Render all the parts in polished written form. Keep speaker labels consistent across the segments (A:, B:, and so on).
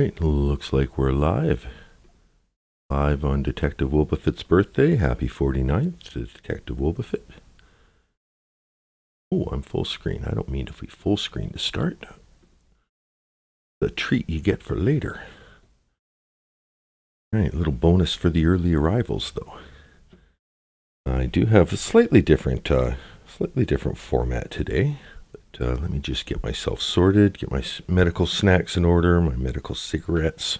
A: right, looks like we're live. Live on Detective Wilbefit's birthday. Happy 49th to Detective Wilbefit. Oh, I'm full screen. I don't mean to be full screen to start. The treat you get for later. All right, little bonus for the early arrivals, though. I do have a slightly different format today. But let me just get myself sorted, get my medical snacks in order, my medical cigarettes,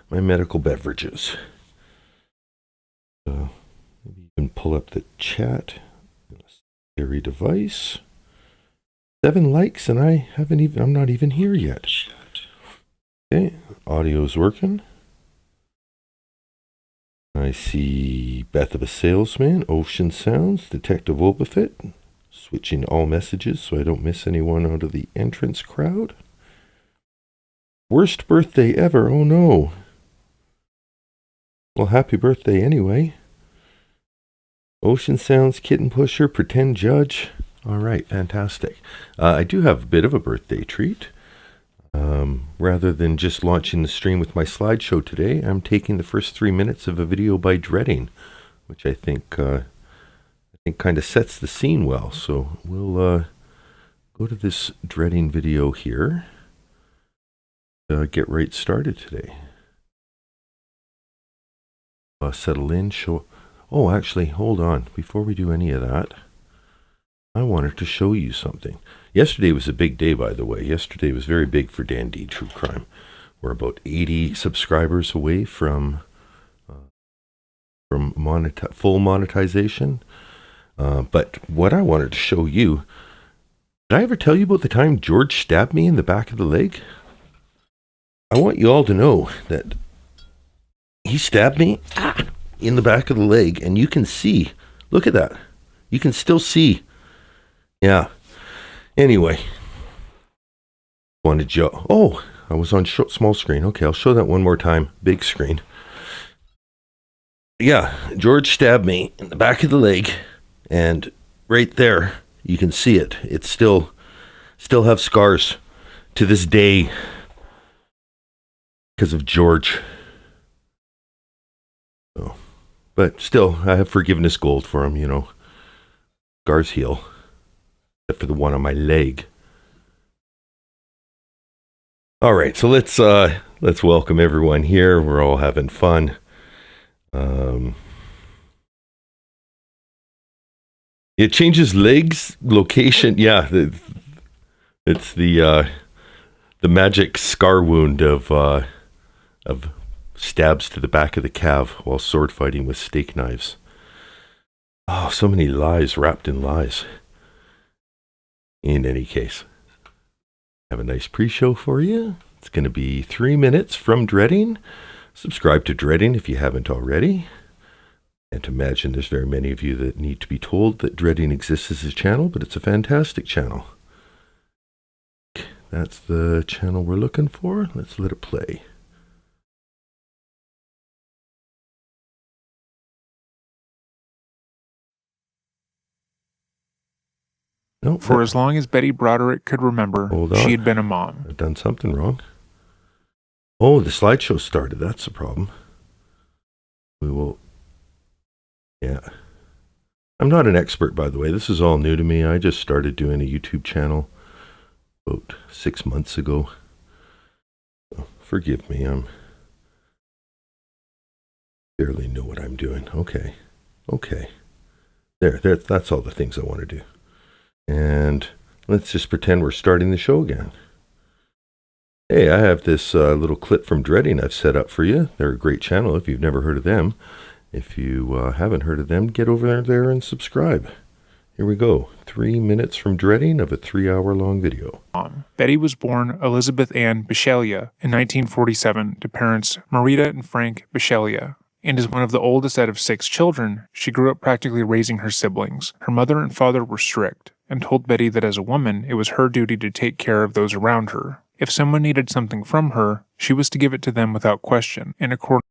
A: my medical beverages. Maybe you can pull up the chat. Secondary device. 7 likes, and I'm not even here yet. Okay, audio's working. I see Beth of a Salesman, Ocean Sounds, Detective Wilbefit. Switching all messages so I don't miss anyone out of the entrance crowd. Worst birthday ever, oh no. Well, happy birthday anyway. Ocean Sounds, Kitten Pusher, Pretend Judge. All right, fantastic. I do have a bit of a birthday treat. Rather than just launching the stream with my slideshow today, I'm taking the first 3 minutes of a video by Dreading, which I think kind of sets the scene well. So we'll go to this Dreading video here. Get right started today. Settle in, show. Oh, actually, hold on. Before we do any of that, I wanted to show you something. Yesterday was a big day, by the way. Yesterday was very big for Dan D True Crime. We're about 80 subscribers away from full monetization. But what I wanted to show you, did I ever tell you about the time George stabbed me in the back of the leg? I want you all to know that he stabbed me in the back of the leg, and you can see, look at that. You can still see. Yeah. Anyway. Wanted you, oh, I was on small screen. Okay, I'll show that one more time. Big screen. Yeah, George stabbed me in the back of the leg. And right there, you can see it. It still have scars to this day because of George. So, but still, I have forgiveness gold for him, you know. Scars heal. Except for the one on my leg. All right, so let's welcome everyone here. We're all having fun. It changes legs, location. Yeah, it's the magic scar wound of stabs to the back of the calf while sword fighting with steak knives. Oh, so many lies wrapped in lies. In any case, I have a nice pre-show for you. It's going to be 3 minutes from Dreading. Subscribe to Dreading if you haven't already. Can't imagine there's very many of you that need to be told that Dreading exists as a channel, but it's a fantastic channel. That's the channel we're looking for. Let's let it play. No,
B: For as long as Betty Broderick could remember, she had been a mom.
A: I've done something wrong. Oh, the slideshow started. That's the problem. We will... Yeah. I'm not an expert, by the way. This is all new to me. I just started doing a YouTube channel about 6 months ago. So forgive me. I barely know what I'm doing. Okay. That's all the things I want to do. And let's just pretend we're starting the show again. Hey, I have this little clip from Dreading I've set up for you. They're a great channel if you've never heard of them. If you haven't heard of them, get over there and subscribe. Here we go. 3 minutes from Dreading of a 3-hour-long video.
B: Betty was born Elizabeth Ann Bishelia in 1947 to parents Marita and Frank Bishelia. And as one of the oldest out of 6 children, she grew up practically raising her siblings. Her mother and father were strict and told Betty that as a woman, it was her duty to take care of those around her. If someone needed something from her, she was to give it to them without question, and according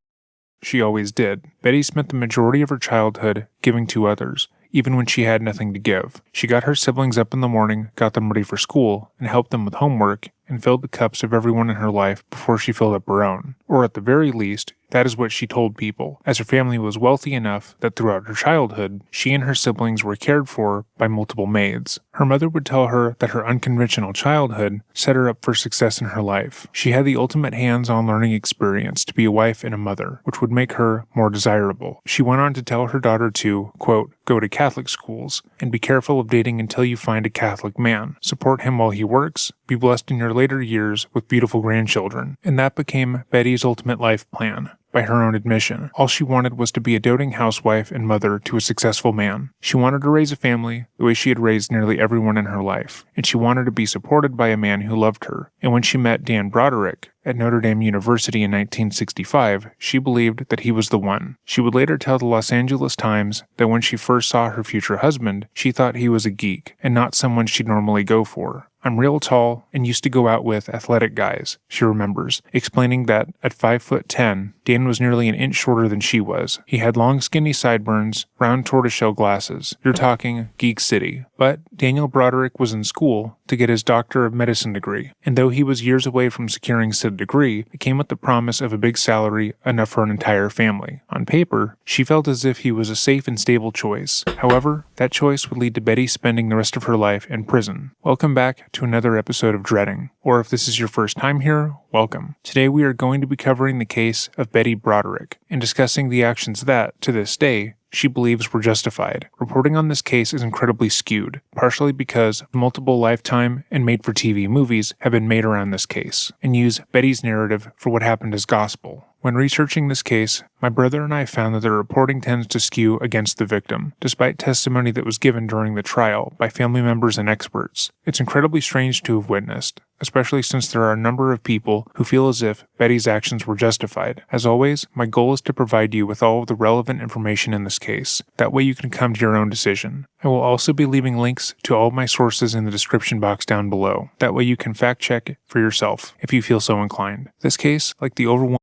B: she always did. Betty spent the majority of her childhood giving to others, even when she had nothing to give. She got her siblings up in the morning, got them ready for school, and helped them with homework, and filled the cups of everyone in her life before she filled up her own. Or at the very least, that is what she told people, as her family was wealthy enough that throughout her childhood, she and her siblings were cared for by multiple maids. Her mother would tell her that her unconventional childhood set her up for success in her life. She had the ultimate hands-on learning experience to be a wife and a mother, which would make her more desirable. She went on to tell her daughter to, quote, go to Catholic schools, and be careful of dating until you find a Catholic man. Support him while he works, be blessed in your later years with beautiful grandchildren. And that became Betty's ultimate life plan. By her own admission, all she wanted was to be a doting housewife and mother to a successful man. She wanted to raise a family the way she had raised nearly everyone in her life, and she wanted to be supported by a man who loved her. And when she met Dan Broderick at Notre Dame University in 1965, she believed that he was the one. She would later tell the Los Angeles Times that when she first saw her future husband, she thought he was a geek and not someone she'd normally go for. I'm real tall and used to go out with athletic guys, she remembers, explaining that at 5'10", Dan was nearly an inch shorter than she was. He had long skinny sideburns, round tortoiseshell glasses. You're talking Geek City. But Daniel Broderick was in school to get his Doctor of Medicine degree, and though he was years away from securing said degree, it came with the promise of a big salary, enough for an entire family. On paper, she felt as if he was a safe and stable choice. However, that choice would lead to Betty spending the rest of her life in prison. Welcome back to another episode of Dreading, or if this is your first time here, welcome. Today we are going to be covering the case of Betty Broderick and discussing the actions that, to this day, she believes were justified. Reporting on this case is incredibly skewed, partially because multiple Lifetime and made-for-TV movies have been made around this case, and use Betty's narrative for what happened as gospel. When researching this case, my brother and I found that the reporting tends to skew against the victim, despite testimony that was given during the trial by family members and experts. It's incredibly strange to have witnessed, especially since there are a number of people who feel as if Betty's actions were justified. As always, my goal is to provide you with all of the relevant information in this case. That way you can come to your own decision. I will also be leaving links to all of my sources in the description box down below. That way you can fact check it for yourself if you feel so inclined. This case, like the overwhelming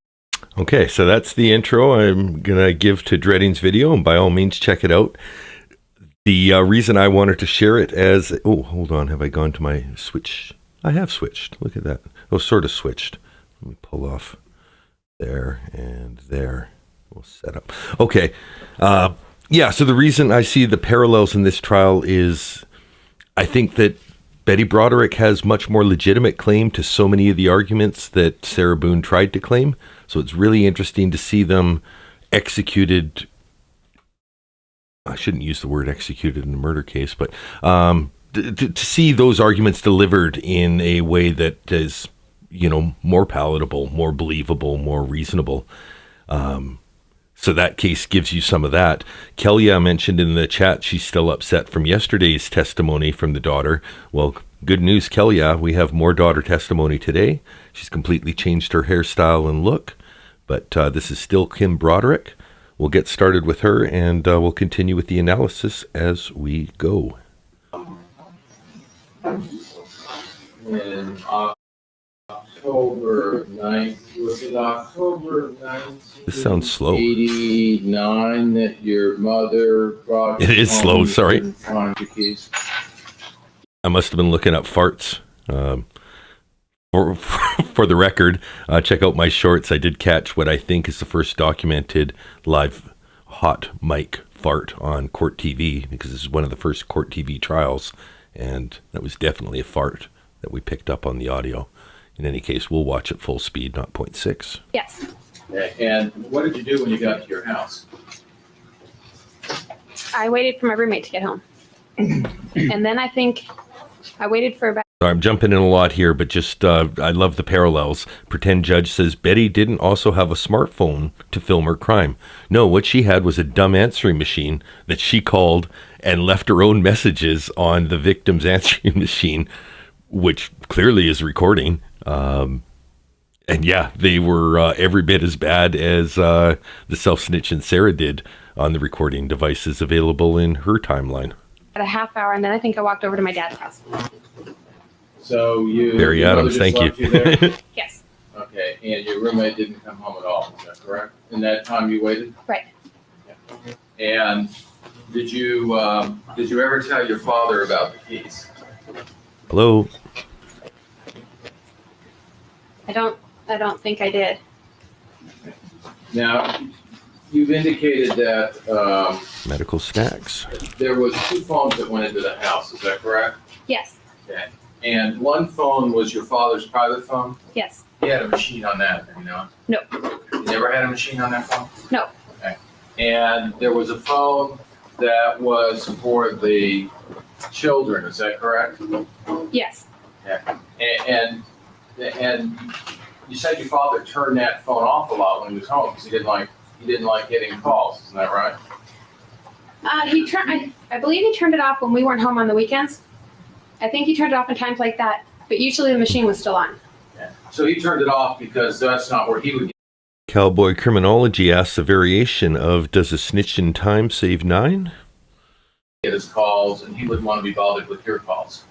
A: Okay, so that's the intro I'm going to give to Dreading's video, and by all means, check it out. The reason I wanted to share it as... Oh, hold on. Have I gone to my switch? I have switched. Look at that. Oh, sort of switched. Let me pull off there and there. We'll set up. Okay. Yeah, so the reason I see the parallels in this trial is I think that Betty Broderick has much more legitimate claim to so many of the arguments that Sarah Boone tried to claim. So it's really interesting to see them executed. I shouldn't use the word executed in a murder case, but to see those arguments delivered in a way that is, more palatable, more believable, more reasonable. So that case gives you some of that. Kelia mentioned in the chat she's still upset from yesterday's testimony from the daughter. Well, good news, Kelia. We have more daughter testimony today. She's completely changed her hairstyle and look. But this is still Kim Broderick. We'll get started with her, and we'll continue with the analysis as we go.
C: In October 9th, was it October 9th?
A: This sounds slow.
C: 89 that your mother brought.
A: It is slow, sorry.
C: On the case.
A: I must have been looking up farts. For the record, check out my shorts. I did catch what I think is the first documented live hot mic fart on court TV, because this is one of the first court TV trials, and that was definitely a fart that we picked up on the audio. In any case, we'll watch at full speed, not 0.6.
D: Yes.
C: And what did you do when you got to your house?
D: I waited for my roommate to get home. And then I think I waited for about...
A: I'm jumping in a lot here, but just I love the parallels. Pretend judge says Betty didn't also have a smartphone to film her crime. No, what she had was a dumb answering machine that she called and left her own messages on the victim's answering machine, which clearly is recording. And yeah, they were every bit as bad as the self-snitching Sarah did on the recording devices available in her timeline.
D: a half hour, and then I think I walked over to my dad's house.
C: So you...
A: Barry
C: your
A: Adams,
C: mother just
A: thank you.
C: left there?
D: Yes.
C: Okay, and your roommate didn't come home at all, is that correct? In that time you waited?
D: Right.
C: And did you ever tell your father about the keys?
A: Hello.
D: I don't think I did.
C: Now, you've indicated that
A: Medical snacks.
C: there was 2 phones that went into the house, is that correct?
D: Yes.
C: Okay. And one phone was your father's private phone?
D: Yes.
C: He had a machine on that, you know?
D: No.
C: You never had a machine on that phone?
D: No.
C: Okay. And there was a phone that was for the children, is that correct?
D: Yes.
C: And you said your father turned that phone off a lot when he was home because he didn't like getting calls, isn't that right?
D: I believe he turned it off when we weren't home on the weekends. I think he turned it off in times like that, but usually the machine was still on.
C: Yeah. So he turned it off because that's not where he would
A: Cowboy Criminology asks a variation of, does a snitch in time save 9?
C: get his calls, and he wouldn't want to be bothered with your calls.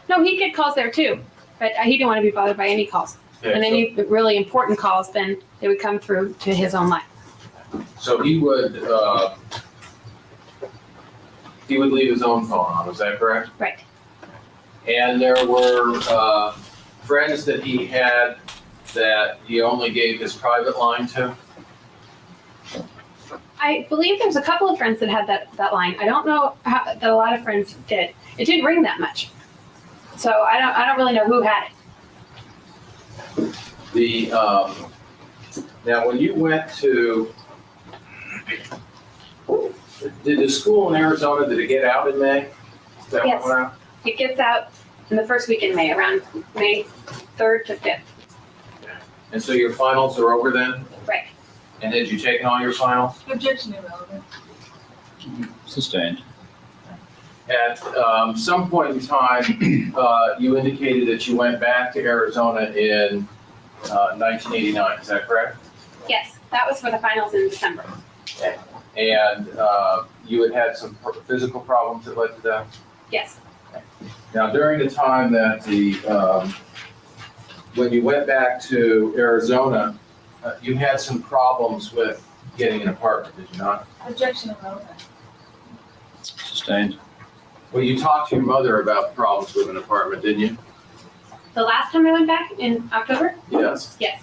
D: No, he'd get calls there too, but he didn't want to be bothered by any calls.
C: Okay,
D: And any really important calls, then they would come through to his own line.
C: so he would leave his own phone on, is that correct?
D: Right.
C: And there were friends that he had that he only gave his private line to?
D: I believe there's a couple of friends that had that line. I don't know that a lot of friends did. It didn't ring that much. So I don't really know who had it.
C: Now when you went to, did the school in Arizona, did it get out in May? Is that
D: Yes.
C: what went out?
D: It gets out in the first week in May, around May 3rd to 5th.
C: And so your finals are over then?
D: Right.
C: And had you taken all your finals?
E: Objection irrelevant.
F: Sustained.
C: At some point in time, you indicated that you went back to Arizona in 1989, is that correct?
D: Yes, that was for the finals in December.
C: And you had some physical problems that led to that?
D: Yes.
C: Now, during the time that when you went back to Arizona, you had some problems with getting an apartment, did you not?
E: Objection irrelevant.
F: Sustained.
C: Well, you talked to your mother about problems with an apartment, didn't you?
D: The last time I went back in October?
C: Yes.
D: Yes.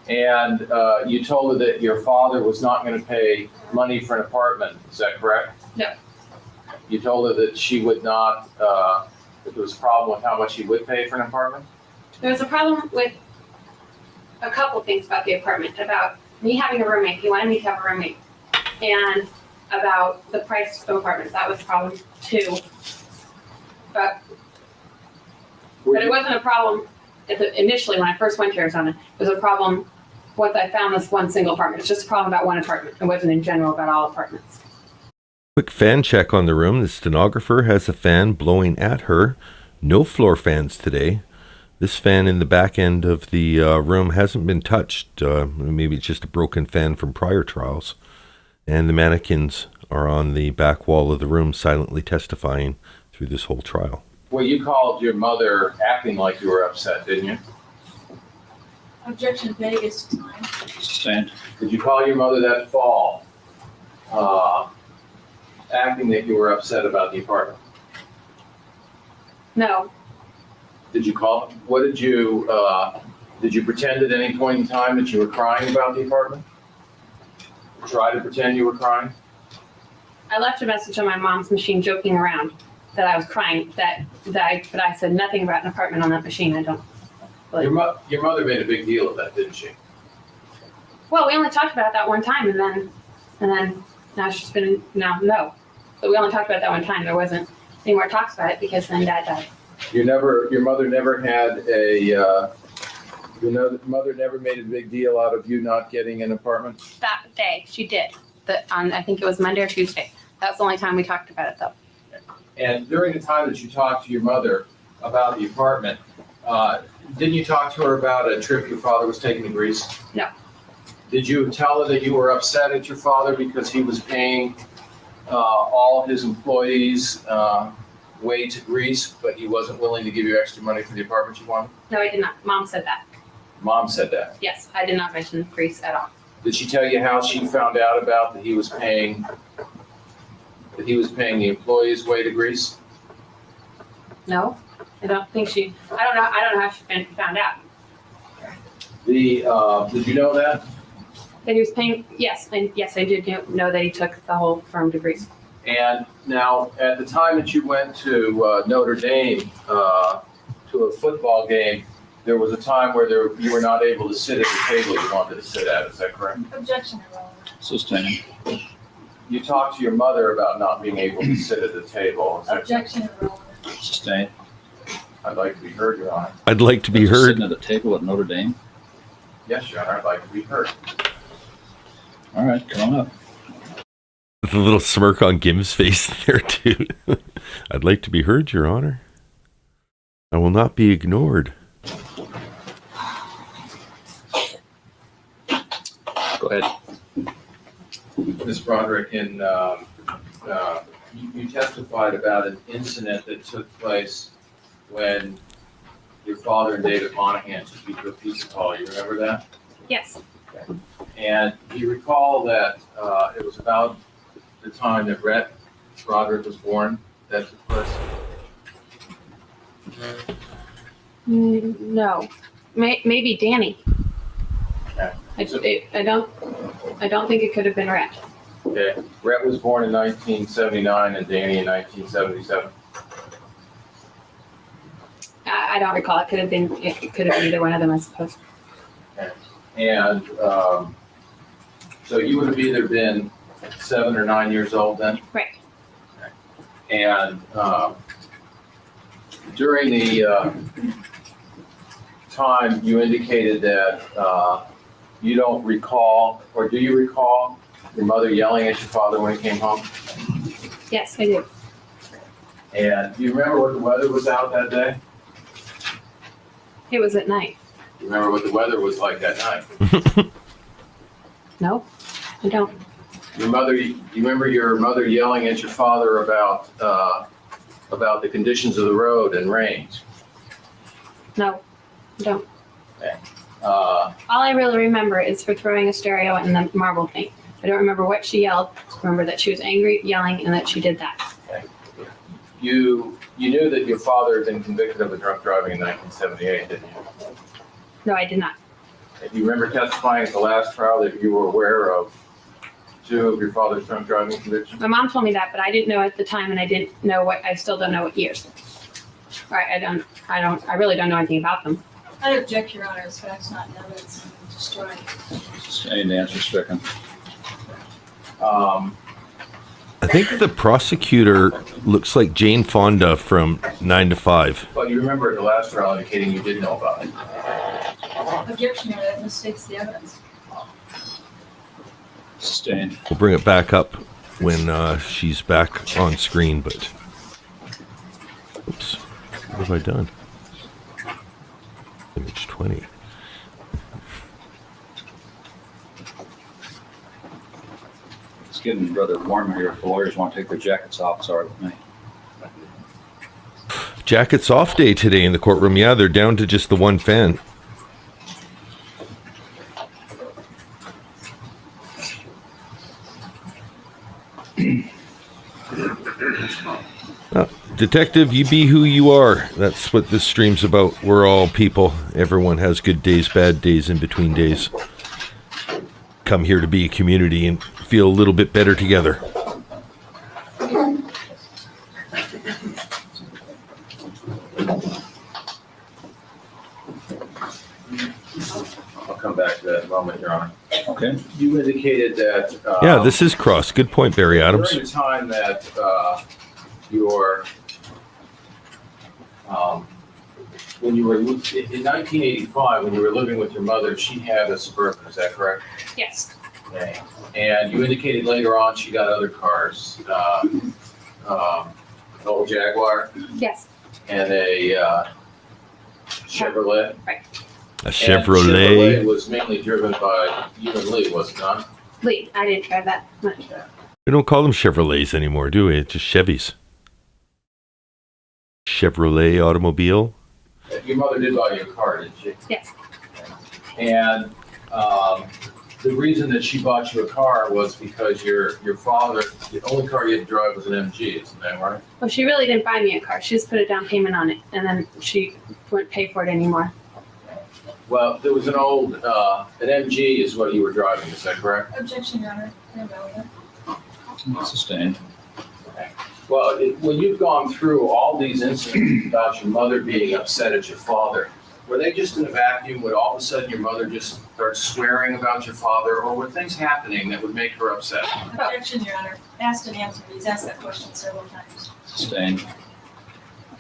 C: And you told her that your father was not going to pay money for an apartment, is that correct?
D: No.
C: You told her that she would not, that there was a problem with how much she would pay for an apartment?
D: There was a problem with a couple things about the apartment, about me having a roommate. He wanted me to have a roommate. And about the price of apartments. That was problem 2. But it wasn't a problem initially when I first went to Arizona. It was a problem once I found this one single apartment. It's just a problem about one apartment. It wasn't in general about all apartments.
A: Quick fan check on the room. The stenographer has a fan blowing at her. No floor fans today. This fan in the back end of the room hasn't been touched. Maybe it's just a broken fan from prior trials. And the mannequins are on the back wall of the room silently testifying through this whole trial.
C: Well, you called your mother acting like you were upset, didn't you?
E: Objection Vegas time.
F: Sustained.
C: Did you call your mother that fall, acting that you were upset about the apartment?
D: No.
C: Did you call, what did you pretend at any point in time that you were crying about the apartment? Try to pretend you were crying?
D: I left a message on my mom's machine joking around that I was crying, but I said nothing about an apartment on that machine. I don't believe.
C: Your mother made a big deal of that, didn't she?
D: Well, we only talked about that one time, and then now she's been no. But we only talked about that one time. There wasn't any more talks about it because then Dad died.
C: Your mother never had your mother never made a big deal out of you not getting an apartment?
D: That day she did. I think it was Monday or Tuesday. That's the only time we talked about it, though.
C: And during the time that you talked to your mother about the apartment, didn't you talk to her about a trip your father was taking to Greece?
D: No.
C: Did you tell her that you were upset at your father because he was paying all of his employees way to Greece, but he wasn't willing to give you extra money for the apartment you wanted?
D: No, I did not. Mom said that.
C: Mom said that.
D: Yes, I did not mention Greece at all.
C: Did she tell you how she found out about that he was paying the employees way to Greece?
D: No, I don't think she. I don't know how she found out.
C: Did you know that?
D: That he was paying, yes, and yes, I did know that he took the whole firm to Greece.
C: And now, at the time that you went to Notre Dame to a football game, there was a time where you were not able to sit at the table you wanted to sit at. Is that correct?
E: Objection, Your Honor.
F: Sustained.
C: You talked to your mother about not being able to sit at the table. Is that correct?
E: Objection, Your Honor.
F: Sustained.
C: I'd like to be heard, Your Honor.
A: I'd like to be
F: Was he
A: heard.
F: Sitting at a table at Notre Dame.
C: Yes, Your Honor, I'd like to be heard.
F: All right, come on up.
A: With a little smirk on Gim's face there, too. I'd like to be heard, Your Honor. I will not be ignored.
F: Go ahead.
C: Ms. Broderick, you testified about an incident that took place when your father and David Monahan took you to a pizza call. You remember that?
D: Yes,
C: And do you recall that it was about the time that Rhett Broderick was born that took place?
D: no, maybe Danny.
C: Okay.
D: I don't think it could have been Rhett.
C: Okay. Rhett was born in 1979 and Danny in 1977.
D: I don't recall. It could have been either one of them, I suppose.
C: And so you would have either been 7 or 9 years old then?
D: Right.
C: And during the time, you indicated that you don't recall, or do you recall your mother yelling at your father when he came home?
D: Yes, I do.
C: And do you remember what the weather was out that day?
D: It was at night.
C: Do you remember what the weather was like that night?
D: No, I don't.
C: You remember your mother yelling at your father about the conditions of the road and rains?
D: No, I don't.
C: Uh,
D: All I really remember is her throwing a stereo and the marble paint. I don't remember what she yelled. I remember that she was angry, yelling, and that she did that.
C: You knew that your father had been convicted of a drunk driving in 1978, didn't you?
D: No, I did not.
C: Do you remember testifying at the last trial that you were aware of 2 of your father's drunk driving convictions?
D: My mom told me that, but I didn't know at the time, and I still don't know what years. Right, I really don't know anything about them.
E: I object, Your Honor, as facts not in evidence and destroyed.
F: Sustained. Answer stricken.
A: I think the prosecutor looks like Jane Fonda from 9 to 5.
C: But you remember at the last trial indicating you did know about it.
E: Objection, Your Honor, that misstates the evidence.
F: Sustained.
A: We'll bring it back up when she's back on screen, but... Oops. What have I done? Image 20.
F: It's getting rather warm here. If the lawyers want to take their jackets off, it's all right with me.
A: Jackets off day today in the courtroom. Yeah, they're down to just the one fan. Detective, you be who you are. That's what this stream's about. We're all people. Everyone has good days, bad days, in between days. Come here to be a community and feel a little bit better together.
C: I'll come back to that in a moment, Your Honor.
F: Okay.
C: You indicated that...
A: Yeah, this is cross. Good point, Barry Adams.
C: During the time that when you were in 1985, when you were living with your mother, she had a Suburban, is that correct?
D: Yes.
C: Okay. And you indicated later on she got other cars, an old Jaguar
D: Yes.
C: and a Chevrolet.
A: A
C: And
A: Chevrolet.
C: was mainly driven by you and Lee, was it not?
D: Lee, I didn't drive that much.
A: We don't call them Chevrolets anymore, do we? It's just Chevys. Chevrolet automobile.
C: Your mother did buy you a car, didn't she?
D: Yes.
C: And the reason that she bought you a car was because your father, the only car you had to drive was an MG, isn't that right?
D: Well, she really didn't buy me a car. She just put a down payment on it, and then she wouldn't pay for it anymore.
C: Well, there was an old, an MG is what you were driving, is that correct?
E: Objection, Your Honor. Irrelevant.
F: Sustained.
C: Well, when you've gone through all these incidents about your mother being upset at your father, were they just in a vacuum? Would all of a sudden your mother just start swearing about your father, or were things happening that would make her upset?
E: Objection, Your Honor. Asked and answered. He's asked that question several times.
F: Sustained.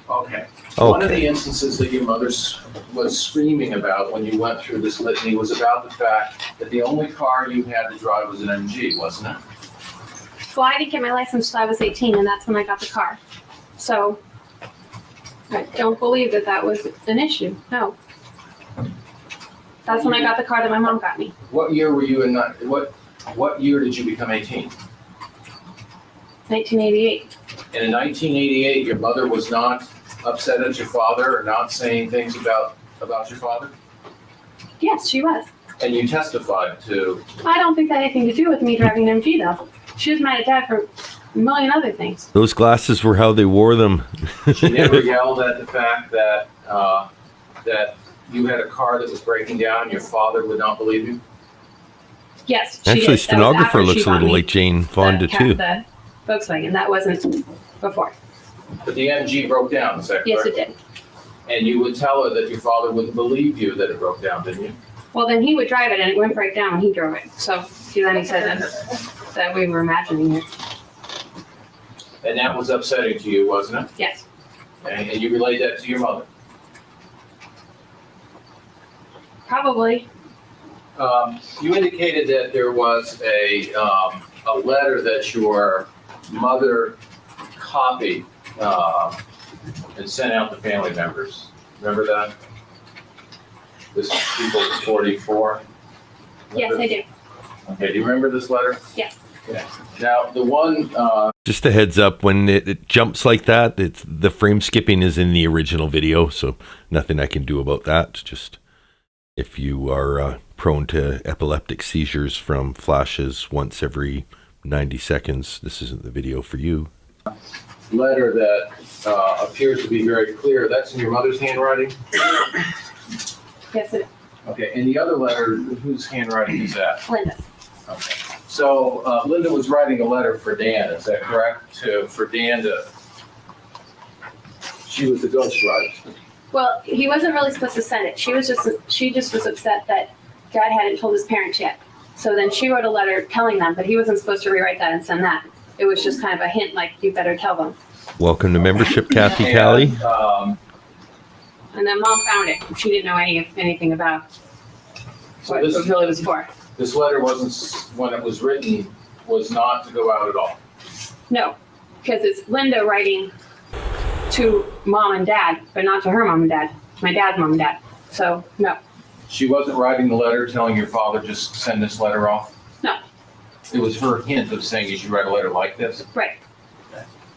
C: Okay. One of the instances that your mother was screaming about when you went through this litany was about the fact that the only car you had to drive was an MG, wasn't it?
D: Well, I didn't get my license until I was 18, and that's when I got the car. So I don't believe that that was an issue. No. That's when I got the car that my mom got me.
C: What year were you in? What year did you become 18?
D: 1988.
C: And in 1988, your mother was not upset at your father or not saying things about your father?
D: Yes, she was.
C: And you testified to.
D: I don't think that had anything to do with me driving an MG, though. She was mad at Dad for a million other things.
A: Those glasses were how they wore them.
C: She never yelled at the fact that that you had a car that was breaking down and your father would not believe you?
D: Yes, she
A: Actually,
D: did. That was
A: stenographer
D: after
A: looks
D: she
A: a
D: bought
A: little
D: me
A: like Jane Fonda, too.
D: The Volkswagen. That wasn't before.
C: But the MG broke down, is that correct?
D: Yes, it did.
C: And you would tell her that your father wouldn't believe you that it broke down, didn't you?
D: Well, then he would drive it and it wouldn't break down when he drove it. So then he said that we were imagining it.
C: And that was upsetting to you, wasn't it?
D: Yes.
C: And you relayed that to your mother?
D: Probably.
C: You indicated that there was a letter that your mother copied and sent out to family members. Remember that? This is people 44?
D: Yes, I do.
C: Okay, do you remember this letter?
D: Yes.
C: Yeah. Now, the one,
A: Just a heads up, when it jumps like that, the frame skipping is in the original video, so nothing I can do about that. Just if you are prone to epileptic seizures from flashes once every 90 seconds, this isn't the video for you.
C: letter that appears to be very clear, that's in your mother's handwriting?
D: Yes, it is.
C: Okay, and the other letter, whose handwriting is that?
D: Linda.
C: Okay. So Linda was writing a letter for Dan, is that correct? For Dan to, she was the ghostwriter.
D: Well, he wasn't really supposed to send it. She just was upset that Dad hadn't told his parents yet. So then she wrote a letter telling them, but he wasn't supposed to rewrite that and send that. It was just kind of a hint, like, you better tell them.
A: Welcome to membership, Kathy Talley.
D: And then Mom found it. She didn't know anything about what it really was for.
C: This letter wasn't, when it was written, was not to go out at all.
D: No, because it's Linda writing to Mom and Dad, but not to her mom and dad, my dad's mom and dad. So, no.
C: She wasn't writing the letter telling your father, just send this letter off?
D: No.
C: It was her hint of saying you should write a letter like this?
D: Right.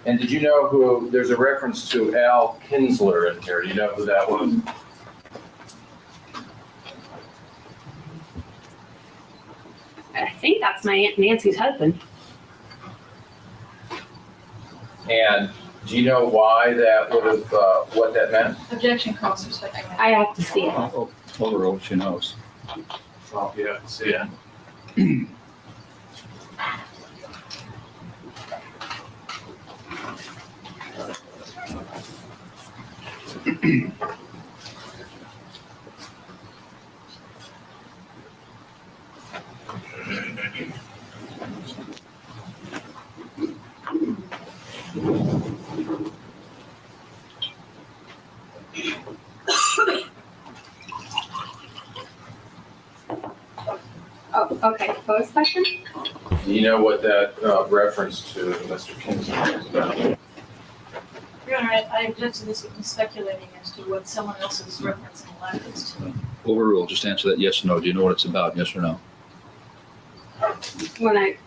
C: And did you know who, there's a reference to Al Kinsler in here. Do you know who that was?
D: I think that's my Aunt Nancy's husband.
C: And do you know why that would have, what that meant?
E: Objection calls for speculation.
D: I have to see it.
F: Overall, she knows.
C: Well, you have to see it.
D: Oh, okay. What was the question?
C: Do you know what that reference to Mr. Kinsler is about?
E: Your Honor, I object to this witness speculating as to what someone else is referencing the letter is to.
F: Overruled, just answer that yes or no. Do you know what it's about, yes or no?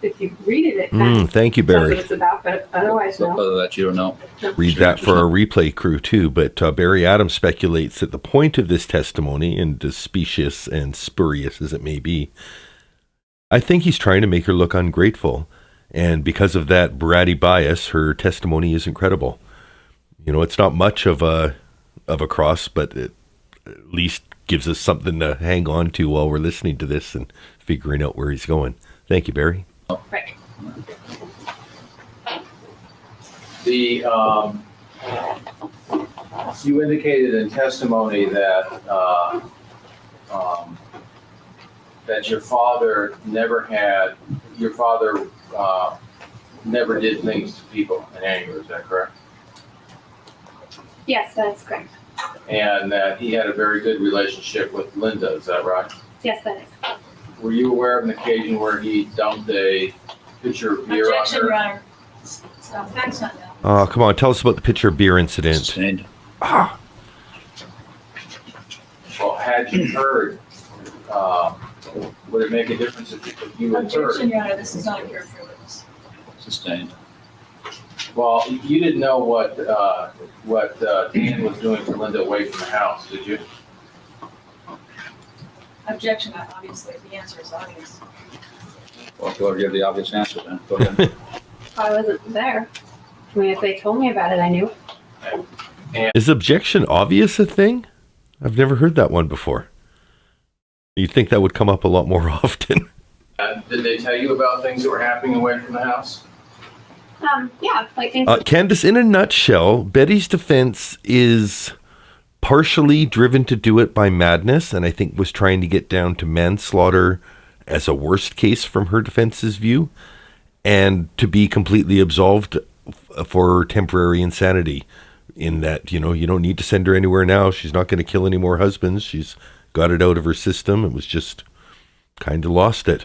D: If you read it, it kind of
A: Thank you,
D: tells
A: Barry.
D: what it's about, but otherwise, no.
F: Other than that, you don't know?
A: Read that for our replay crew too, but Barry Adams speculates that the point of this testimony, and as specious and spurious as it may be, I think he's trying to make her look ungrateful, and because of that bratty bias, her testimony is incredible. You know, it's not much of a cross, but at least gives us something to hang on to while we're listening to this and figuring out where he's going. Thank you, Barry.
D: Right.
C: You indicated in testimony that that your father never did things to people in anger. Is that correct?
D: Yes, that's correct.
C: And that he had a very good relationship with Linda. Is that right?
D: Yes, that is.
C: Were you aware of an occasion where he dumped a pitcher of beer on
E: Objection, Your
C: her?
E: Honor. Stop, facts not known.
A: Oh, come on. Tell us about the pitcher of beer incident.
F: Sustained.
A: Ah,
C: Well, had you heard, would it make a difference if you had
E: Objection,
C: heard?
E: Your Honor, this is not a character witness.
F: Sustained.
C: Well, you didn't know what Dan was doing to Linda away from the house, did you?
E: Objection, obviously, the answer is obvious.
F: Well, if you want to give the obvious answer, then go ahead.
D: I wasn't there. I mean, if they told me about it, I knew.
A: is objection obvious a thing? I've never heard that one before. You'd think that would come up a lot more often.
C: Did they tell you about things that were happening away from the house?
D: Yeah, like things.
A: Candace, in a nutshell, Betty's defense is partially driven to do it by madness, and I think was trying to get down to manslaughter as a worst case from her defense's view, and to be completely absolved for temporary insanity, in that, you don't need to send her anywhere now. She's not going to kill any more husbands. She's got it out of her system. It was just kind of lost it.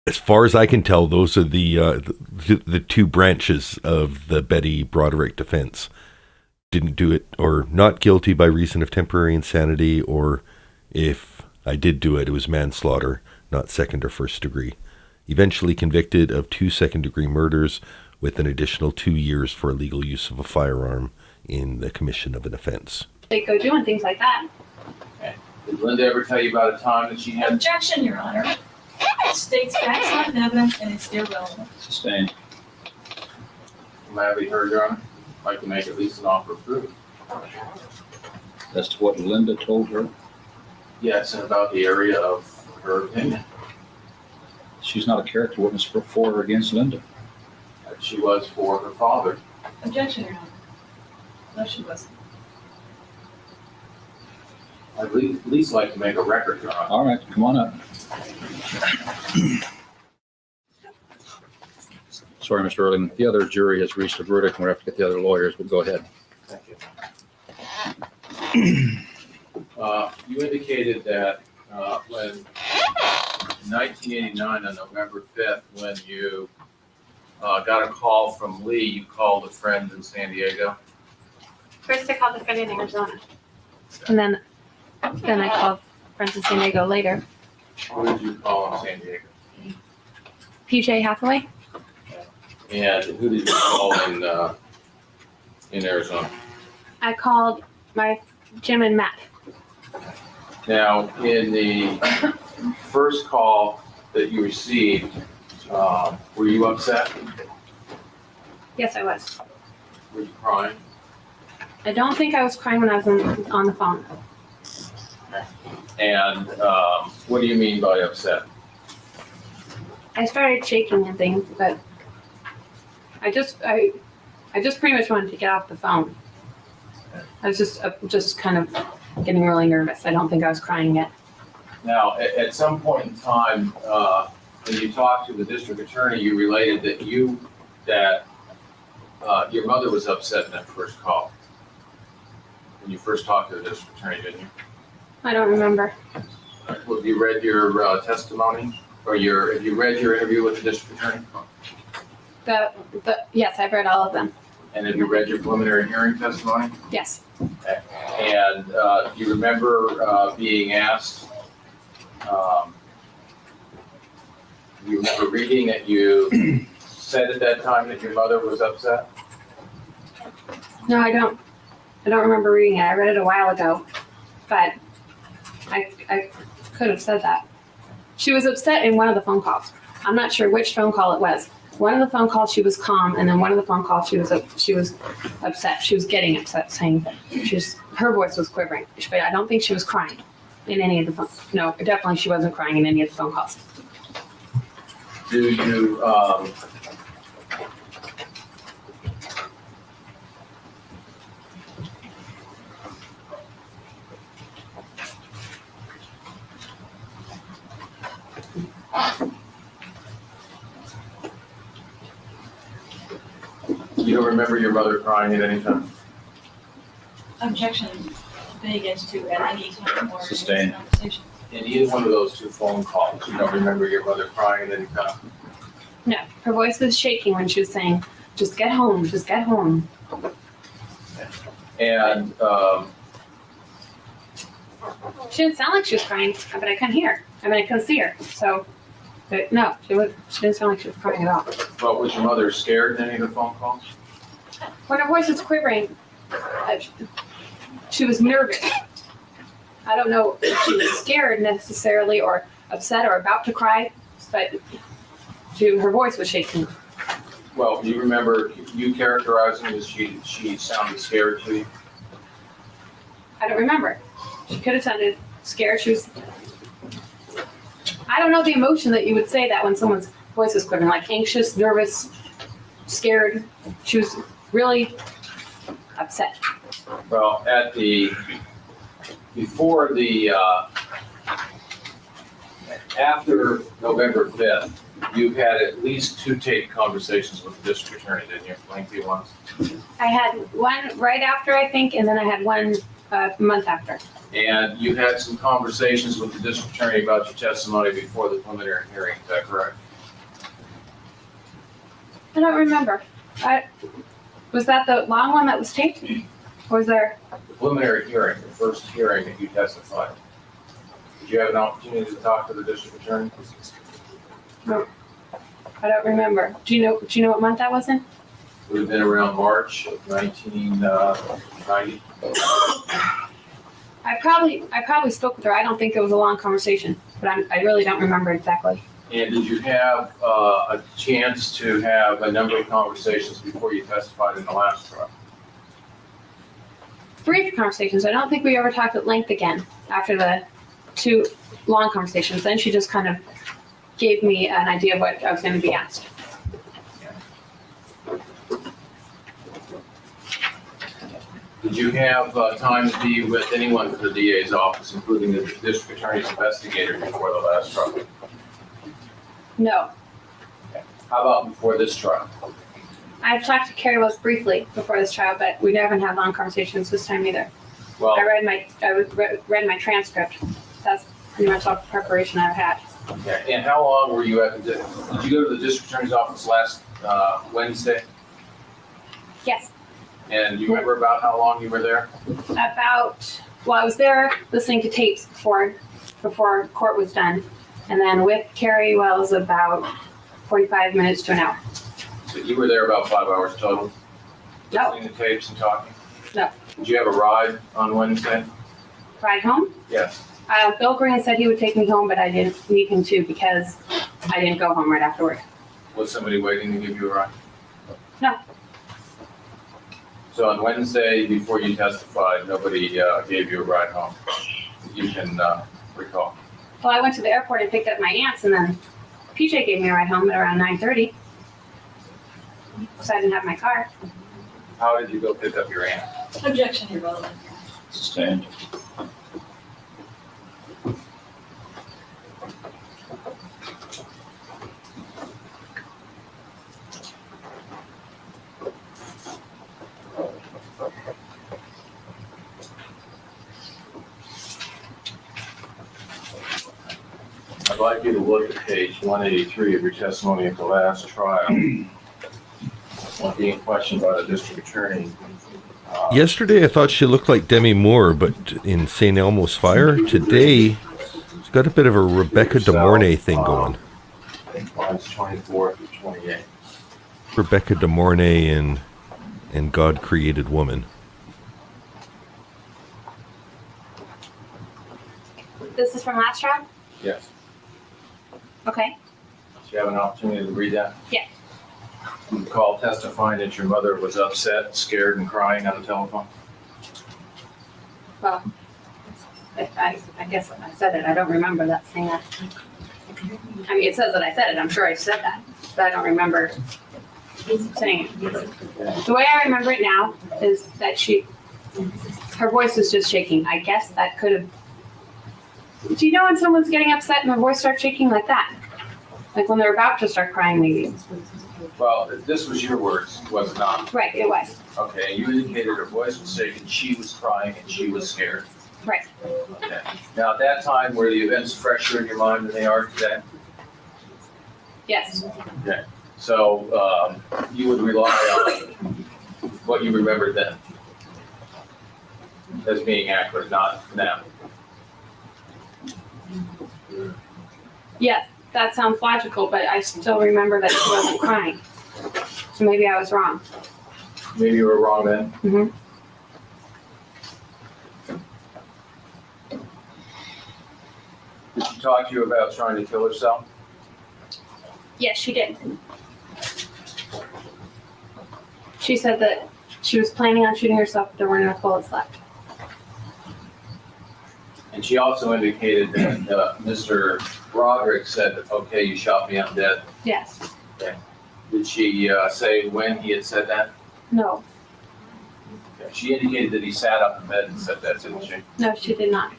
A: As far as I can tell, those are the two branches of the Betty Broderick defense. Didn't do it, or not guilty by reason of temporary insanity, or if I did do it, it was manslaughter, not second or first degree. Eventually convicted of 2 second-degree murders with an additional 2 years for illegal use of a firearm in the commission of an offense.
D: They go doing things like that.
C: Okay. Did Linda ever tell you about a time that she had?
E: Objection, Your Honor. It states facts not in evidence and it's irrelevant.
F: Sustained.
C: Have you heard, Your Honor? I'd like to make at least an offer of proof.
F: As to what Linda told her,
C: Yes, and about the area of her opinion.
F: she's not a character witness for or against Linda.
C: That she was for her father.
E: Objection, Your Honor. No, she wasn't.
C: I'd at least like to make a record, Your Honor.
F: All right, come on up. Sorry, Mr. Erling, the other jury has reached a verdict, and we have to get the other lawyers, but go ahead.
C: Thank you. You indicated that when in 1989 on November 5th, when you got a call from Lee, you called a friend in San Diego.
D: First, I called a friend in Arizona, and then I called friends in San Diego later.
C: Who did you call in San Diego?
D: PJ Hathaway.
C: And who did you call in Arizona?
D: I called my Jim and Matt.
C: Now, in the first call that you received, were you upset?
D: Yes, I was.
C: Were you crying?
D: I don't think I was crying when I was on the phone.
C: And what do you mean by upset?
D: I started shaking and things, but I just pretty much wanted to get off the phone. I was just kind of getting really nervous. I don't think I was crying yet.
C: Now, at some point in time, when you talked to the district attorney, you related that your mother was upset in that first call. When you first talked to the district attorney, didn't you?
D: I don't remember.
C: Have you read your testimony, or have you read your interview with the district attorney?
D: Yes, I've read all of them.
C: And have you read your preliminary hearing testimony?
D: Yes.
C: Okay. And do you remember being asked? Do you remember reading that you said at that time that your mother was upset?
D: No, I don't remember reading it. I read it a while ago, but I could have said that. She was upset in one of the phone calls. I'm not sure which phone call it was, One of the phone calls she was calm, and then one of the phone calls she was upset. She was getting upset, saying her voice was quivering. But I don't think she was crying in any of the phone. No, definitely she wasn't crying in any of the phone calls.
C: Do you, you don't remember your mother crying at any time?
E: Objection vague as to at any time or in this
F: Sustained.
E: conversation.
C: In either one of those two phone calls, you don't remember your mother crying at any time?
D: No, her voice was shaking when she was saying, "Just get home, just get home."
C: And,
D: She didn't sound like she was crying, but I couldn't hear her. I mean, I couldn't see her. So, but no, she didn't sound like she was crying at all.
C: but was your mother scared in any of the phone calls?
D: When her voice was quivering, she was nervous. I don't know if she was scared necessarily or upset or about to cry, but her voice was shaking.
C: Well, do you remember you characterizing as she sounded scared to you?
D: I don't remember. She could have sounded scared. I don't know the emotion that you would say that when someone's voice is quivering, like anxious, nervous, scared. She was really upset.
C: Well, after November 5th, you had at least 2 tape conversations with the district attorney, didn't you? Lengthy ones.
D: I had one right after, I think, and then I had one month after.
C: And you had some conversations with the district attorney about your testimony before the preliminary hearing, is that correct?
D: I don't remember. Was that the long one that was taped? Or was there?
C: The preliminary hearing, the first hearing that you testified. Did you have an opportunity to talk to the district attorney?
D: No, I don't remember. Do you know what month that was in?
C: Would have been around March of 1990.
D: I probably spoke with her. I don't think it was a long conversation, but I really don't remember exactly.
C: And did you have a chance to have a number of conversations before you testified in the last trial?
D: Brief conversations. I don't think we ever talked at length again after the 2 long conversations. Then she just kind of gave me an idea of what I was going to be asked.
C: Did you have time to be with anyone from the DA's office, including the district attorney's investigator, before the last trial?
D: No.
C: How about before this trial?
D: I've talked to Carrie Wells briefly before this trial, but we never had long conversations this time either.
C: Well,
D: I read my transcript. That's pretty much all the preparation I've had.
C: okay. And how long were you at did you go to the district attorney's office last Wednesday?
D: Yes.
C: And do you remember about how long you were there?
D: I was there listening to tapes before court was done. And then with Carrie Wells about 45 minutes to an hour.
C: So you were there about 5 hours total?
D: No.
C: Listening to tapes and talking?
D: No.
C: Did you have a ride on Wednesday?
D: Ride home?
C: Yes.
D: Bill Green said he would take me home, but I didn't need him to because I didn't go home right afterward.
C: Was somebody waiting to give you a ride?
D: No.
C: So on Wednesday, before you testified, nobody gave you a ride home? You can recall?
D: Well, I went to the airport and picked up my aunts, and then PJ gave me a ride home at around 9:30. So I didn't have my car.
C: How did you go pick up your aunt?
E: Objection irrelevant.
F: Sustained.
C: I'd like you to look at page 183 of your testimony at the last trial. When being questioned by the district attorney.
A: Yesterday, I thought she looked like Demi Moore, but in St. Elmo's Fire, today, she's got a bit of a Rebecca De Mornay thing going.
C: Lines 24 through 28.
A: Rebecca De Mornay and God Created Woman.
D: This is from last trial?
C: Yes.
D: Okay.
C: Do you have an opportunity to read that?
D: Yeah.
C: recall testifying that your mother was upset, scared, and crying on the telephone?
D: Well, I guess I said it. I don't remember that saying that. I mean, it says that I said it. I'm sure I said that, but I don't remember saying it. The way I remember it now is that her voice was just shaking. I guess that could have. Do you know when someone's getting upset and their voice starts shaking like that? Like when they're about to start crying, maybe.
C: Well, this was your words, was it not?
D: Right, it was.
C: Okay, you indicated her voice was shaking, she was crying, and she was scared.
D: Right.
C: Okay. Now, at that time, were the events fresher in your mind than they are today?
D: Yes.
C: Okay. So you would rely on what you remembered then as being accurate, not now.
D: Yes, that sounds logical, but I still remember that she wasn't crying. So maybe I was wrong.
C: Maybe you were wrong then.
D: Mm-hmm.
C: Did she talk to you about trying to kill herself?
D: Yes, she did. She said that she was planning on shooting herself, but there weren't enough bullets left.
C: And she also indicated that Mr. Broderick said, okay, you shot me, I'm dead.
D: Yes.
C: Okay. Did she say when he had said that?
D: No.
C: Okay. She indicated that he sat up in bed and said that, didn't she?
D: No, she did not.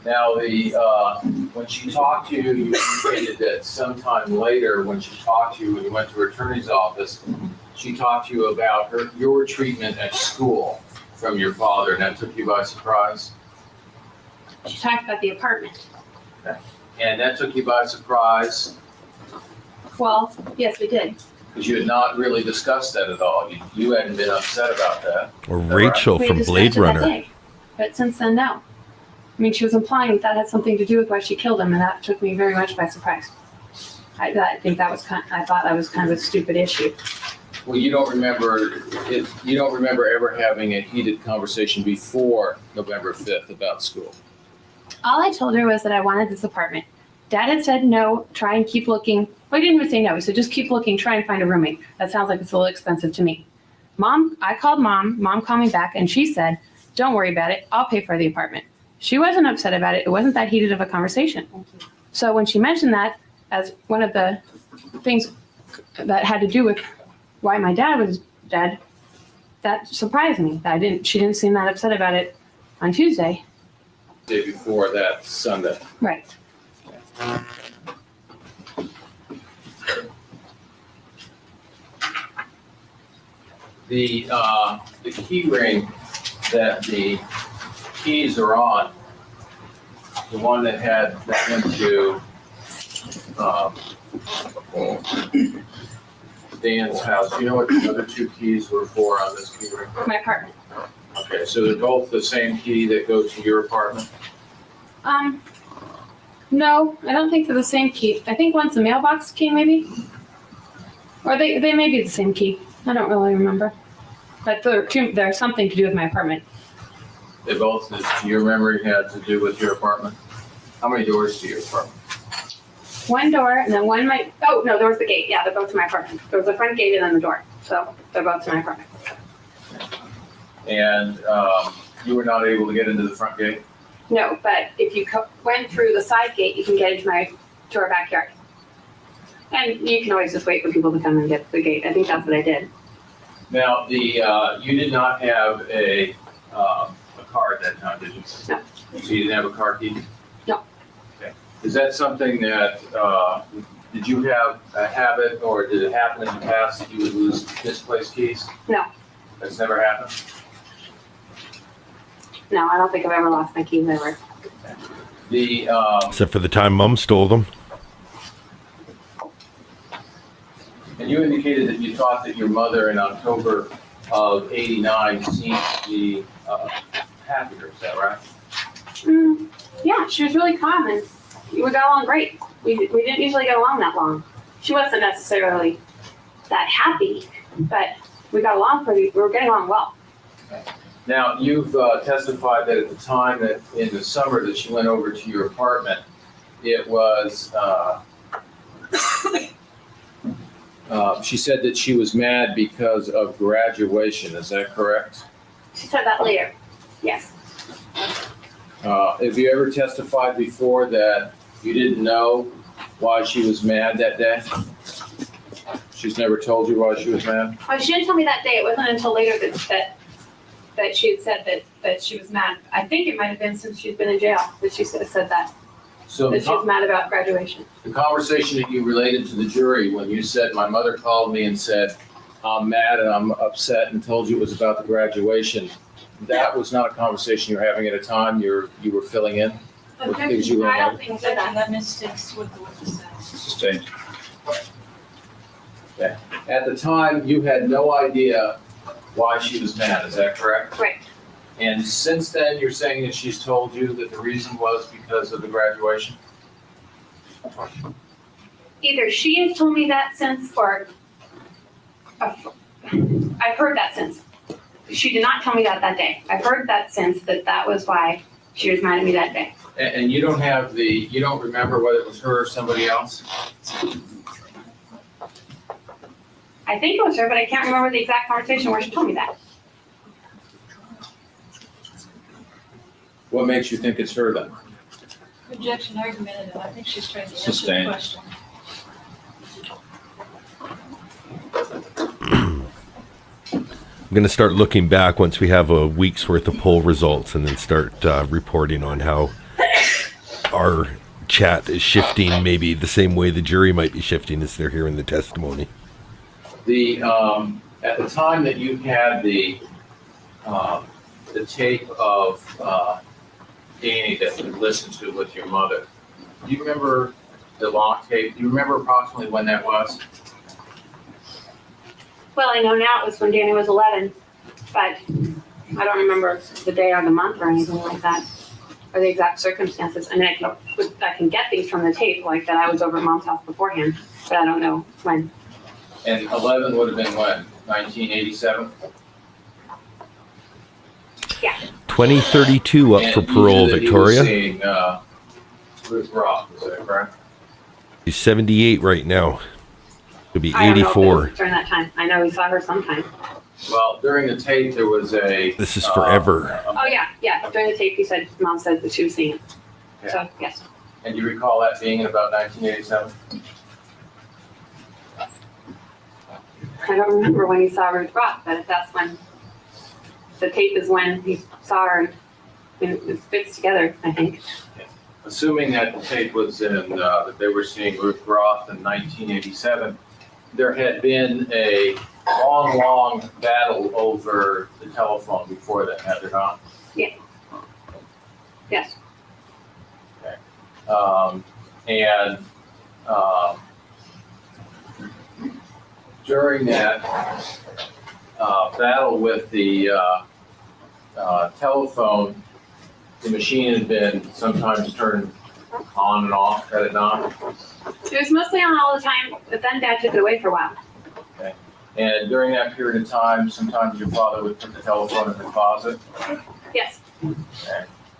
C: Now, when she talked to you, you indicated that sometime later, when she talked to you, when you went to her attorney's office, she talked to you about your treatment at school from your father, and that took you by surprise?
D: She talked about the apartment.
C: Okay. And that took you by surprise
D: Well, yes, we did.
C: because you had not really discussed that at all. You hadn't been upset about that.
A: Or Rachel
D: We
A: from
D: discussed
A: Blade
D: it that
A: Runner.
D: day, but since then, no. I mean, she was implying that had something to do with why she killed him, and that took me very much by surprise. I think that was I thought that was kind of a stupid issue.
C: Well, you don't remember it. You don't remember ever having a heated conversation before November 5th about school.
D: All I told her was that I wanted this apartment. Dad had said no, try and keep looking. Well, he didn't even say no. He said just keep looking, try and find a roommate. That sounds like it's a little expensive to me. I called Mom. Mom called me back, and she said, don't worry about it. I'll pay for the apartment. She wasn't upset about it. It wasn't that heated of a conversation. So when she mentioned that as one of the things that had to do with why my dad was dead, that surprised me. She didn't seem that upset about it on Tuesday.
C: The day before that Sunday.
D: Right.
C: The key ring that the keys are on, the one that went to Dan's house. Do you know what the other two keys were for on this key ring?
D: My apartment.
C: Okay, so they're both the same key that goes to your apartment?
D: No, I don't think they're the same key. I think one's the mailbox key, maybe. Or they may be the same key. I don't really remember. But they're something to do with my apartment.
C: They both, to your memory, had to do with your apartment? How many doors to your apartment?
D: One door, and then one might. Oh no, there was the gate. Yeah, they're both to my apartment. There was the front gate and then the door. So they're both to my apartment.
C: And you were not able to get into the front gate?
D: No, but if you went through the side gate, you can get into our backyard. And you can always just wait for people to come and get the gate. I think that's what I did.
C: Now, you did not have a car at that time, did you?
D: No.
C: So you didn't have a car key?
D: No.
C: Okay. Is that something that, did you have a habit or did it happen in the past that you would lose misplaced keys?
D: No.
C: That's never happened?
D: No, I don't think I've ever lost my keys ever.
A: Except for the time Mom stole them.
C: And you indicated that you thought that your mother in October of '89 seemed to be happier, is that right?
D: Yeah, she was really calm and we got along great. We didn't usually get along that long. She wasn't necessarily that happy, but we got along we were getting along well.
C: Now, you've testified that at the time that in the summer that she went over to your apartment, it was, she said that she was mad because of graduation. Is that correct?
D: She said that later. Yes.
C: Have you ever testified before that you didn't know why she was mad that day? She's never told you why she was mad?
D: Oh, she didn't tell me that day. It wasn't until later that she had said that she was mad. I think it might have been since she's been in jail that she said that.
C: So
D: That she was mad about graduation.
C: the conversation that you related to the jury when you said, my mother called me and said, I'm mad and I'm upset, and told you it was about the graduation, that was not a conversation you were having at a time you were filling in? Because you were
D: I don't
C: mad?
D: think so.
E: Objection, that mistakes what the witness said.
F: Sustained.
C: At the time, you had no idea why she was mad, is that correct?
D: Right.
C: And since then, you're saying that she's told you that the reason was because of the graduation?
D: Either she has told me that since, or I've heard that since. She did not tell me that day. I've heard that since, that was why she was mad at me that day.
C: And you don't have you don't remember whether it was her or somebody else?
D: I think it was her, but I can't remember the exact conversation where she told me that.
C: What makes you think it's her then?
E: Objection, argumentative. I think she's trying to answer the
F: Sustained.
E: question.
A: I'm going to start looking back once we have a week's worth of poll results, and then start reporting on how our chat is shifting, maybe the same way the jury might be shifting as they're hearing the testimony.
C: At the time that you had the tape of Danny that you listened to with your mother, do you remember the lock tape? Do you remember approximately when that was?
D: Well, I know now it was when Danny was 11, but I don't remember the day or the month or anything like that, or the exact circumstances. I mean, I can get things from the tape, like that I was over at Mom's house beforehand, but I don't know when.
C: And 11 would have been when? 1987?
D: Yeah.
A: 2032 up for parole, Victoria.
C: And you knew that he was seeing Ruth Roth, is that correct?
A: She's 78 right now. She'll be
D: I don't know if it
A: 84.
D: was during that time. I know we saw her sometime.
C: Well, during the tape, there was
A: This is forever.
D: Oh, yeah. During the tape, Mom said that she was seeing it.
C: Yeah.
D: So, yes.
C: And you recall that being in about 1987?
D: I don't remember when he saw Ruth Roth, but that's when the tape is when he saw her. And it fits together, I think.
C: Assuming that the tape was in, that they were seeing Ruth Roth in 1987, there had been a long battle over the telephone before that, had there not?
D: Yes.
C: And during that battle with the telephone, the machine had been sometimes turned on and off, had it not?
D: It was mostly on all the time, but then Dad took it away for a while.
C: And during that period of time, sometimes your father would put the telephone in the closet,
D: Yes.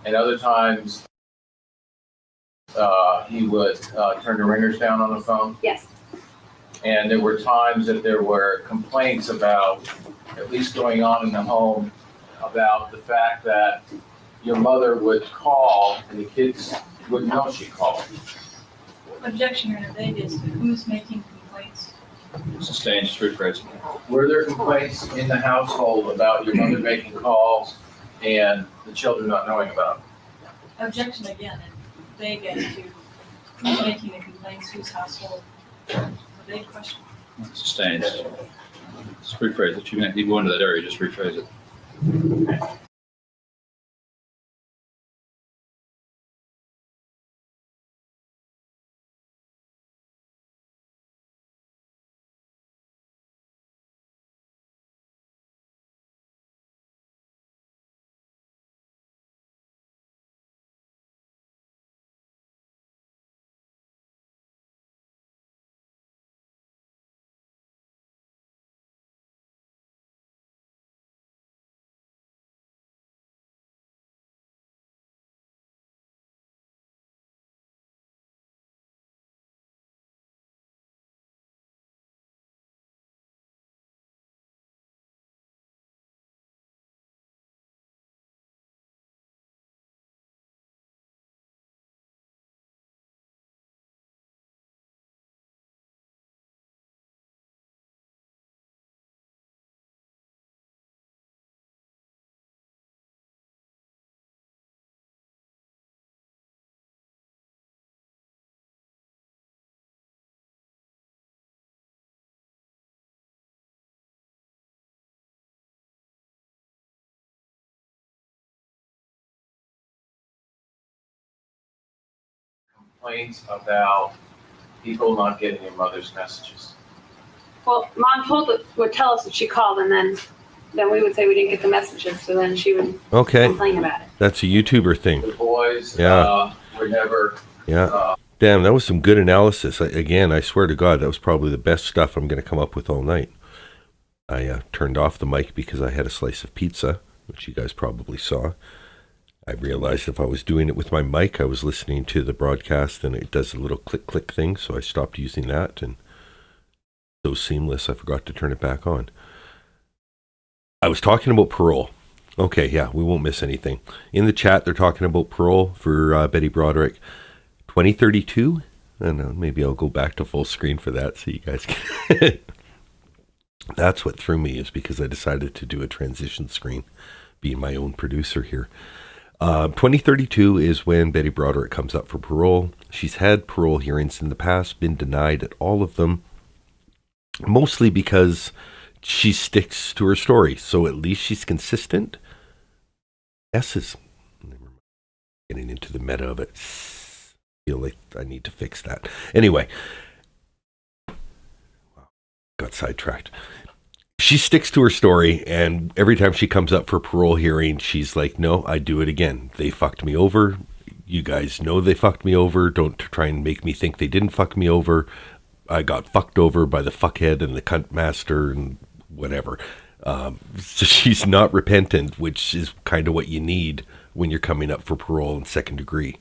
C: and other times he would turn the ringers down on the phone.
D: Yes.
C: And there were times that there were complaints about, at least going on in the home, about the fact that your mother would call and the kids wouldn't know she called.
E: Objection, Your Honor, vague as to who's making complaints.
F: Sustained, just rephrase.
C: Were there complaints in the household about your mother making calls and the children not knowing about it?
E: Objection again, and vague as to who's making the complaints, whose household. It's a vague question.
F: Sustained. Just rephrase it. You go into that area, just rephrase it.
C: complaints about people not getting your mother's messages?
D: Well, Mom would tell us that she called, and then we would say we didn't get the messages, so then she would
A: Okay,
D: complain about it.
A: that's a YouTuber thing.
C: The boys
A: Yeah.
C: were never.
A: Yeah. Damn, that was some good analysis. Again, I swear to God, that was probably the best stuff I'm going to come up with all night. I turned off the mic because I had a slice of pizza, which you guys probably saw. I realized if I was doing it with my mic, I was listening to the broadcast and it does a little click thing, so I stopped using that, and so seamless I forgot to turn it back on. I was talking about parole. Okay, yeah, we won't miss anything. In the chat, they're talking about parole for Betty Broderick. 2032? I don't know, maybe I'll go back to full screen for that so you guys can... That's what threw me, is because I decided to do a transition screen, being my own producer here. 2032 is when Betty Broderick comes up for parole. She's had parole hearings in the past, been denied at all of them, mostly because she sticks to her story. So at least she's consistent. S is... Getting into the meta of it. I feel like I need to fix that. Anyway. Got sidetracked. She sticks to her story, and every time she comes up for parole hearing, she's like, no, I do it again. They fucked me over. You guys know they fucked me over. Don't try and make me think they didn't fuck me over. I got fucked over by the fuckhead and the cunt master and whatever. So she's not repentant, which is kind of what you need when you're coming up for parole in second degree.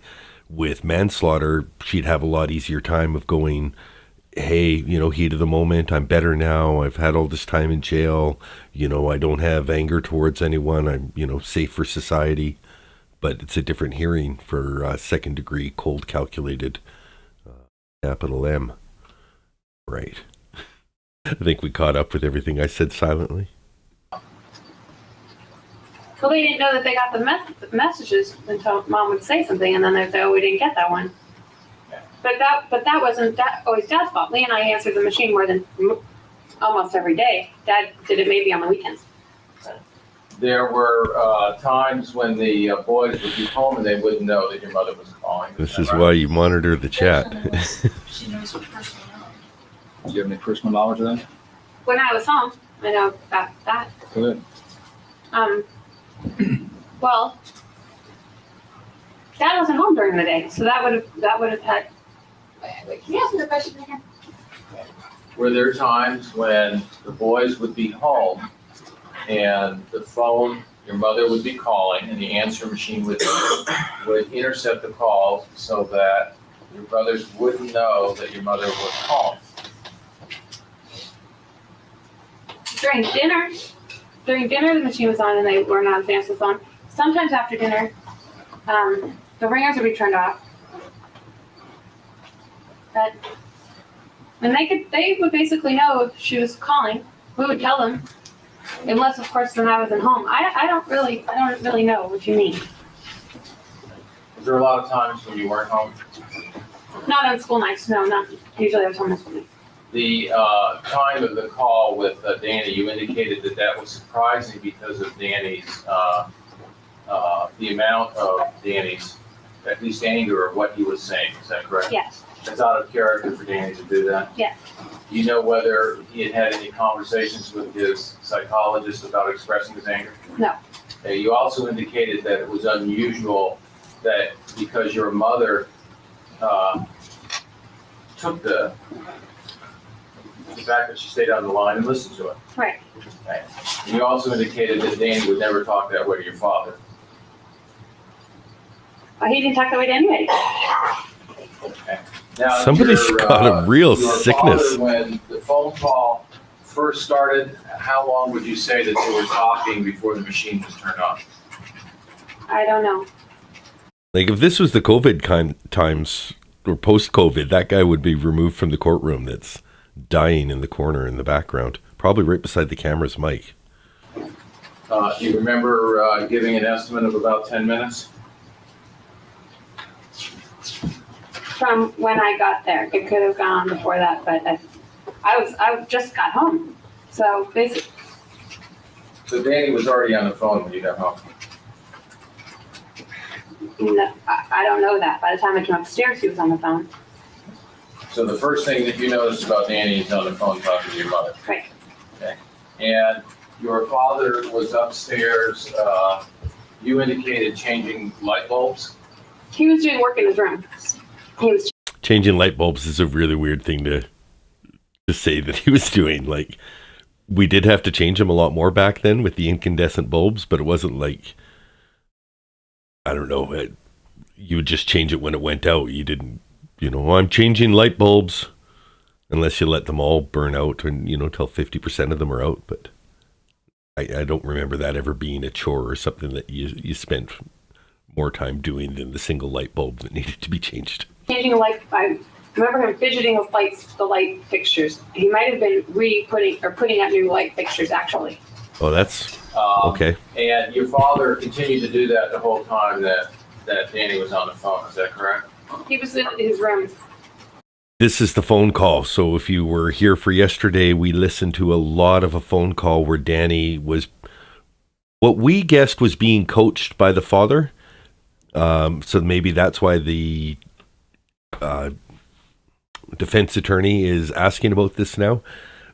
A: With manslaughter, she'd have a lot easier time of going, hey, you know, heat of the moment, I'm better now, I've had all this time in jail, you know, I don't have anger towards anyone, I'm, you know, safe for society. But it's a different hearing for second degree, cold calculated, capital M. Right. I think we caught up with everything I said silently.
D: Well, they didn't know that they got the messages until Mom would say something, and then they'd say, "Oh, we didn't get that one." But that wasn't always Dad's fault. Lee and I answered the machine more than almost every day. Dad did it maybe on the weekends.
C: There were times when the boys would be home and they wouldn't know that your mother was calling.
A: This is why you monitor the chat.
E: She knows what personal knowledge.
F: Do you have any personal knowledge of that?
D: When I was home, I know about that.
F: Good.
D: Well, Dad wasn't home during the day, so that would have had. Wait, can you ask me the question again?
C: Were there times when the boys would be home and the phone, your mother would be calling, and the answer machine would intercept the calls so that your brothers wouldn't know that your mother was calling?
D: During dinner, the machine was on and they were not advanced the phone. Sometimes after dinner, the ringers would be turned off. And they would basically know if she was calling. We would tell them, unless of course when I wasn't home. I don't really know what you mean.
C: Was there a lot of times when you weren't home?
D: Not on school nights. No, not usually. I was home on school nights.
C: The time of the call with Danny, you indicated that was surprising because of Danny's, the amount of Danny's, at least anger of what he was saying. Is that correct?
D: Yes.
C: It's out of character for Danny to do that?
D: Yes.
C: Do you know whether he had had any conversations with his psychologist about expressing his anger?
D: No.
C: You also indicated that it was unusual that because your mother took the fact that she stayed on the line and listened to it.
D: Right.
C: Okay. And you also indicated that Danny would never talk that way to your father.
D: Well, he didn't talk that way to anybody.
C: Okay. Now,
A: Somebody's got a real
C: your
A: sickness.
C: Father, when the phone call first started, how long would you say that they were talking before the machine was turned on?
D: I don't know.
A: Like, if this was the COVID times, or post-COVID, that guy would be removed from the courtroom that's dying in the corner in the background, probably right beside the camera's mic.
C: Do you remember giving an estimate of about 10 minutes?
D: From when I got there, it could have gone before that, but I just got home, so basically.
C: So Danny was already on the phone when you got home.
D: No, I don't know that. By the time I came upstairs, he was on the phone.
C: So the first thing that you noticed about Danny is on the phone talking to your mother.
D: Right.
C: Okay. And your father was upstairs, you indicated changing light bulbs?
D: He was doing work in his room. He was
A: Changing light bulbs is a really weird thing to say that he was doing. Like, we did have to change them a lot more back then with the incandescent bulbs, but it wasn't like, I don't know, you would just change it when it went out. You didn't, I'm changing light bulbs, unless you let them all burn out and, till 50% of them are out. But I don't remember that ever being a chore or something that you spent more time doing than the single light bulb that needed to be changed.
D: changing a light. I remember him fidgeting with the light fixtures. He might have been putting up new light fixtures, actually.
A: Oh, that's okay.
C: And your father continued to do that the whole time that Danny was on the phone. Is that correct?
D: He was in his room.
A: This is the phone call. So if you were here for yesterday, we listened to a lot of a phone call where Danny was, what we guessed was being coached by the father. So maybe that's why the defense attorney is asking about this now,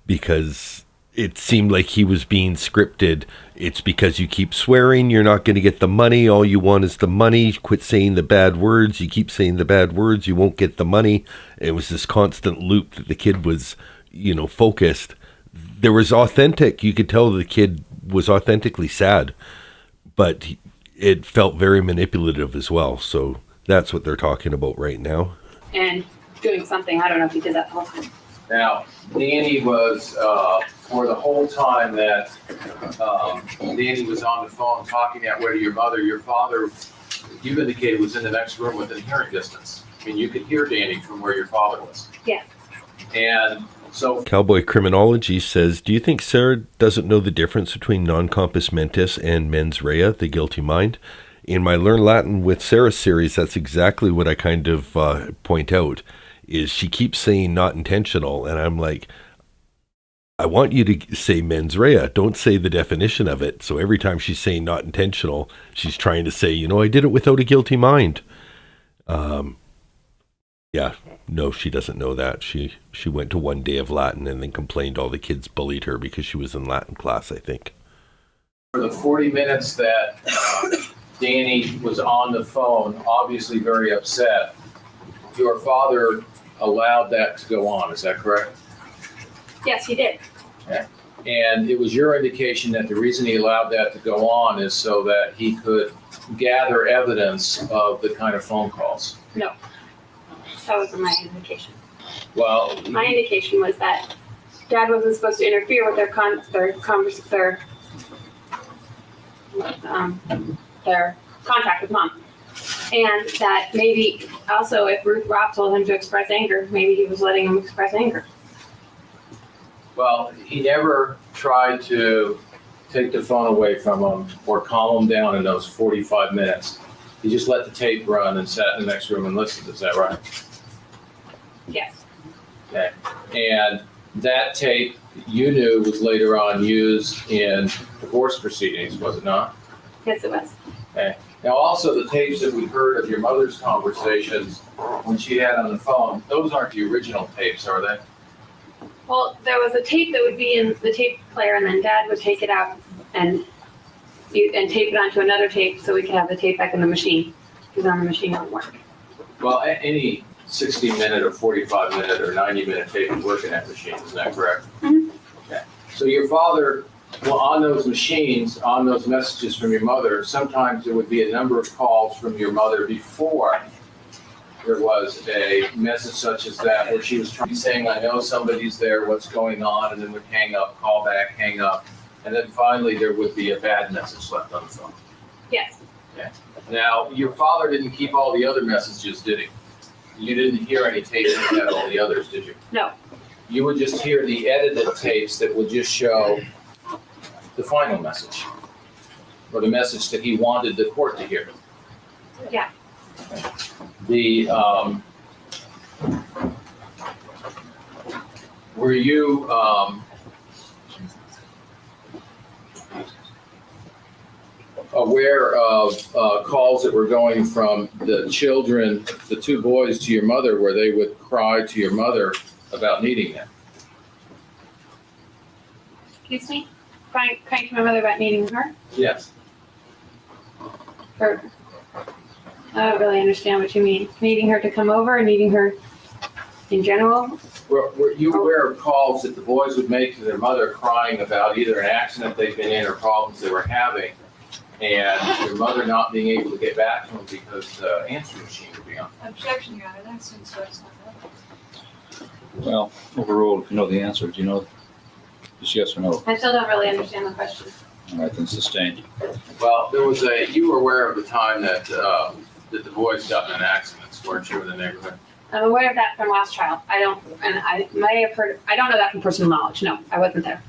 A: because it seemed like he was being scripted. It's because you keep swearing, you're not going to get the money. All you want is the money. Quit saying the bad words. You keep saying the bad words, you won't get the money. It was this constant loop that the kid was, focused. There was authentic. You could tell the kid was authentically sad, but it felt very manipulative as well. So that's what they're talking about right now.
D: And doing something. I don't know if he did that the whole time.
C: Now, Danny was, for the whole time that Danny was on the phone talking that way to your mother, your father, you indicated, was in the next room within hearing distance. I mean, you could hear Danny from where your father was.
D: Yes.
C: And so...
A: Cowboy Criminology says, do you think Sarah doesn't know the difference between non compos mentis and mens rea, the guilty mind? In my Learn Latin with Sarah series, that's exactly what I kind of point out. Is she keeps saying not intentional, and I'm like, I want you to say mens rea. Don't say the definition of it. So every time she's saying not intentional, she's trying to say, I did it without a guilty mind. Yeah, no, she doesn't know that. She went to one day of Latin and then complained all the kids bullied her because she was in Latin class, I think.
C: For the 40 minutes that Danny was on the phone, obviously very upset, your father allowed that to go on. Is that correct?
D: Yes, he did.
C: Okay. And it was your indication that the reason he allowed that to go on is so that he could gather evidence of the kind of phone calls.
D: No, that wasn't my indication.
C: Well,
D: My indication was that Dad wasn't supposed to interfere with their contact with Mom. And that maybe also if Ruth Robb told him to express anger, maybe he was letting him express anger.
C: well, he never tried to take the phone away from him or calm him down in those 45 minutes. He just let the tape run and sat in the next room and listened. Is that right?
D: Yes.
C: Okay. And that tape, you knew, was later on used in divorce proceedings, was it not?
D: Yes, it was.
C: Okay. Now, also the tapes that we heard of your mother's conversations when she had on the phone, those aren't the original tapes, are they?
D: Well, there was a tape that would be in the tape player, and then Dad would take it out and tape it onto another tape so we could have the tape back in the machine, because on the machine it won't work.
C: Well, any 60-minute or 45-minute or 90-minute tape would work in that machine, isn't that correct?
D: Mm-hmm.
C: Okay. So your father, well, on those machines, on those messages from your mother, sometimes there would be a number of calls from your mother before there was a message such as that, where she was saying, I know somebody's there, what's going on, and then would hang up, call back, hang up, and then finally there would be a bad message left on the phone.
D: Yes.
C: Okay. Now, your father didn't keep all the other messages, did he? You didn't hear any tapes that had all the others, did you?
D: No.
C: You would just hear the edited tapes that would just show the final message, or the message that he wanted the court to hear.
D: Yeah.
C: Were you, aware of calls that were going from the children, the two boys, to your mother, where they would cry to your mother about needing them?
D: Excuse me? Crying to my mother about needing her?
C: Yes.
D: Or, I don't really understand what you mean. Needing her to come over or needing her in general?
C: Were you aware of calls that the boys would make to their mother crying about either an accident they've been in or problems they were having, and your mother not being able to get back to them because the answering machine would be on?
E: Objection, Your Honor, that seems so it's not that.
F: Well, overruled, if you know the answer, do you know? Just yes or no?
D: I still don't really understand the question.
F: All right, then sustained.
C: Well, you were aware of the time that the boys got in an accident, weren't you, in the neighborhood?
D: I'm aware of that from last trial. I may have heard, I don't know that from personal knowledge. No, I wasn't there.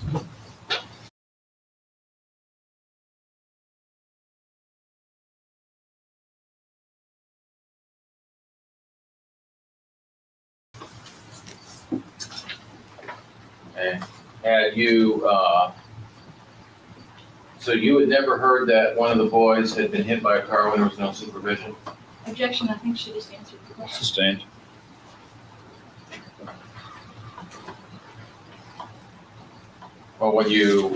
C: And had you, so you had never heard that one of the boys had been hit by a car when there was no supervision?
E: Objection, I think she just answered the question.
F: Sustained.
C: Well, when you,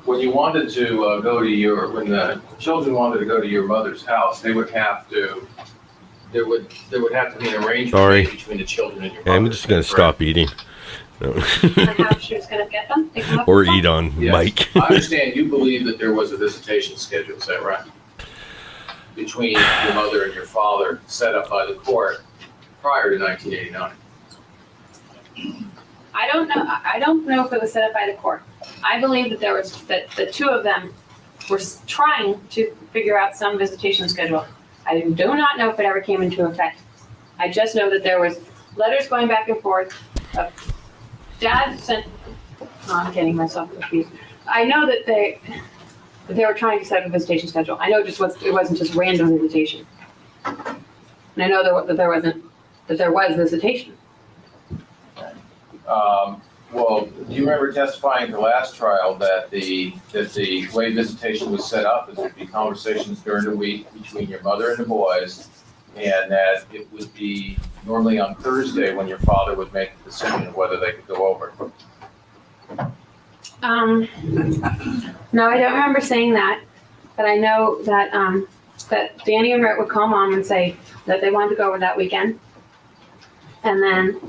C: when you wanted to when the children wanted to go to your mother's house, they would have to, there would have to be an arrangement
A: Sorry.
C: made between the children and your
A: Okay,
C: mother.
A: I'm just going to stop eating. No.
D: And how she was going to get them? Pick them up
A: Or
D: and stuff?
A: eat on
C: Yes.
A: mic.
C: I understand you believe that there was a visitation schedule, is that right? Between your mother and your father, set up by the court prior to 1989.
D: I don't know if it was set up by the court. I believe that the two of them were trying to figure out some visitation schedule. I do not know if it ever came into effect. I just know that there was letters going back and forth. Dad sent. Oh, I'm getting myself confused. I know that they were trying to set up a visitation schedule. I know it wasn't just random visitation. And I know that there was visitation.
C: Well, do you remember testifying at the last trial that the way visitation was set up is there'd be conversations during the week between your mother and the boys, and that it would be normally on Thursday when your father would make the decision of whether they could go over?
D: No, I don't remember saying that, but I know that that Danny and Rhett would call Mom and say that they wanted to go over that weekend, and then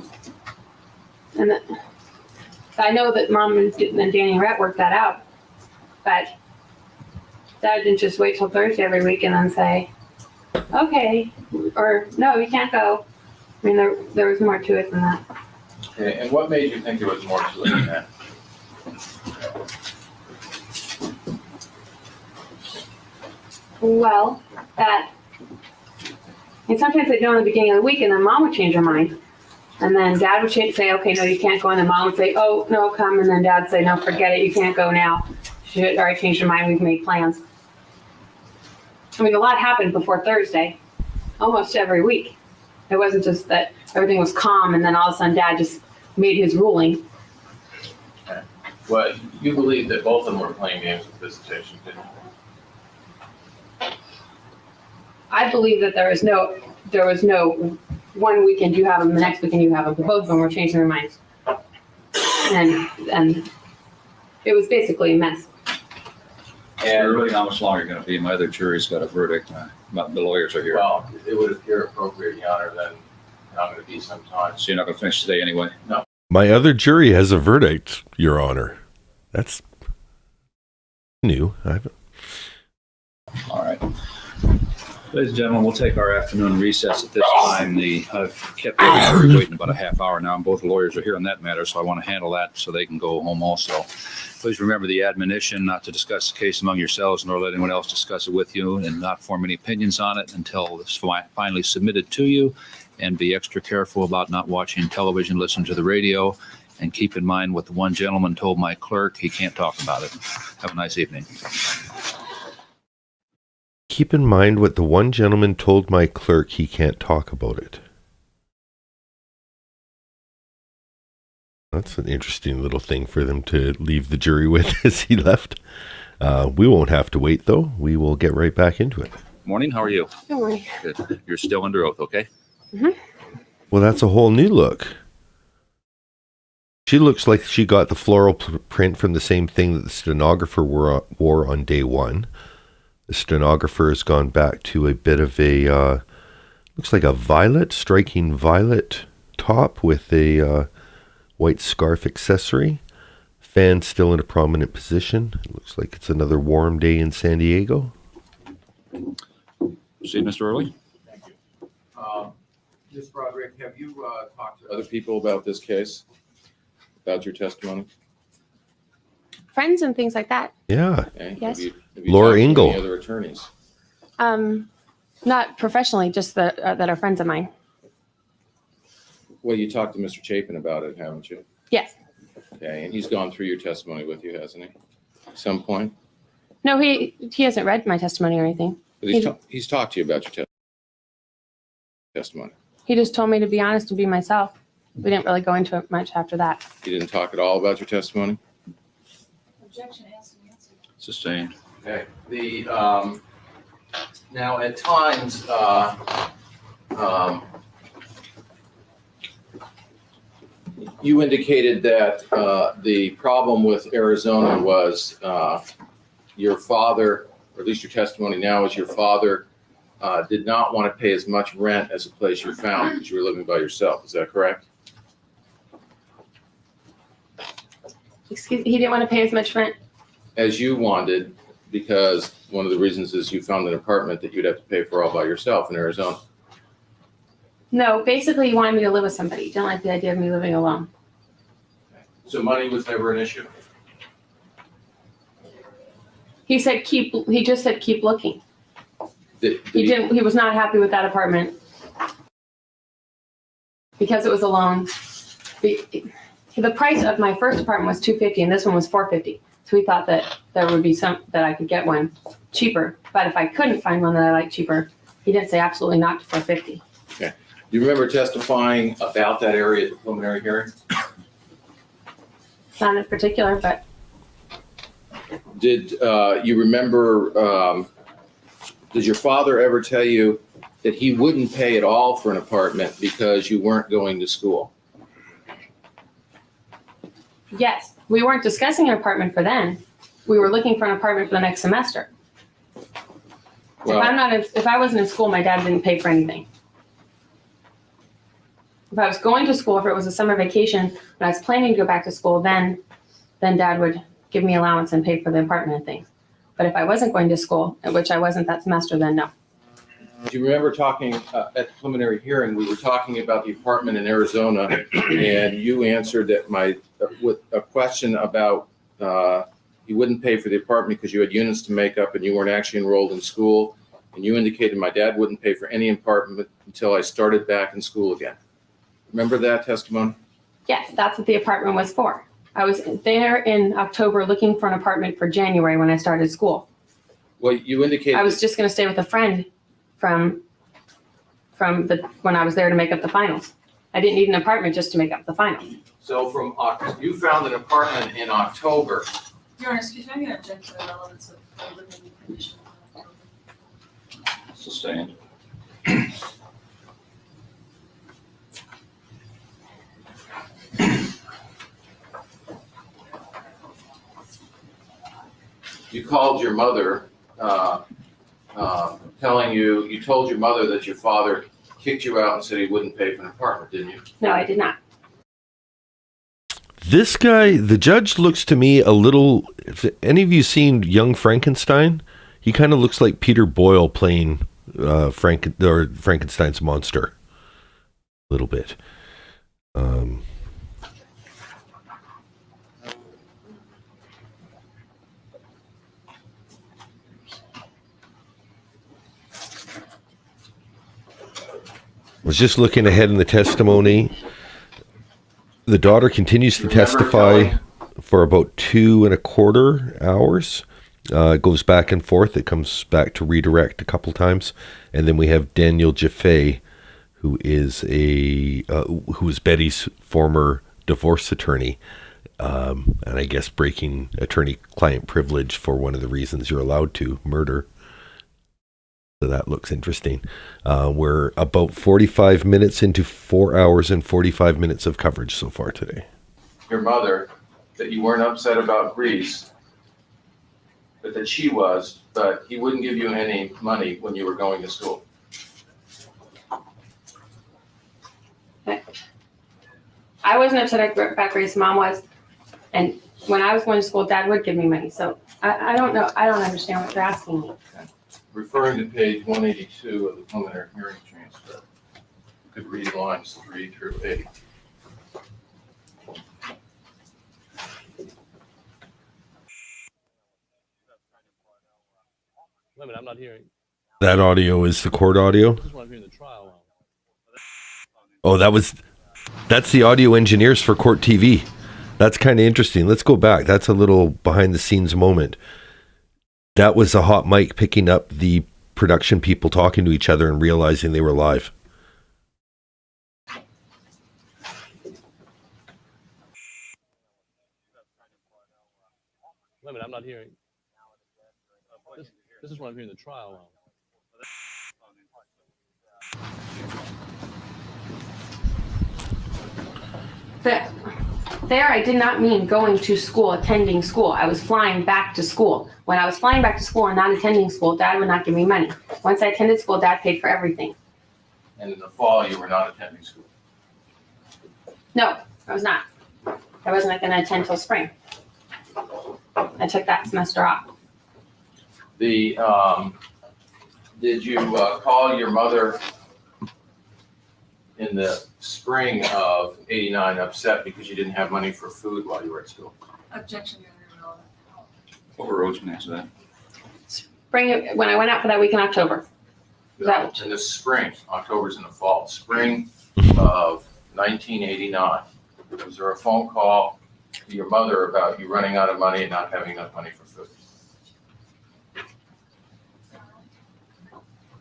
D: I know that Mom and Danny and Rhett worked that out, but Dad didn't just wait till Thursday every week and then say, okay, or no, you can't go. I mean, there was more to it than that.
C: Okay, and what made you think there was more to it than that?
D: Well, and sometimes they'd go in the beginning of the week and then Mom would change her mind. And then Dad would say, okay, no, you can't go. And then Mom would say, oh, no, come. And then Dad would say, no, forget it. You can't go now. She had already changed her mind. We've made plans. I mean, a lot happened before Thursday, almost every week. It wasn't just that everything was calm and then all of a sudden Dad just made his ruling.
C: Okay. Well, you believe that both of them were playing games with visitation, didn't you?
D: I believe that there was no one weekend you have them, the next weekend you have them. Both of them were changing their minds. And it was basically a mess.
F: And really, how much longer going to be? My other jury's got a verdict. The lawyers are here.
C: Well, it would appear appropriate, Your Honor, then I'm going to be some time.
F: So you're not going to finish today anyway?
C: No.
A: My other jury has a verdict, Your Honor. That's new.
F: All right. Ladies and gentlemen, we'll take our afternoon recess at this time. I've kept everybody waiting about a half hour now, and both lawyers are here on that matter, so I want to handle that so they can go home also. Please remember the admonition not to discuss the case among yourselves, nor let anyone else discuss it with you, and not form any opinions on it until it's finally submitted to you. And be extra careful about not watching television, listen to the radio, and keep in mind what the one gentleman told my clerk. He can't talk about it. Have a nice evening.
A: Keep in mind what the one gentleman told my clerk. He can't talk about it. That's an interesting little thing for them to leave the jury with as he left. We won't have to wait, though. We will get right back into it.
F: Morning, how are you?
D: Good morning.
F: Good. You're still under oath, okay?
A: Well, that's a whole new look. She looks like she got the floral print from the same thing that the stenographer wore on day one. The stenographer has gone back to a bit of a, looks like a violet, striking violet top with a white scarf accessory. Fan still in a prominent position. It looks like it's another warm day in San Diego.
F: See, Mr. Early?
C: Thank you. Ms. Broderick, have you talked to other people about this case? About your testimony?
G: Friends and things like that.
A: Yeah.
C: Okay.
G: Yes.
C: Have you
A: Laura
C: talked to
A: Ingle.
C: any other attorneys?
G: Not professionally, just that are friends of mine.
C: Well, you talked to Mr. Chapin about it, haven't you?
G: Yes.
C: Okay, and he's gone through your testimony with you, hasn't he? At some point?
G: No, he hasn't read my testimony or anything.
C: But he's talked to you about your testimony.
G: He just told me to be honest and be myself. We didn't really go into it much after that.
C: He didn't talk at all about your testimony?
E: Objection, asked and answered.
F: Sustained.
C: Okay. Now at times, you indicated that the problem with Arizona was your father, or at least your testimony now is your father did not want to pay as much rent as the place you found because you were living by yourself. Is that correct?
G: Excuse me, he didn't want to pay as much rent.
C: As you wanted, because one of the reasons is you found an apartment that you'd have to pay for all by yourself in Arizona.
G: No, basically he wanted me to live with somebody. He didn't like the idea of me living alone.
C: So money was never an issue?
G: He just said keep looking.
C: Did
G: He was not happy with that apartment because it was a loan. The price of my first apartment was $250 and this one was $450. So we thought that there would be that I could get one cheaper. But if I couldn't find one that I liked cheaper, he didn't say absolutely not to $450.
C: Okay. Do you remember testifying about that area at the preliminary hearing?
G: Not in particular, but
C: Did you remember, did your father ever tell you that he wouldn't pay at all for an apartment because you weren't going to school?
G: yes, we weren't discussing an apartment for then. We were looking for an apartment for the next semester.
C: Well,
G: If I wasn't in school, my dad didn't pay for anything. If I was going to school, if it was a summer vacation, when I was planning to go back to school, then dad would give me allowance and pay for the apartment and things. But if I wasn't going to school, which I wasn't that semester, then no.
C: do you remember talking at the preliminary hearing, we were talking about the apartment in Arizona, and you answered that with a question about you wouldn't pay for the apartment because you had units to make up and you weren't actually enrolled in school. And you indicated my dad wouldn't pay for any apartment until I started back in school again. Remember that testimony?
G: Yes, that's what the apartment was for. I was there in October looking for an apartment for January when I started school.
C: Well, you indicated.
G: I was just going to stay with a friend from when I was there to make up the finals. I didn't need an apartment just to make up the finals.
C: So you found an apartment in October.
E: Your Honor, excuse me, I'm going to object to the relevance of the living condition.
F: Sustained.
C: You called your mother, you told your mother that your father kicked you out and said he wouldn't pay for an apartment, didn't you?
G: No, I did not.
A: This guy, the judge, looks to me a little. If any of you seen Young Frankenstein, he kind of looks like Peter Boyle playing Frankenstein's monster. A little bit. Was just looking ahead in the testimony. The daughter continues to testify for about 2.25 hours. It goes back and forth. It comes back to redirect a couple times, and then we have Daniel Jaffe, who is Betty's former divorce attorney, and I guess breaking attorney-client privilege for one of the reasons you're allowed to, murder. So that looks interesting. We're about 45 minutes into 4 hours and 45 minutes of coverage so far today.
C: Your mother, that you weren't upset about Greece, but that she was, but he wouldn't give you any money when you were going to school.
G: I wasn't upset about Grace, Mom was. And when I was going to school, Dad would give me money. So I don't know. I don't understand what you're asking me.
C: Referring to page 182 of the preliminary hearing transcript, you could read lines 3 through 8.
H: Wait a minute, I'm not hearing.
A: That audio is the court audio?
H: This is what I'm hearing the trial on.
A: Oh, that's the audio engineers for Court TV. That's kind of interesting. Let's go back. That's a little behind the scenes moment. That was a hot mic picking up the production people talking to each other and realizing they were live.
H: Wait a minute, I'm not hearing. This is what I'm hearing the trial on.
G: There, I did not mean going to school, attending school. I was flying back to school. When I was flying back to school and not attending school, Dad would not give me money. Once I attended school, Dad paid for everything.
C: And in the fall, you were not attending school.
G: No, I was not. I wasn't going to attend till spring. I took that semester off.
C: Did you call your mother in the spring of '89 upset because you didn't have money for food while you were at school?
E: Objection, Your Honor.
F: Overruled, you can answer that.
G: Spring, when I went out for that week in October.
C: No, in the spring, October's in the fall, spring of 1989. Was there a phone call to your mother about you running out of money and not having enough money for food?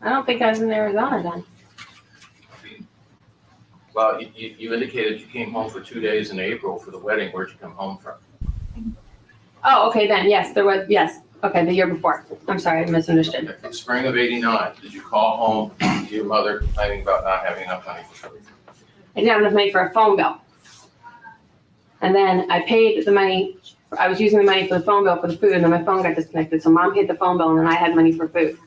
G: I don't think I was in Arizona then.
C: Well, you indicated you came home for 2 days in April for the wedding. Where'd you come home from?
G: Oh, okay then. Yes, there was. Yes. Okay, the year before. I'm sorry, I misunderstood.
C: Okay, spring of '89, did you call home to your mother complaining about not having enough money for food?
G: I didn't have enough money for a phone bill. And then I paid the money. I was using the money for the phone bill for the food, and then my phone got disconnected. So Mom paid the phone bill, and then I had money for food.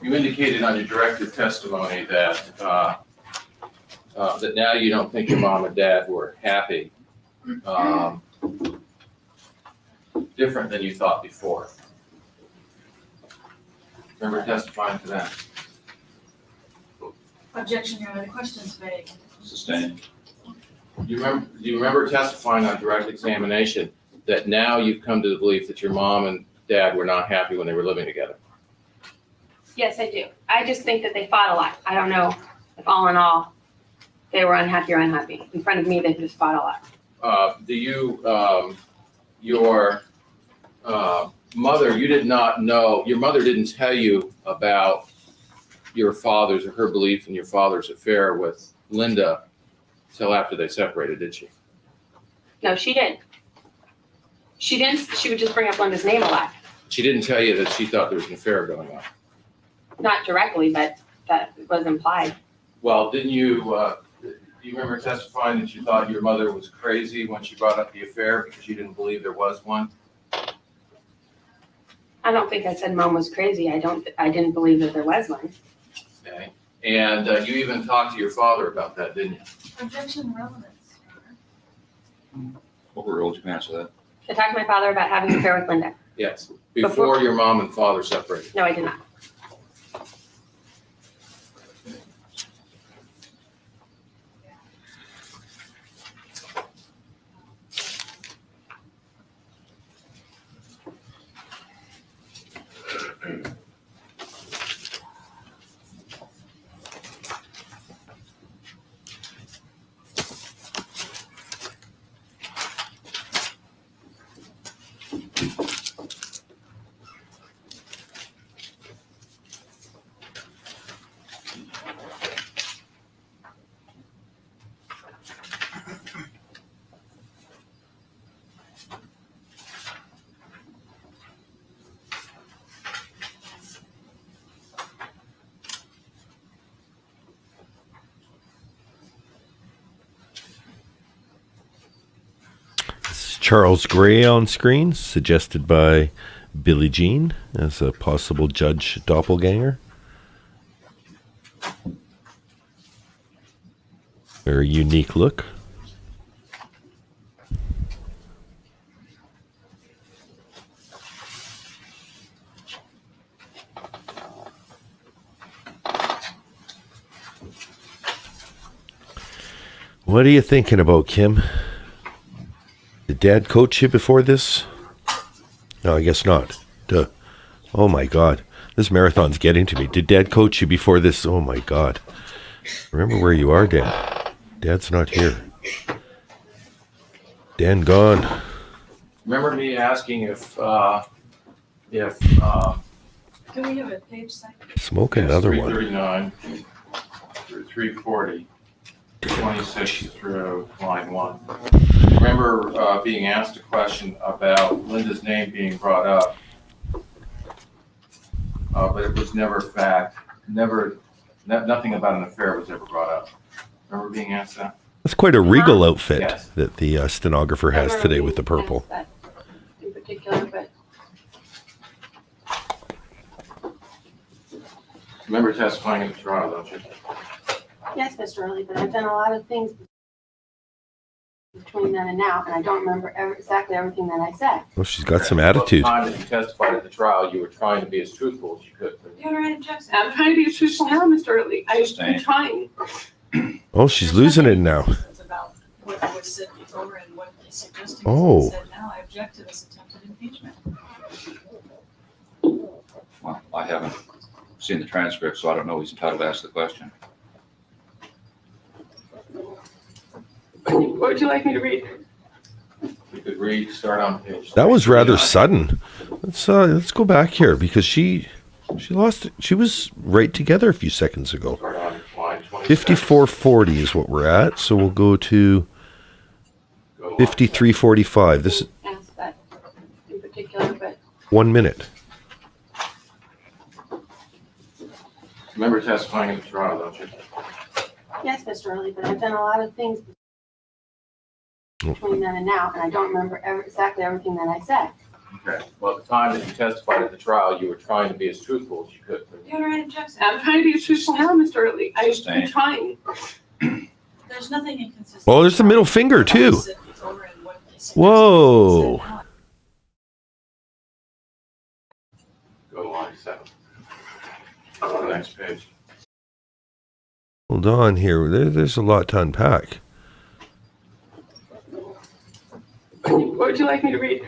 C: You indicated on your directed testimony that that now you don't think your mom and dad were happy, different than you thought before. Remember testifying to that?
E: Objection, Your Honor. The question's vague.
F: Sustained.
C: Do you remember testifying on direct examination that now you've come to the belief that your mom and dad were not happy when they were living together?
G: Yes, I do. I just think that they fought a lot. I don't know if all in all they were unhappy or unhappy. In front of me, they just fought a lot.
C: Your mother, you did not know, your mother didn't tell you about your father's or her belief in your father's affair with Linda till after they separated, did she?
G: No, she did. She didn't. She would just bring up Linda's name a lot.
C: She didn't tell you that she thought there was an affair going on?
G: Not directly, but that was implied.
C: Well, didn't you, do you remember testifying that you thought your mother was crazy when she brought up the affair because you didn't believe there was one?
G: I don't think I said Mom was crazy. I didn't believe that there was one.
C: Okay. And you even talked to your father about that, didn't you?
E: Objection, relevance, Your Honor.
F: Overruled, you can answer that.
G: I talked to my father about having an affair with Linda.
C: Yes. Before your mom and father separated.
G: No, I did not.
A: Charles Gray on screen, suggested by Billie Jean as a possible judge doppelganger. Very unique look. What are you thinking about, Kim? Did Dad coach you before this? No, I guess not. Duh. Oh my God. This marathon's getting to me. Did Dad coach you before this? Oh my God. Remember where you are, Dad. Dad's not here. Dan gone.
C: Remember me asking if
E: Can we have a page cycle?
A: Smoke another one.
C: 339 through 340, 26 through line 1. Remember being asked a question about Linda's name being brought up, but it was never fact. Nothing about an affair was ever brought up. Remember being asked that?
A: That's quite a regal outfit
C: Yes.
A: that the stenographer has today with the purple.
G: That in particular, but
C: Remember testifying in the trial, don't you?
G: yes, Mr. Early, but I've done a lot of things between then and now, and I don't remember exactly everything that I said.
A: Well, she's got some attitude.
C: Well, the time that you testified at the trial, you were trying to be as truthful as you could.
E: Do you want to write objection?
G: I'm trying to be as truthful now, Mr. Early. I'm
F: Sustained.
G: trying.
A: Oh, she's losing it now.
E: It's about what was said before and what he's suggesting
A: Oh.
E: is being said now. I object to this attempted impeachment.
F: Well, I haven't seen the transcript, so I don't know he's entitled to ask the question.
G: What would you like me to read?
C: You could start on page.
A: That was rather
C: 339.
A: sudden. Let's go back here because she lost it. She was right together a few seconds ago.
C: Start on line 26.
A: 5440 is what we're at, so we'll go to
C: Go on.
A: 5345. This is
G: Ask that in particular, but
A: 1 minute.
C: Remember testifying in the trial, don't you?
G: yes, Mr. Early, but I've done a lot of things between then and now, and I don't remember exactly everything that I said.
C: Okay. Well, at the time that you testified at the trial, you were trying to be as truthful as you could.
E: Do you want to write objection?
G: I'm trying to be as truthful now, Mr. Early. I'm
F: Sustained.
G: trying.
E: There's nothing inconsistent.
A: Well, there's the middle finger,
E: about what
A: too.
E: was said before and what he's suggesting is being
A: Whoa.
E: said now.
C: Go to line 7. On the next page.
A: Hold on here. There's a lot to unpack.
G: What would you like me to read?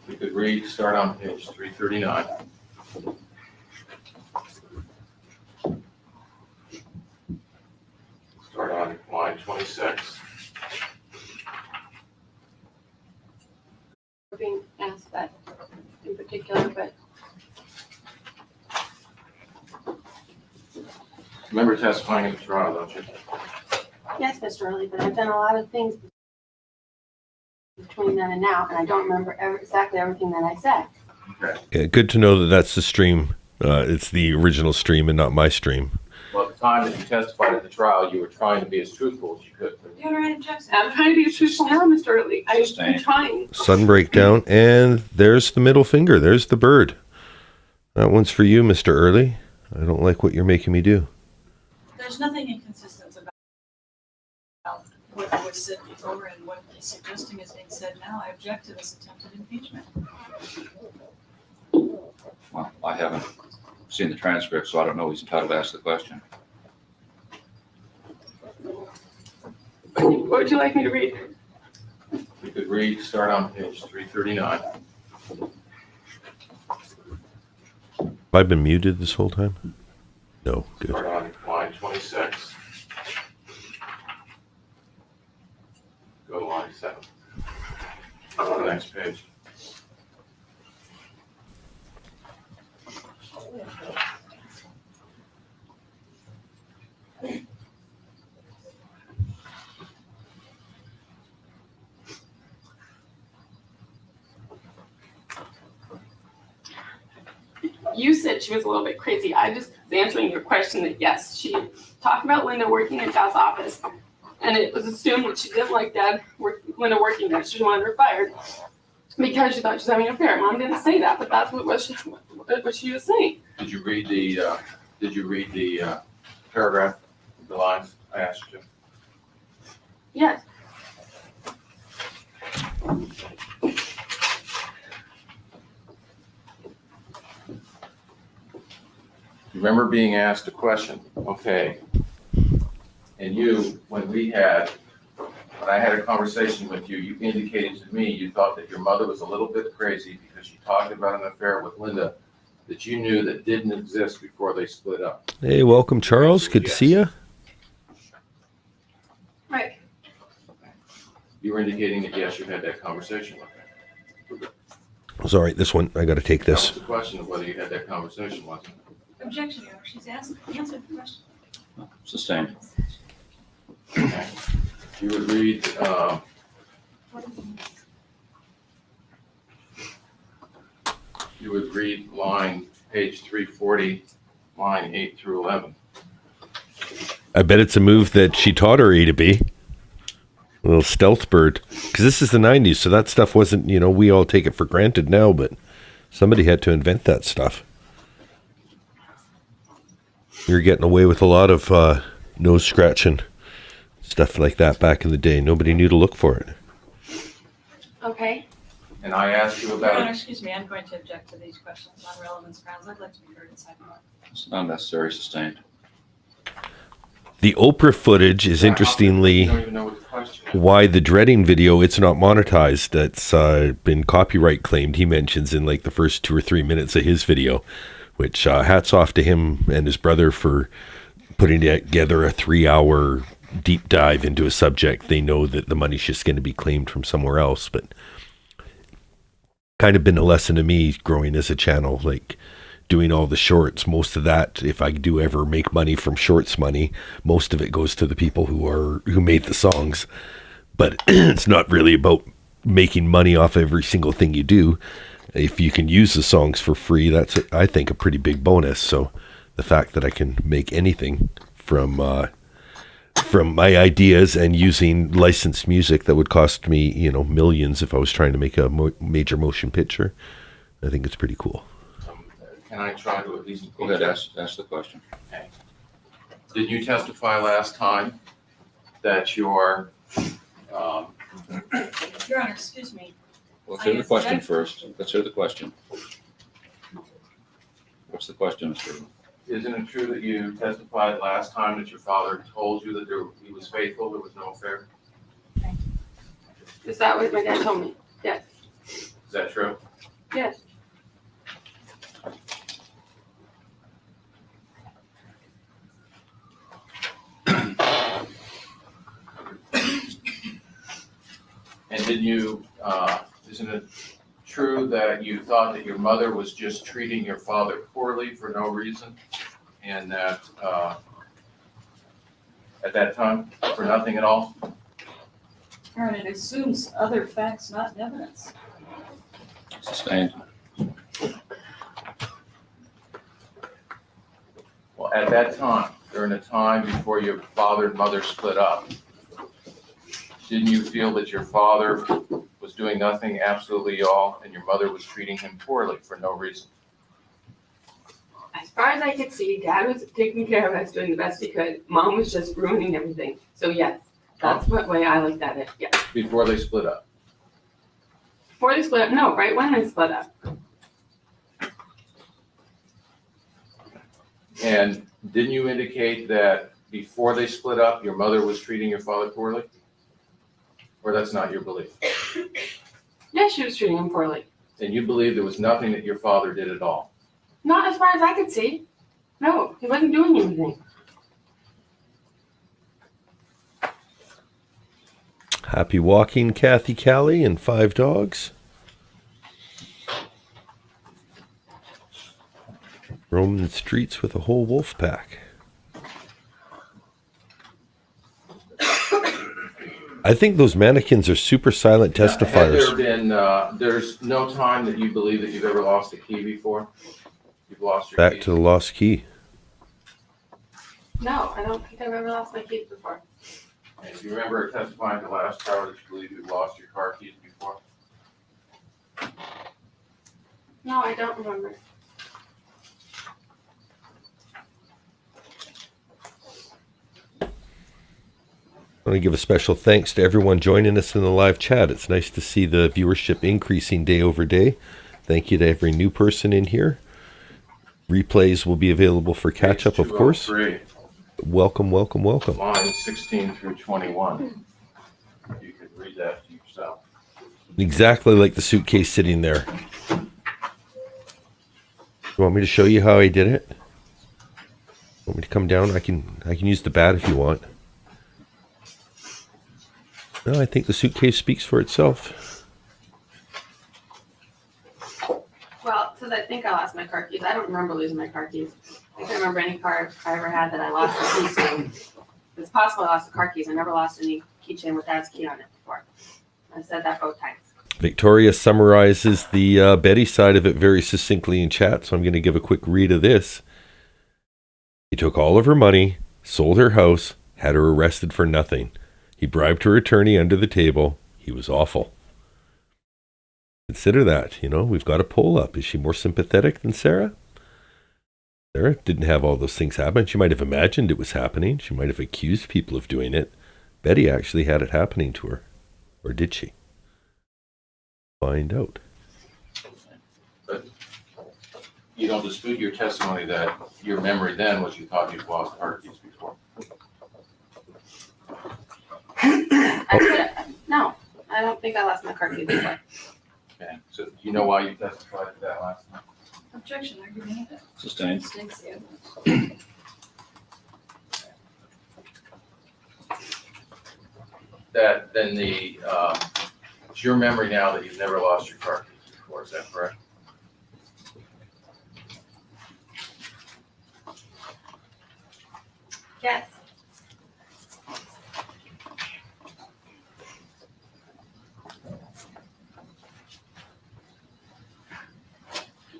C: You could start on page 339. Start on line 26.
G: We're being asked that in particular, but
C: Remember testifying in the trial, don't you?
G: yes, Mr. Early, but I've done a lot of things between then and now, and I don't remember exactly everything that I said.
C: Okay.
A: Yeah, good to know that that's the stream. It's the original stream and not my stream.
C: Well, at the time that you testified at the trial, you were trying to be as truthful as you could.
E: Do you want to write objection?
G: I'm trying to be as truthful now, Mr. Early. I'm
F: Sustained.
G: trying.
A: Sun breakdown, and there's the middle finger. There's the bird. That one's for you, Mr. Early. I don't like what you're making me do.
E: There's nothing inconsistent about what was said before and what he's suggesting is being said now. I object to this attempted impeachment.
F: Well, I haven't seen the transcript, so I don't know he's entitled to ask the question.
G: What would you like me to read?
C: You could start on page 339.
A: Have I been muted this whole time? No, good.
C: Start on line 26. Go to line 7. On the next page.
G: You said she was a little bit crazy. I just was answering your question that yes, she talked about Linda working in Dad's office And it was assumed that she didn't like Dad Linda working there. She wanted her fired because she thought she was having an affair. Mom didn't say that, but that's what she was saying.
C: Did you read the paragraph, the lines I asked you?
G: Yes.
C: You remember being asked a question, okay? And you, when I had a conversation with you, you indicated to me you thought that your mother was a little bit crazy because she talked about an affair with Linda that you knew that didn't exist before they split up.
A: Hey, welcome, Charles. Good to see you.
G: Right.
C: You were indicating that, yes, you had that conversation with her.
A: It's all right. This one, I got to take
C: That was
A: this.
C: the question of whether you had that conversation, wasn't it?
E: Objection, Your Honor. She's answered the question.
F: Sustained.
C: Okay. You would read, line, page 340, line 8 through 11.
A: I bet it's a move that she taught her A to B. A little stealth bird. Because this is the 90s, so that stuff wasn't, we all take it for granted now, but somebody had to invent that stuff. You're getting away with a lot of nose scratching, stuff like that back in the day. Nobody knew to look for it.
G: Okay.
C: And I asked you
E: Your
C: about
E: Honor,
C: it.
E: excuse me, I'm going to object to these questions on relevance grounds. I'd like to be heard inside the court.
F: It's not necessary. Sustained.
A: The Oprah footage is
C: You
A: interestingly
C: don't even know what the question is.
A: why the dreading video, it's not monetized. That's been copyright claimed. He mentions in like the first 2 or 3 minutes of his video, which hats off to him and his brother for putting together a 3-hour deep dive into a subject. They know that the money's just going to be claimed from somewhere else, but kind of been a lesson to me growing as a channel, like doing all the shorts. Most of that, if I do ever make money from shorts money, most of it goes to the people who made the songs. But it's not really about making money off every single thing you do. If you can use the songs for free, that's, I think, a pretty big bonus. So the fact that I can make anything from my ideas and using licensed music that would cost me, millions if I was trying to make a major motion picture, I think it's pretty cool.
C: Can I try to at least?
F: Go ahead, ask the question.
C: Okay. Did you testify last time that your,
E: Your Honor, excuse me.
F: Let's hear the question first. Let's hear the question. What's the question, Mr.
C: isn't it true that you testified last time that your father told you that he was faithful, there was no affair?
G: Is that what my dad told me? Yes.
C: Is that true?
G: Yes.
C: And isn't it true that you thought that your mother was just treating your father poorly for no reason? And that, at that time, for nothing at all?
E: Your Honor, it assumes other facts, not evidence.
F: Sustained.
C: Well, at that time, during the time before your father and mother split up, didn't you feel that your father was doing nothing absolutely all and your mother was treating him poorly for no reason?
G: As far as I could see, Dad was taking care of us, doing the best he could. Mom was just ruining everything. So yes, that's what way I looked at it. Yes.
C: Before they split up?
G: Before they split up, no, right when they split up.
C: And didn't you indicate that before they split up, your mother was treating your father poorly? Or that's not your belief?
G: Yes, she was treating him poorly.
C: And you believe there was nothing that your father did at all?
G: Not as far as I could see. No, he wasn't doing anything.
A: Happy walking, Kathy Callie and 5 dogs. Roaming the streets with a whole wolf pack. I think those mannequins are super silent
C: Has
A: testifiers.
C: there been, there's no time that you believe that you've ever lost a key before? You've lost your
A: Back
C: key?
A: to the lost key.
G: No, I don't think I've ever lost my keys before.
C: And do you remember testifying at the last trial that you believe you lost your car keys before?
G: No, I don't remember.
A: I want to give a special thanks to everyone joining us in the live chat. It's nice to see the viewership increasing day over day. Thank you to every new person in here. Replays will be available for catch up, of course.
C: 203,
A: Welcome, welcome, welcome.
C: Line 16 through 21. You could read that to yourself.
A: Exactly like the suitcase sitting there. You want me to show you how I did it? Want me to come down? I can use the bat if you want. No, I think the suitcase speaks for itself.
G: Well, since I think I lost my car keys, I don't remember losing my car keys. I can't remember any car I ever had that I lost the keys to. It's possible I lost the car keys. I never lost any keychain with Dad's key on it before. I said that both times.
A: Victoria summarizes the Betty side of it very succinctly in chat, so I'm going to give a quick read of this. He took all of her money, sold her house, had her arrested for nothing. He bribed her attorney under the table. He was awful. Consider that, we've got a poll up. Is she more sympathetic than Sarah? Sarah didn't have all those things happen. She might have imagined it was happening. She might have accused people of doing it. Betty actually had it happening to her. Or did she? Find out.
C: But you don't dispute your testimony that your memory then was you thought you'd lost car keys before.
G: No, I don't think I lost my car keys before.
C: Okay, so do you know why you testified to that last time?
E: Objection, argument.
F: Sustained.
E: Stinks the evidence.
C: That then it's your memory now that you've never lost your car keys before, is that correct?
G: Yes.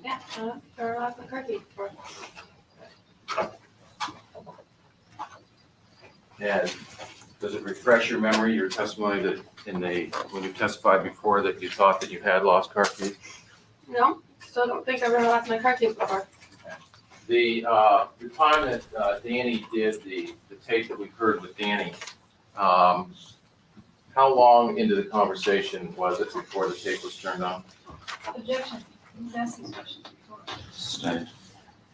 G: Yeah, I never lost my car keys before.
C: And does it refresh your memory, your testimony that when you testified before that you thought that you had lost car keys?
G: No, still don't think I've ever lost my car keys before.
C: The time that Danny did the tape that we heard with Danny, how long into the conversation was it before the tape was turned on?
E: Objection, you've asked these questions before.
F: Sustained.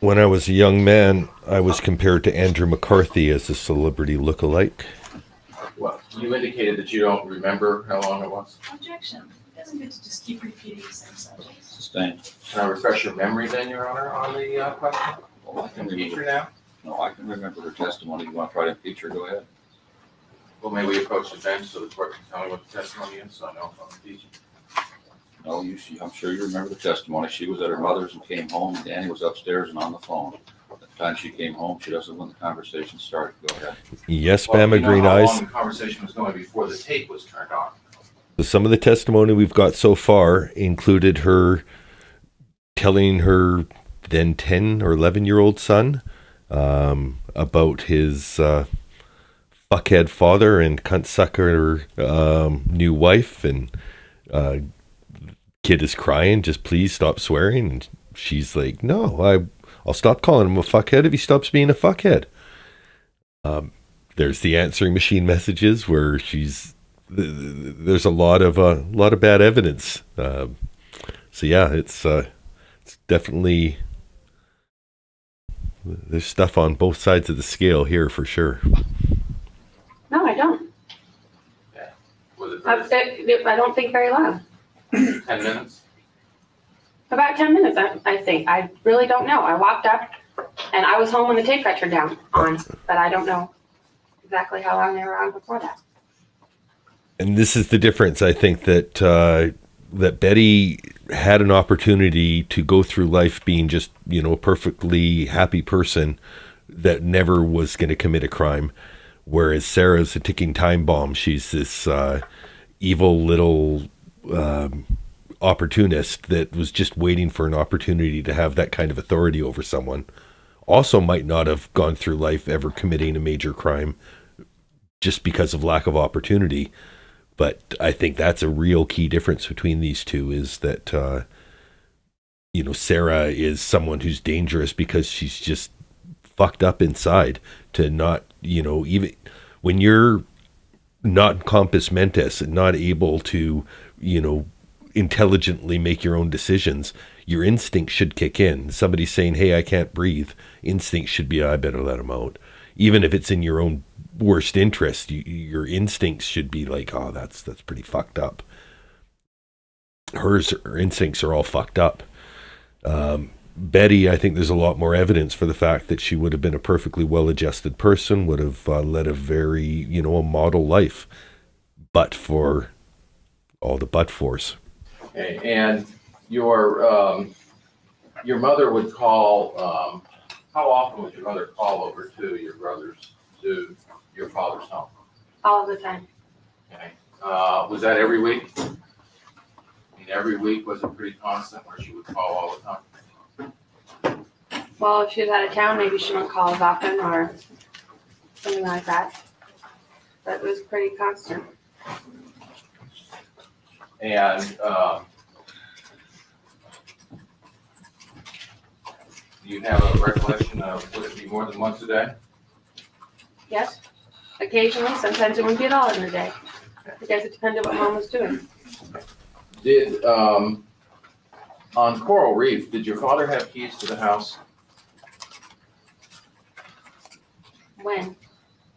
A: When I was a young man, I was compared to Andrew McCarthy as a celebrity look-alike.
C: Well, you indicated that you don't remember how long it was.
E: Objection, it doesn't get to just keep repeating the same subject.
F: Sustained.
C: Can I refresh your memory then, Your Honor, on the question?
F: Well, I can
C: Impeach her
F: remember.
C: now?
F: No, I can remember her testimony. You want to try to impeach her? Go ahead.
C: Well, may we approach the bench so the court can tell me what the testimony is, so I know if I'm impeaching?
F: No, I'm sure you remember the testimony. She was at her mother's and came home. Danny was upstairs and on the phone. At the time she came home, she doesn't know when the conversation started. Go ahead.
A: Yes,
C: Well,
A: Bama
C: you know
A: Green
C: how
A: Eyes.
C: long the conversation was going before the tape was turned on.
A: So some of the testimony we've got so far included her telling her then 10 or 11-year-old son about his fuckhead father and cunt sucker new wife, and kid is crying, just please stop swearing, and she's like, no, I'll stop calling him a fuckhead if he stops being a fuckhead. There's the answering machine messages where there's a lot of bad evidence. So yeah, it's definitely, there's stuff on both sides of the scale here for sure.
G: No, I don't.
C: Was it
G: I don't think very long.
C: 10 minutes?
G: About 10 minutes, I think. I really don't know. I walked up and I was home when the tape got turned on, but I don't know exactly how long they were on before that.
A: And this is the difference. I think that that Betty had an opportunity to go through life being just, a perfectly happy person that never was going to commit a crime. Whereas Sarah's a ticking time bomb. She's this evil little opportunist that was just waiting for an opportunity to have that kind of authority over someone. Also might not have gone through life ever committing a major crime, just because of lack of opportunity. But I think that's a real key difference between these two, is that, Sarah is someone who's dangerous because she's just fucked up inside, to not, even when you're not compos mentis and not able to, intelligently make your own decisions, your instinct should kick in. Somebody's saying, hey, I can't breathe. Instinct should be, I better let him out. Even if it's in your own worst interest, your instincts should be like, oh, that's pretty fucked up. Her instincts are all fucked up. Betty, I think there's a lot more evidence for the fact that she would have been a perfectly well-adjusted person, would have led a very, a model life, but for all the but-fors.
C: Okay, and your mother would call, how often would your mother call over to your father's home?
G: All the time.
C: Okay, was that every week? Every week, was it pretty constant where she would call all the time?
G: Well, if she was out of town, maybe she wouldn't call as often or something like that. But it was pretty constant.
C: And do you have a recollection of, would it be more than once a day?
G: Yes, occasionally. Sometimes it wouldn't be at all in a day. I guess it depended what Mom was doing.
C: Did, on Coral Reef, did your father have keys to the house?
G: When?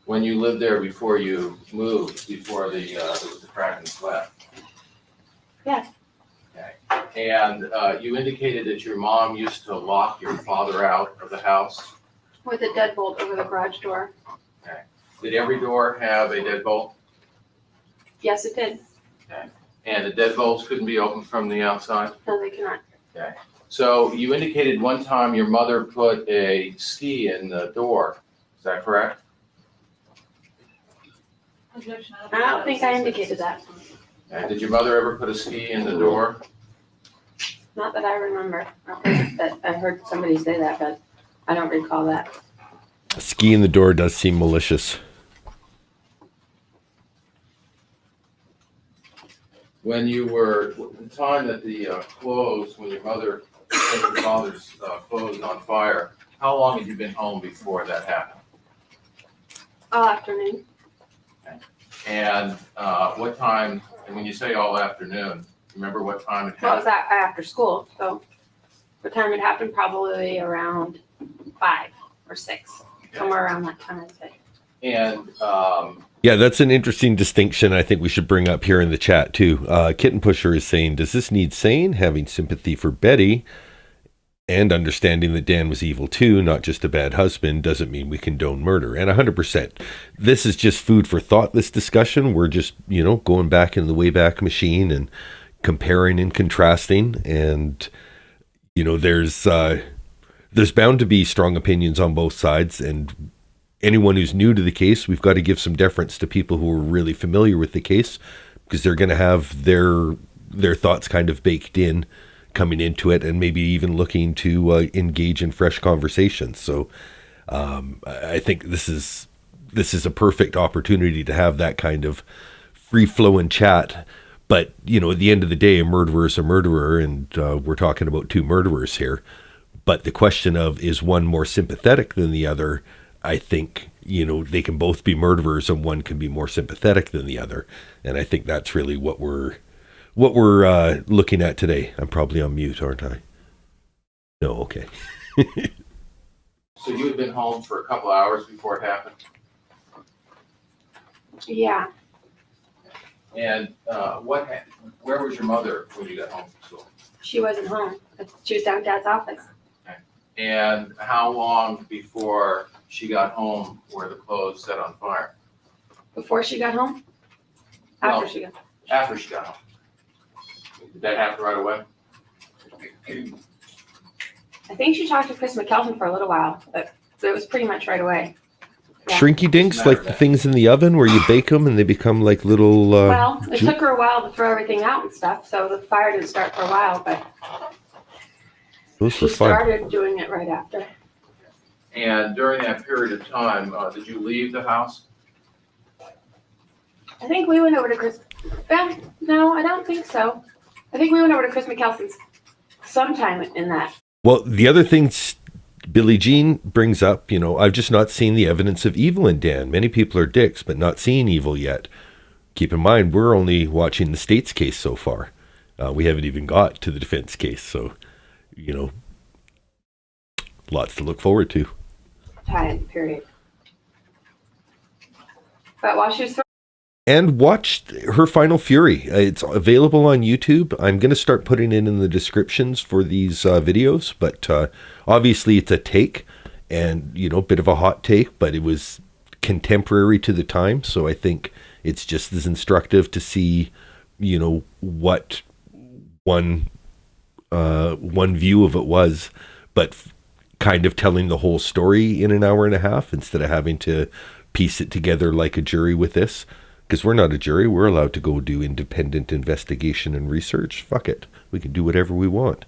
C: When you lived there before you moved, before there was the crack in the slab?
G: Yes.
C: Okay. And you indicated that your mom used to lock your father out of the house.
G: With a deadbolt over the garage door.
C: Okay. Did every door have a deadbolt?
G: Yes, it did.
C: Okay. And the deadbolts couldn't be opened from the outside?
G: No, they cannot.
C: Okay. So you indicated one time your mother put a ski in the door. Is that correct?
E: Objection.
G: I don't think I indicated that.
C: And did your mother ever put a ski in the door?
G: Not that I remember. I heard somebody say that, but I don't recall that.
A: A ski in the door does seem malicious.
C: When you were, the time that the clothes, when your mother set your father's clothes on fire, how long had you been home before that happened?
G: All afternoon.
C: And what time, and when you say all afternoon, remember what time it
G: Well, it was
C: happened?
G: after school, so the time it happened probably around 5 or 6, somewhere around that time, I'd say.
C: And
A: Yeah, that's an interesting distinction I think we should bring up here in the chat too. Kitten Pusher is saying, does this need saying? Having sympathy for Betty and understanding that Dan was evil too, not just a bad husband, doesn't mean we condone murder. And 100%. This is just food for thought, this discussion. We're just, going back in the Wayback Machine and comparing and contrasting. And, there's bound to be strong opinions on both sides. And anyone who's new to the case, we've got to give some deference to people who are really familiar with the case, because they're going to have their thoughts kind of baked in coming into it, and maybe even looking to engage in fresh conversations. So I think this is a perfect opportunity to have that kind of free flowing chat. But, at the end of the day, a murderer is a murderer, and we're talking about two murderers here. But the question of, is one more sympathetic than the other? I think, they can both be murderers and one can be more sympathetic than the other. And I think that's really what we're looking at today. I'm probably on mute, aren't I? No, okay.
C: so you had been home for a couple hours before it happened?
G: Yeah.
C: And where was your mother when you got home from school?
G: She wasn't home. She was down at Dad's office.
C: And how long before she got home were the clothes set on fire?
G: Before she got home? After she got home.
C: After she got home. Did that happen right away?
G: I think she talked to Chris McKelvin for a little while, but it was pretty much right away. Yeah.
A: Shrinky dinks, like the things in the oven where you bake them and they become like little...
G: well, it took her a while to throw everything out and stuff, so the fire didn't start for a while, but
A: those
G: she
A: were fun.
G: started doing it right after.
C: And during that period of time, did you leave the house?
G: I think we went over to Chris. No, I don't think so. I think we went over to Chris McKelson's sometime in that.
A: Well, the other thing Billie Jean brings up, I've just not seen the evidence of evil in Dan. Many people are dicks, but not seeing evil yet. Keep in mind, we're only watching the state's case so far. We haven't even got to the defense case, so, lots to look forward to.
G: Time period. But while she was
A: And watched her Final Fury. It's available on YouTube. I'm going to start putting it in the descriptions for these videos, but obviously it's a take and, bit of a hot take, but it was contemporary to the time. So I think it's just as instructive to see, what one view of it was, but kind of telling the whole story in an hour and a half instead of having to piece it together like a jury with this. Because we're not a jury, we're allowed to go do independent investigation and research. Fuck it. We can do whatever we want.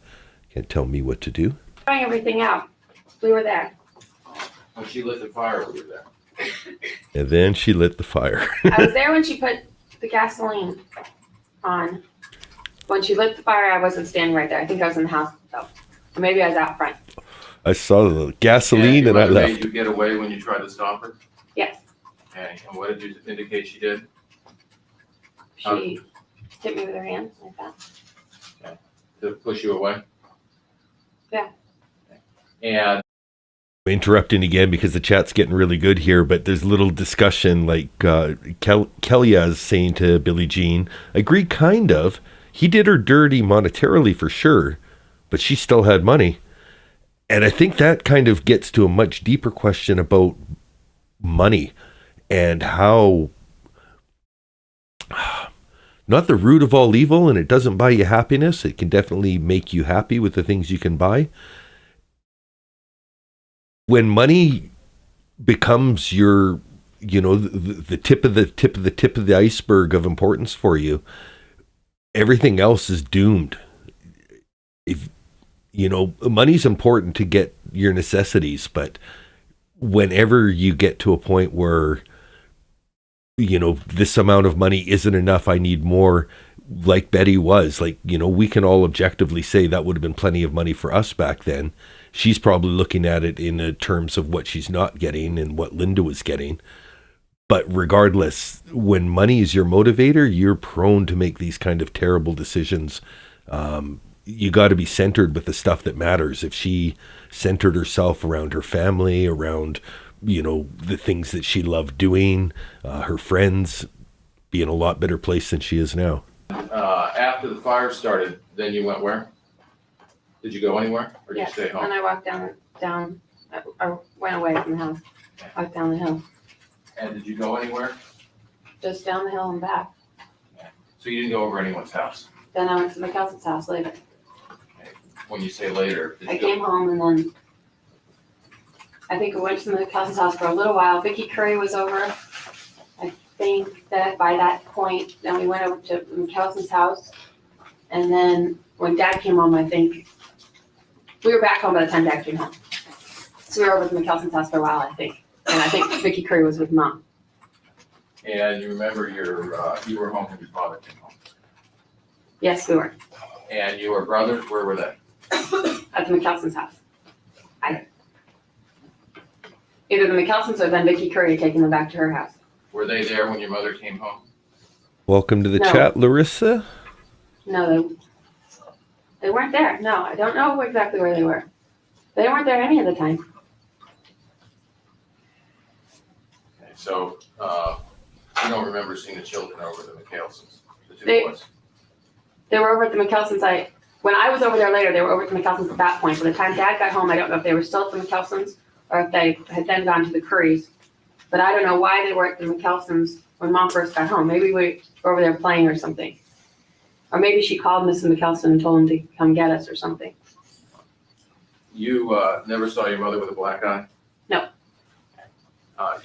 A: Can't tell me what to do.
G: throwing everything out. We were there.
C: When she lit the fire, we were there.
A: And then she lit the fire.
G: I was there when she put the gasoline on. When she lit the fire, I wasn't standing right there. I think I was in the house though. Or maybe I was out front.
A: I saw the gasoline and I left.
C: Made you get away when you tried to stop her?
G: Yes.
C: Okay, and what did you indicate she did?
G: She hit me with her hand like that.
C: To push you away?
G: Yeah.
C: And
A: Interrupting again because the chat's getting really good here, but there's a little discussion like Kelia is saying to Billie Jean, agree kind of. He did her dirty monetarily for sure, but she still had money. And I think that kind of gets to a much deeper question about money and how not the root of all evil, and it doesn't buy you happiness. It can definitely make you happy with the things you can buy. When money becomes your, the tip of the iceberg of importance for you, everything else is doomed. If money's important to get your necessities, but whenever you get to a point where this amount of money isn't enough, I need more, like Betty was, we can all objectively say that would have been plenty of money for us back then. She's probably looking at it in terms of what she's not getting and what Linda was getting. But regardless, when money is your motivator, you're prone to make these kind of terrible decisions. You got to be centered with the stuff that matters. If she centered herself around her family, around, the things that she loved doing, her friends, be in a lot better place than she is now.
C: after the fire started, then you went where? Did you go anywhere, or did you
G: Yes,
C: stay home?
G: and I walked down, I went away from the house, walked down the hill,
C: And did you go anywhere?
G: just down the hill and back.
C: So you didn't go over anyone's house?
G: Then I went to McKelson's house later.
C: When you say later, did
G: I
C: you go?
G: came home and then I think I went to McKelson's house for a little while. Vicky Curry was over. I think that by that point, then we went over to McKelson's house. And then when Dad came home, I think we were back home by the time Dad came home. So we were over to McKelson's house for a while, I think. And I think Vicky Curry was with Mom.
C: And you remember you were home when your father came home?
G: Yes, we were
C: And your brothers, where were they?
G: at the McKelson's house. Either the McKelsons or then Vicky Curry taking them back to her house.
C: Were they there when your mother came home?
A: Welcome to the
G: No.
A: chat, Larissa.
G: No, they weren't there. No, I don't know exactly where they were. They weren't there any of the time.
C: Okay, so, you don't remember seeing the children over the McKelsons, the two
G: They-
C: boys?
G: They were over at the McKelsons. When I was over there later, they were over at the McKelsons at that point. By the time Dad got home, I don't know if they were still at the McKelsons or if they had then gone to the Currys. But I don't know why they were at the McKelsons when Mom first got home. Maybe we were over there playing or something. Or maybe she called Mrs. McKelson and told him to come get us or something.
C: You, never saw your mother with a black eye?
G: No.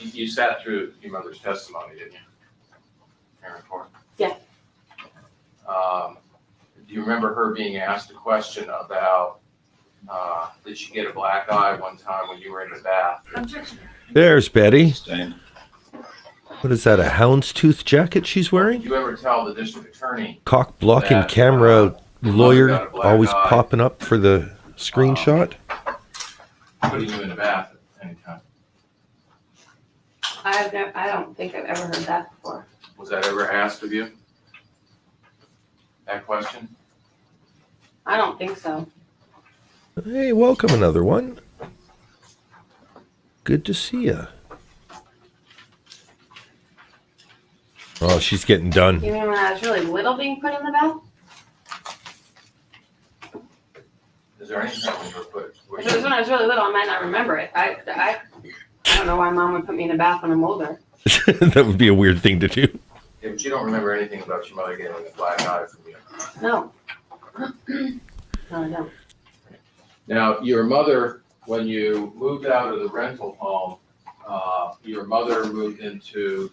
C: You sat through your mother's testimony, didn't you? Parent court?
G: Yeah.
C: Do you remember her being asked a question about, did she get a black eye one time when you were in the bath?
E: Objection.
A: There's Betty.
F: Staying.
A: What is that, a houndstooth jacket she's wearing?
C: Did you ever tell the district attorney
A: Cock blocking
C: That,
A: camera
C: your
A: lawyer
C: mother got a black
A: always
C: eye.
A: popping up for the screenshot?
C: putting you in the bath at any time?
G: I don't think I've ever heard that before.
C: Was that ever asked of you? That question?
G: I don't think so.
A: Hey, welcome another one. Good to see ya. Oh, she's getting done.
G: You mean when I was really little being put in the bath?
C: Is there anything we could put?
G: If it was when I was really little, I might not remember it. I don't know why mom would put me in a bath when I'm older.
A: That would be a weird thing to do.
C: Yeah, but you don't remember anything about your mother getting a black eye from you.
G: No. No, I don't.
C: Now, your mother, when you moved out of the rental home, your mother moved into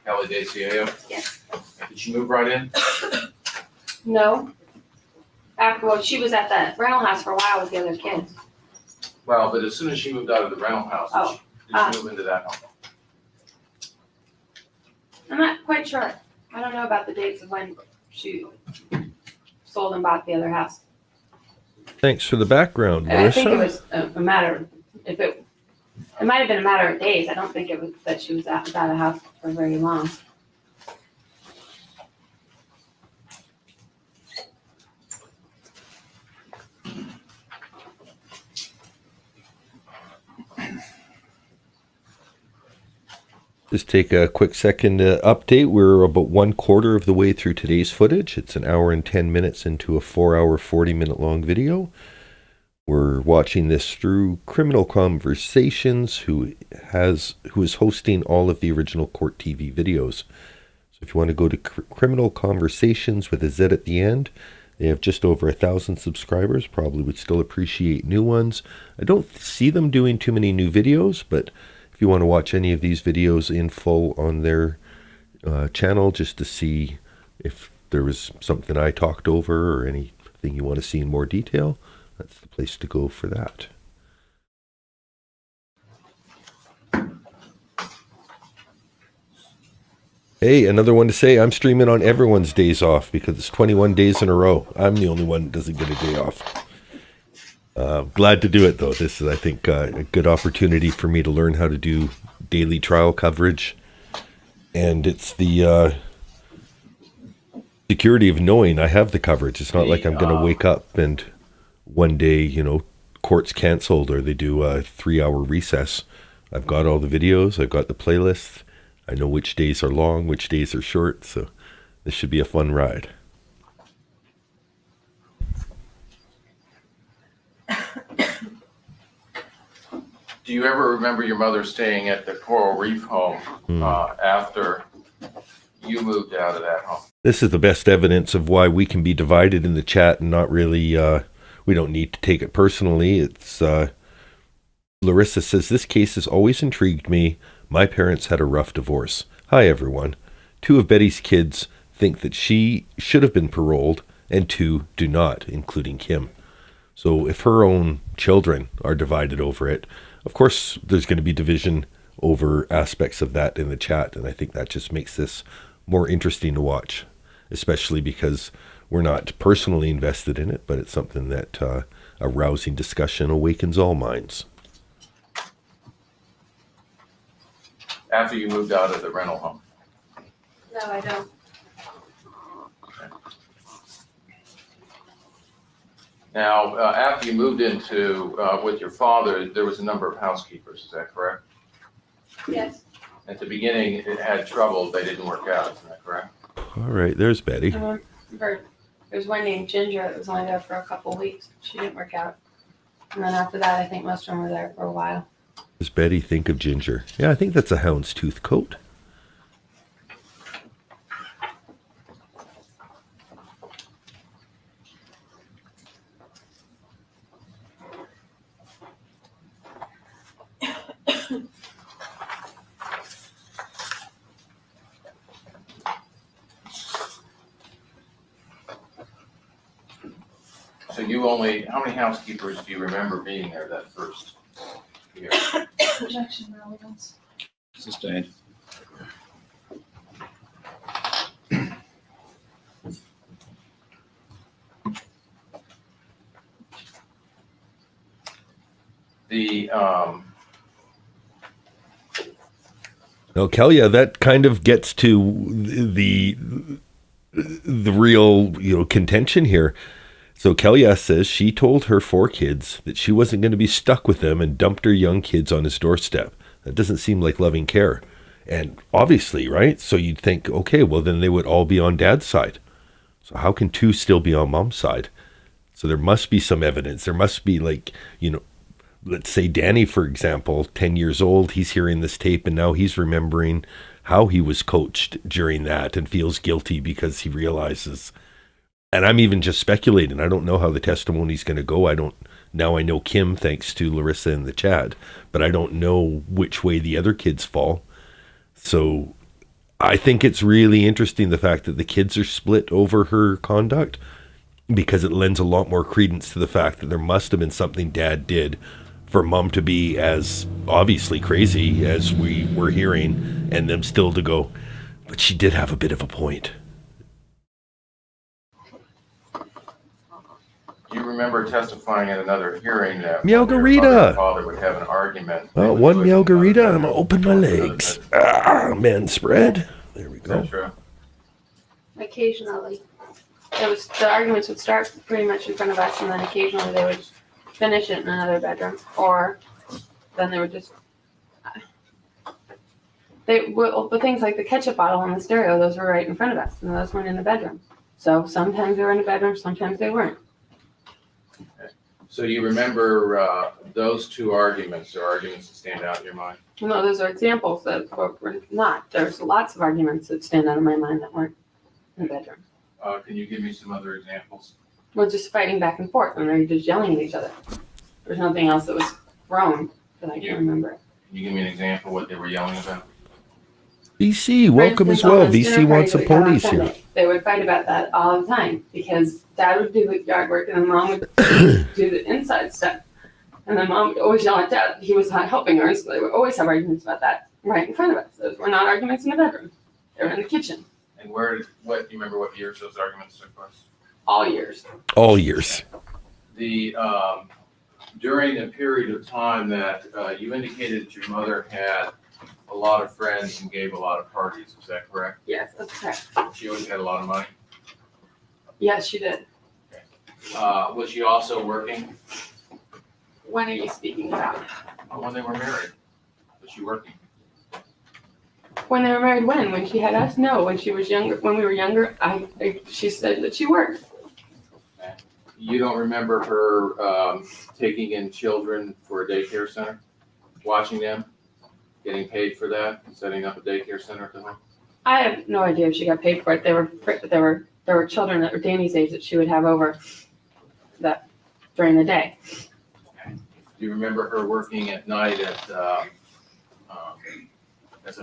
C: Cali de Cielo?
G: Yes.
C: Did she move right in?
G: No. Well, she was at the rental house for a while with the other kids.
C: Well, but as soon as she moved out of the rental house, did she move into that home?
G: I'm not quite sure. I don't know about the dates of when she sold and bought the other house.
A: Thanks for the background,
G: I think it
A: Melissa.
G: was a matter, it might have been a matter of days. I don't think it was that she was out of the house for very long.
A: Just take a quick second to update. We're about 1/4 of the way through today's footage. It's an hour and 10 minutes into a 4-hour, 40-minute long video. We're watching this through Criminal Conversations, who is hosting all of the original Court TV videos. So if you want to go to Criminal Conversations with a Z at the end, they have just over 1,000 subscribers. Probably would still appreciate new ones. I don't see them doing too many new videos, but if you want to watch any of these videos in full on their channel, just to see if there was something I talked over or anything you want to see in more detail, that's the place to go for that. Hey, another one to say, I'm streaming on everyone's days off because it's 21 days in a row. I'm the only one that doesn't get a day off. Glad to do it, though. This is, I think, a good opportunity for me to learn how to do daily trial coverage. And it's the security of knowing I have the coverage. It's not like I'm going to wake up and one day, court's canceled or they do a 3-hour recess. I've got all the videos. I've got the playlists. I know which days are long, which days are short. So this should be a fun ride.
C: Do you ever remember your mother staying at the Coral Reef home after you moved out of that home?
A: This is the best evidence of why we can be divided in the chat and not really, we don't need to take it personally. It's, Larissa says, this case has always intrigued me. My parents had a rough divorce. Hi, everyone. 2 of Betty's kids think that she should have been paroled and 2 do not, including Kim. So if her own children are divided over it, of course, there's going to be division over aspects of that in the chat. And I think that just makes this more interesting to watch, especially because we're not personally invested in it, but it's something that a rousing discussion awakens all minds.
C: After you moved out of the rental home?
G: No, I don't.
C: Now, after you moved into, with your father, there was a number of housekeepers, is that correct?
G: Yes.
C: At the beginning, it had trouble, they didn't work out, isn't that correct?
A: All right, there's Betty.
G: There's one named Ginger that was only there for a couple weeks. She didn't work out. And then after that, I think most of them were there for a while.
A: Does Betty think of Ginger? Yeah, I think that's a houndstooth coat.
C: So how many housekeepers do you remember being there that first year?
E: Objection, relevance.
F: Sustained.
A: Okay, yeah, that kind of gets to the real, contention here. So Kelly says she told her 4 kids that she wasn't going to be stuck with them and dumped her young kids on his doorstep. That doesn't seem like loving care. And obviously, right? So you'd think, okay, well, then they would all be on dad's side. So how can 2 still be on mom's side? So there must be some evidence. There must be, like, let's say Danny, for example, 10 years old, he's hearing this tape and now he's remembering how he was coached during that and feels guilty because he realizes, and I'm even just speculating, I don't know how the testimony's going to go. Now I know Kim, thanks to Larissa in the chat, but I don't know which way the other kids fall. So I think it's really interesting, the fact that the kids are split over her conduct, because it lends a lot more credence to the fact that there must have been something dad did for mom to be as obviously crazy as we were hearing, and them still to go, but she did have a bit of a point.
C: You remember testifying at another hearing that
A: Meowgarita.
C: your mother and father would have an argument.
A: Oh, one Meowgarita, I'm gonna open my legs. Man spread. There we
C: Is that
A: go.
C: true?
G: Occasionally. The arguments would start pretty much in front of us, and then occasionally they would finish it in another bedroom, or then they would just. The things like the ketchup bottle and the stereo, those were right in front of us, and those weren't in the bedroom. So sometimes they were in the bedroom, sometimes they weren't.
C: So you remember those 2 arguments, or arguments that stand out in your mind?
G: No, those are examples that were not. There's lots of arguments that stand out in my mind that weren't in the bedroom.
C: Can you give me some other examples?
G: We're just fighting back and forth, and they're just yelling at each other. There's nothing else that was thrown that I can remember.
C: Can you give me an example of what they were yelling about?
A: VC, welcome as well. VC wants some ponies here.
G: They would fight about that all the time, because dad would do the yard work and then mom would do the inside stuff. And then mom would always yell at dad. He was not helping her, so they would always have arguments about that right in front of us. Those were not arguments in the bedroom. They were in the kitchen.
C: And do you remember what years those arguments took place?
G: All years.
A: All years.
C: During a period of time that you indicated that your mother had a lot of friends and gave a lot of parties, is that correct?
G: Yes, that's correct.
C: She always had a lot of money?
G: Yes, she did.
C: Was she also working
G: When are you speaking about?
C: when they were married? Was she working?
G: When they were married, when? When she had us? No, when she was younger. When we were younger, she said that she worked.
C: You don't remember her taking in children for a daycare center? Watching them? Getting paid for that? And setting up a daycare center at the home?
G: I have no idea if she got paid for it. There were children that were Danny's age that she would have over that during the day.
C: Do you remember her working at night as a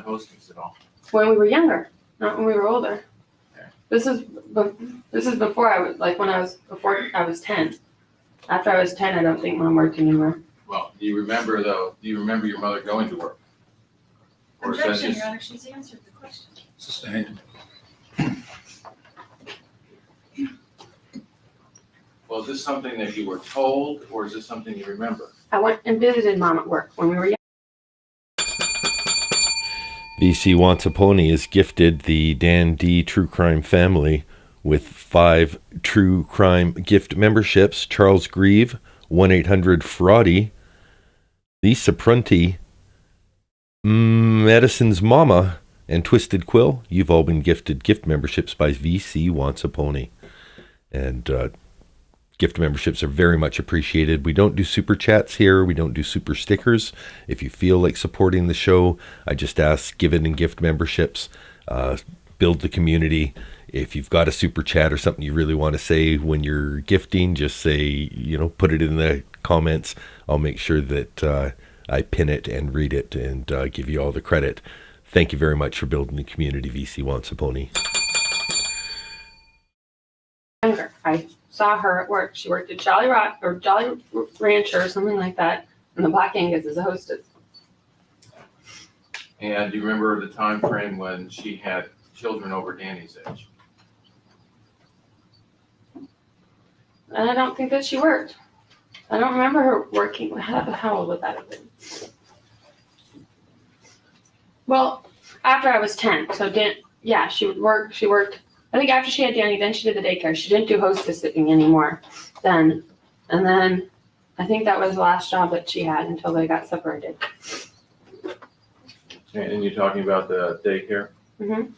C: hostess at all?
G: When we were younger, not when we were older.
C: Okay.
G: This is before before I was 10. After I was 10, I don't think mom worked anymore.
C: Well, do you remember your mother going to work? Or is that
E: Objection,
C: just,
E: Your Honor, she's answered the question.
F: Sustained.
C: well, is this something that you were told, or is this something you remember?
G: I went and visited mom at work when we were young.
A: VC Wants a Pony is gifted the Dan D True Crime family with 5 True Crime gift memberships. Charles Grieve, 1-800-FRAUDY, Lisa Prunty, Medicine's Mama, and Twisted Quill. You've all been gifted gift memberships by VC Wants a Pony. And gift memberships are very much appreciated. We don't do super chats here. We don't do super stickers. If you feel like supporting the show, I just ask, give it in gift memberships. Build the community. If you've got a super chat or something you really want to say when you're gifting, just say, put it in the comments. I'll make sure that I pin it and read it and give you all the credit. Thank you very much for building the community, VC Wants a Pony.
G: I saw her at work. She worked at Jolly Rancher or something like that, and the Black Angus as a hostess.
C: And do you remember the time frame when she had children over Danny's age?
G: And I don't think that she worked. I don't remember her working. How old would that have been? Well, after I was 10. So she would work. She worked. I think after she had Danny, then she did the daycare. She didn't do hostess sitting anymore then. And then I think that was the last job that she had until they got separated.
C: And you're talking about the daycare?
G: Mm-hmm.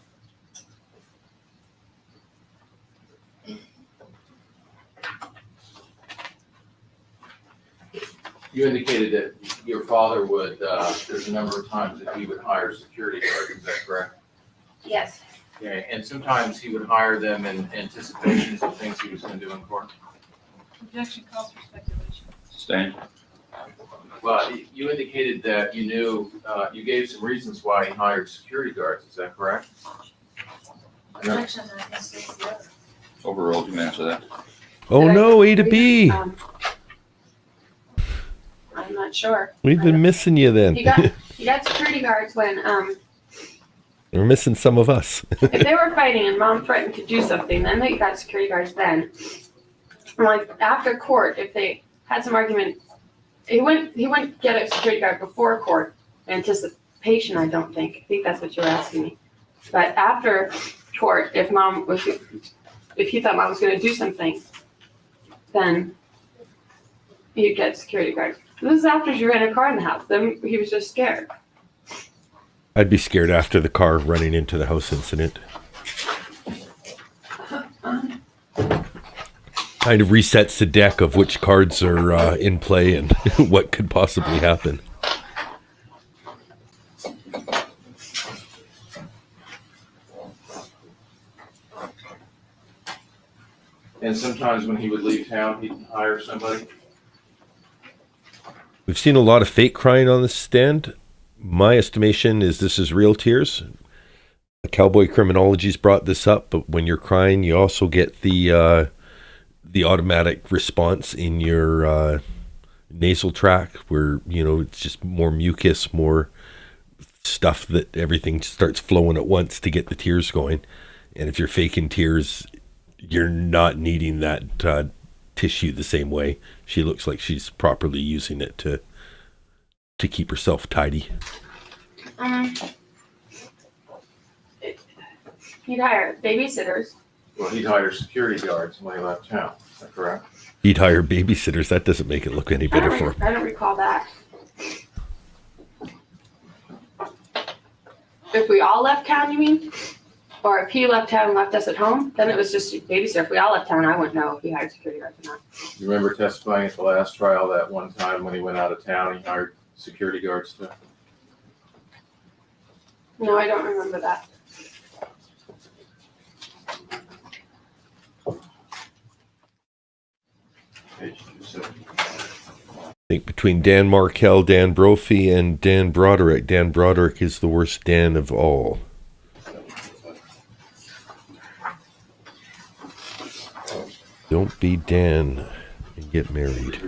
C: You indicated that your father would, there's a number of times that he would hire security guards, is that correct?
G: Yes.
C: Okay, and sometimes he would hire them in anticipations of things he was gonna do in court?
E: Objection calls for speculation.
F: Sustained.
C: Well, you indicated that you knew, you gave some reasons why he hired security guards, is that correct?
E: Objection, I think states the other.
F: Overruled, you can answer that.
A: Oh no, A to B.
G: I'm not sure.
A: We've been missing you then.
G: You got security guards when
A: We're missing some of us.
G: if they were fighting and mom threatened to do something, then they got security guards then. Like after court, if they had some argument, he wouldn't get a security guard before court. Anticipation, I don't think. I think that's what you were asking me. But after court, if he thought mom was going to do something, then he'd get security guard. This is after she ran a car in the house. Then he was just scared.
A: I'd be scared after the car running into the house incident. Kind of resets the deck of which cards are in play and what could possibly happen.
C: And sometimes when he would leave town, he'd hire somebody?
A: We've seen a lot of fake crying on the stand. My estimation is this is real tears. Cowboy Criminology's brought this up, but when you're crying, you also get the automatic response in your nasal tract where, it's just more mucus, more stuff that everything starts flowing at once to get the tears going. And if you're faking tears, you're not needing that tissue the same way. She looks like she's properly using it to keep herself tidy.
G: He'd hire babysitters.
C: Well, he'd hire security guards when he left town, is that correct?
A: He'd hire babysitters. That doesn't make it look any better for him.
G: I don't recall that. If we all left town, you mean? Or if he left town and left us at home, then it was just a babysitter. If we all left town, I wouldn't know if he hired security guards or not.
C: You remember testifying at the last trial that one time when he went out of town, he hired security guards too?
G: No, I don't remember that.
C: Page 270.
A: I think between Dan Markell, Dan Brophy, and Dan Broderick, Dan Broderick is the worst Dan of all. Don't be Dan and get married.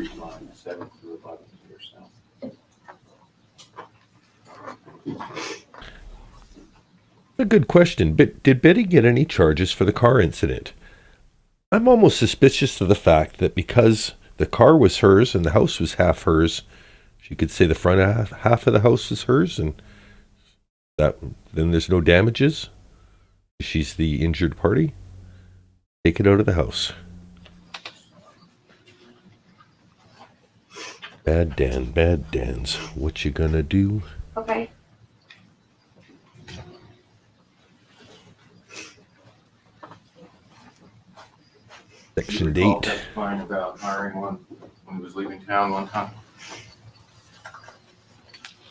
A: A good question, but did Betty get any charges for the car incident? I'm almost suspicious of the fact that because the car was hers and the house was half hers, she could say the front half of the house is hers, and that then there's no damages. She's the injured party. Take it out of the house. Bad Dan, bad Dans. What you gonna do?
G: Okay.
A: Section
C: You recall
A: 8.
C: testifying about hiring one when he was leaving town one time?
G: I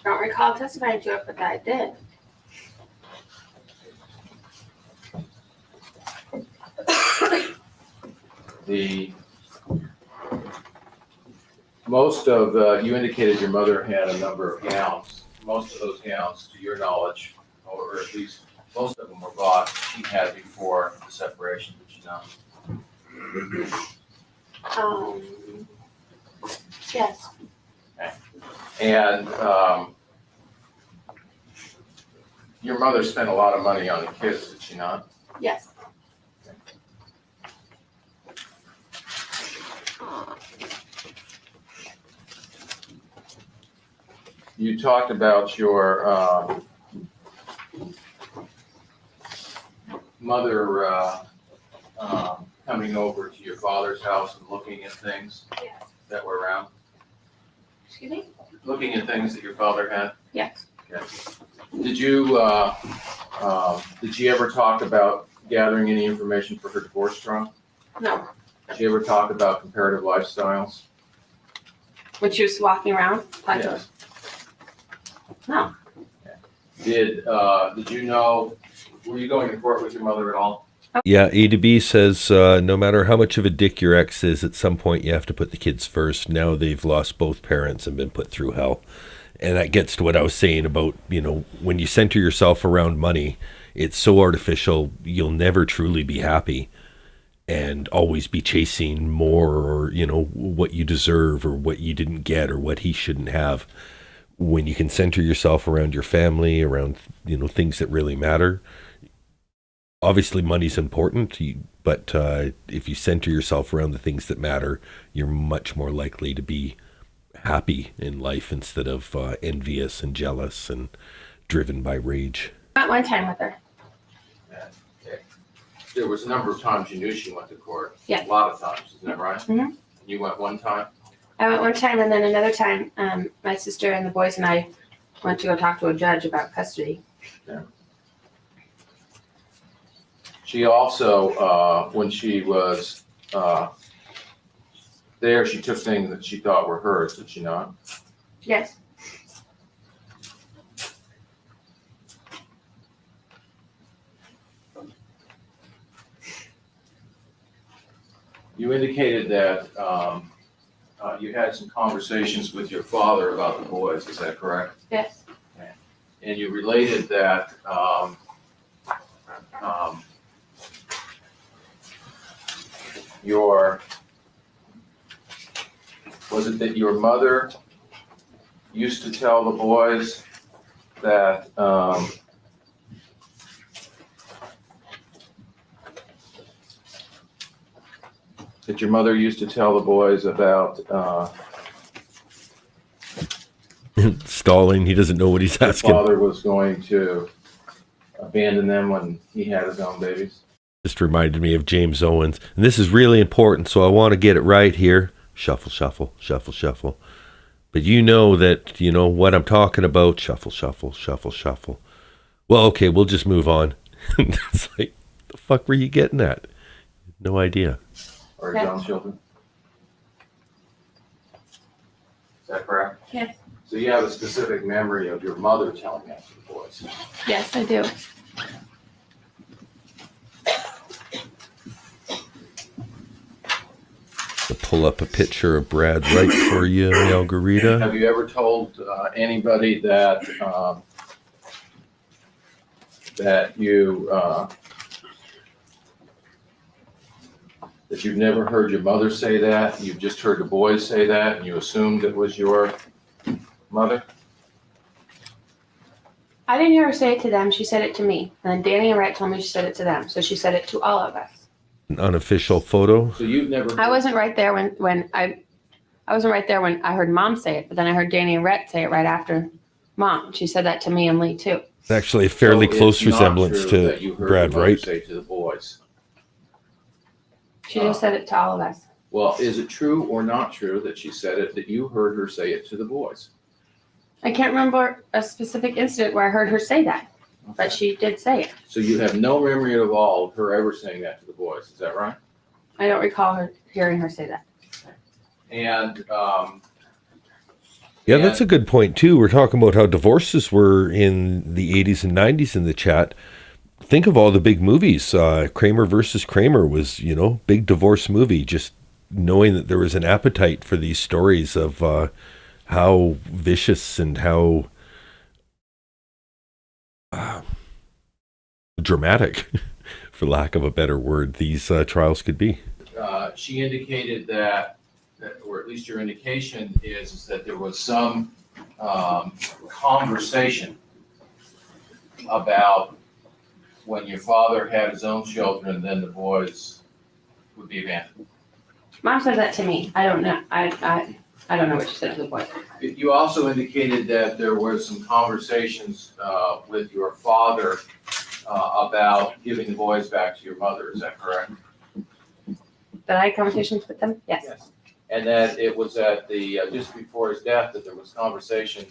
G: don't recall testifying to it, but I did.
C: Most of, you indicated your mother had a number of gowns. Most of those gowns, to your knowledge, or at least most of them were bought, she had before the separation, did she not?
G: Yes.
C: And your mother spent a lot of money on the kids, did she not?
G: Yes.
C: you talked about your mother coming over to your father's house and looking at things
D: Yes.
C: that were around,
D: Excuse me?
C: looking at things that your father had.
D: Yes.
C: Okay. Did you ever talk about gathering any information for her divorce trial?
D: No.
C: Did you ever talk about comparative lifestyles?
G: When she was walking around, talking to
C: Yes.
G: No.
C: Did you know, were you going to court with your mother at all?
A: Yeah, A to B says no matter how much of a dick your ex is, at some point you have to put the kids first. Now they've lost both parents and been put through hell. And that gets to what I was saying about, when you center yourself around money, it's so artificial, you'll never truly be happy and always be chasing more or, what you deserve or what you didn't get or what he shouldn't have. When you can center yourself around your family, around, things that really matter. Obviously, money's important, but if you center yourself around the things that matter, you're much more likely to be happy in life instead of envious and jealous and driven by rage.
G: Not one time with her.
C: Okay. There was a number of times you knew she went to court.
G: Yeah.
C: A lot of times, isn't that right?
G: Mhm.
C: You went one time?
G: I went one time, and then another time, my sister and the boys and I went to go talk to a judge about custody.
C: She also, when she was there, she took things that she thought were hers, did she not?
G: Yes.
C: You indicated that you had some conversations with your father about the boys, is that correct?
G: Yes.
C: And you related that was it that your mother used to tell the boys that your mother used to tell the boys about
A: Stalling, he doesn't know what he's
C: your
A: asking.
C: father was going to abandon them when he had his own babies?
A: Just reminded me of James Owens. And this is really important, so I want to get it right here. Shuffle, shuffle, shuffle, shuffle. But you know that, what I'm talking about. Shuffle, shuffle, shuffle, shuffle. Well, okay, we'll just move on. It's like, the fuck were you getting at? No idea.
C: Or
G: Yeah.
C: his own children? Is that correct?
G: Yes.
C: So you have a specific memory of your mother telling that to the boys?
G: Yes, I do.
A: To pull up a picture of Brad Wright for you, Margarita.
C: Have you ever told anybody that that you've never heard your mother say that? You've just heard the boys say that, and you assumed it was your mother?
G: I didn't hear her say it to them. She said it to me. And then Danny and Rhett told me she said it to them. So she said it to all of us.
A: An unofficial photo.
C: So you've never.
G: I wasn't right there when I wasn't right there when I heard Mom say it, but then I heard Danny and Rhett say it right after Mom. She said that to me and Lee too.
A: It's actually a fairly
C: So
A: close
C: it's not
A: resemblance
C: true that you
A: to
C: heard
A: Brad
C: your mother
A: Wright.
C: say to the boys.
G: She just said it to all of us.
C: Well, is it true or not true that she said it, that you heard her say it to the boys?
G: I can't remember a specific incident where I heard her say that, but she did say it.
C: So you have no memory at all of her ever saying that to the boys, is that right?
G: I don't recall her hearing her say that.
C: And
A: Yeah, that's a good point too. We're talking about how divorces were in the 80s and 90s in the chat. Think of all the big movies. Kramer versus Kramer was, big divorce movie. Just knowing that there was an appetite for these stories of how vicious and how dramatic, for lack of a better word, these trials could be.
C: she indicated that, or at least your indication is that there was some conversation about when your father had his own children, then the boys would be abandoned.
G: Mom said that to me. I don't know. I don't know what you said to the boy.
C: You also indicated that there were some conversations with your father about giving the boys back to your mother. Is that correct?
G: Did I have conversations with them? Yes.
C: And that it was at the, just before his death, that there was conversation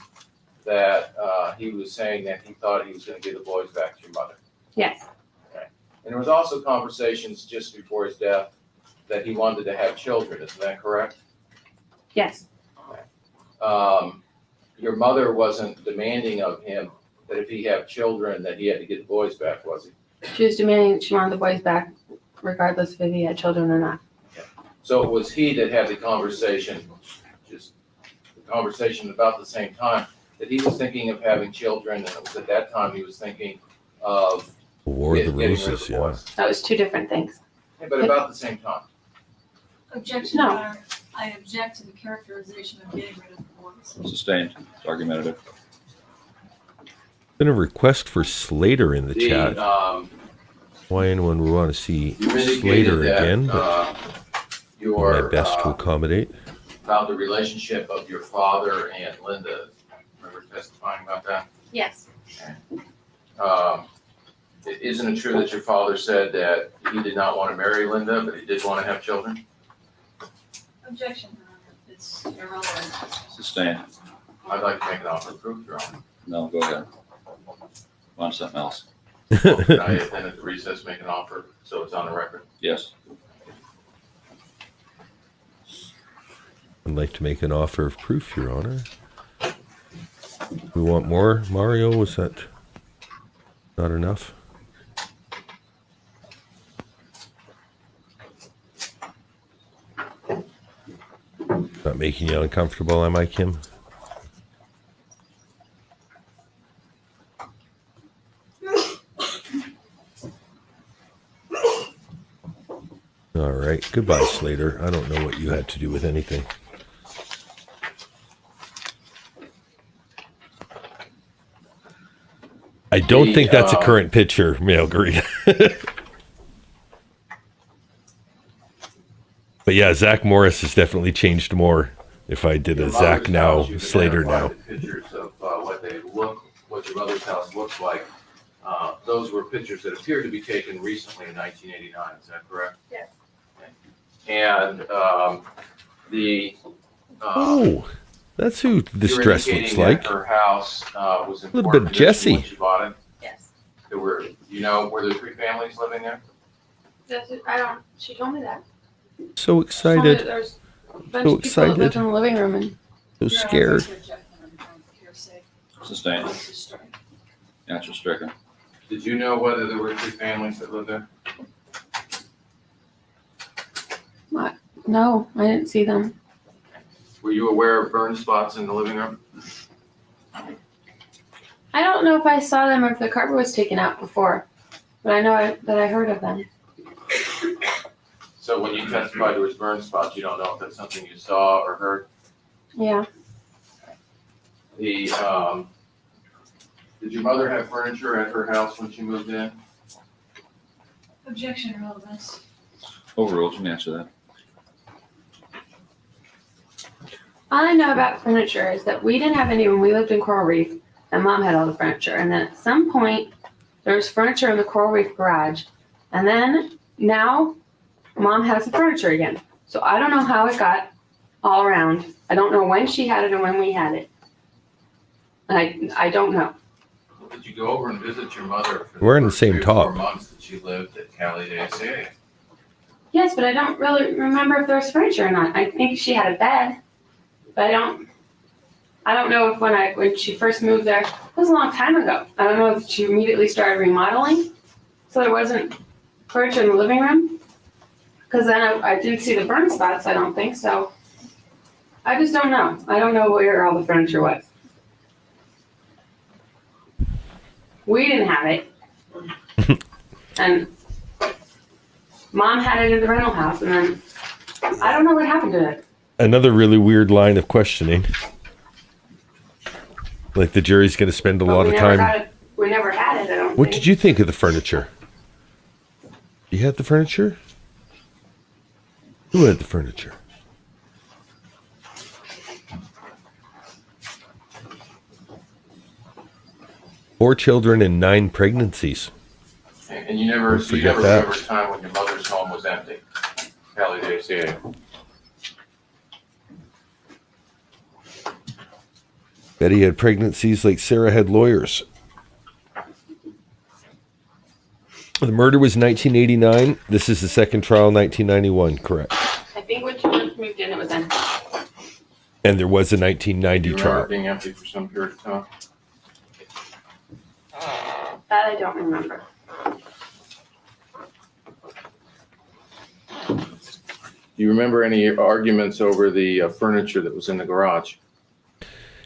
C: that he was saying that he thought he was gonna give the boys back to your mother.
G: Yes.
C: And there was also conversations just before his death that he wanted to have children, isn't that correct?
G: Yes.
C: Your mother wasn't demanding of him that if he had children, that he had to get the boys back, was he?
G: She was demanding that she wanted the boys back, regardless of if he had children or not.
C: So it was he that had the conversation, just the conversation about the same time, that he was thinking of having children, and it was at that time he was thinking of
A: War of the
C: getting rid of
A: Roses,
C: the
A: yeah.
C: boys.
G: That was two different things.
C: Yeah, but about the same time.
E: Objection,
G: No.
E: Your Honor. I object to the characterization of getting rid of the boys.
F: Sustained. It's argumentative.
A: Been a request for Slater in the chat. Why anyone would want to see
C: You indicated
A: Slater
C: that,
A: again, but do my best to accommodate.
C: about the relationship of your father and Linda. Remember testifying about that?
G: Yes.
C: Isn't it true that your father said that he did not want to marry Linda, but he did want to have children?
E: Objection, Your Honor. It's irrelevant.
F: Sustained.
C: I'd like to make an offer of proof, Your Honor.
F: No, go ahead. On something else.
C: Can I then at the recess make an offer so it's on the record?
F: Yes.
A: I'd like to make an offer of proof, Your Honor. We want more, Mario? Was that not enough? Not making you uncomfortable, am I, Kim? All right. Goodbye, Slater. I don't know what you had to do with anything. I don't think that's a current picture, Mailgreen. But yeah, Zach Morris has definitely changed more. If I did a Zach now, Slater now.
C: Pictures of what they look, what your mother's house looks like. Those were pictures that appeared to be taken recently in 1989. Is that correct?
E: Yes.
C: And the
A: Oh, that's who this
C: you're
A: dress
C: indicating
A: looks like.
C: that her house was in
A: A little
C: poor
A: bit of
C: condition
A: Jesse.
C: when she bought it.
E: Yes.
C: There were, were there 3 families living there?
G: She told me that.
A: So excited,
G: There's a bunch
A: So
G: of people that
A: excited.
G: lived in the living room and
A: so
E: Your Honor,
A: scared.
E: I'd like to object on hearsay.
F: Sustained.
E: Just strike.
F: Answer stricken.
C: Did you know whether there were 3 families that lived there?
G: no, I didn't see them.
C: Were you aware of burn spots in the living room?
G: I don't know if I saw them or if the carpet was taken out before, but I know that I heard of them.
C: So when you testified to his burn spots, you don't know if that's something you saw or heard?
G: Yeah.
C: Did your mother have furniture at her house when she moved in?
E: Objection, irrelevance.
F: Overruled. You can answer that.
G: All I know about furniture is that we didn't have any when we lived in Coral Reef, and Mom had all the furniture. And then at some point, there was furniture in the Coral Reef garage. And then now, Mom has the furniture again. So I don't know how it got all around. I don't know when she had it and when we had it. I don't know.
C: Did you go over and visit your mother for
A: We're in the
C: first
A: same
C: 3 or 4
A: top.
C: months that she lived at Cali de ACA?
G: Yes, but I don't really remember if there was furniture or not. I think she had a bed, but I don't know if when she first moved there, it was a long time ago. I don't know if she immediately started remodeling, so there wasn't furniture in the living room. Because then I didn't see the burn spots, I don't think, so I just don't know. I don't know where all the furniture was. We didn't have it. And Mom had it in the rental house, and then I don't know what happened to it.
A: Another really weird line of questioning. Like the jury's going to spend a
G: But
A: lot of time.
G: We never had it, I don't
A: What
G: think.
A: did you think of the furniture? You had the furniture? Who had the furniture? 4 children and 9 pregnancies.
C: And you never,
A: Don't
C: so you
A: forget
C: never
A: that.
C: remember a time when your mother's home was empty? Kelly JCA.
A: Betty had pregnancies like Sarah had lawyers. The murder was 1989. This is the second trial, 1991, correct.
G: I think when she first moved in, it was empty.
A: And there was a
C: Do
A: 1990
C: you remember
A: trial.
C: it being empty for some period of time?
G: That I don't remember.
C: Do you remember any arguments over the furniture that was in the garage?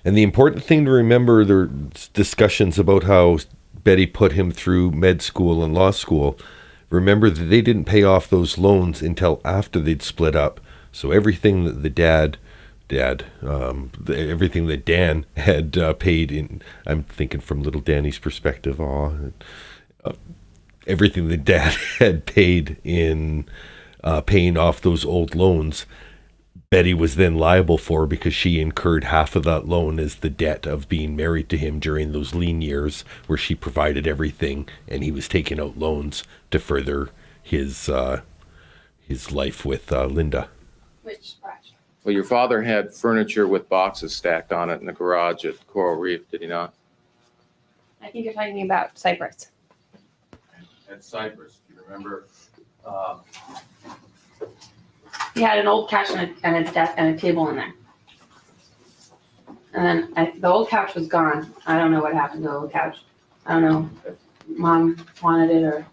A: And the important thing to remember, there are discussions about how Betty put him through med school and law school. Remember that they didn't pay off those loans until after they'd split up. So everything that everything that Dan had paid in, I'm thinking from little Danny's perspective, everything that Dad had paid in paying off those old loans, Betty was then liable for because she incurred half of that loan as the debt of being married to him during those lean years where she provided everything and he was taking out loans to further his life with Linda.
G: Which garage?
C: Well, your father had furniture with boxes stacked on it in the garage at Coral Reef, did he not?
G: I think you're talking about Cypress.
C: At Cypress, do you remember?
G: He had an old couch and a desk and a table in there. And then the old couch was gone. I don't know what happened to the old couch. I don't know if Mom wanted it or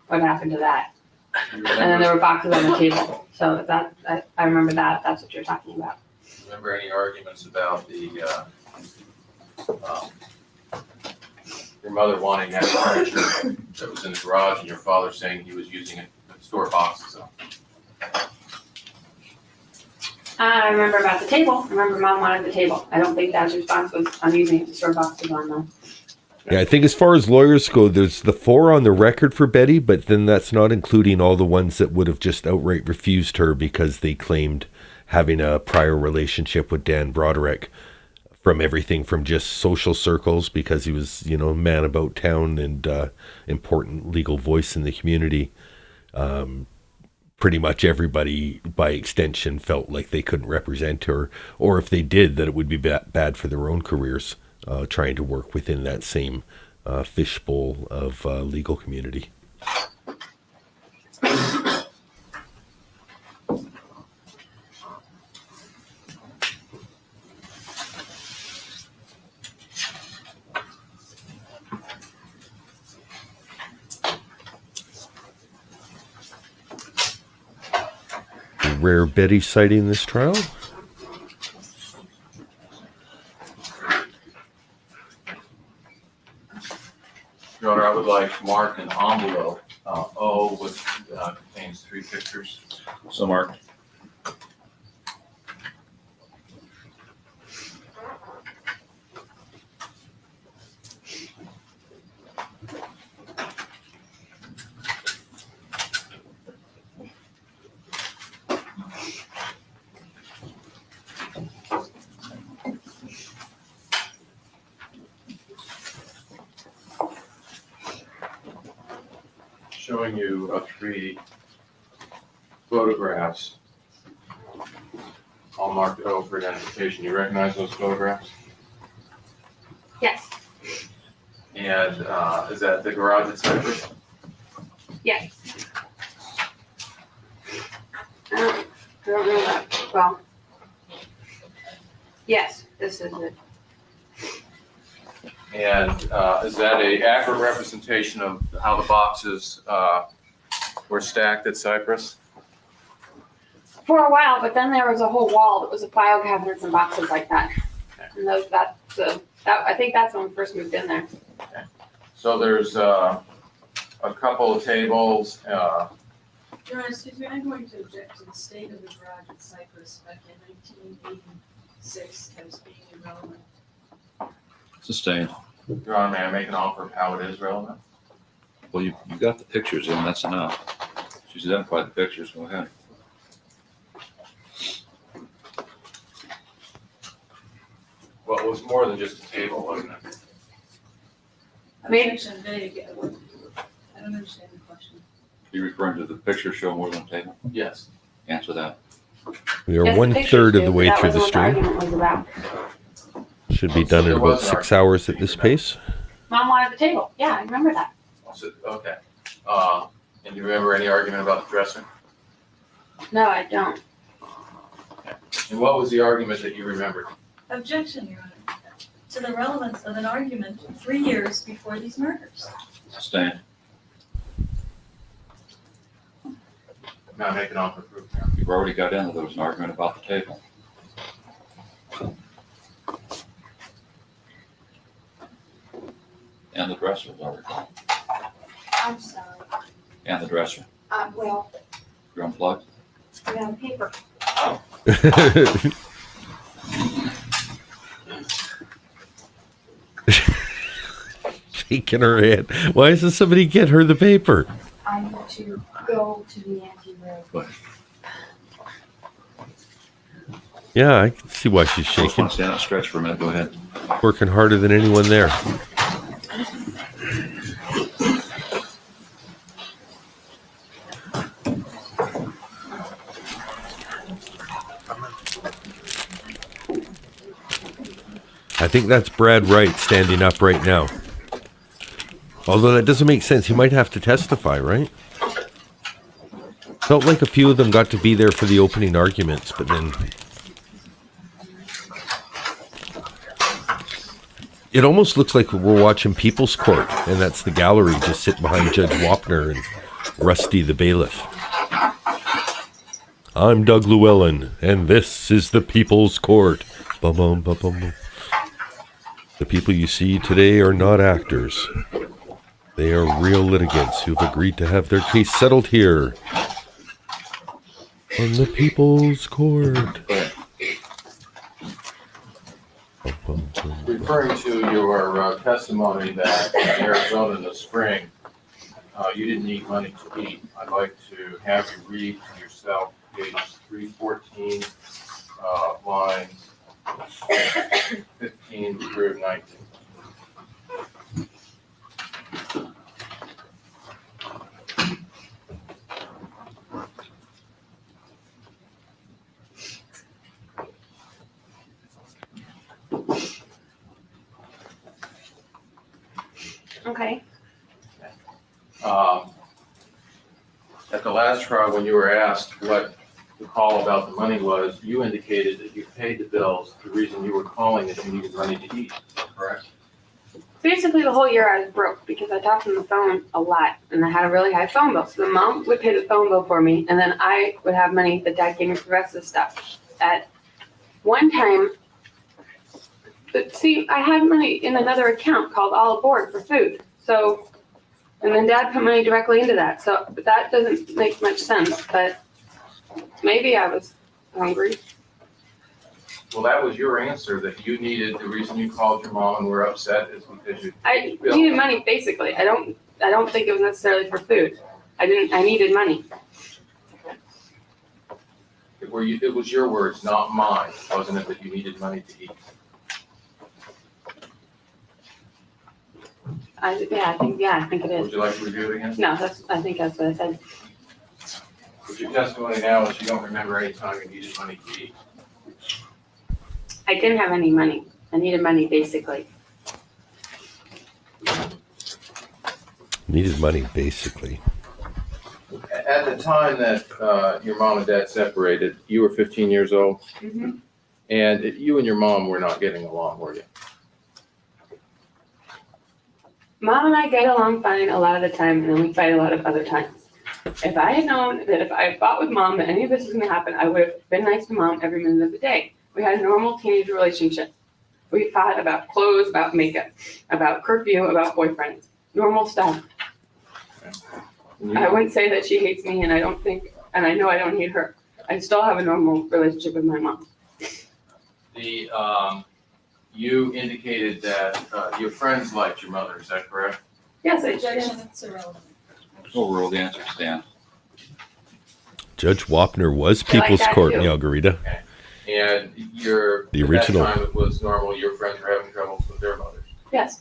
G: what happened to that.
C: Do you
G: And then there were boxes on the table. So I remember that. That's what you're talking about.
C: remember any arguments about the your mother wanting that furniture that was in the garage and your father saying he was using it to store boxes on?
G: I remember about the table. I remember Mom wanted the table. I don't think Dad's response was, I'm using it to store boxes on though.
A: Yeah, I think as far as lawyers go, there's the 4 on the record for Betty, but then that's not including all the ones that would have just outright refused her because they claimed having a prior relationship with Dan Broderick, from everything from just social circles because he was, a man about town and important legal voice in the community. Pretty much everybody, by extension, felt like they couldn't represent her, or if they did, that it would be bad for their own careers, trying to work within that same fishbowl of legal community. Rare Betty sighting this trial.
C: Your Honor, I would like to mark an envelope, O, which contains 3 pictures.
F: So Mark,
C: Showing you 3 photographs, all marked O for identification. You recognize those photographs?
G: Yes,
C: And is that the garage at Cypress?
G: yes. I don't know that. Well, yes, this is it.
C: And is that a accurate representation of how the boxes were stacked at Cypress?
G: For a while, but then there was a whole wall that was a file cabinets and boxes like that. And I think that's when we first moved in there.
C: So there's a couple of tables.
E: Your Honor, excuse me, I'm going to object to the state of the garage at Cypress back in 1986 as being irrelevant.
F: sustained.
C: Your Honor, may I make an offer of how it is relevant?
F: Well, you got the pictures in, that's enough. She's identified the pictures, go ahead.
C: Well, it was more than just a table, wasn't it?
G: Maybe-
E: Objection vague. I don't understand the question.
F: You referring to the picture showing more than a table?
C: Yes.
F: Answer that.
A: We are
G: Yes, the
A: 1/3
G: pictures
A: of
G: do,
A: the
G: but
A: way
G: that
A: through the
G: wasn't what
A: stream.
G: argument was about.
A: Should be
C: So
A: done in
C: there
A: about
C: was an
A: 6
C: argument
A: hours at
C: that
A: this
C: you
A: pace.
G: Mom wanted the table. Yeah, I remember that.
C: So, okay. And you remember any argument about the dresser?
G: No, I don't.
C: And what was the argument that you remembered?
E: Objection, Your Honor, to the relevance of an argument 3 years before these murders.
F: Stand.
C: Now make it on for proof now.
F: You've already got into, there was an argument about the table. And the dresser, as I recall.
G: I'm sorry.
F: And the dresser.
G: Well,
F: You're unplugged?
G: we have paper.
A: Shaking her head. Why doesn't somebody get her the paper?
G: I need to go to the anteroom.
A: Yeah, I can see why she's
F: Just
A: shaking.
F: want to stand up, stretch for a minute, go ahead.
A: Working harder than anyone there. I think that's Brad Wright standing up right now. Although that doesn't make sense. He might have to testify, right? Felt like a few of them got to be there for the opening arguments, but then it almost looks like we're watching People's Court, and that's the gallery just sitting behind Judge Wapner and Rusty the bailiff. I'm Doug Llewellyn, and this is the People's Court. Bum, bum, bum, bum, bum. The people you see today are not actors. They are real litigants who've agreed to have their case settled here on the People's Court. Bum, bum, bum.
C: Referring to your testimony that in Arizona in the spring, you didn't need money to eat, I'd like to have you read to yourself page 314, lines 15 through 19.
G: Okay.
C: At the last trial, when you were asked what the call about the money was, you indicated that you paid the bills. The reason you were calling is you needed money to eat, correct?
G: Basically, the whole year I was broke because I talked on the phone a lot and I had a really high phone bill. So the mom would pay the phone bill for me and then I would have money that dad gave me for the rest of the stuff. At one time, but see, I had money in another account called All Aboard for food. So, and then dad put money directly into that. So that doesn't make much sense, but maybe I was hungry.
C: Well, that was your answer, that you needed, the reason you called your mom and were upset is because you.
G: I needed money basically. I don't think it was necessarily for food. I needed money.
C: It was your words, not mine, wasn't it, that you needed money to eat?
G: I think it is.
C: Would you like to review it again?
G: No, I think that's what I said.
C: But your testimony now is you don't remember any time you needed money to eat.
G: I didn't have any money. I needed money basically.
A: Needed money, basically.
C: At the time that your mom and dad separated, you were 15 years old,
G: Mm-hmm.
C: and you and your mom were not getting along, were you?
G: Mom and I get along fine a lot of the time, and then we fight a lot of other times. If I had known that if I fought with mom that any of this was going to happen, I would have been nice to mom every minute of the day. We had a normal teenage relationship. We fought about clothes, about makeup, about curfew, about boyfriends. Normal stuff. I wouldn't say that she hates me, and I know I don't hate her. I still have a normal relationship with my mom.
C: You indicated that your friends liked your mother, is that correct?
G: Yes, I
E: Objection,
G: did.
E: it's irrelevant.
F: Overrule the answer, stand.
A: Judge Wapner was
G: I like
A: People's
G: that
A: Court,
G: too.
C: And
A: Algarita.
C: at
A: original.
C: that time it was normal, your friends were having troubles with their mothers.
G: Yes.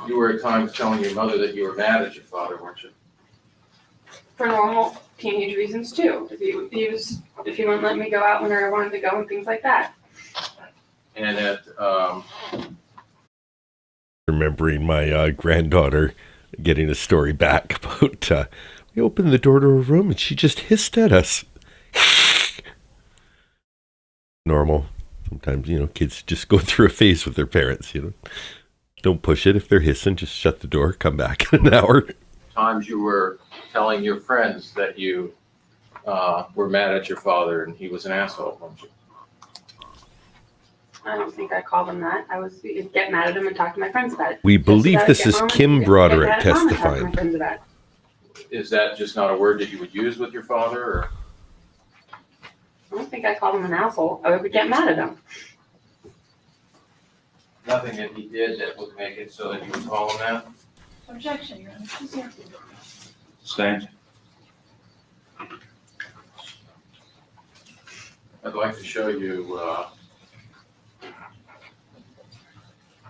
C: You were at times telling your mother that you were mad at your father, weren't you?
G: For normal teenage reasons too. If he wouldn't let me go out when I wanted to go and things like that.
C: And at,
A: Remembering my granddaughter getting a story back about we opened the door to her room and she just hissed at us. Normal. Sometimes, kids just go through a phase with their parents, Don't push it. If they're hissing, just shut the door, come back in an hour.
C: times you were telling your friends that you were mad at your father and he was an asshole, weren't you?
G: I don't think I called him that. I was get mad at him and talk to my friends about it.
A: We
G: Just
A: believe
G: about
A: this
G: get
A: is
G: mom-
A: Kim
G: get
A: Broderick
G: mad at mom and talk to my
A: testifying.
G: friends about it.
C: Is that just not a word that you would use with your father, or?
G: I don't think I called him an asshole. I would get mad at him.
C: Nothing that he did that would make it so that you would call him that?
E: Objection, Your Honor. She's here.
F: Sustained.
C: I'd like to show you,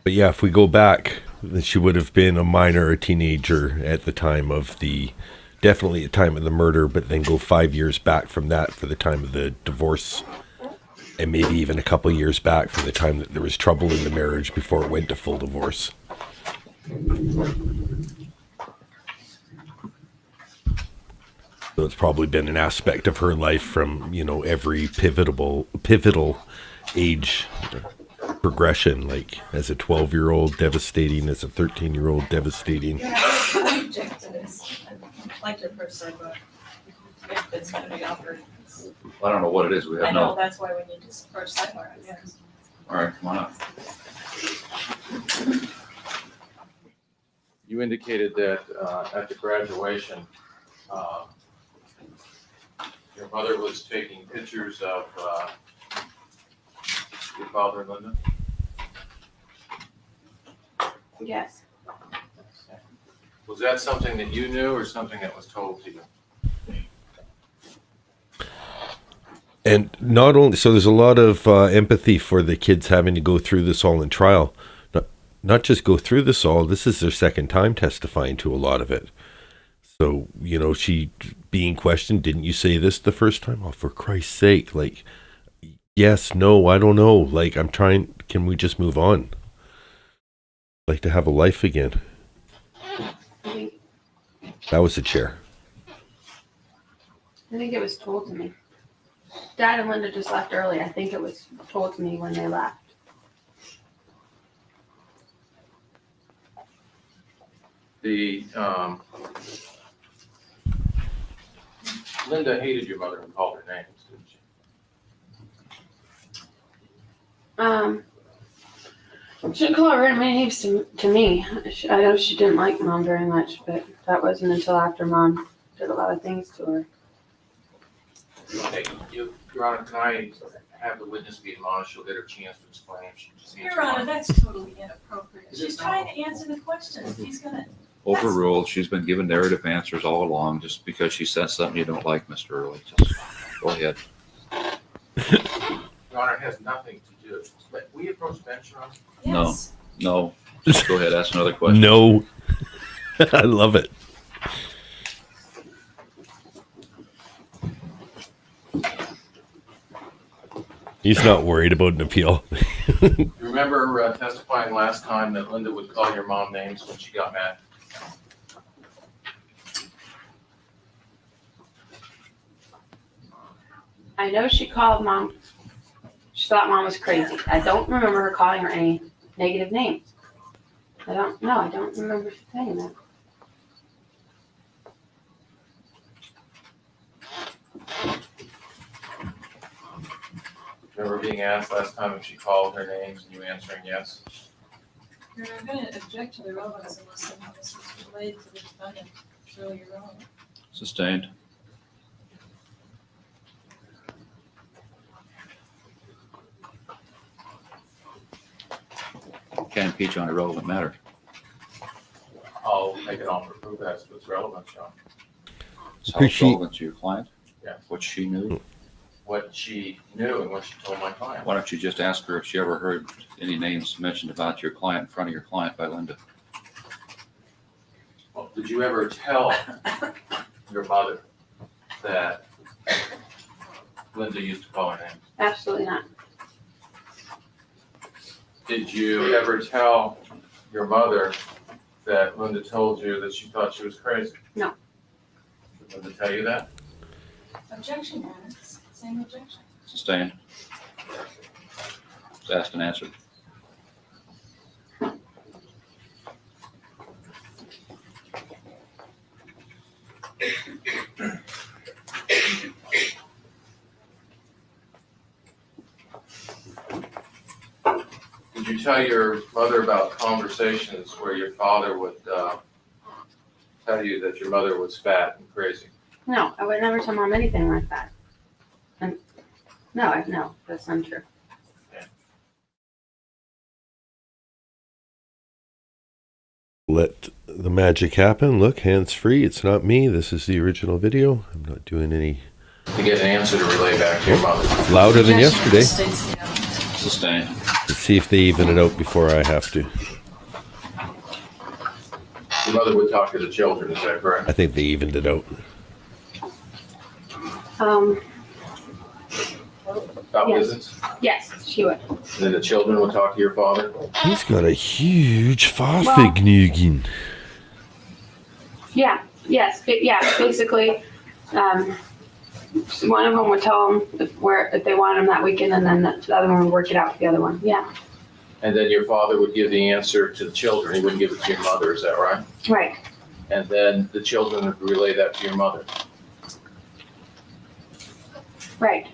A: But yeah, if we go back, then she would have been a minor, a teenager at the time of definitely at the time of the murder, but then go 5 years back from that for the time of the divorce, and maybe even a couple years back for the time that there was trouble in the marriage before it went to full divorce. So it's probably been an aspect of her life from, every pivotal age progression, like as a 12-year-old devastating, as a 13-year-old devastating.
E: Your Honor, I object to this. I'd like to first sidebar. If it's going to be offered.
F: I don't know what it is. We
E: I
F: have
E: know,
F: no.
E: that's why we need to first sidebar, I guess.
F: All right, come on up.
C: you indicated that at the graduation, your mother was taking pictures of your father and Linda?
G: Yes.
C: Was that something that you knew or something that was told to you?
A: And not only, so there's a lot of empathy for the kids having to go through this all in trial. Not just go through this all, this is their second time testifying to a lot of it. So, she being questioned, didn't you say this the first time? Oh, for Christ's sake, like, yes, no, I don't know. Like, I'm trying, can we just move on? Like to have a life again. That was the chair.
G: I think it was told to me. Dad and Linda just left early. I think it was told to me when they left.
C: Linda hated your mother and called her names, didn't she?
G: She didn't call her my names to me. I know she didn't like Mom very much, but that wasn't until after Mom did a lot of things to her.
C: Okay, Your Honor, can I have the witness be admonished? She'll get her chance to explain. She just needs
E: Your
C: to-
E: Honor, that's totally inappropriate. She's trying to answer the question. He's gonna,
F: Overruled. She's been given narrative answers all along. Just because she said something you don't like, Mr. Early, just go ahead.
C: Your Honor, it has nothing to do. But we approach bench, Your Honor.
E: yes.
F: No, just go ahead. Ask another question.
A: No. I love it. He's not worried about an appeal.
C: You remember testifying last time that Linda would call your mom names when she got mad?
G: I know she called Mom. She thought Mom was crazy. I don't remember her calling her any negative names. I don't remember saying that.
C: Remember being asked last time if she called her names and you answering yes?
E: Your Honor, I'm gonna object to the relevance unless somehow this was related to the defendant. It's really irrelevant.
F: Sustained. Can't impeach on irrelevant matter.
C: I'll make an offer of proof as to its relevance, Your Honor.
F: So how it's
A: Appreciate-
F: relevant to your client?
C: Yeah.
F: What she knew?
C: What she knew and what she told my client.
F: Why don't you just ask her if she ever heard any names mentioned about your client in front of your client by Linda?
C: Did you ever tell your mother that Linda used to call her name?
G: Absolutely not.
C: Did you ever tell your mother that Linda told you that she thought she was crazy?
G: No.
C: Did Linda tell you that?
E: Objection, Your Honor. Same objection.
F: Sustained. It's asked and answered.
C: Did you tell your mother about conversations where your father would tell you that your mother was fat and crazy?
G: No, I would never tell mom anything like that. And no, that's untrue.
A: Let the magic happen. Look, hands free. It's not me. This is the original video. I'm not doing any.
C: To get an answer to relay back to your mother.
A: It's louder than yesterday.
E: States the evidence.
F: Sustained.
A: Let's see if they even it out before I have to.
C: Your mother would talk to the children, is that correct?
A: I think they evened it out.
C: About
G: Yes.
C: visits?
G: Yes, she would.
C: And then the children would talk to your father?
A: He's got a huge Pfaffignugen.
G: Yeah, yes, basically, one of them would tell them if they wanted them that weekend, and then the other one would work it out with the other one. Yeah,
C: And then your father would give the answer to the children, he wouldn't give it to your mother, is that right?
G: right.
C: And then the children would relay that to your mother.
G: Right.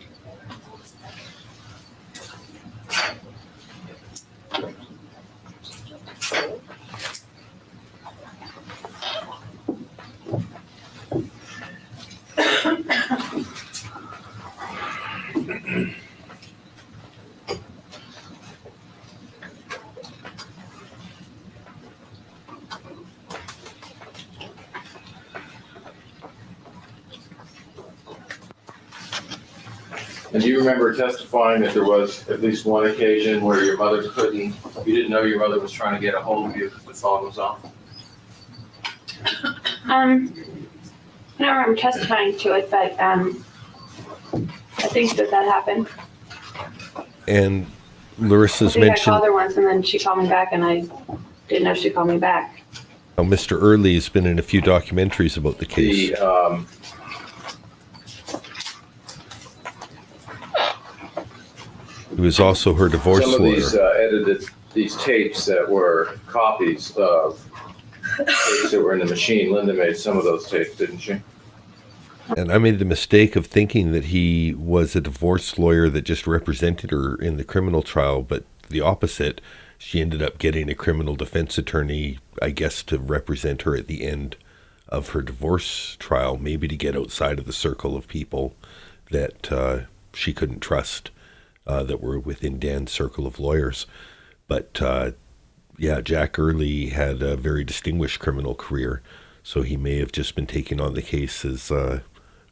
C: And do you remember testifying that there was at least one occasion where your mother you didn't know your mother was trying to get a hold of you because the phone was off?
G: I don't remember testifying to it, but I think that happened.
A: And
G: I
A: Larissa's
G: think I
A: mentioned
G: called her once, and then she called me back, and I didn't know she called me back.
A: how Mr. Early's been in a few documentaries about the case. He was also her divorce
C: Some of
A: lawyer.
C: these these tapes that were copies of tapes that were in the machine. Linda made some of those tapes, didn't she?
A: And I made the mistake of thinking that he was a divorce lawyer that just represented her in the criminal trial, but the opposite. She ended up getting a criminal defense attorney, I guess, to represent her at the end of her divorce trial, maybe to get outside of the circle of people that she couldn't trust that were within Dan's circle of lawyers. But yeah, Jack Early had a very distinguished criminal career, so he may have just been taking on the case as,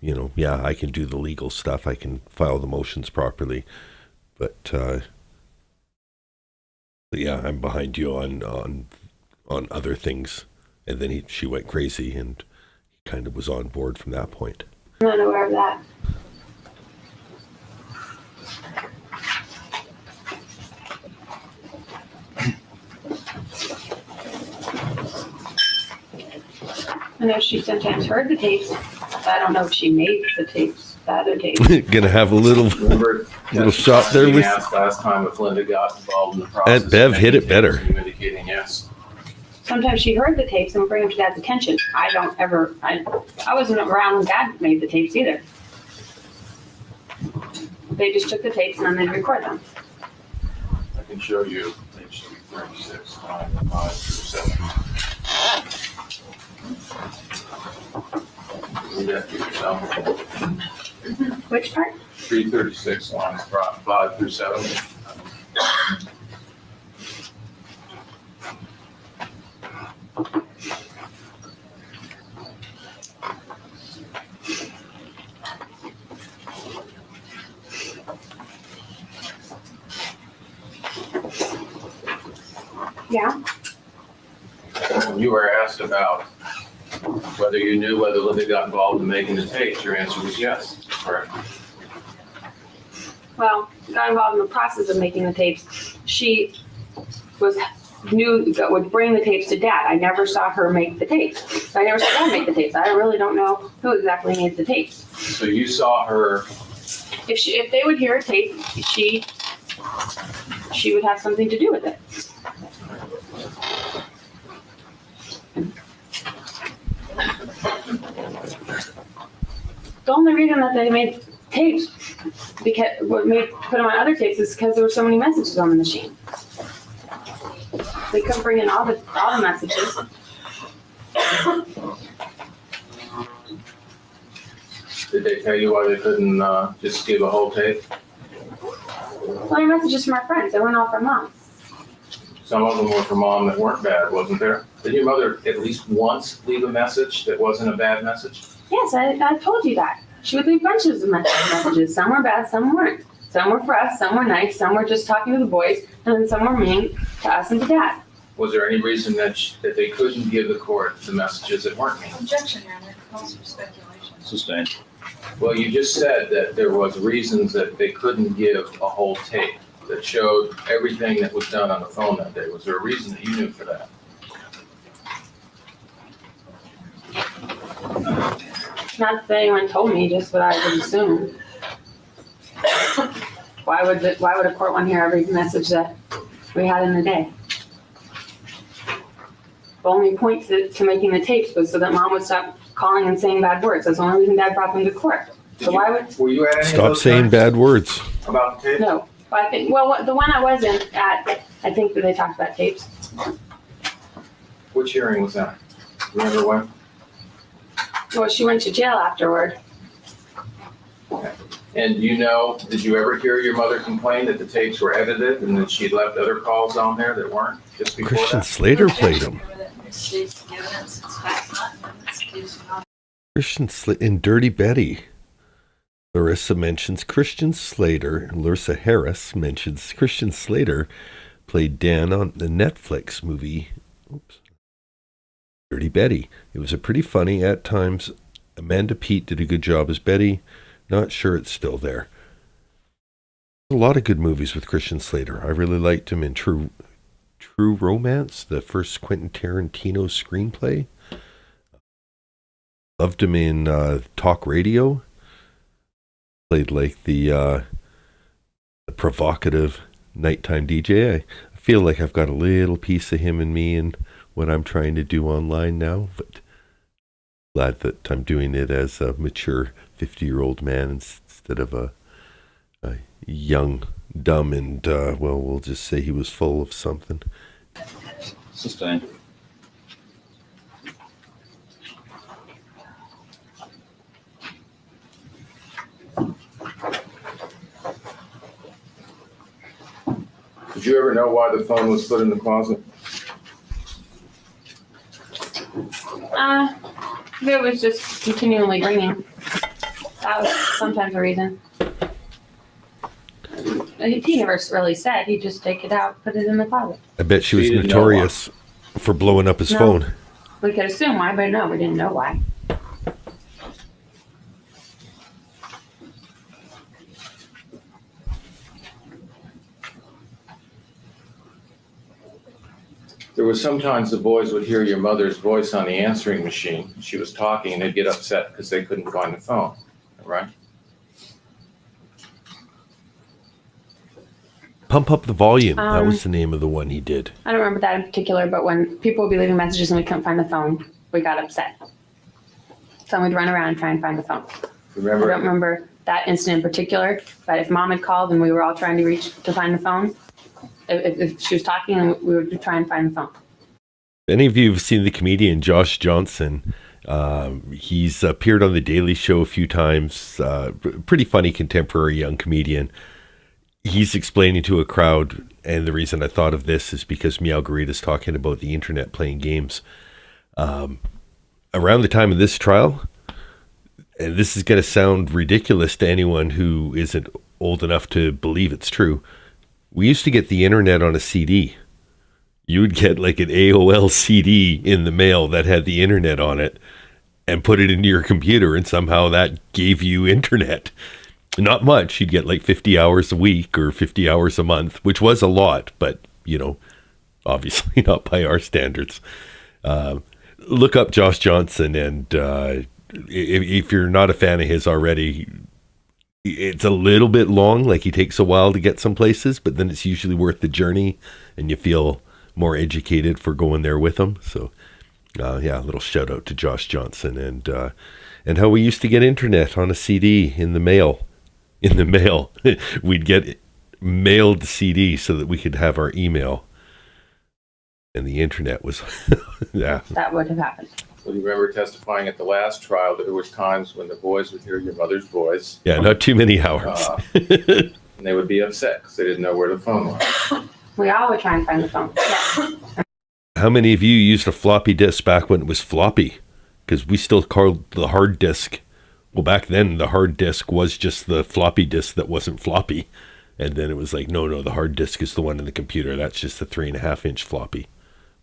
A: yeah, I can do the legal stuff, I can file the motions properly, but yeah, I'm behind you on other things. And then she went crazy, and he kind of was on board from that point.
G: I'm not aware of that. I know she sometimes heard the tapes, but I don't know if she made the tapes, the other tapes.
A: Gonna have a little
C: Remember
A: little shot there
C: being
A: with
C: asked last time if Linda got involved in the process.
A: Aunt Bev hit it better.
C: You indicating yes.
G: Sometimes she heard the tapes and would bring them to Dad's attention. I wasn't around when Dad made the tapes either. They just took the tapes and then they'd record them.
C: I can show you page 336, line 5 through 7. Read that to yourself.
G: Which part?
C: 336, lines 5 through 7.
G: Yeah.
C: When you were asked about Whether you knew whether Libby got involved in making the tapes, your answer was yes, correct?
G: Well, got involved in the process of making the tapes. She knew that would bring the tapes to Dad. I never saw her make the tapes. I never saw Dad make the tapes. I really don't know who exactly made the tapes.
C: So you saw her,
G: If they would hear a tape, she would have something to do with it. The only reason that they made tapes, because what made put them on other tapes, is because there were so many messages on the machine. They couldn't bring in all the messages.
C: did they tell you why they couldn't just give a whole tape?
G: Well, messages from our friends. They weren't all from Mom.
C: Some of them were from Mom that weren't bad, wasn't there? Did your mother at least once leave a message that wasn't a bad message?
G: Yes, I told you that. She would leave bunches of messages. Some were bad, some weren't. Some were for us, some were nice, some were just talking to the boys, and then some were mean to us and to Dad.
C: Was there any reason that they couldn't give the court the messages that weren't mean?
E: Objection, Your Honor, calls for speculation.
F: Sustained.
C: Well, you just said that there was reasons that they couldn't give a whole tape that showed everything that was done on the phone that day. Was there a reason that you knew for that?
G: Not that anyone told me, just what I would assume. Why would a court want to hear every message that we had in the day? The only point to making the tapes was so that Mom would stop calling and saying bad words. That's the only reason Dad brought them to court. So why would?
C: Were you at any of
A: Stop
C: those
A: saying
C: times
A: bad words.
C: about the tape?
G: No. But I think, well, the one I wasn't at, I think that they talked about tapes.
C: Which hearing was that? Remember when?
G: Well, she went to jail afterward.
C: And did you ever hear your mother complain that the tapes were edited and that she'd left other calls on there that weren't just before
A: Christian
C: that?
A: Slater played him.
E: States the evidence, it's fact, not evidence, gives not.
A: Christian Slater in Dirty Betty. Larissa mentions Christian Slater. Larissa Harris mentions Christian Slater played Dan on the Netflix movie. Dirty Betty. It was a pretty funny at times. Amanda Peet did a good job as Betty. Not sure it's still there. A lot of good movies with Christian Slater. I really liked him in True Romance, the first Quentin Tarantino screenplay. Loved him in Talk Radio. Played like the provocative nighttime DJ. I feel like I've got a little piece of him in me and what I'm trying to do online now, but glad that I'm doing it as a mature 50-year-old man instead of a young, dumb, and, well, we'll just say he was full of something.
F: Sustained.
C: Did you ever know why the phone was put in the closet?
G: It was just continually ringing. That was sometimes a reason. He never really said. He'd just take it out, put it in the closet.
A: I bet she was
C: You didn't know
A: notorious for blowing up his
G: No.
A: phone.
G: We could assume why, but no, we didn't know why.
C: There was sometimes the boys would hear your mother's voice on the answering machine. She was talking and they'd get upset because they couldn't find the phone, right?
A: Pump Up the Volume. That was the name of the one he did.
G: I don't remember that in particular, but when people would be leaving messages and we couldn't find the phone, we got upset. So we'd run around and try and find the phone. I don't remember that incident in particular, but if Mom had called and we were all trying to find the phone, if she was talking, we would try and find the phone.
A: Any of you have seen the comedian Josh Johnson? He's appeared on The Daily Show a few times. Pretty funny contemporary young comedian. He's explaining to a crowd, and the reason I thought of this is because Meow Garita's talking about the internet playing games. Around the time of this trial, and this is going to sound ridiculous to anyone who isn't old enough to believe it's true, we used to get the internet on a CD. You would get like an AOL CD in the mail that had the internet on it. and put it into your computer, and somehow that gave you internet. Not much. You'd get like 50 hours a week or 50 hours a month, which was a lot, but, you know, obviously not by our standards. Look up Josh Johnson, and if you're not a fan of his already, it's a little bit long. Like, he takes a while to get some places, but then it's usually worth the journey, and you feel more educated for going there with him. So, yeah, a little shout out to Josh Johnson, and how we used to get internet on a CD in the mail. We'd get mailed CD so that we could have our email. And the internet was, yeah.
G: That would have happened.
C: Well, you remember testifying at the last trial that there was times when the boys would hear your mother's voice.
A: Yeah, not too many hours.
C: And they would be upset because they didn't know where the phone was.
G: We all would try and find the phone. Yes.
A: How many of you used a floppy disk back when it was floppy? Because we still called the hard disk. Well, back then, the hard disk was just the floppy disk that wasn't floppy. And then it was like, no, the hard disk is the one in the computer. That's just the 3.5-inch floppy.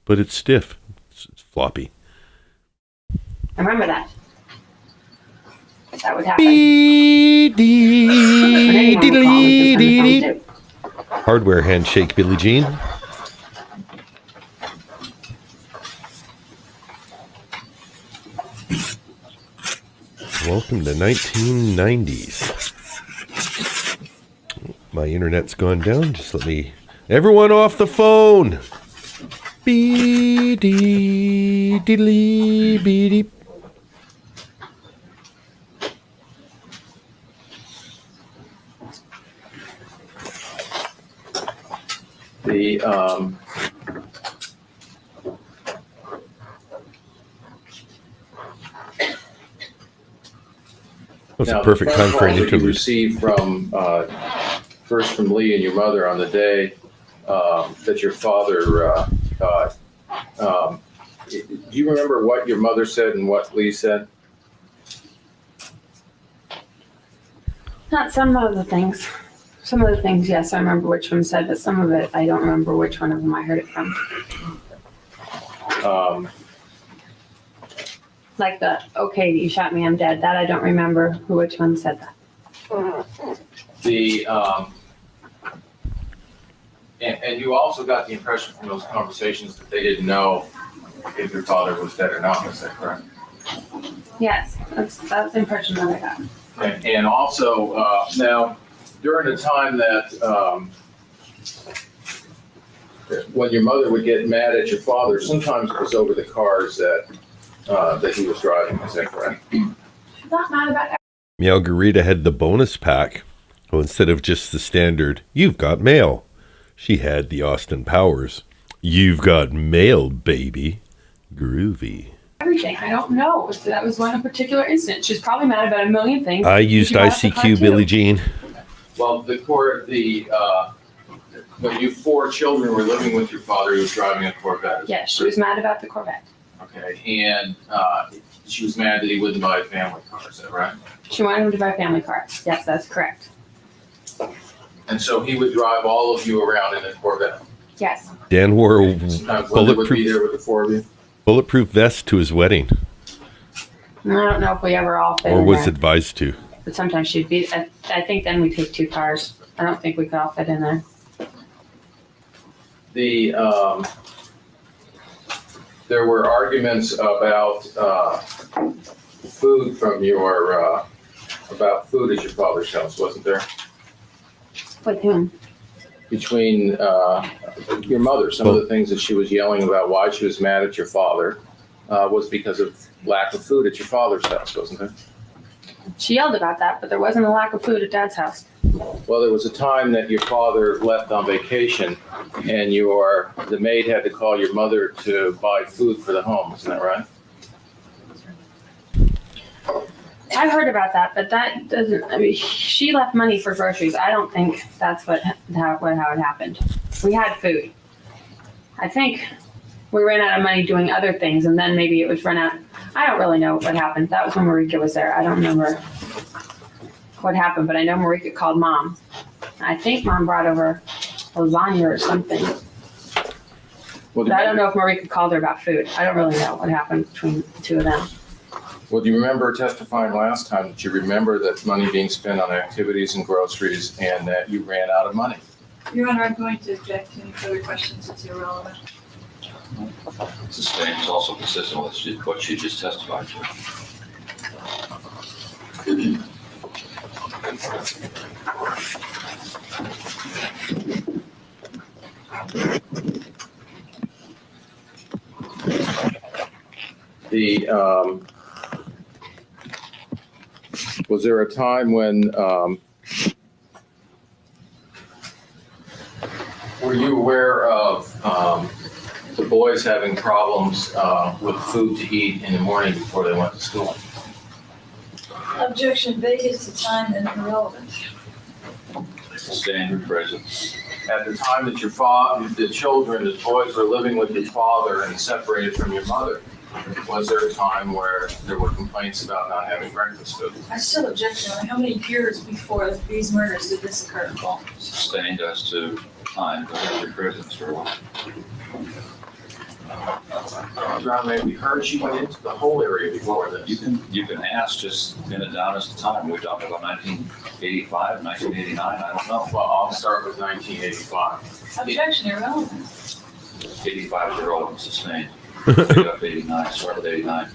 A: But it's stiff. It's floppy.
G: I remember that. That would happen. When anyone would call me, just on the phone too.
A: Hardware handshake, Billie Jean. Welcome to 1990s. My internet's gone down. Just let me... Everyone off the phone! Bee-dee-diddly-bee-dee. That's a perfect time for an
C: You
A: interlude.
C: received from first from Lee and your mother on the day that your father died. Do you remember what your mother said and what Lee said?
G: Not some of the things. Some of the things, yes, I remember which one said, but some of it, I don't remember which one of them I heard it from. Like the, okay, you shot me, I'm dead. That I don't remember which one said that.
C: And you also got the impression from those conversations that they didn't know if your father was dead or not. Is that correct?
G: Yes, that's the impression that I got.
C: And also, now, during the time that when your mother would get mad at your father, sometimes it was over the cars that he was driving. Is that correct?
G: She's not mad about that.
A: Margarita had the bonus pack. Well, instead of just the standard, you've got mail. She had the Austin Powers. You've got mail, baby. Groovy.
G: Everything. I don't know. That was one particular incident. She's probably mad about a million things.
A: I used
G: She bought the car
A: ICQ,
G: too.
A: Billie Jean.
C: Well, when you four children were living with your father, he was driving a Corvette.
G: Yes, she was mad about the Corvette.
C: Okay, and she was mad that he wouldn't buy a family car. Is that right?
G: She wanted him to buy a family car. Yes, that's correct.
C: And so he would drive all of you around in a Corvette.
G: Yes.
A: Dan wore a
C: Sometimes Linda would be
A: bulletproof,
C: there with the four of you.
A: bulletproof vest to his wedding,
G: I don't know if we ever all fit
A: or
G: in
A: was
G: there.
A: advised to.
G: But sometimes she'd be, I think then we'd take two cars. I don't think we could all fit in there.
C: There were arguments about food from your about food at your father's house, wasn't there?
G: With whom?
C: Between your mother, some of the things that she was yelling about why she was mad at your father was because of lack of food at your father's house, wasn't there?
G: She yelled about that, but there wasn't a lack of food at Dad's house.
C: Well, there was a time that your father left on vacation and the maid had to call your mother to buy food for the home, isn't that right?
G: I've heard about that, but that doesn't, I mean, she left money for groceries. I don't think that's how it happened. We had food. I think we ran out of money doing other things, and then maybe it was run out. I don't really know what happened. That was when Marika was there. I don't remember what happened, but I know Marika called Mom. I think Mom brought over lasagna or something.
C: Well,
G: But I don't know if Marika called her about food. I don't really know what happened between the two of them.
C: Well, do you remember testifying last time that you remember that money being spent on activities and groceries and that you ran out of money?
E: Your Honor, I'm going to object to any further questions. It's irrelevant.
F: Sustained is also consistent with what she just testified to.
C: Was there a time when, were you aware of the boys having problems with food to eat in the morning before they went to school?
E: Objection, vague is the time and irrelevant.
F: Sustained, rephrase.
C: At the time that your father, the children, the boys were living with your father and separated from your mother, was there a time where there were complaints about not having breakfast food?
E: I still object, Your Honor. How many years before these murders did this occur?
F: Sustained as to time, but rephrase it for a while.
C: Your Honor, we heard she went into the whole area before this.
F: You can ask, just pin it down as the time. We talked about 1985, 1989, I don't know.
C: Well, I'll start with 1985.
E: Objection, irrelevant.
F: 85 is irrelevant, sustained. Pick up 89, start with 89.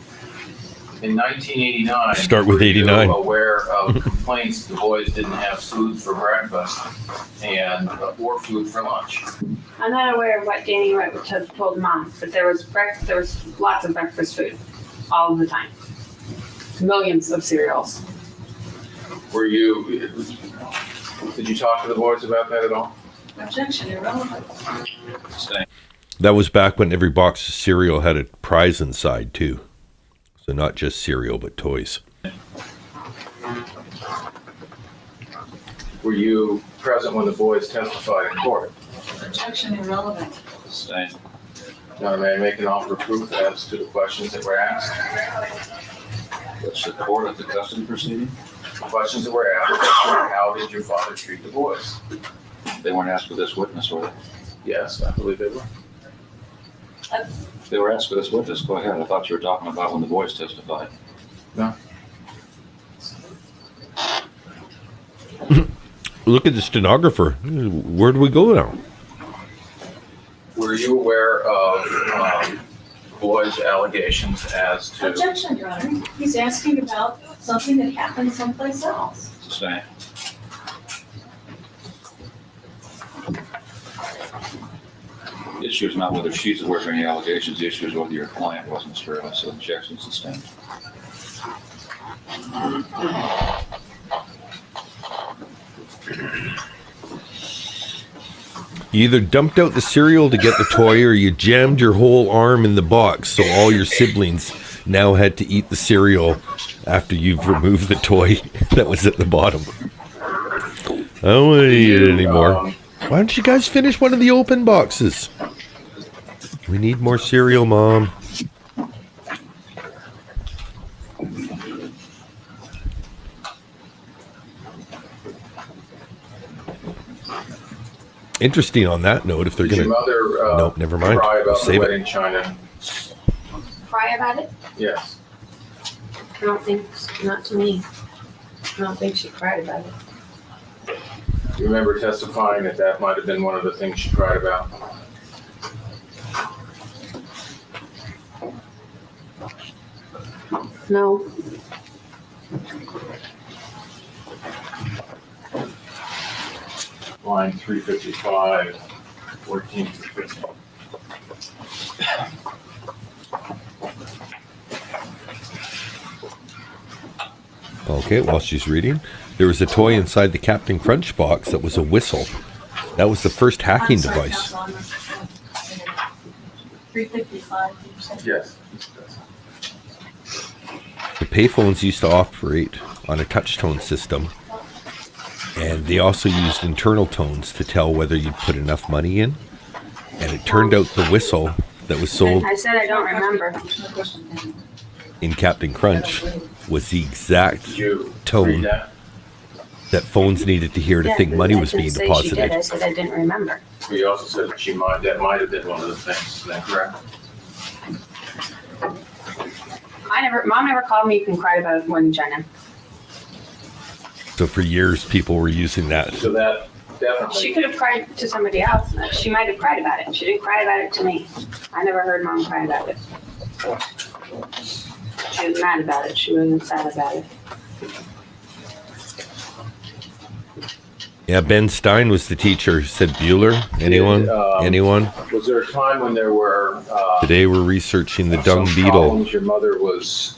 C: In 1989.
A: Start with
C: were you
A: 89.
C: aware of complaints the boys didn't have food for breakfast or food for lunch?
G: I'm not aware of what Danny Rewatch had told Mom, but there was lots of breakfast food all the time. Millions of cereals.
C: Did you talk to the boys about that at all?
E: Objection, irrelevant.
F: Sustained.
A: That was back when every box of cereal had a prize inside, too. So not just cereal, but toys.
C: Were you present when the boys testified in court?
E: Objection, irrelevant.
F: Sustained.
C: Now, may I make an offer of proof as to the questions that were asked?
F: What's the court at the custody proceeding?
C: The questions that were asked were, how did your father treat the boys?
F: They weren't asked for this witness, were they?
C: Yes, I believe they were.
F: They were asked for this witness. Go ahead. I thought you were talking about when the boys testified.
C: No.
A: Look at the stenographer. Where do we go now?
C: Were you aware of boys' allegations as to?
E: Objection, Your Honor. He's asking about something that happened someplace else.
F: Sustained. The issue is not whether she's aware of any allegations. The issue is whether your client wasn't sure. So objection sustained.
A: You either dumped out the cereal to get the toy or you jammed your whole arm in the box so all your siblings now had to eat the cereal after you've removed the toy that was at the bottom. I don't want to eat it anymore. Why don't you guys finish one of the open boxes? We need more cereal, Mom. Interesting on that note, if they're
C: Did
A: going
C: your
A: to...
C: mother
A: Nope, never mind.
C: cry about the
A: Save it.
C: wedding china?
G: Cry about it?
C: Yes.
G: I don't think, not to me. I don't think she cried about it.
C: You remember testifying that that might have been one of the things she cried about?
G: No.
C: Line 355, 14 through 15.
A: Okay, while she's reading, there was a toy inside the Captain Crunch box that was a whistle. That was the first hacking
E: I'm sorry,
A: device.
E: Counsel, I'm 355, you said?
C: Yes.
A: The payphones used to operate on a touch tone system, and they also used internal tones to tell whether you'd put enough money in. And it turned out the whistle that was sold
G: I said I don't remember.
E: No question.
A: in Captain Crunch was the exact
C: Did you
A: tone
C: read that?
A: that phones needed to hear to think money was being
G: She did.
A: deposited.
G: I said I didn't remember.
C: Well, you also said that that might have been one of the things. Is that correct?
G: Mom never called me and cried about it more than Jenna.
A: So for years, people were using that.
C: So that definitely.
G: She could have cried to somebody else. She might have cried about it. She didn't cry about it to me. I never heard Mom cry about it. She was mad about it. She wasn't sad about it.
A: Yeah, Ben Stein was the teacher. Said Bueller. Anyone? Anyone?
C: Was there a time when there were
A: Today we're researching the dung
C: some
A: beetle.
C: problems? Your mother was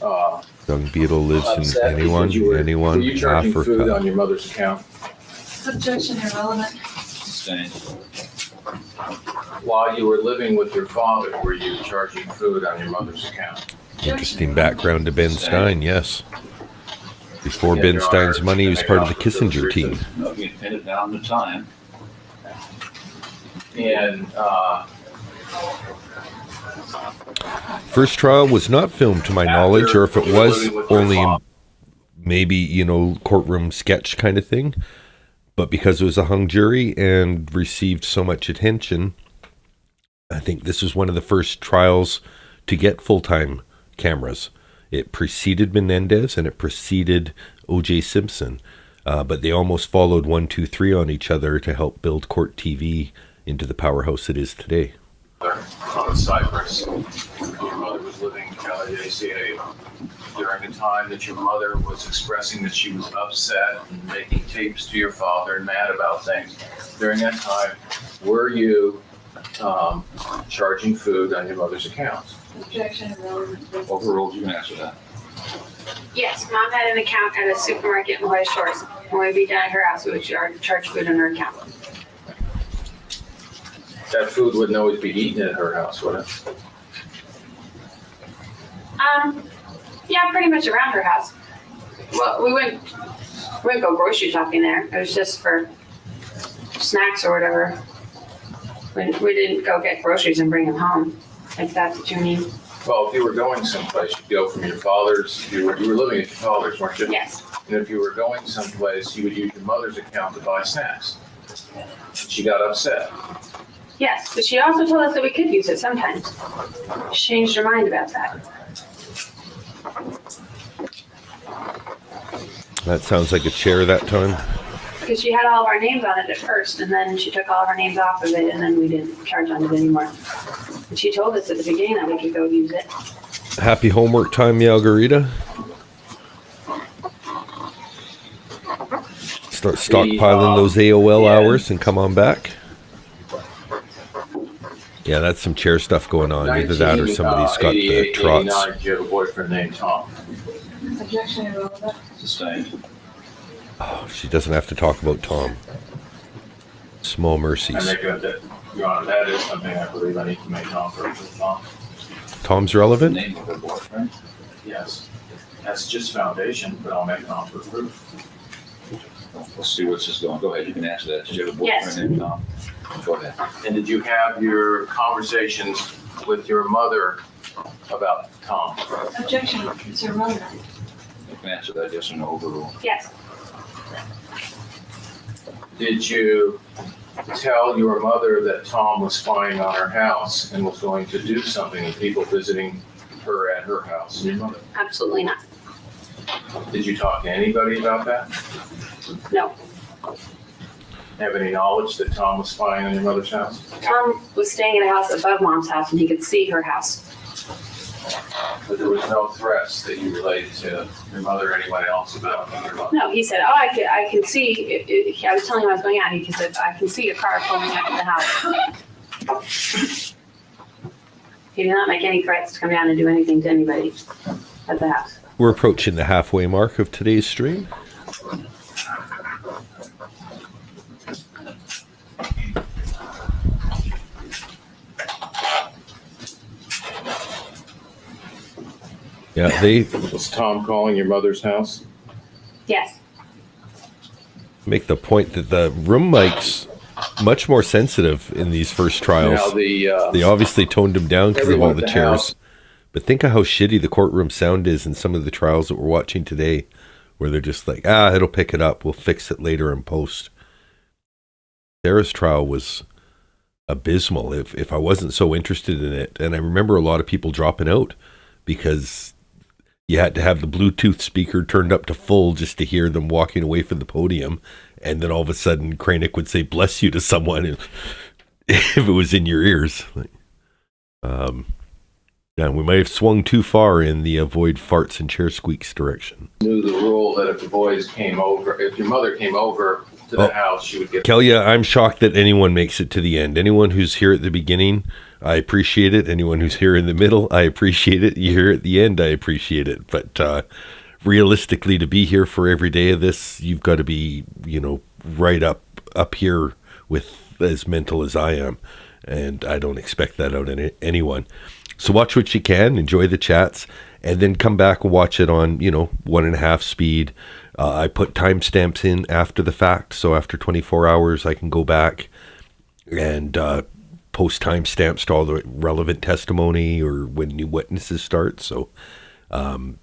A: Dung beetle lives
C: upset
A: in anyone.
C: because were
A: Anyone?
C: you charging food on
A: Africa.
C: your mother's account
E: Objection irrelevant.
F: Sustained.
C: while you were living with your father? Were you charging food on your mother's account?
A: Interesting background to Ben Stein. Yes. Before
C: Yeah,
A: Ben
C: Your
A: Stein's
C: Honor,
A: money, he was
C: I
A: part of the
C: got those
A: Kissinger team.
C: reasons.
F: No, we pinned it down to time.
C: And
A: First trial was not filmed to my knowledge, or if it was, only in maybe, courtroom sketch kind of thing. But because it was a hung jury and received so much attention, I think this was one of the first trials to get full-time cameras. It preceded Menendez and it preceded O.J. Simpson. But they almost followed 1, 2, 3 on each other to help build court TV into the powerhouse it is today.
C: on Cyprus, your mother was living in Caliaca during the time that your mother was expressing that she was upset and making tapes to your father and mad about things. During that time, were you charging food on your mother's account?
E: Objection irrelevant.
F: Overruled, you can answer that.
G: Yes, Mom had an account at a supermarket in Hoya Shores. When we'd be down at her house, we would charge food on her account.
C: That food wouldn't always be eaten at her house, would it?
G: Yeah, pretty much around her house. Well, we wouldn't go grocery shopping there. It was just for snacks or whatever. We didn't go get groceries and bring them home, if that's what you mean.
C: Well, if you were going someplace, you'd go from your father's, you were living at your father's, weren't you?
G: Yes.
C: And if you were going someplace, you would use your mother's account to buy snacks. She got upset.
G: Yes, but she also told us that we could use it sometimes. She changed her mind about that.
A: That sounds like a chair that time.
G: Because she had all of our names on it at first, and then she took all of our names off of it, and then we didn't charge on it anymore. And she told us at the beginning that we could go use it.
A: Happy homework time, Yalgarita. Start stockpiling those AOL hours and come on back. Yeah, that's some chair stuff going on. Either that or somebody's got the trots.
C: 89, you have a boyfriend named Tom.
E: Objection irrelevant.
F: Sustained.
A: Oh, she doesn't have to talk about Tom. Small
C: I
A: mercies.
C: make that, Your Honor, that is something I believe I need to make Tom for Tom.
A: Tom's
F: The
A: relevant?
F: name of her boyfriend.
C: Yes. That's just foundation, but I'll make Tom for proof.
F: Let's see what's this going. Go ahead, you can answer that. Did you have a
G: Yes.
F: boyfriend named Tom? Go ahead.
C: And did you have your conversations with your mother about Tom?
E: Objection, it's irrelevant.
F: You can answer that yes or no, overruled.
G: Yes.
C: Did you tell your mother that Tom was spying on her house and was going to do something with people visiting her at her house? Your mother.
G: Absolutely not.
C: Did you talk to anybody about that?
G: No.
C: Have any knowledge that Tom was spying on your mother's house?
G: Tom was staying at a house above Mom's house, and he could see her house.
C: But there was no threats that you relayed to your mother or anyone else about your mother?
G: No, he said, "Oh, I can see." I was telling him I was going out. He said, "I can see a car pulling up to the house." He did not make any threats to come down and do anything to anybody at the house.
A: We're approaching the halfway mark of today's stream. Yeah, they
C: Was Tom calling your mother's house?
G: Yes.
A: make the point that the room mic's much more sensitive in these first trials.
C: Now,
A: They obviously toned him down because of all
C: Everyone
A: the
C: at the
A: chairs.
C: house.
A: But think of how shitty the courtroom sound is in some of the trials that we're watching today, where they're just like, it'll pick it up. We'll fix it later in post. Sarah's trial was abysmal. If I wasn't so interested in it, and I remember a lot of people dropping out because you had to have the Bluetooth speaker turned up to full just to hear them walking away from the podium. And then all of a sudden, Kranick would say, "Bless you" to someone if it was in your ears. Yeah, we might have swung too far in the avoid farts and chair squeaks direction.
C: Knew the rule that if the boys came over, if your mother came over to the house, she would get.
A: Kelly, I'm shocked that anyone makes it to the end. Anyone who's here at the beginning, I appreciate it. Anyone who's here in the middle, I appreciate it. You're here at the end, I appreciate it. But realistically, to be here for every day of this, you've got to be, right up here with as mental as I am. And I don't expect that out of anyone. So watch what you can, enjoy the chats, and then come back and watch it on, 1.5 speed. I put timestamps in after the fact, so after 24 hours, I can go back and post timestamps to all the relevant testimony or when new witnesses start. So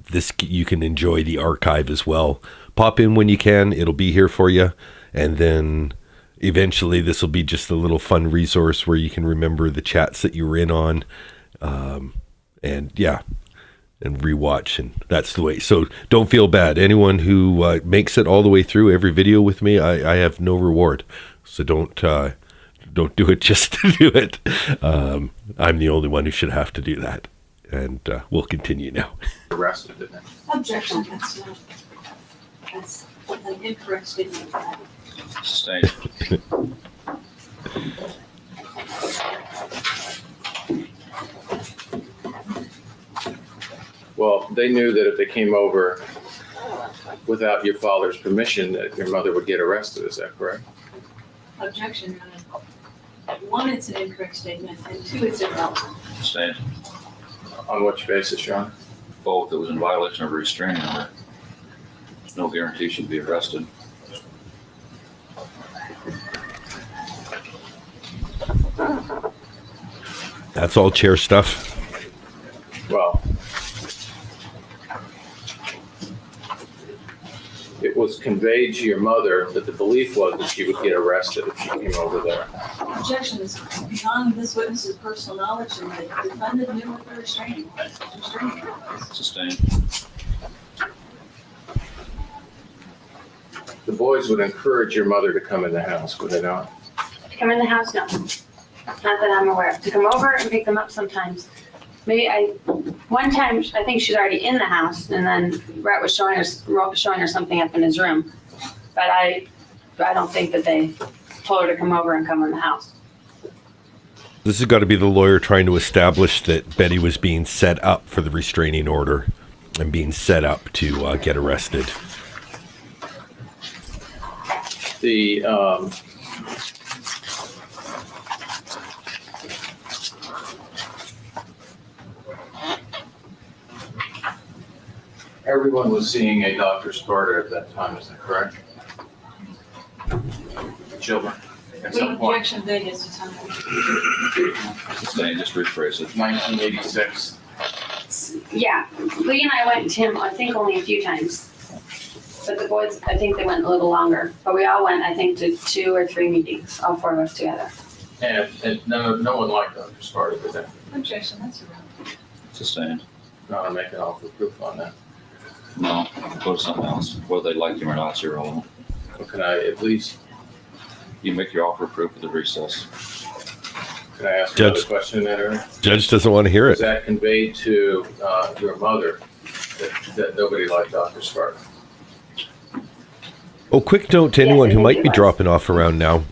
A: this you can enjoy the archive as well. Pop in when you can; it'll be here for you, and then eventually this will be just a little fun resource where you can remember the chats that you were in on. And rewatch, and that's the way. So don't feel bad. Anyone who makes it all the way through every video with me, I have no reward. So don't do it just to do it. I'm the only one who should have to do that. And we'll continue now.
C: Arrested, didn't it?
E: Objection, that's an incorrect statement.
F: Sustained.
C: Well, they knew that if they came over without your father's permission, that your mother would get arrested. Is that correct?
E: Objection, Your Honor. One, it's an incorrect statement, and two, it's irrelevant.
F: Sustained.
C: On which basis, Your Honor?
F: Both. It was in violation of a restraining order. No guarantee she'd be arrested.
A: That's all chair stuff.
C: Well, it was conveyed to your mother that the belief was that she would get arrested if she came over there.
E: Objection is beyond this witness's personal knowledge, and the defendant knew what the restraining order was.
F: Sustained.
C: The boys would encourage your mother to come in the house, would they not?
G: To come in the house, no. Not that I'm aware of. To come over and pick them up sometimes. One time, I think she's already in the house, and then Brett was showing her something up in his room. But I don't think that they told her to come over and come in the house.
A: This has got to be the lawyer trying to establish that Betty was being set up for the restraining order and being set up to get arrested.
C: The everyone was seeing a Dr. Sparta at that time, is that correct? Children, at
E: The
C: some point,
E: objection date is determined.
F: Sustained. Just rephrase it.
C: 1986.
G: Yeah, Lee and I went to him, I think only a few times. But the boys, I think they went a little longer. But we all went, I think, to 2 or 3 meetings, all 4 of us together.
C: And no one liked Dr. Sparta, did they?
E: Objection, that's irrelevant.
F: Sustained.
C: Not to make an offer of proof on that.
F: No, go to something else. Whether they liked him or not, it's irrelevant.
C: Or can I at least,
F: You make your offer of proof at the recess.
C: can I ask
A: Judge.
C: another question in that area?
A: Judge doesn't want to hear
C: Was
A: it.
C: that conveyed to your mother that nobody liked Dr. Sparta?
A: Oh, quick note to
G: Yes,
A: anyone
G: I
A: who
G: think
A: might
G: it
A: be
G: was.
A: dropping off around now.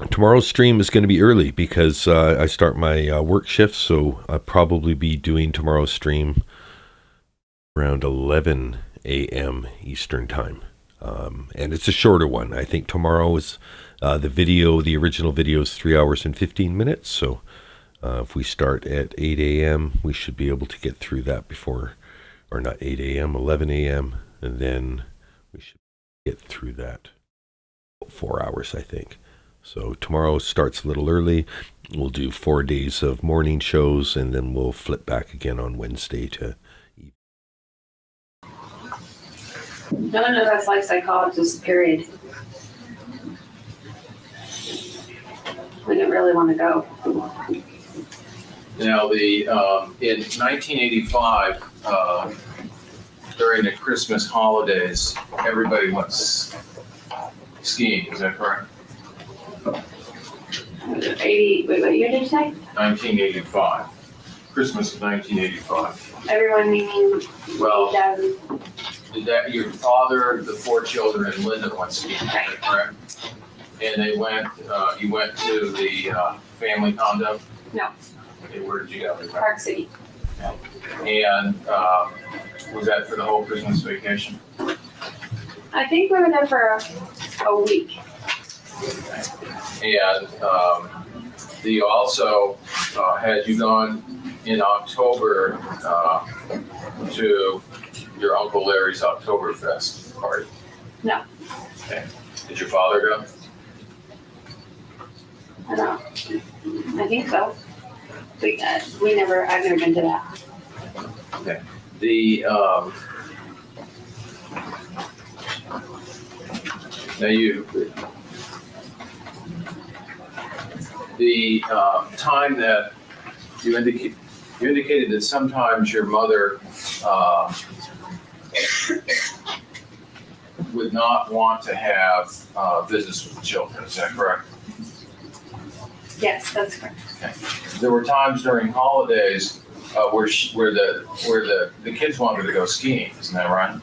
A: Tomorrow's stream is going to be early because I start my work shift, so I'll probably be doing tomorrow's stream around 11 a.m. Eastern time. And it's a shorter one. I think tomorrow is the original video is 3 hours and 15 minutes. So if we start at 8 a.m., we should be able to get through that before, or not 8 a.m., 11 a.m. And then we should get through that 4 hours, I think. So tomorrow starts a little early. We'll do 4 days of morning shows, and then we'll flip back again on Wednesday to
G: No one knows that's like psychologists, period. We didn't really want to go.
C: Now, in 1985, during the Christmas holidays, everybody went skiing, is that correct?
G: 80, wait, what year did you say?
C: 1985, Christmas of 1985.
G: Everyone meaning
C: Well,
G: 8,000.
C: did that, your father, the 4 children, and Linda went skiing, is that correct? And they went, you went to the family condo?
G: No.
C: Okay, where did you go?
G: Park City.
C: And was that for the whole Christmas vacation?
G: I think we were there for a week.
C: And you also, had you gone in October to your Uncle Larry's Oktoberfest party?
G: No.
C: Okay. Did your father go?
G: I don't know. I think so. I've never been to that.
C: The, now the time that you indicated that sometimes your mother would not want to have visits with the children, is that correct?
G: Yes, that's correct.
C: There were times during holidays where the kids wanted to go skiing, isn't that right?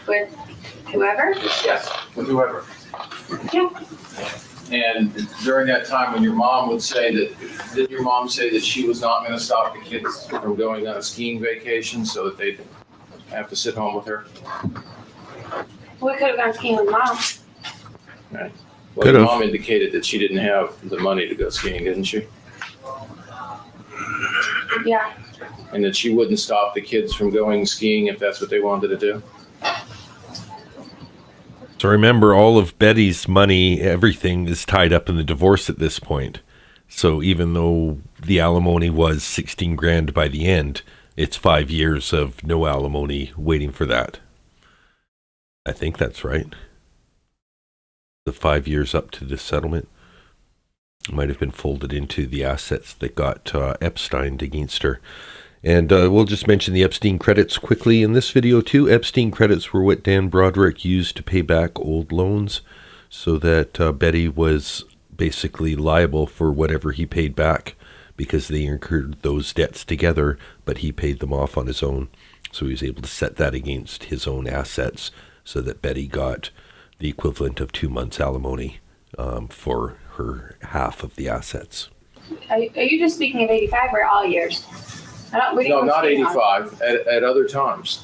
G: With whoever?
C: Yes, with whoever.
G: Yeah.
C: And during that time when your mom would say that, did your mom say that she was not going to stop the kids from going on a skiing vacation so that they'd have to sit home with her?
G: We could have gone skiing with Mom.
C: Right. Well, your mom indicated that she didn't have the money to go skiing, didn't she?
G: Yeah.
C: And that she wouldn't stop the kids from going skiing if that's what they wanted to do?
A: So remember, all of Betty's money, everything is tied up in the divorce at this point. So even though the alimony was 16 grand by the end, it's 5 years of no alimony waiting for that. I think that's right. The 5 years up to the settlement might have been folded into the assets that got Epsteined against her. And we'll just mention the Epstein credits quickly in this video too. Epstein credits were what Dan Broderick used to pay back old loans, so that Betty was basically liable for whatever he paid back, because they incurred those debts together, but he paid them off on his own. So he was able to set that against his own assets, so that Betty got the equivalent of 2 months alimony for her half of the assets.
G: Are you just speaking of 85 or all years?
C: No, not 85, at other times.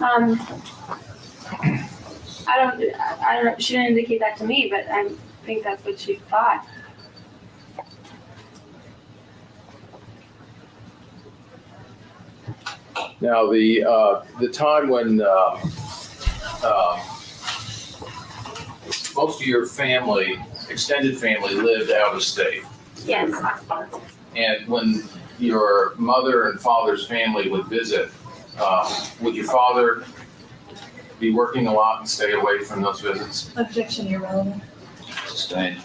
G: I don't know. She didn't indicate that to me, but I think that's what she thought.
C: Now, the time when most of your family, extended family, lived out of state.
G: Yes.
C: And when your mother and father's family would visit, would your father be working a lot and stay away from those visits?
E: Objection, irrelevant.
F: Sustained.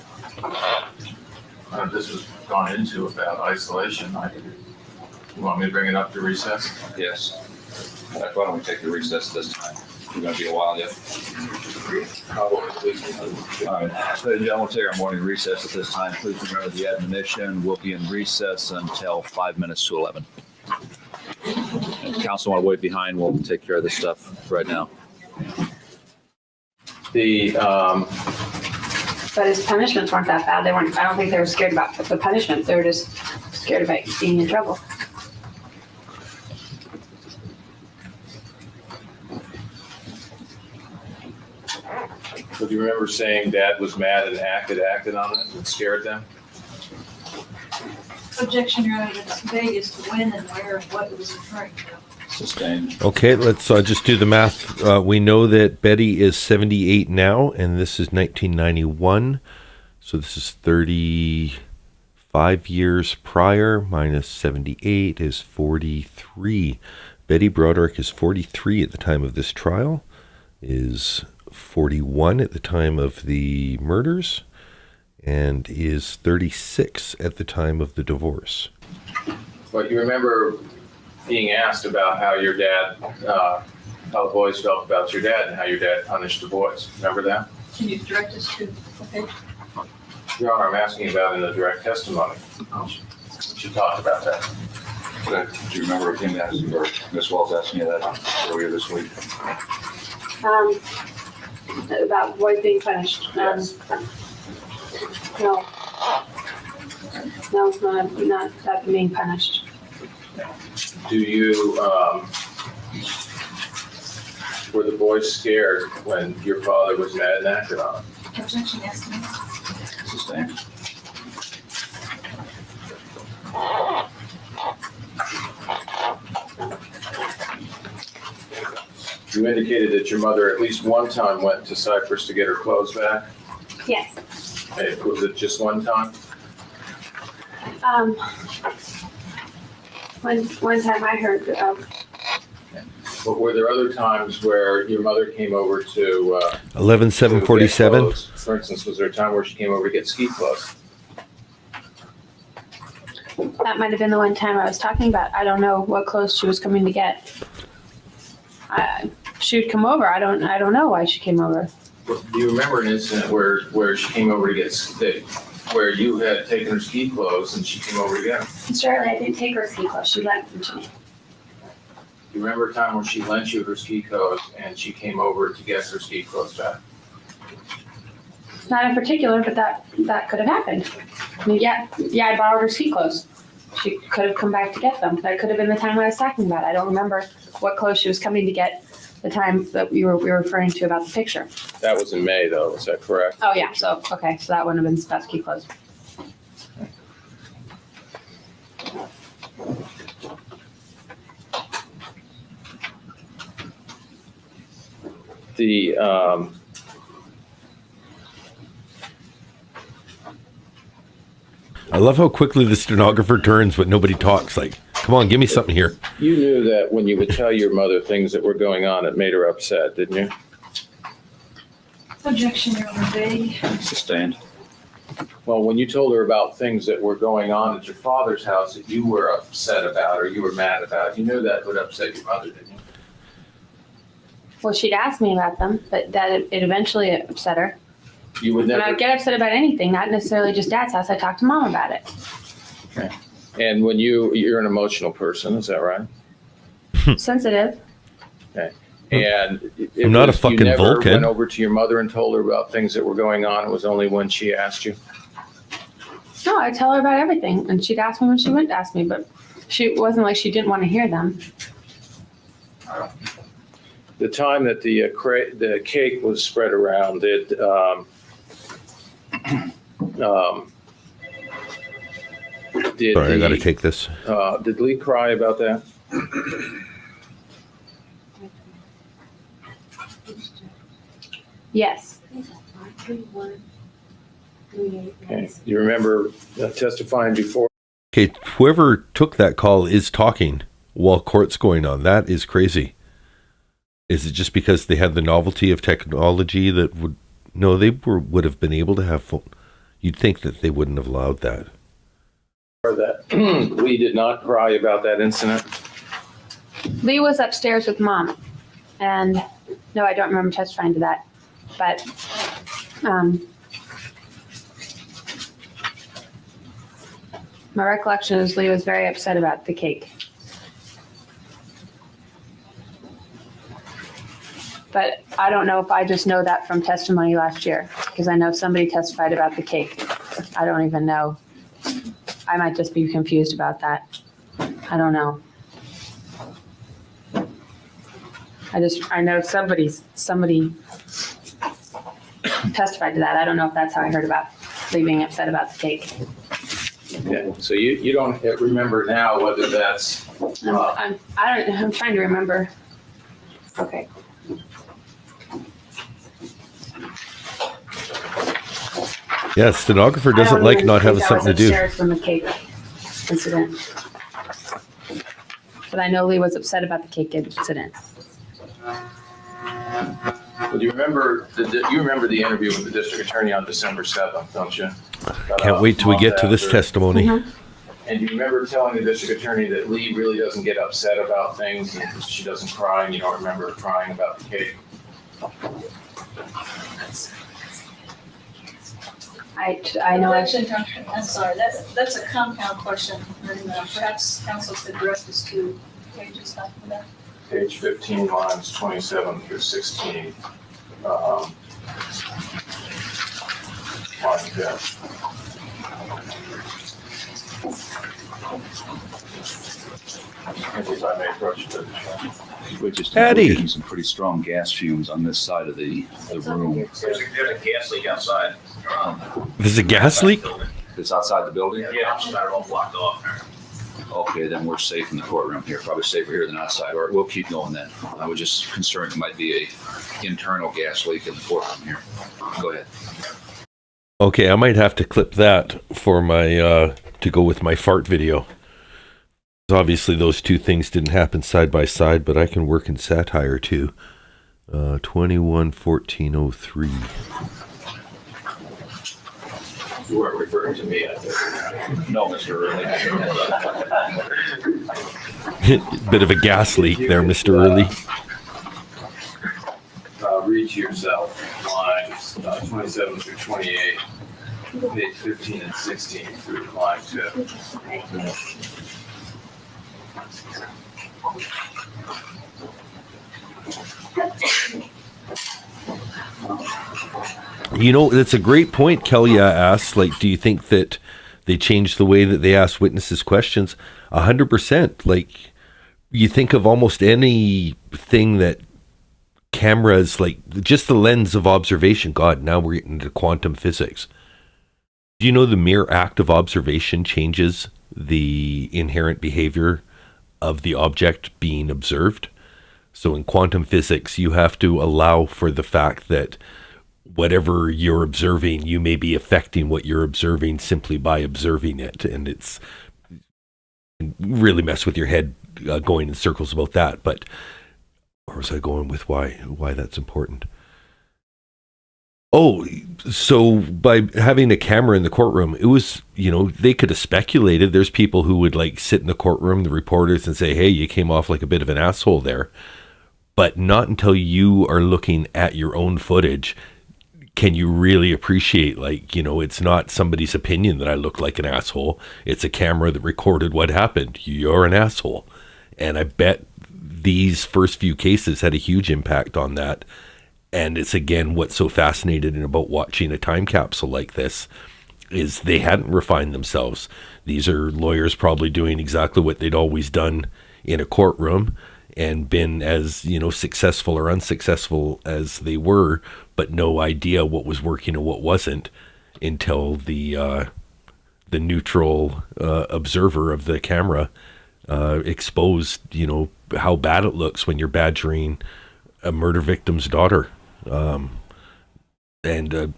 C: This was gone into about isolation. You want me to bring it up to recess?
F: Yes. Why don't we take the recess this time? We're gonna be a while yet. All right, ladies and gentlemen, we'll take our morning recess at this time. Please remember the admonition will be in recess until 5 minutes to 11. And council want to wait behind, we'll take care of this stuff right now.
G: But his punishments weren't that bad. I don't think they were scared about the punishments. They were just scared about being in trouble.
C: So do you remember saying Dad was mad and acted on it and scared them?
E: Objection, Your Honor, it's vague as to when and where and what it was referring to.
F: Sustained.
A: Okay, let's just do the math. We know that Betty is 78 now, and this is 1991. So this is 35 years prior, minus 78 is 43. Betty Broderick is 43 at the time of this trial, is 41 at the time of the murders, and is 36 at the time of the divorce.
C: But you remember being asked about how your dad, how the boys felt about your dad and how your dad punished the boys. Remember that?
E: Can you direct us to, okay?
C: Your Honor, I'm asking about in the direct testimony. She talked about that.
F: Do you remember him asking, or Ms. Wells asking you that earlier this week?
G: About boys being punished.
C: Yes.
G: No. No, it's not that being punished.
C: Do you, were the boys scared when your father was mad and acted on it?
E: Objection, yes, ma'am.
F: Sustained.
C: You indicated that your mother at least one time went to Cyprus to get her clothes back.
G: Yes.
C: Hey, was it just one time?
G: One time I heard of,
C: But were there other times where your mother came over to
A: 11/7/47.
C: to get clothes? For instance, was there a time where she came over to get ski clothes?
G: that might have been the one time I was talking about. I don't know what clothes she was coming to get. She would come over. I don't know why she came over.
C: Do you remember an incident where she came over to get where you had taken her ski clothes and she came over to get them?
G: Surely I didn't take her ski clothes. She lent them to me.
C: Do you remember a time when she lent you her ski clothes and she came over to get her ski clothes back?
G: Not in particular, but that could have happened. I mean, yeah, I borrowed her ski clothes. She could have come back to get them. That could have been the time I was talking about. I don't remember what clothes she was coming to get the time that we were referring to about the picture.
C: That was in May, though. Is that correct?
G: Oh, yeah. So, okay. So that wouldn't have been about ski clothes.
C: The
A: I love how quickly the stenographer turns, but nobody talks. Like, come on, give me something here.
C: you knew that when you would tell your mother things that were going on, it made her upset, didn't you?
E: Objection, Your Honor, vague.
F: Sustained.
C: Well, when you told her about things that were going on at your father's house that you were upset about or you were mad about, you knew that would upset your mother, didn't you?
G: Well, she'd ask me about them, but that it eventually upset her.
C: You would
G: And
C: never.
G: I'd get upset about anything, not necessarily just Dad's house. I talked to Mom about it.
C: And when you're an emotional person, is that right?
G: Sensitive.
C: And
A: I'm not a fucking
C: you never
A: Vulcan.
C: went over to your mother and told her about things that were going on. It was only when she asked you.
G: No, I tell her about everything, and she'd ask me when she wouldn't ask me, but it wasn't like she didn't want to hear them.
C: The time that the cake was spread around, did
A: Sorry, I got to take this.
C: Did Lee cry about that?
G: Yes.
C: Okay. You remember testifying before?
A: Okay, whoever took that call is talking while court's going on. That is crazy. Is it just because they had the novelty of technology that would... No, they would have been able to have phone. You'd think that they wouldn't have allowed that.
C: Or that Lee did not cry about that incident?
G: Lee was upstairs with Mom, and no, I don't remember testifying to that, but my recollection is Lee was very upset about the cake. But I don't know if I just know that from testimony last year, because I know somebody testified about the cake. I don't even know. I might just be confused about that. I don't know. I know somebody testified to that. I don't know if that's how I heard about Lee being upset about the cake.
C: Yeah. So you don't remember now whether that's...
G: I'm trying to remember. Okay.
A: Yeah, stenographer
G: I
A: doesn't
G: don't
A: like
G: even
A: not
G: think
A: having
G: I
A: something to
G: was
A: do.
G: upstairs from the cake incident. But I know Lee was upset about the cake incident.
C: Well, do you remember the interview with the district attorney on December 7th, don't you?
A: Can't wait till we get to this testimony.
G: Mhm.
C: And do you remember telling the district attorney that Lee really doesn't get upset about things and she doesn't cry, and you don't remember her crying about the cake?
G: I know I
E: I'm sorry, that's a compound question, and perhaps council could direct us to pages after that.
C: Page 15, lines 27 through 16. Line 10. If I may approach the
F: We're just
A: Eddie.
F: getting some pretty strong gas fumes on this side of the room.
I: There's a gas leak outside.
A: There's a gas leak?
F: It's outside the building?
I: Yeah, it's about all blocked off.
F: Okay, then we're safe in the courtroom here, probably safer here than outside, or we'll keep going then. I was just concerned it might be a internal gas leak in the courtroom here. Go ahead.
A: Okay, I might have to clip that for my to go with my fart video. Obviously, those two things didn't happen side by side, but I can work in satire too. 21-1403.
C: You weren't referring to me, I think.
F: No, Mr. Early.
A: Bit of a gas leak there, Mr. Early.
C: Read to yourself lines 27 through 28, page 15 and 16 through line 2.
A: You know, that's a great point. Kelly asked, like, do you think that they changed the way that they ask witnesses questions? 100%. Like, you think of almost anything that cameras, like, just the lens of observation. God, now we're getting into quantum physics. Do you know the mere act of observation changes the inherent behavior of the object being observed? So in quantum physics, you have to allow for the fact that whatever you're observing, you may be affecting what you're observing simply by observing it. And it's really mess with your head going in circles about that. But where was I going with why that's important? Oh, so by having a camera in the courtroom, it was, you know, they could have speculated. There's people who would like sit in the courtroom, the reporters, and say, hey, you came off like a bit of an asshole there. But not until you are looking at your own footage can you really appreciate, like, you know, it's not somebody's opinion that I look like an asshole. It's a camera that recorded what happened. You're an asshole. And I bet these first few cases had a huge impact on that. And it's, again, what's so fascinating about watching a time capsule like this is they hadn't refined themselves. These are lawyers probably doing exactly what they'd always done in a courtroom and been as, you know, successful or unsuccessful as they were, but no idea what was working and what wasn't until the neutral observer of the camera exposed, you know, how bad it looks when you're badgering a murder victim's daughter. And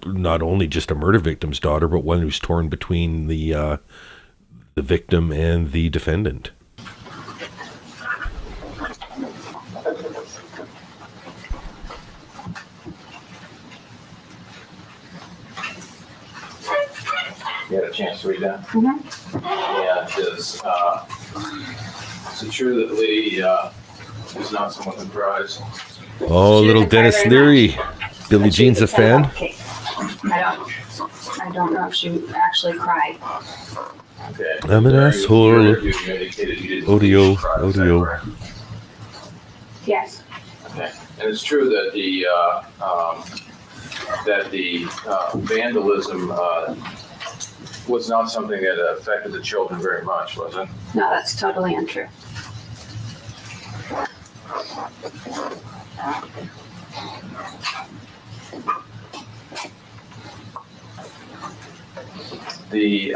A: not only just a murder victim's daughter, but one who's torn between the victim and the defendant.
C: You had a chance to read that?
G: Mm-hmm.
C: Yeah, it is. Is it true that Lee is not someone who cries?
A: Oh,
G: She
A: little
G: doesn't cry
A: Dennis
G: very
A: Leary.
G: much.
A: Billie
G: But she
A: Jean's a
G: could tell
A: fan.
G: about the cake. I don't know if she actually cried.
C: Okay.
A: I'm an
C: During
A: asshole.
C: your interview, you indicated you didn't
A: Audio,
C: believe she cried, is that
A: audio.
C: correct?
G: Yes.
C: Okay. And it's true that the vandalism was not something that affected the children very much, was it?
G: No, that's totally untrue.
C: The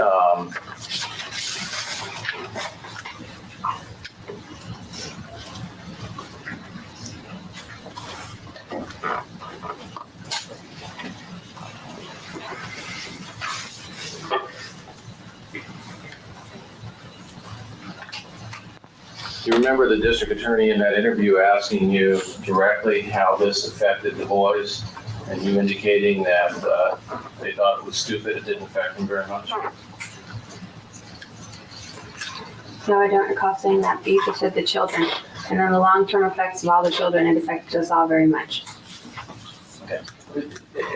C: you remember the district attorney in that interview asking you directly how this affected the boys, and you indicating that they thought it was stupid, it didn't affect them very much?
G: No, I don't recall saying that, but you just said the children. And then the long-term effects of all the children, it affected us all very much.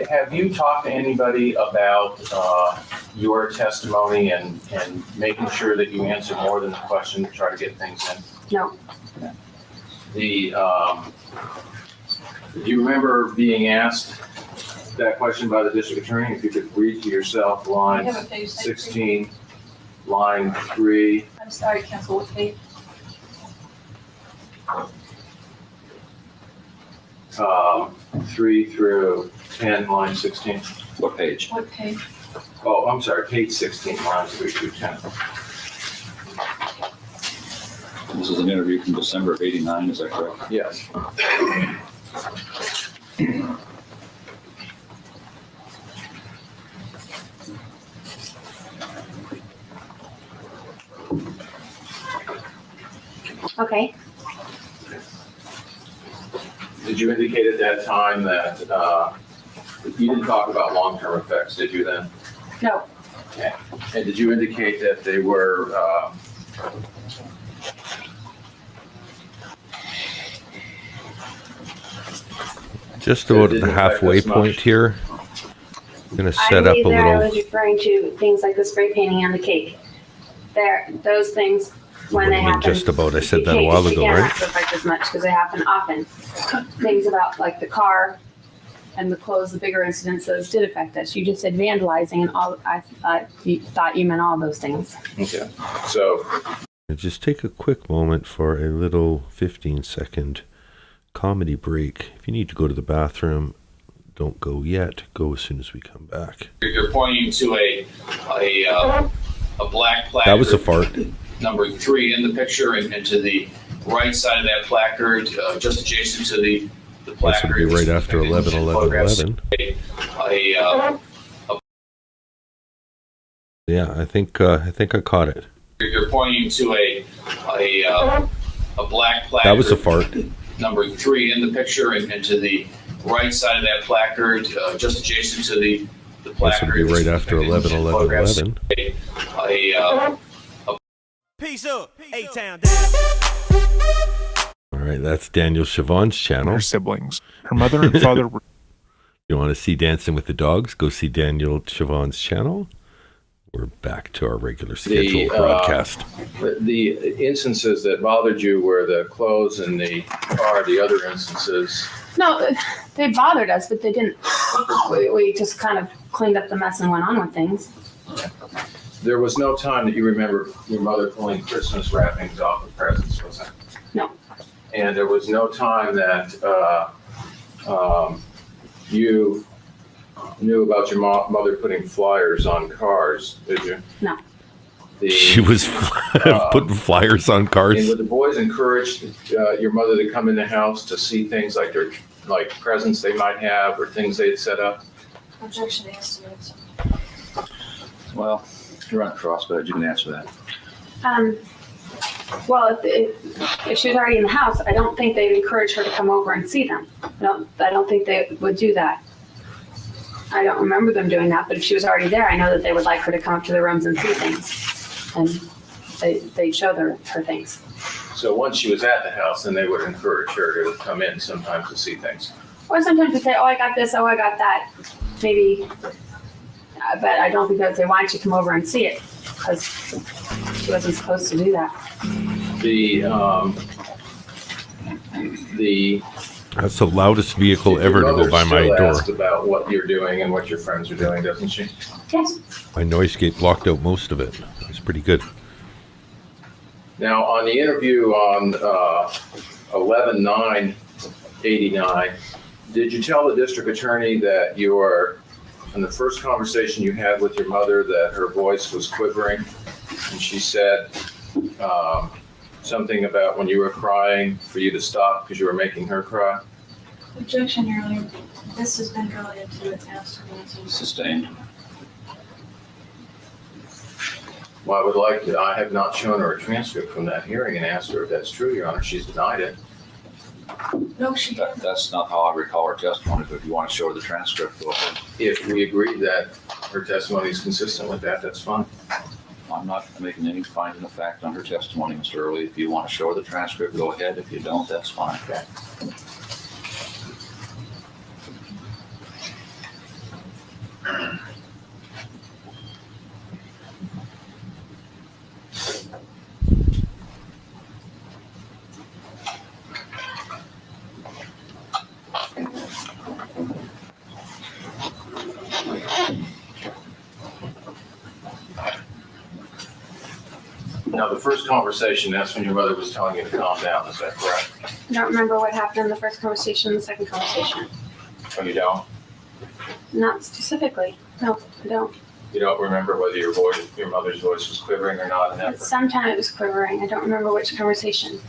C: Have you talked to anybody about your testimony and making sure that you answer more than the question to try to get things in?
G: No,
C: The, do you remember being asked that question by the district attorney? If you could read to yourself
E: We
C: line
E: have a page.
C: 16, line 3,
E: I'm sorry, counsel, what page?
C: 3 through 10, line 16.
F: What page?
E: What page?
C: Oh, I'm sorry, page 16, lines 3 through 10.
F: This is an interview from December of '89, is that correct?
C: Yes.
G: okay.
C: Did you indicate at that time that you didn't talk about long-term effects, did you then?
G: No,
C: And did you indicate that they were
A: Just about
C: It
A: at the
C: didn't affect
A: halfway
C: us much.
A: point here. I'm gonna
G: I
A: set up a
G: believe there I
A: little.
G: was referring to things like the spray painting on the cake. Those things, when they
A: I mean,
G: happen.
A: just about. I said that a
G: cake
A: while ago,
G: can't
A: right?
G: have to affect as much because they happen often. Things about like the car and the clothes, the bigger incidents, those did affect us. You just said vandalizing and all, I thought you meant all those things.
C: okay? So
A: Just take a quick moment for a little 15-second comedy break. If you need to go to the bathroom, don't go yet. Go as soon as we come back.
J: You're pointing to a black placard.
A: That was a fart.
J: Number 3 in the picture, and to the right side of that placard, just adjacent to the
A: This
J: placard.
A: would be right after
J: and
A: 11, 11,
J: photographs
A: 11.
J: A
A: Yeah, I think I caught it.
J: you're pointing to a black placard.
A: That was a fart.
J: Number 3 in the picture, and to the right side of that placard, just adjacent to the
A: This
J: placard.
A: would be right after
J: and
A: 11, 11,
J: photographs
A: 11.
K: Peace up, A-Town down.
A: All right, that's Daniel Siobhan's channel.
B: Her siblings. Her mother and father were
A: You want to see Dancing with the Dogs? Go see Daniel Siobhan's channel. We're back to our regular scheduled broadcast.
C: the instances that bothered you were the clothes and the car, the other instances.
G: No, they bothered us, but they didn't. We just kind of cleaned up the mess and went on with things.
C: There was no time that you remember your mother pulling Christmas wrappings off of presents, was there?
G: No.
C: And there was no time that you knew about your mother putting flyers on cars, did you?
G: No.
A: She was putting flyers on
C: And
A: cars.
C: would the boys encourage your mother to come in the house to see things like like presents they might have or things they'd set up?
E: Objection to estimates.
F: Well, you're on cross, but you can answer that.
G: Well, if she was already in the house, I don't think they'd encourage her to come over and see them. I don't think they would do that. I don't remember them doing that, but if she was already there, I know that they would like her to come up to the rooms and see things. And they'd show her things.
C: So once she was at the house, then they would encourage her to come in sometimes to see things.
G: Or sometimes they'd say, oh, I got this, oh, I got that. Maybe, but I don't think they'd say, why don't you come over and see it? Because she wasn't supposed to do that.
A: That's the loudest vehicle ever to
C: Your
A: go
C: mother
A: by my
C: still
A: door.
C: asks about what you're doing and what your friends are doing, doesn't she?
G: Yes.
A: My noise gate blocked out most of it. It was pretty good.
C: Now, on the interview on 11/9/89, did you tell the district attorney that in the first conversation you had with your mother, that her voice was quivering? And she said something about when you were crying for you to stop because you were making her cry?
E: Objection, Your Honor. This has been gone into and asked and answered.
F: Sustained.
C: Well, I have not shown her a transcript from that hearing and asked her if that's true, Your Honor. She's denied it.
E: No, she didn't.
F: That's not how I recall her testimony, but if you want to show her the transcript, go ahead.
C: If we agree that her testimony is consistent with that, that's fine.
F: I'm I'm not making any finding of fact on her testimony, Mr. Early. If you want to show her the transcript, go ahead. If you don't, that's fine.
C: Okay. Now, the first conversation, that's when your mother was telling you to calm down, is that correct?
G: I don't remember what happened in the first conversation and the second conversation.
C: Oh, you don't?
G: Not specifically. No, I don't.
C: You don't remember whether your mother's voice was quivering or not in that?
G: But sometime it was quivering. I don't remember which conversation.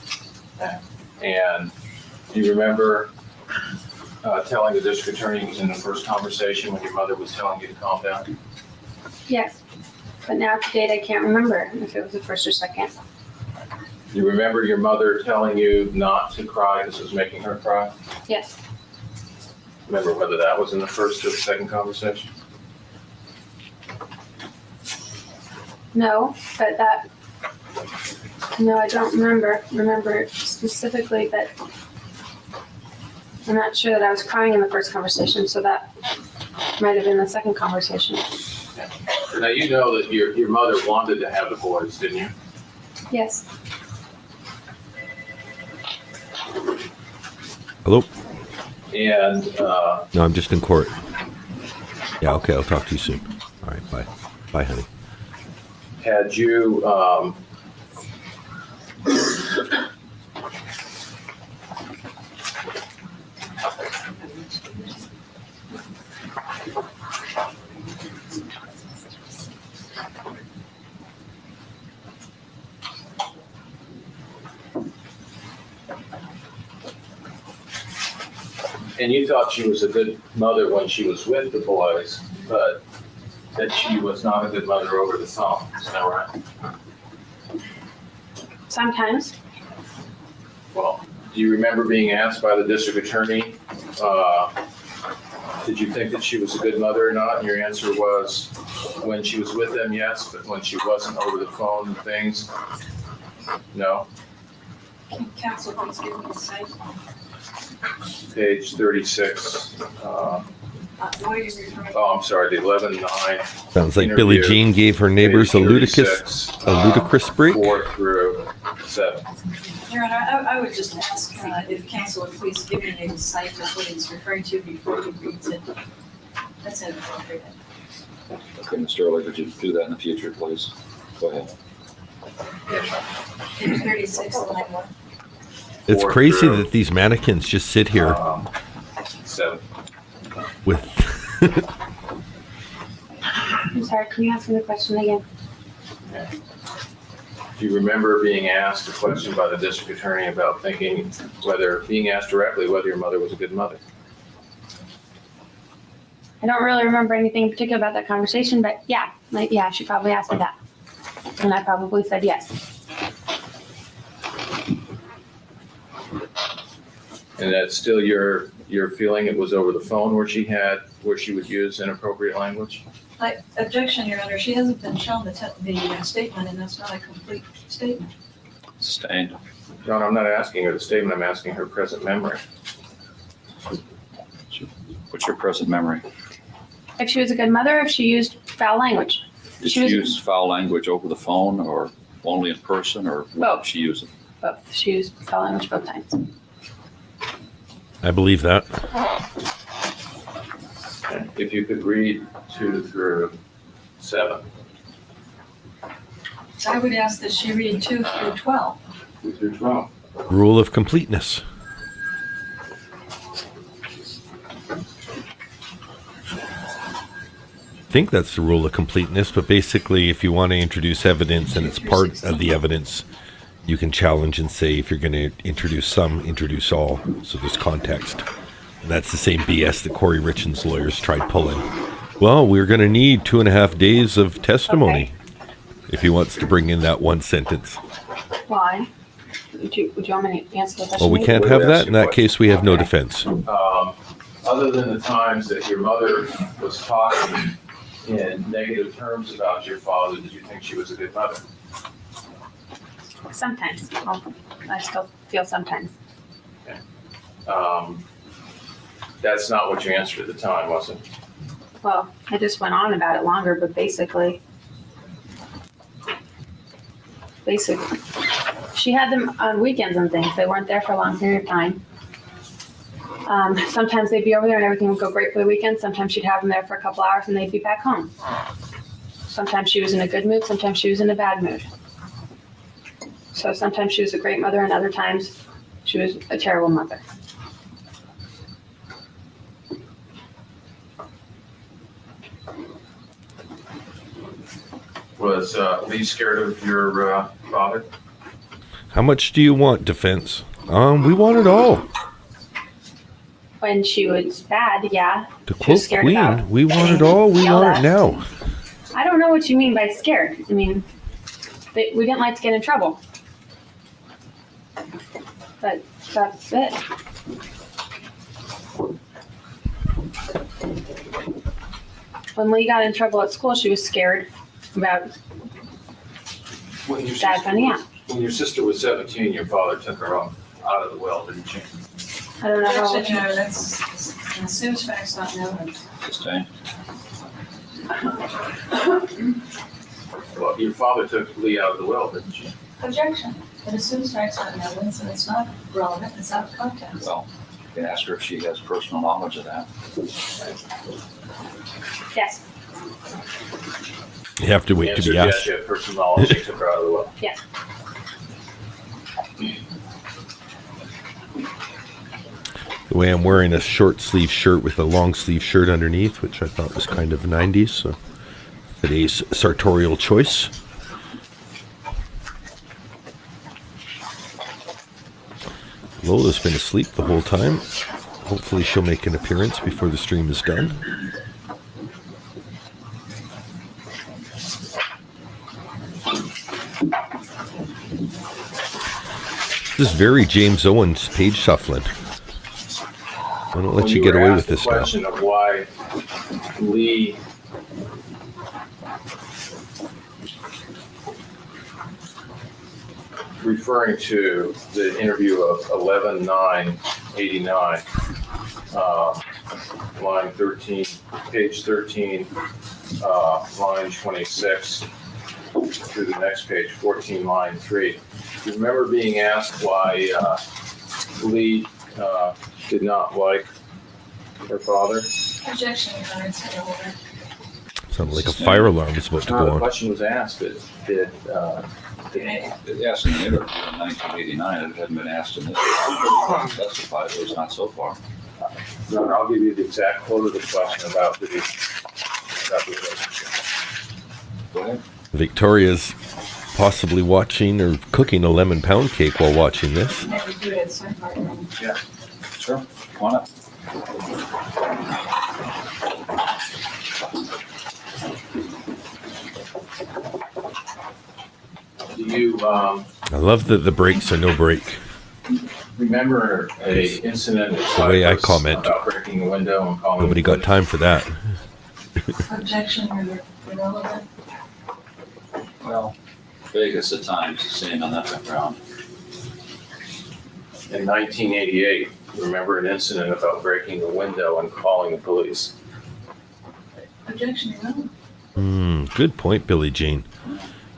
C: And do you remember telling the district attorney it was in the first conversation when your mother was telling you to calm down?
G: Yes. But now to date, I can't remember if it was the first or second.
C: You remember your mother telling you not to cry, this was making her cry?
G: Yes.
C: Remember whether that was in the first or the second conversation?
G: No, but that, no, I don't remember specifically, but I'm not sure that I was crying in the first conversation, so that might have been the second conversation.
C: Now, you know that your mother wanted to have the boys, didn't you?
G: Yes.
A: Hello?
C: And
A: No, I'm just in court. Yeah, okay, I'll talk to you soon. All right, bye. Bye, honey.
C: had you and you thought she was a good mother when she was with the boys, but that she was not a good mother over the phone. Is that right?
G: Sometimes.
C: Well, do you remember being asked by the district attorney, did you think that she was a good mother or not? And your answer was, when she was with them, yes, but when she wasn't over the phone and things, no?
E: Can counsel please give me the site?
C: Page 36.
E: What are you referring to?
C: Oh, I'm sorry, the 11-9.
A: Sounds like Billie
C: Interview,
A: Jean gave her neighbors a
C: page
A: ludicrous
C: 36,
A: break.
C: 4 through 7.
E: Your Honor, I would just ask if counsel would please give me a site of what he's referring to before he reads it. That's inappropriate.
F: Okay, Mr. Early, could you do that in the future, please? Go ahead.
E: Page 36, line 1.
A: It's
C: 4
A: crazy
C: through,
A: that these mannequins just sit here
C: 7.
A: with.
G: I'm sorry, can you ask me the question again?
C: Do you remember being asked a question by the district attorney about being asked directly whether your mother was a good mother?
G: I don't really remember anything in particular about that conversation, but yeah, she probably asked me that. And I probably said yes.
C: And that's still your feeling it was over the phone where she would use inappropriate language?
E: Objection, Your Honor, she hasn't been shown the statement, and that's not a complete statement.
F: Sustained.
C: John, I'm not asking her the statement, I'm asking her present memory.
F: What's your present memory?
G: If she was a good mother, if she used foul language.
F: Did
G: She
F: she
G: was-
F: use foul language over the phone or only in person, or what
G: Both.
F: did she use it?
G: Both. She used foul language both times.
A: I believe that.
C: Okay. If you could read 2 through 7.
E: I would ask that she read 2 through 12.
C: 2 through 12.
A: Rule of completeness. I think that's the rule of completeness, but basically if you want to introduce evidence and it's part of the evidence, you can challenge and say if you're going to introduce some, introduce all. So there's context. And that's the same BS that Corey Richens' lawyers tried pulling. Well, we're going to need 2.5 days of testimony if he wants to bring in that one sentence.
G: Why? Would you want me to answer the question?
A: Well, we can't have that. In that case, we have no
G: Okay.
A: defense.
C: Other than the times that your mother was talking in negative terms about your father? Did you think she was a good mother?
G: Sometimes. I still feel sometimes.
C: That's not what you answered at the time, was it?
G: Well, I just went on about it longer, but basically, she had them on weekends and things. They weren't there for a long period of time. Sometimes they'd be over there and everything would go great for the weekend. Sometimes she'd have them there for a couple hours and they'd be back home. Sometimes she was in a good mood. Sometimes she was in a bad mood. So sometimes she was a great mother and other times she was a terrible mother.
C: Was Lee scared of your father?
A: How much do you want, defense? We want it all.
G: When she was bad, yeah.
A: To
G: She was
A: quote
G: scared
A: Queen,
G: about
A: we want it all, we
G: yelled
A: want it
G: at.
A: now.
G: I don't know what you mean by scared. I mean, we didn't like to get in trouble. But that's it. When Lee got in trouble at school, she was scared about
C: When your
G: Dad finding out.
C: When your sister was 17, your father took her out of the well, didn't you?
G: I don't know how.
E: Objection, no, that's, assumes facts not known.
F: Just saying.
C: Well, your father took Lee out of the well, didn't you?
E: Objection. It assumes facts not known, and it's not relevant, it's out of context.
F: Well, you can ask her if she has personal knowledge of that.
G: Yes,
A: You have to wait to
C: Answer
A: be
C: yes,
A: asked.
C: you have personal knowledge, you took her out of the well.
G: yes.
A: The way I'm wearing a short sleeve shirt with a long sleeve shirt underneath, which I thought was kind of 90s. So today's sartorial choice. Lola's been asleep the whole time. Hopefully she'll make an appearance before the stream is done. This is very James Owens page shuffling. I don't let
C: When
A: you get
C: were
A: away
C: asked
A: with this
C: the
A: now.
C: question of why Lee referring to the interview of 11/9/89, line 13, page 13, line 26, through the next page, 14, line 3. Do you remember being asked why Lee did not like her father?
E: Objection, Your Honor, it's out of order.
A: Sounded like a fire alarm is about to
C: No,
A: go
C: the
A: on.
C: question was asked, did
F: It asked in the interview in 1989, it hadn't been asked in this. Specified, it was not so far.
C: no, I'll give you the exact quote of the question about the relationship.
F: Go ahead.
A: Victoria's possibly watching or cooking a lemon pound cake while watching this.
E: Never do it at some part.
F: Sure, come on up.
C: Do you
A: I love that the breaks are no break.
C: remember a incident at
A: The way I
C: Cypress
A: comment.
C: about breaking a window and calling
A: Nobody
C: the
A: got
C: police?
A: time for that.
E: Objection, irrelevant.
F: Well, Vegas at times, sitting on that background.
C: In 1988, remember an incident about breaking a window and calling the police?
E: Objection, irrelevant.
A: Good point, Billie Jean.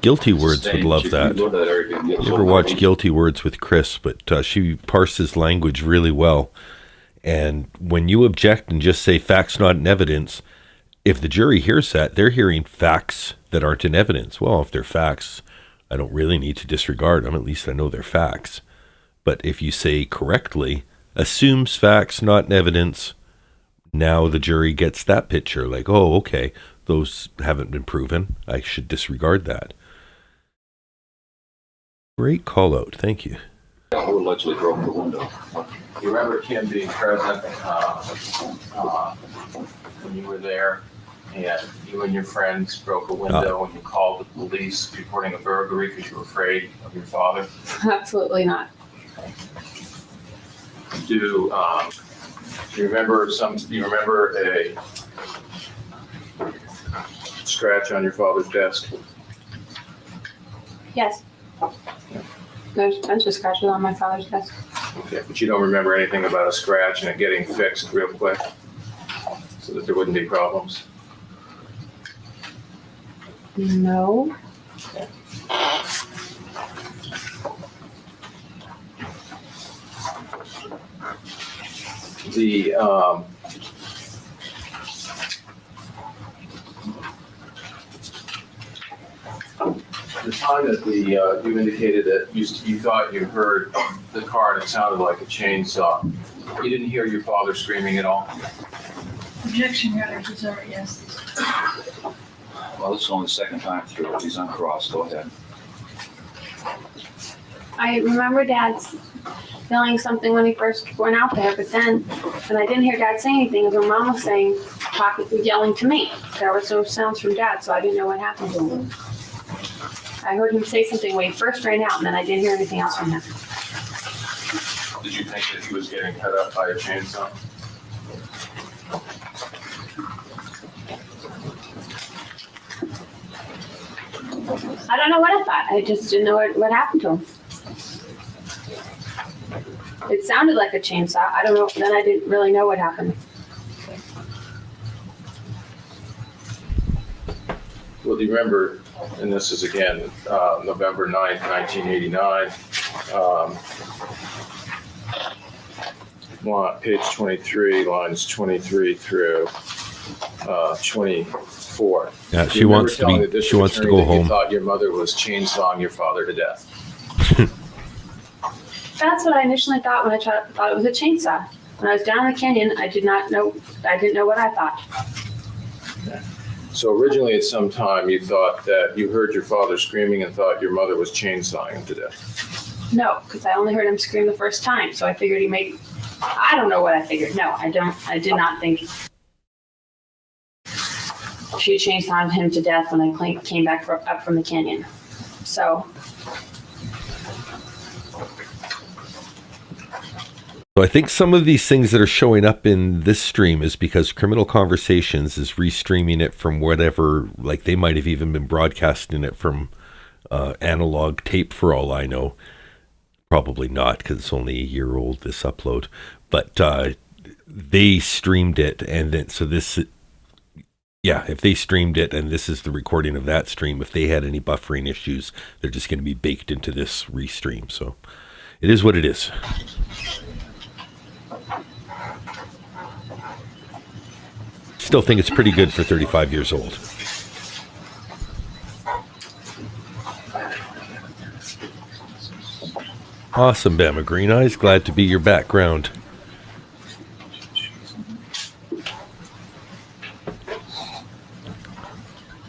A: Guilty Words would love that.
F: You
A: You ever watch Guilty Words with Chris? But she parses language really well. And when you object and just say facts not in evidence, if the jury hears that, they're hearing facts that aren't in evidence. Well, if they're facts, I don't really need to disregard them. At least I know they're facts. But if you say correctly, assumes facts not in evidence, now the jury gets that picture. Like, oh, okay, those haven't been proven. I should disregard that. Great call out. Thank you.
F: Who allegedly broke the window.
C: You remember Kim being present when you were there, and you and your friends broke a window and you called the police reporting a burglary because you were afraid of your father?
G: Absolutely not.
C: Do you remember a scratch on your father's desk?
G: Yes. There's a bunch of scratches on my father's desk.
C: Okay, but you don't remember anything about a scratch and it getting fixed real quick? So that there wouldn't be problems?
G: No.
C: The, the time that you indicated that you thought you heard the car and it sounded like a chainsaw, you didn't hear your father screaming at all?
E: Objection, Your Honor, he's already asked this.
F: Well, this is only the second time through. He's uncrossed. Go ahead.
G: I remember Dad's feeling something when he first went out there, but then when I didn't hear Dad say anything, it was when Mom was saying, yelling to me. There was no sounds from Dad, so I didn't know what happened to him. I heard him say something when he first ran out, and then I didn't hear anything else from him.
C: Did you think that he was getting cut up by a chainsaw?
G: I don't know what I thought. I just didn't know what happened to him. It sounded like a chainsaw. I don't know. Then I didn't really know what happened.
C: Well, do you remember, and this is again, November 9th, 1989, page 23, lines 23 through 24.
A: Yeah,
C: Do you remember telling the district
A: she wants to
C: attorney
A: go
C: that
A: home.
C: You thought your mother was chainsawing your father to death.
G: That's what I initially thought when I thought it was a chainsaw. When I was down in the canyon, I didn't know what I thought.
C: So originally at some time you thought that you heard your father screaming and thought your mother was chainsawing him to death.
G: No, because I only heard him scream the first time, so I figured I don't know what I figured. No, I did not think she chainsawed him to death when I came back up from the canyon. So
A: I think some of these things that are showing up in this stream is because Criminal Conversations is restreaming it from whatever, like they might have even been broadcasting it from analog tape for all I know. Probably not, because it's only a year old, this upload. But they streamed it, and then, so this, yeah, if they streamed it and this is the recording of that stream, if they had any buffering issues, they're just going to be baked into this restream. So it is what it is. Still think it's pretty good for 35 years old. Awesome, Bama Green Eyes. Glad to be your background.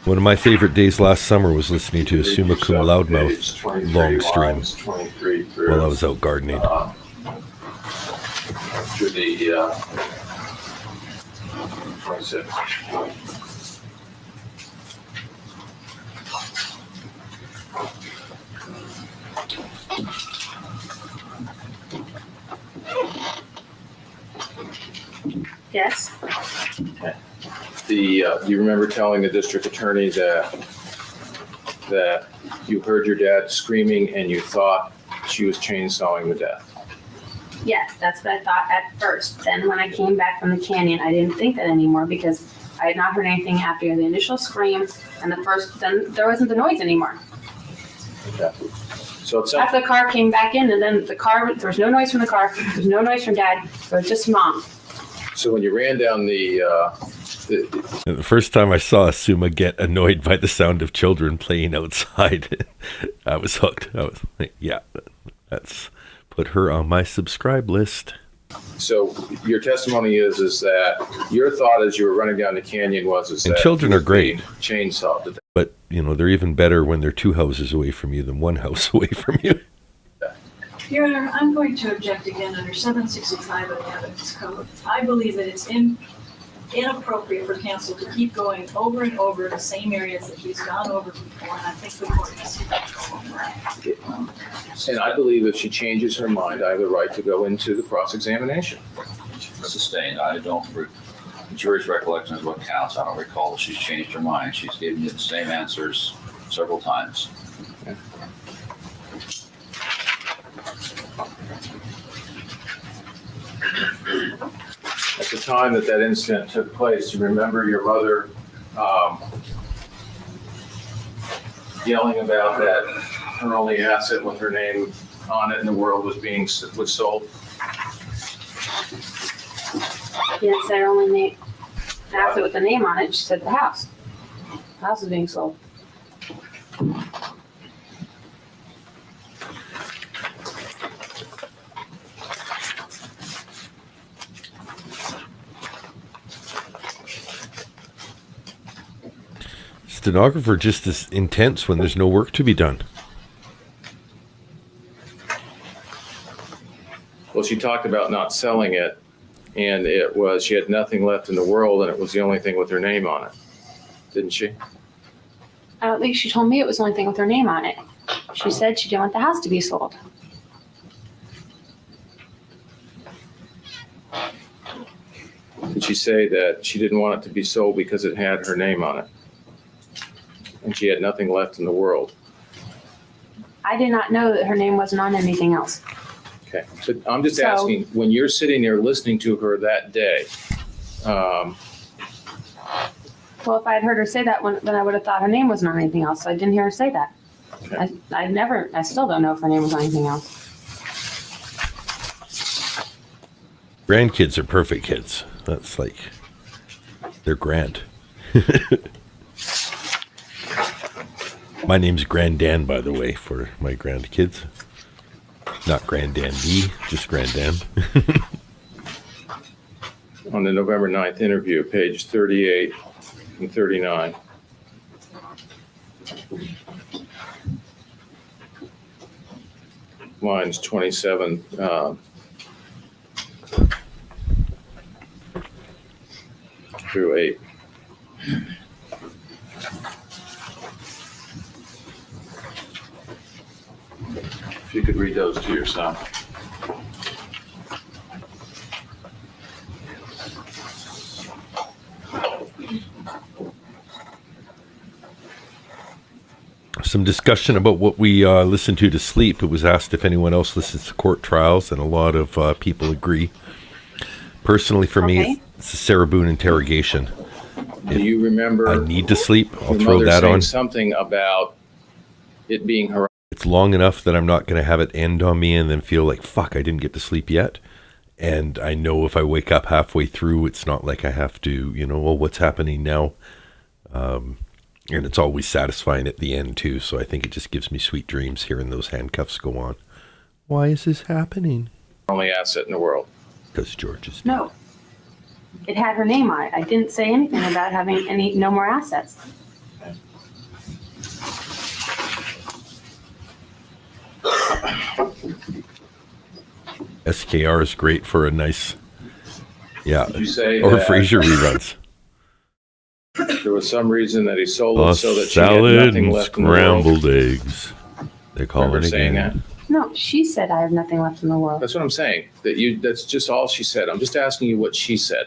A: One of my favorite days last summer was listening to a summa cum loudmouth long stream while I was out gardening.
C: Through the 26.
G: yes,
C: You remember telling the district attorney that you heard your dad screaming and you thought she was chainsawing to death?
G: yes, that's what I thought at first. Then when I came back from the canyon, I didn't think that anymore because I had not heard anything after the initial scream and then there wasn't the noise anymore.
C: Okay. So it's
G: After the car came back in and then there was no noise from the car, there was no noise from Dad, it was just Mom.
C: so when you ran down the
A: The first time I saw Suma get annoyed by the sound of children playing outside, I was hooked. I was like, yeah, that's put her on my subscribe list.
C: So your testimony is that your thought as you were running down the canyon was
A: And
C: that
A: children
C: you
A: are
C: were
A: great.
C: being chainsawed to death.
A: But, you know, they're even better when they're 2 houses away from you than 1 house away from you.
E: Your Honor, I'm going to object again under 765 of the Evidence Code. I believe that it's inappropriate for counsel to keep going over and over the same areas that he's gone over before, and I think the court has to go over.
C: And I believe if she changes her mind, I have the right to go into the cross-examination.
F: Sustained. I don't The jury's recollection is what counts. I don't recall that she's changed her mind. She's given you the same answers several times.
C: At the time that that incident took place, you remember your mother yelling about that her only asset with her name on it in the world was sold?
G: She didn't say her only name, asset with the name on it. She said the house. The house is being sold.
A: Stenographer just as intense when there's no work to be done.
C: Well, she talked about not selling it, and she had nothing left in the world, and it was the only thing with her name on it. Didn't she?
G: I don't think she told me it was the only thing with her name on it. She said she didn't want the house to be sold.
C: Did she say that she didn't want it to be sold because it had her name on it? And she had nothing left in the world?
G: I did not know that her name wasn't on anything else.
C: Okay, but I'm just
G: So-
C: asking, when you're sitting there listening to her that day,
G: Well, if I had heard her say that, then I would have thought her name wasn't on anything else. So I didn't hear her say that.
C: Okay.
G: I still don't know if her name was on anything else.
A: Grandkids are perfect kids. That's like, they're grand. My name's Grandan, by the way, for my grandkids. Not Grandandy, just Grandan.
C: on the November 9th interview, page 38 and 39. Lines 27 through 8. If you could read those to yourself.
A: Some discussion about what we listen to sleep. It was asked if anyone else listens to court trials, and a lot of people agree. Personally, for me, it's a Sarah Boone interrogation.
C: Do you remember?
A: I need to sleep. I'll
C: your
A: throw
C: mother
A: that
C: saying
A: on.
C: something about it being her.
A: It's long enough that I'm not going to have it end on me and then feel like, fuck, I didn't get to sleep yet. And I know if I wake up halfway through, it's not like I have to, well, what's happening now? And it's always satisfying at the end, too. So I think it just gives me sweet dreams hearing those handcuffs go on. Why is this happening?
C: Only asset in the world.
A: Because George is...
G: No. It had her name on it. I didn't say anything about having no more assets.
A: SKR is great for a nice... Yeah.
C: Did you say
A: Or
C: that
A: Frasier reruns.
C: there was some reason that he sold it
A: Lost
C: so that she had
A: salad
C: nothing
A: and
C: left in the world?
A: scrambled eggs. They call
C: Remember
A: it
C: saying
A: again.
C: that?
G: No, she said I have nothing left in the world.
C: That's what I'm saying. That's just all she said. I'm just asking you what she said.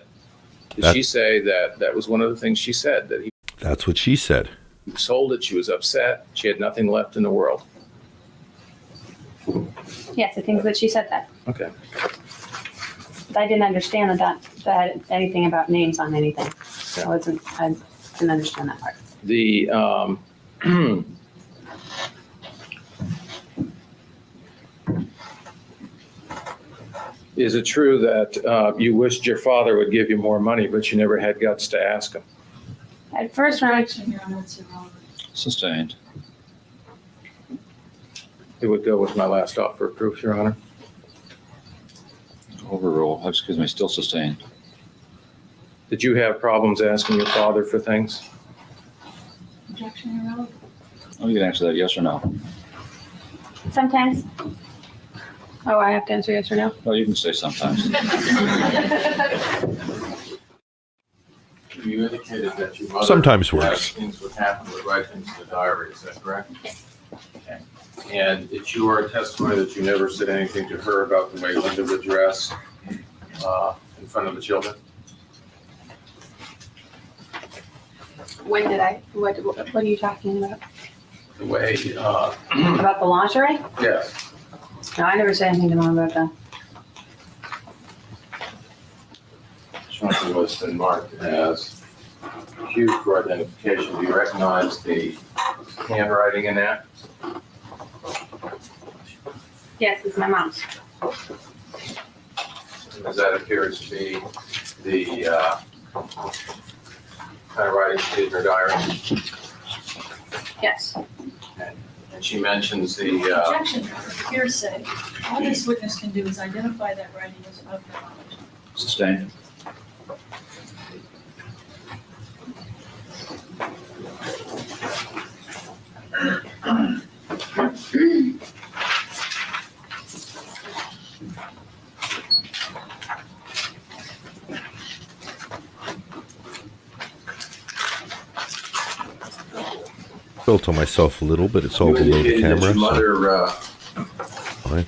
C: Did
A: That-
C: she say that was one of the things she said, that he
A: That's what she said.
C: sold it, she was upset, she had nothing left in the world?
G: Yes, I think that she said that.
C: Okay.
G: But I didn't understand that had anything about names on anything. I didn't understand that part.
C: The is it true that you wished your father would give you more money, but you never had guts to ask him?
G: At first, when I
E: Objection, Your Honor, it's irrelevant.
F: Sustained.
C: It would go with my last offer of proof, Your Honor.
F: Overrule. Excuse me, still sustained.
C: Did you have problems asking your father for things?
E: Objection, irrelevant.
F: Oh, you can answer that yes or no.
G: sometimes. Oh, I have to answer yes or no?
F: No, you can say sometimes.
C: You indicated that your mother.
A: Sometimes works.
C: Things would happen, would write things in the diary, is that correct? Okay. And it's your testimony that you never said anything to her about the way Linda would dress in front of the children?
G: When did I, what are you talking about?
C: The way,
G: About the lingerie?
C: yes.
G: No, I never said anything to Mom about that.
C: Something was been marked as Q for identification. Do you recognize the handwriting in that?
G: Yes, it's my mom's.
C: As that appears to be the handwriting she did in her diary.
G: Yes.
C: And she mentions the,
E: Objection, hearsay. All this witness can do is identify that writing as of her knowledge.
F: Sustained.
A: Built on myself a little, but it's all
C: you
A: below the
C: indicated that
A: camera,
C: your mother,
A: fine.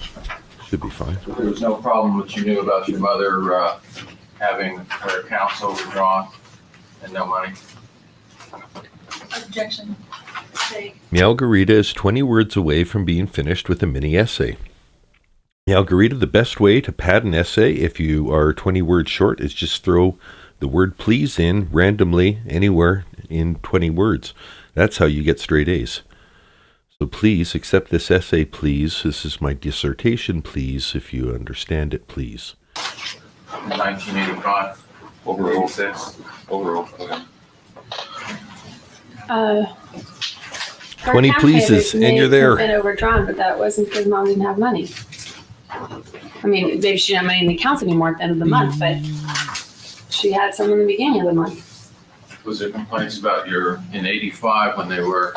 A: Should be fine.
C: there was no problem that you knew about your mother having her accounts overdrawn and no money.
E: Objection, say,
A: Malgarita is 20 words away from being finished with a mini essay. Malgarita, the best way to pad an essay if you are 20 words short is just throw the word please in randomly anywhere in 20 words. That's how you get straight A's. So please accept this essay, please. This is my dissertation, please. If you understand it, please.
C: 1985, overrule 6.
F: Overall, okay.
G: Her
A: 20
G: account
A: pleases,
G: payment
A: and you're
G: may
A: there.
G: have been overdrawn, but that wasn't because Mom didn't have money. I mean, maybe she didn't have money in the accounts anymore at the end of the month, but she had some in the beginning of the month.
C: Was there complaints about in 85 when they were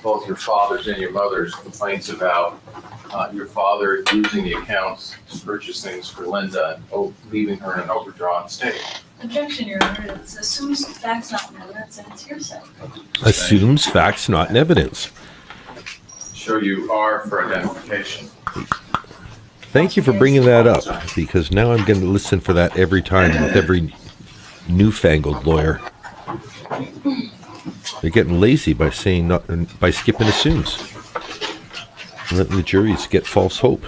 C: both your father's and your mother's complaints about your father using the accounts to purchase things for Linda and leaving her in an overdrawn state?
E: objection, Your Honor, it assumes facts not in evidence and it's hearsay.
A: Assumes facts not in evidence.
C: Sure you are for identification.
A: Thank you for bringing that up, because now I'm going to listen for that every time with every newfangled lawyer. They're getting lazy by saying not, by skipping assumes. Letting the juries get false hope.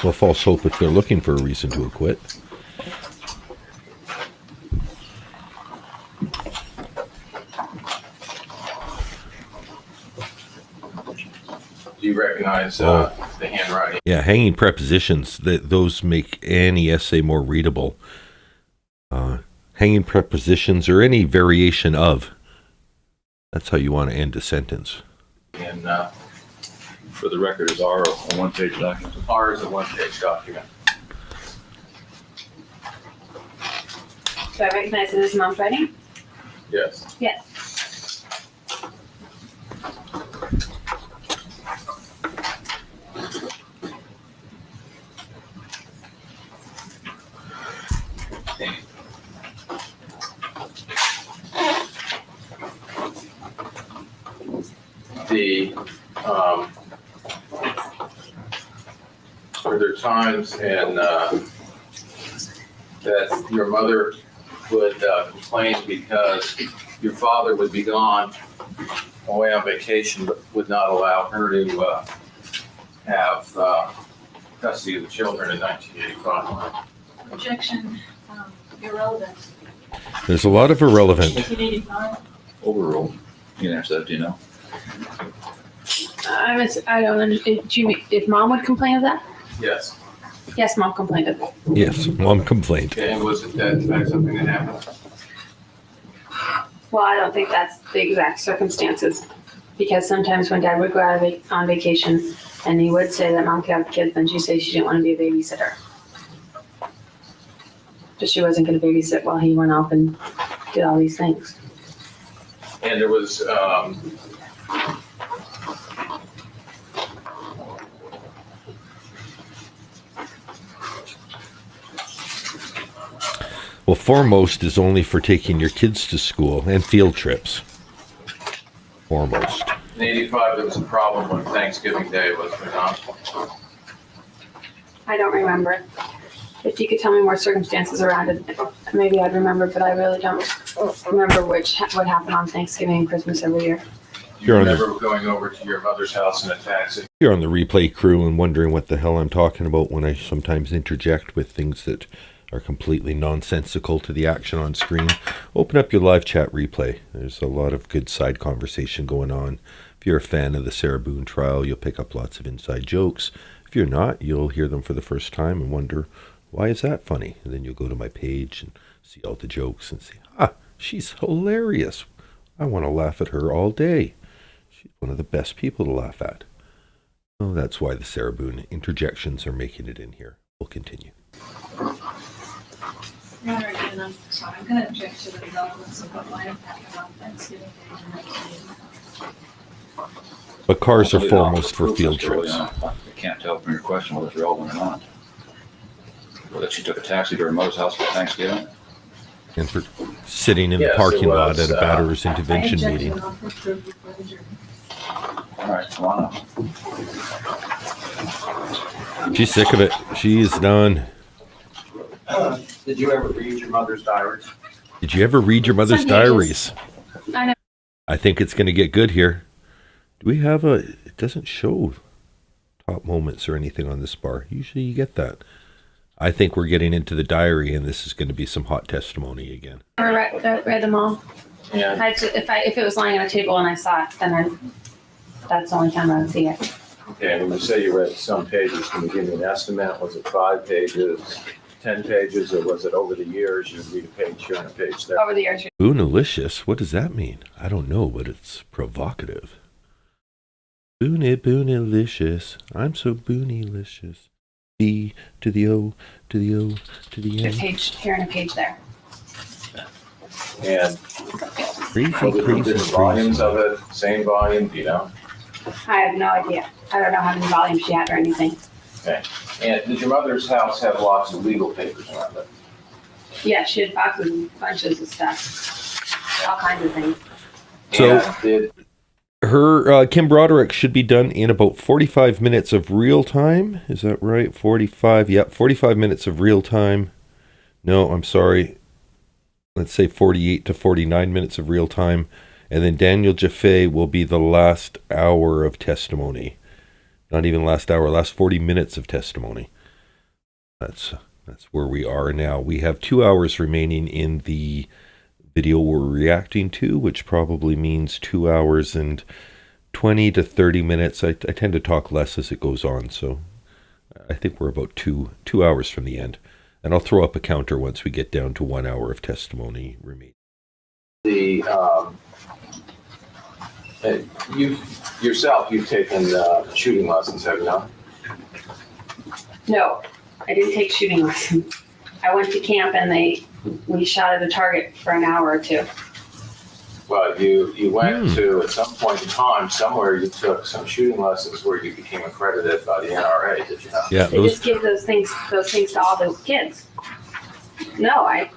A: Well, false hope if they're looking for a reason to acquit.
C: Do you recognize the handwriting?
A: Yeah, hanging prepositions, those make any essay more readable. Hanging prepositions or any variation of. That's how you want to end a sentence.
C: And
F: For the record, is R a one-page document?
C: R is a one-page document.
G: Do I recognize it as Mom's writing?
C: Yes.
G: Yes.
C: Were there times that your mother would complain because your father would be gone away on vacation, but would not allow her to have custody of the children in 1985?
E: Objection, irrelevant.
A: There's a lot of irrelevant.
E: 1985,
F: Overruled. You can answer that, do you know?
G: I don't understand. Do you mean if Mom would complain of that?
C: Yes.
G: Yes, Mom complained of it.
A: Yes, Mom complained.
C: Okay, and was it that something that happened?
G: Well, I don't think that's the exact circumstances. Because sometimes when Dad would go out on vacation and he would say that Mom could have the kids, then she'd say she didn't want to be a babysitter. But she wasn't going to babysit while he went off and did all these things.
C: And there was
A: Well, foremost is only for taking your kids to school and field trips. Foremost.
C: in 85, there was a problem when Thanksgiving Day was, there not?
G: I don't remember. If you could tell me more circumstances around it, maybe I'd remember, but I really don't remember what happened on Thanksgiving and Christmas every year.
C: You
A: You're on the-
C: remember going over to your mother's house in a taxi?
A: You're on the replay crew and wondering what the hell I'm talking about when I sometimes interject with things that are completely nonsensical to the action on screen. Open up your live chat replay. There's a lot of good side conversation going on. If you're a fan of the Sarah Boone trial, you'll pick up lots of inside jokes. If you're not, you'll hear them for the first time and wonder, why is that funny? And then you'll go to my page and see all the jokes and say, she's hilarious. I want to laugh at her all day. She's one of the best people to laugh at. Oh, that's why the Sarah Boone interjections are making it in here. We'll continue.
E: Your Honor, again, I'm sorry, I'm going to object to the developments of what might have happened on Thanksgiving Day and next week.
A: But cars are
F: Hopefully
A: foremost
F: not
A: for
F: proof
A: field
F: as to whether
A: trips.
F: or not- I can't tell from your question whether it's relevant or not. Whether she took a taxi to her mother's house for Thanksgiving.
A: And for sitting in the
C: Yes,
A: parking
C: it
A: lot
C: was,
A: at a batterer's intervention
E: I object
A: meeting.
E: to an offer proof before the jury.
F: All right, come on up.
A: She's sick of it. She's done.
I: Did you ever read your mother's diaries?
A: Did you ever read your mother's
G: Some pages.
A: diaries?
G: I know.
A: I think it's going to get good here. Do we have it doesn't show top moments or anything on this bar. Usually you get that. I think we're getting into the diary and this is going to be some hot testimony again.
G: I read them all.
C: And
G: If it was lying on a table and I saw it, then that's the only time I would see it.
C: Okay, when you say you read some pages, can you give me an estimate? Was it 5 pages, 10 pages, or was it over the years? You read a page here and a page there.
G: Over the years.
A: Boonalicious? What does that mean? I don't know, but it's provocative. Boonalicious. I'm so boonylicious. B to the O to the O to the
G: A
A: N.
G: page here and a page there.
C: And
A: Crazy,
C: was it
A: crazy,
C: different volumes
A: crazy.
C: of it, same volume, do you know?
G: I have no idea. I don't know how many volumes she had or anything.
C: Okay. And did your mother's house have lots of legal papers around it?
G: Yeah, she had boxes and bunches of stuff. All kinds of things.
A: So-
C: And did
A: Her Kim Broderick should be done in about 45 minutes of real time. Is that right? 45. Yep, 45 minutes of real time. No, I'm sorry. Let's say 48 to 49 minutes of real time. And then Daniel Jaffe will be the last hour of testimony. Not even last hour, last 40 minutes of testimony. That's where we are now. We have 2 hours remaining in the video we're reacting to, which probably means 2 hours and 20 to 30 minutes. I tend to talk less as it goes on, so I think we're about two hours from the end. And I'll throw up a counter once we get down to 1 hour of testimony remaining.
C: the, you've taken shooting lessons, have you not?
G: No, I didn't take shooting lessons. I went to camp and we shot at a target for an hour or two.
C: Well, you went to, at some point in time, somewhere you took some shooting lessons where you became accredited by the NRA, did you not?
A: Yeah,
G: They just give those things to all the kids. No, I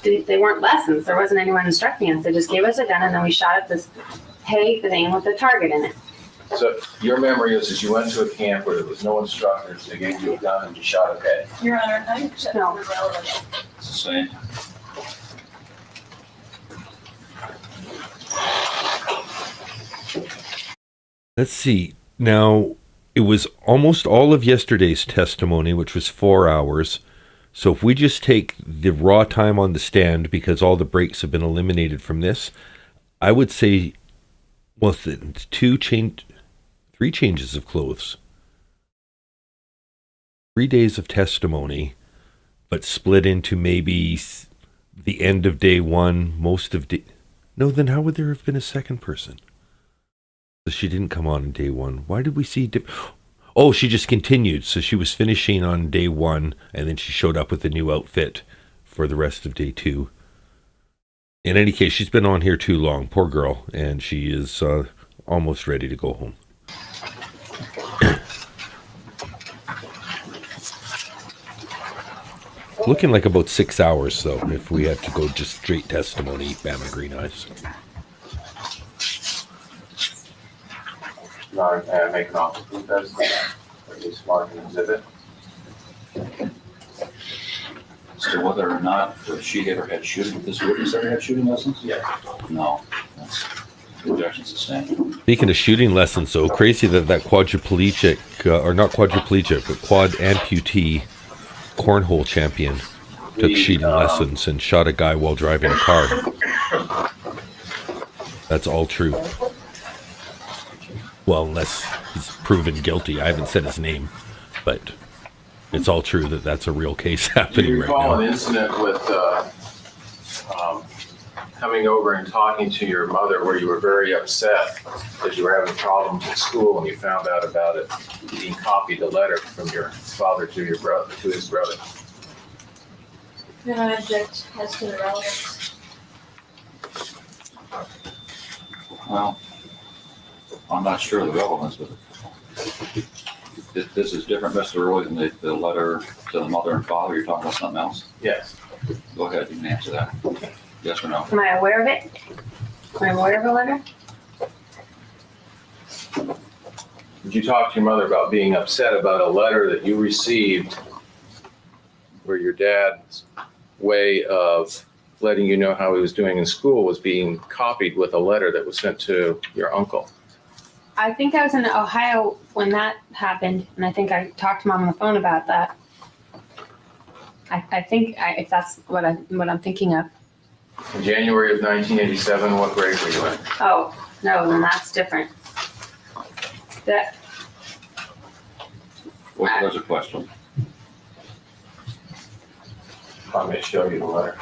G: didn't. They weren't lessons. There wasn't anyone instructing us. They just gave us a gun and then we shot at this hay thing with a target in it.
C: So your memory is you went to a camp where there was no instructors, they gave you a gun and you shot a hay.
E: Your Honor, I object to
G: No.
E: the relevance.
F: It's the same.
A: let's see. Now, it was almost all of yesterday's testimony, which was 4 hours. So if we just take the raw time on the stand, because all the breaks have been eliminated from this, I would say, well, 3 changes of clothes. 3 days of testimony, but split into maybe the end of day one, most of day. No, then how would there have been a second person? So she didn't come on day one. Why did we see? Oh, she just continued. So she was finishing on day one, and then she showed up with a new outfit for the rest of day two. In any case, she's been on here too long, poor girl, and she is almost ready to go home. Looking like about 6 hours, though, if we had to go just straight testimony, Bama Green Eyes.
C: Make an offer proof as at least mark an exhibit.
F: to whether or not she ever had shooting, this witness ever had shooting lessons?
C: Yeah.
F: No. That's objection sustained.
A: Speaking of shooting lessons, so crazy that quadriplegic, or not quadriplegic, but quad amputee cornhole champion took shooting lessons and shot a guy while driving a car. That's all true. Well, unless he's proven guilty. I haven't said his name, but it's all true that that's a real case
C: Do
A: happening
C: you
A: right
C: recall
A: now.
C: an incident with coming over and talking to your mother where you were very upset that you were having problems at school and you found out about it being copied a letter from your father to your brother, to his brother?
E: Can I object as to the relevance?
F: Well, I'm not sure of the relevance, but this is different, Mr. Roy, than the letter to the mother and father. You're talking about something else?
C: Yes.
F: Go ahead, you can answer that. Yes or no?
G: Am I aware of it? Am I aware of a letter?
C: Did you talk to your mother about being upset about a letter that you received where your dad's way of letting you know how he was doing in school was being copied with a letter that was sent to your uncle?
G: I think I was in Ohio when that happened, and I think I talked to Mom on the phone about that. I think if that's what I'm thinking of.
C: In January of 1987, what grade were you in?
G: Oh, no, then that's different. That,
F: What was the question?
C: If I may show you the letter.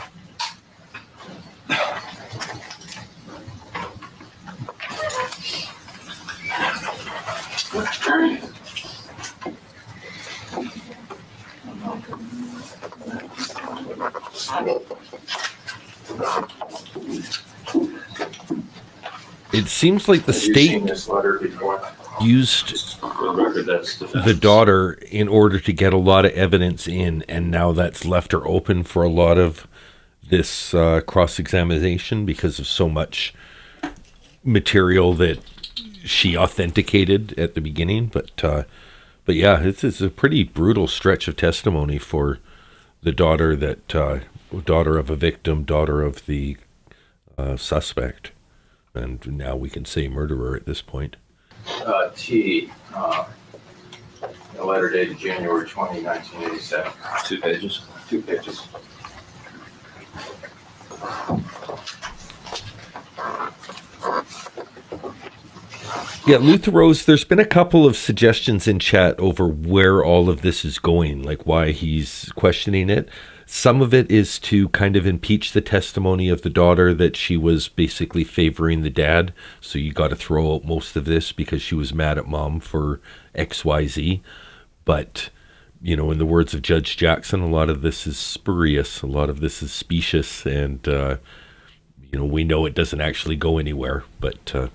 A: It seems like the
C: Have you seen
A: state
C: this letter before?
A: used
F: For the record, that's defense.
A: the daughter in order to get a lot of evidence in, and now that's left her open for a lot of this cross-examination because of so much material that she authenticated at the beginning. But yeah, it's a pretty brutal stretch of testimony for the daughter daughter of a victim, daughter of the suspect, and now we can say murderer at this point.
C: T, a letter dated January 20, 1987.
F: 2 pages.
C: 2 pages.
A: Yeah, Luther Rose, there's been a couple of suggestions in chat over where all of this is going, like why he's questioning it. Some of it is to kind of impeach the testimony of the daughter that she was basically favoring the dad. So you got to throw out most of this because she was mad at mom for XYZ. But, you know, in the words of Judge Jackson, a lot of this is spurious. A lot of this is specious. And, you know, we know it doesn't actually go anywhere. But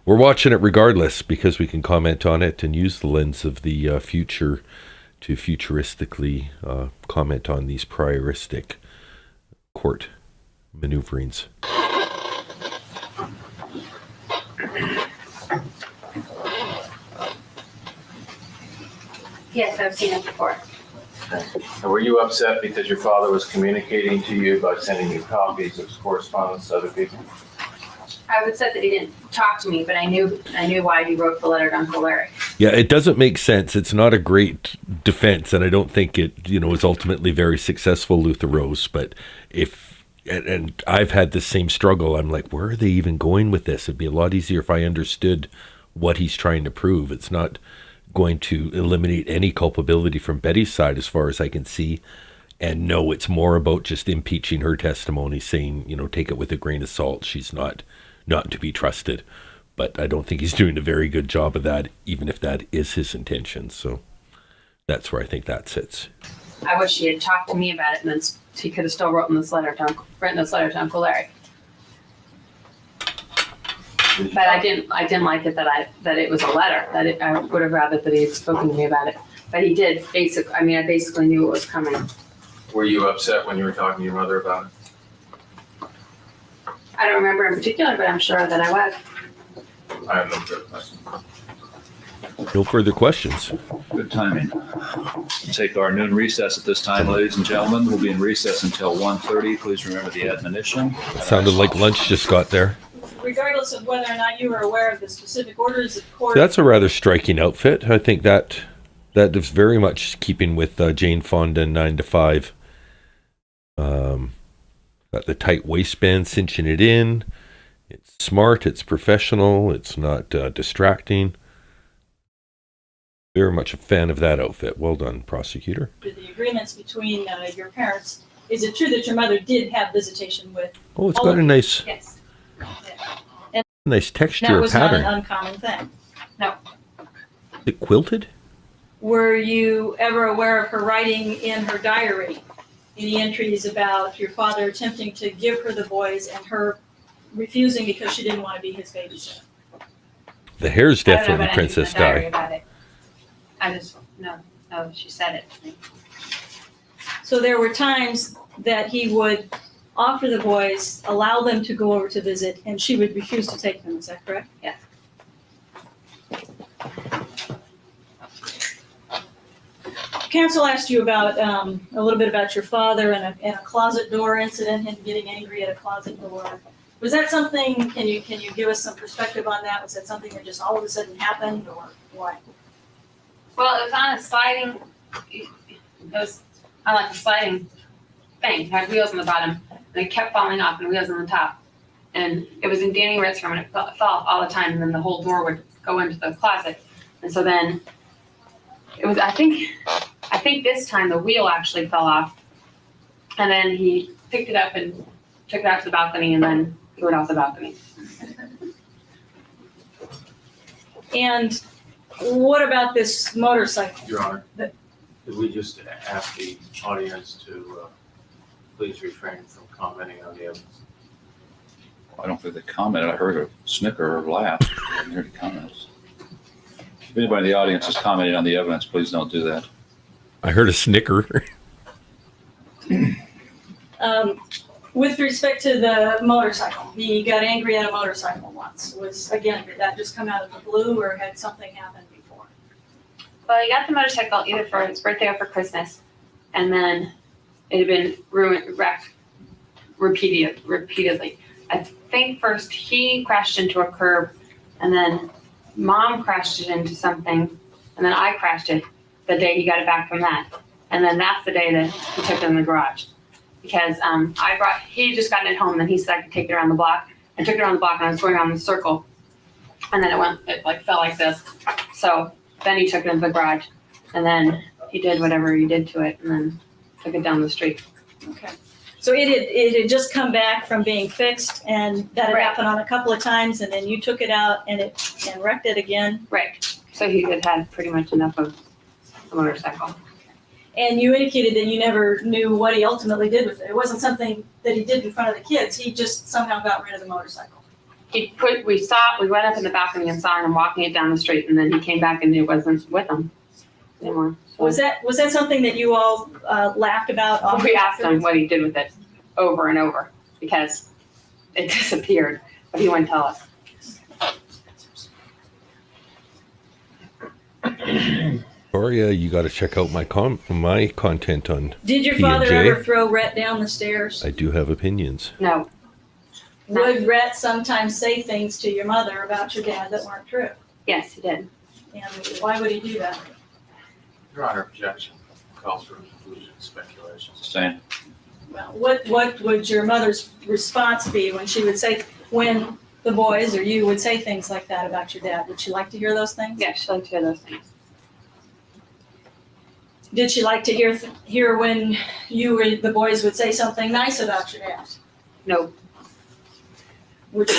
A: we're watching it regardless because we can comment on it and use the lens of the future to futuristically comment on these prioristic court maneuverings.
G: yes, I've seen it before.
C: And were you upset because your father was communicating to you by sending you copies of correspondence to other people?
G: I would say that he didn't talk to me, but I knew why he wrote the letter to Uncle Larry.
A: Yeah, it doesn't make sense. It's not a great defense, and I don't think it, you know, is ultimately very successful, Luther Rose. But and I've had the same struggle. I'm like, where are they even going with this? It'd be a lot easier if I understood what he's trying to prove. It's not going to eliminate any culpability from Betty's side, as far as I can see. And no, it's more about just impeaching her testimony, saying, you know, take it with a grain of salt. She's not to be trusted. But I don't think he's doing a very good job of that, even if that is his intention. So that's where I think that sits.
G: I wish he had talked to me about it, and then he could have still written this letter to Uncle Larry. But I didn't like it that it was a letter. I would have rather that he had spoken to me about it. But he did. I basically knew it was coming.
C: Were you upset when you were talking to your mother about it?
G: I don't remember in particular, but I'm sure that I was.
C: I have no further questions.
A: No further questions.
F: Good timing. We'll take our noon recess at this time, ladies and gentlemen. We'll be in recess until 1:30. Please remember the admonition.
A: Sounded like lunch just got there.
E: Regardless of whether or not you were aware of the specific orders of court.
A: That's a rather striking outfit. I think that is very much keeping with Jane Fonda 9 to 5. Got the tight waistband cinching it in. It's smart. It's professional. It's not distracting. Very much a fan of that outfit. Well done, prosecutor.
E: The agreements between your parents. Is it true that your mother did have visitation with?
A: Oh, it's got a nice
E: Yes.
A: texture
E: That
A: or
E: was not an
A: pattern.
E: uncommon thing.
A: Is it quilted?
E: Were you ever aware of her writing in her diary any entries about your father attempting to give her the boys and her refusing because she didn't want to be his babysitter?
A: The hair's
G: I don't know
A: definitely
G: about
A: Princess
G: anything in the diary
A: Di.
G: about it. I just know she said it to me.
E: So there were times that he would offer the boys, allow them to go over to visit, and she would refuse to take them. Is that correct?
G: Yes.
E: Counsel asked you about a little bit about your father and a closet door incident, him getting angry at a closet door. Was that something? Can you give us some perspective on that? Was that something that just all of a sudden happened, or what?
G: Well, it was on a sliding. It was on like a sliding thing. It had wheels on the bottom, and it kept falling off, and wheels on the top. And it was in Danny Ritt's room, and it fell off all the time. And then the whole door would go into the closet. And so then it was. I think this time the wheel actually fell off, and then he picked it up and took it out to the balcony, and then threw it off the balcony.
E: And what about this motorcycle?
C: Your Honor,
E: The-
C: could we just ask the audience to please refrain from commenting on the evidence?
F: I don't think they commented. I heard a snicker or laugh. I didn't hear the comments. If anybody in the audience is commenting on the evidence, please don't do that.
A: I heard a snicker.
E: With respect to the motorcycle, he got angry at a motorcycle once. Did that just come out of the blue, or had something happened before?
G: Well, he got the motorcycle either for his birthday or for Christmas, and then it had been wrecked repeatedly. I think first he crashed into a curb, and then Mom crashed it into something, and then I crashed it the day he got it back from that. And then that's the day that he took it in the garage. Because he just gotten it home, and he said I could take it around the block. I took it around the block, and I was going around the circle, and then it fell like this. So then he took it into the garage, and then he did whatever he did to it, and then took it down the street.
E: Okay. So it had just come back from being fixed, and that had
G: Right.
E: happened on a couple of times, and then you took it out and wrecked it again.
G: Right. So he had pretty much enough of the motorcycle.
E: And you indicated that you never knew what he ultimately did with it. It wasn't something that he did in front of the kids. He just somehow got rid of the motorcycle.
G: We went up in the balcony and saw him walking it down the street, and then he came back and it wasn't with him anymore. So
E: Was that something that you all laughed about?
G: we asked him what he did with it over and over because it disappeared, but he wouldn't tell us.
A: Gloria, you got to check out my content on.
E: Did your father
A: P&J?
E: ever throw Rhett down the stairs?
A: I do have opinions.
G: No.
E: Would Rhett sometimes say things to your mother about your dad that weren't true?
G: Yes, he did.
E: And why would he do that?
C: Your Honor, objection calls for conclusion speculation.
F: Sustained.
E: Well, what would your mother's response be when the boys or you would say things like that about your dad? Would she like to hear those things?
G: Yeah, she liked to hear those things.
E: Did she like to hear when you or the boys would say something nice about your dad?
G: No.
E: Would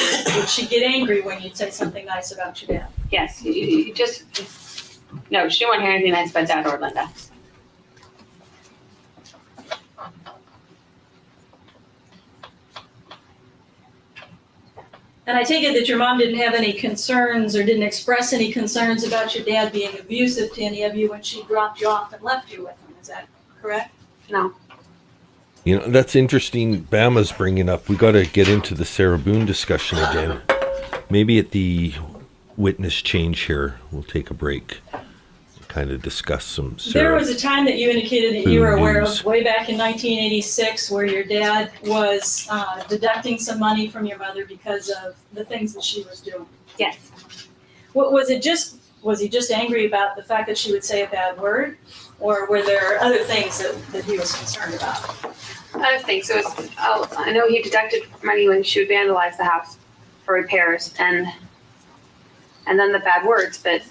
E: she get angry when you'd say something nice about your dad?
G: Yes, you just, no, she didn't want to hear anything nice about Dad or Linda.
E: And I take it that your mom didn't have any concerns or didn't express any concerns about your dad being abusive to any of you when she dropped you off and left you with him. Is that correct?
G: No.
A: You know, that's interesting. Bama's bringing up. We got to get into the Sarah Boone discussion again. Maybe at the witness change here. We'll take a break, kind of discuss some
E: There was a time that you indicated that you were aware
A: news.
E: of way back in 1986 where your dad was deducting some money from your mother because of the things that she was doing.
G: Yes.
E: What was it just, was he just angry about the fact that she would say a bad word? Or were there other things that he was concerned about?
G: Other things. So I know he deducted money when she would vandalize the house for repairs, and then the bad words. But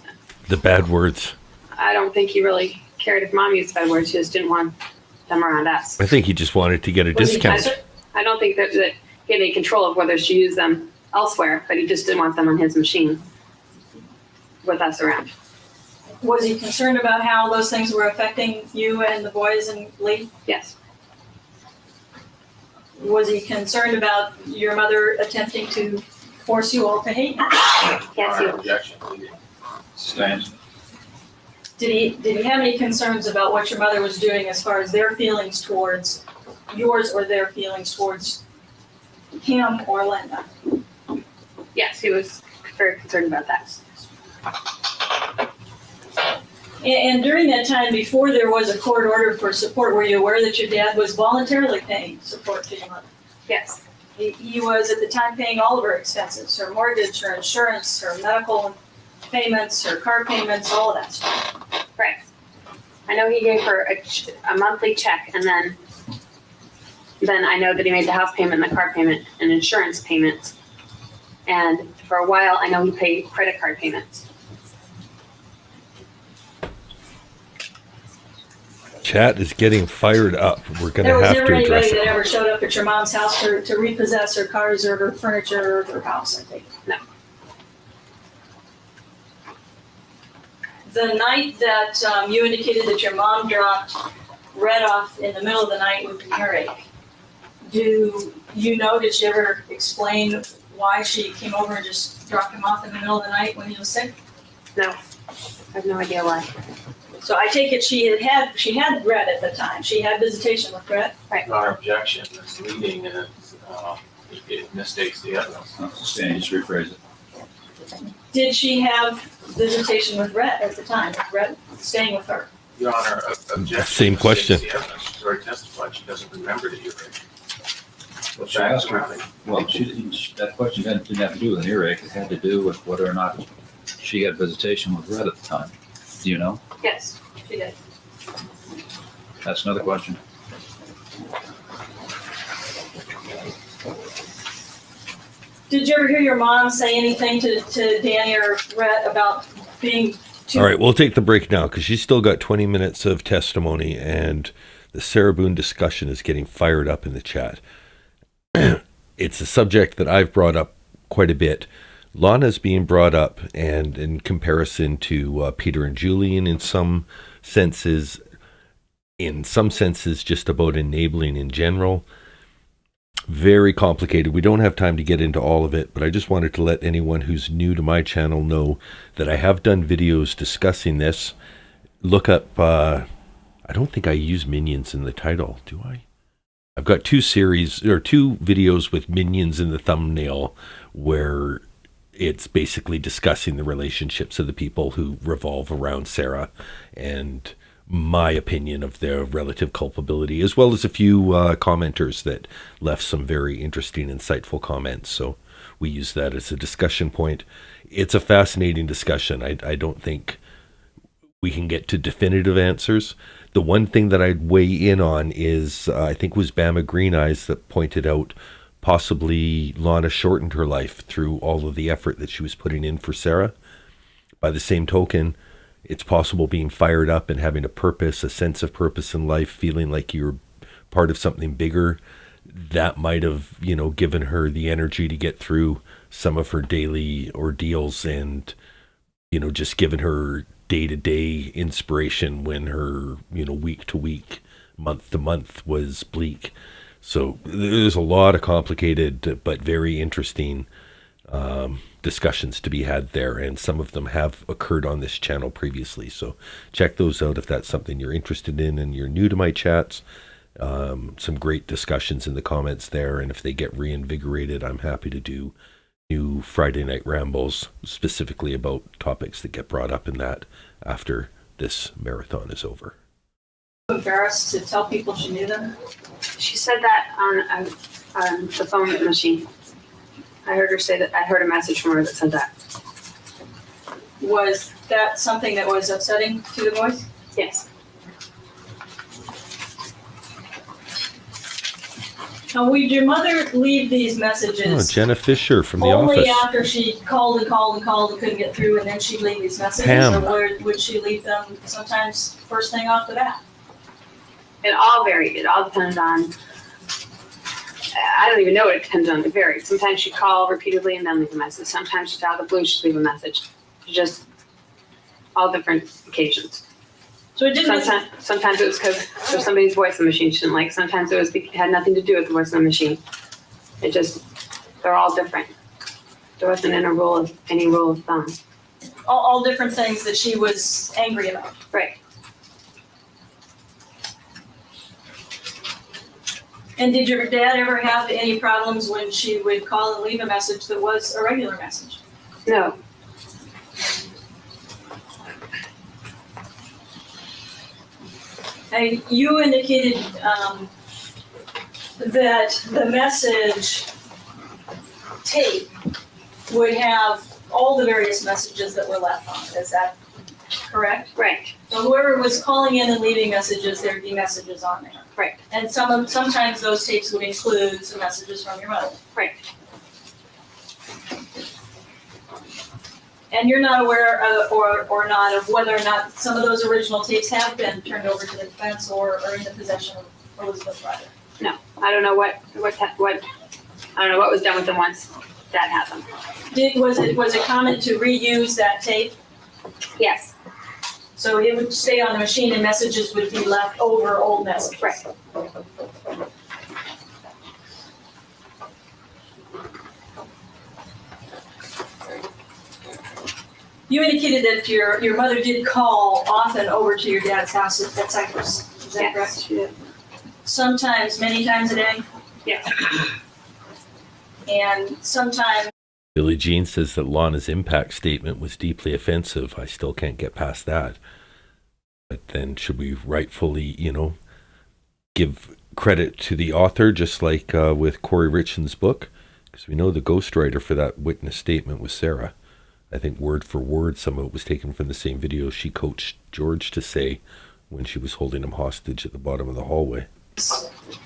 A: The bad words.
G: I don't think he really cared if mom used bad words. He just didn't want them around us.
A: I think he just wanted to get a
E: Was he
A: discount.
G: I don't think that he had any control of whether she used them elsewhere, but he just didn't want them on his machine with us around.
E: Was he concerned about how those things were affecting you and the boys and Lee?
G: Yes.
E: Was he concerned about your mother attempting to force you all to hate?
G: Yes, he
J: Our
G: was.
J: objection.
F: Stands.
E: Did he have any concerns about what your mother was doing as far as their feelings towards yours or their feelings towards him or Linda?
G: Yes, he was very concerned about that.
E: And during that time, before there was a court order for support, were you aware that your dad was voluntarily paying support to your mother?
G: Yes.
E: He was at the time paying all of her expenses, her mortgage, her insurance, her medical payments, her car payments, all of that stuff.
G: Right. I know he gave her a monthly check, and then I know that he made the house payment and the car payment and insurance payments. And for a while, I know he paid credit card payments.
A: Chat is getting fired up. We're going
E: There
A: to
E: was
A: have
E: never
A: to address
E: anybody that
A: it.
E: ever showed up at your mom's house to repossess her cars or her furniture or her house, I think.
G: No.
E: The night that you indicated that your mom dropped Red off in the middle of the night with an earache, did she ever explain why she came over and just dropped him off in the middle of the night when he was sick?
G: No. I have no idea why.
E: So I take it she had Red at the time. She had visitation with Red.
C: Our objection is leading and it mistakes the evidence.
F: Stand, just rephrase it.
E: Did she have visitation with Red at the time? With Red staying with her?
C: Your Honor, objection.
A: Same question.
C: mistakes the evidence. She's already testified. She doesn't remember the earache.
F: Well, she asked her. Well, that question didn't have to do with an earache. It had to do with whether or not she had visitation with Red at the time. Do you know?
G: Yes, she did.
F: That's another question.
E: Did you ever hear your mom say anything to Danny or Red about being too?
A: All right, we'll take the break now because she's still got 20 minutes of testimony, and the Sarah Boone discussion is getting fired up in the chat. It's a subject that I've brought up quite a bit. Lana's being brought up, and in comparison to Peter and Julian, in some senses just about enabling in general. Very complicated. We don't have time to get into all of it, but I just wanted to let anyone who's new to my channel know that I have done videos discussing this. Look up, I don't think I use minions in the title, do I? I've got two videos with minions in the thumbnail where it's basically discussing the relationships of the people who revolve around Sarah and my opinion of their relative culpability, as well as a few commenters that left some very interesting, insightful comments. So we use that as a discussion point. It's a fascinating discussion. I don't think we can get to definitive answers. The one thing that I'd weigh in on is, I think it was Bama Green Eyes that pointed out possibly Lana shortened her life through all of the effort that she was putting in for Sarah. By the same token, it's possible being fired up and having a purpose, a sense of purpose in life, feeling like you're part of something bigger. That might have, given her the energy to get through some of her daily ordeals and, just given her day-to-day inspiration when her, week to week, month to month was bleak. So there's a lot of complicated but very interesting discussions to be had there, and some of them have occurred on this channel previously. So check those out if that's something you're interested in and you're new to my chats. Some great discussions in the comments there, and if they get reinvigorated, I'm happy to do new Friday Night Rambles, specifically about topics that get brought up in that after this marathon is over.
E: Embarrassed to tell people she knew them?
G: She said that on the phone machine. I heard her say that. I heard a message from her that said that.
E: Was that something that was upsetting to the boys?
G: Yes.
E: Now, would your mother leave these
A: Oh,
E: messages
A: Jenna Fisher from the
E: only
A: office.
E: after she called and couldn't get through, and then she'd leave these messages?
A: Pam.
E: Or would she leave them sometimes first thing off the bat?
G: It all varied. It all depended on. I don't even know what it depended on. It varied. Sometimes she'd call repeatedly and then leave a message. Sometimes she'd out of the blue, she'd leave a message. Just all different occasions.
E: So it didn't.
G: Sometimes it was because there's somebody's voice in the machine she didn't like. Sometimes it had nothing to do with the voice in the machine. They're all different. There wasn't any rule of thumb.
E: All different things that she was angry about.
G: Right.
E: And did your dad ever have any problems when she would call and leave a message that was a regular message?
G: No.
E: And you indicated that the message tape would have all the various messages that were left on it. Is that correct?
G: Right.
E: So whoever was calling in and leaving messages, there'd be messages on there.
G: Right.
E: And sometimes those tapes would include some messages from your mother.
G: Right.
E: And you're not aware of, or not of whether or not some of those original tapes have been turned over to the defense or are in the possession of Elizabeth Broderick?
G: No. I don't know what I don't know what was done with them once that happened.
E: Was it common to reuse that tape?
G: Yes.
E: So it would stay on the machine and messages would be left over, old messages?
G: Right.
E: You indicated that your mother did call often over to your dad's house at Cypress. Is that correct?
G: Yes, she did.
E: Sometimes, many times a day?
G: Yes.
E: And sometimes.
A: Billie Jean says that Lana's impact statement was deeply offensive. I still can't get past that. But then should we rightfully, give credit to the author, just like with Corey Richard's book? Because we know the ghostwriter for that witness statement was Sarah. I think word for word, some of it was taken from the same video she coached George to say when she was holding him hostage at the bottom of the hallway.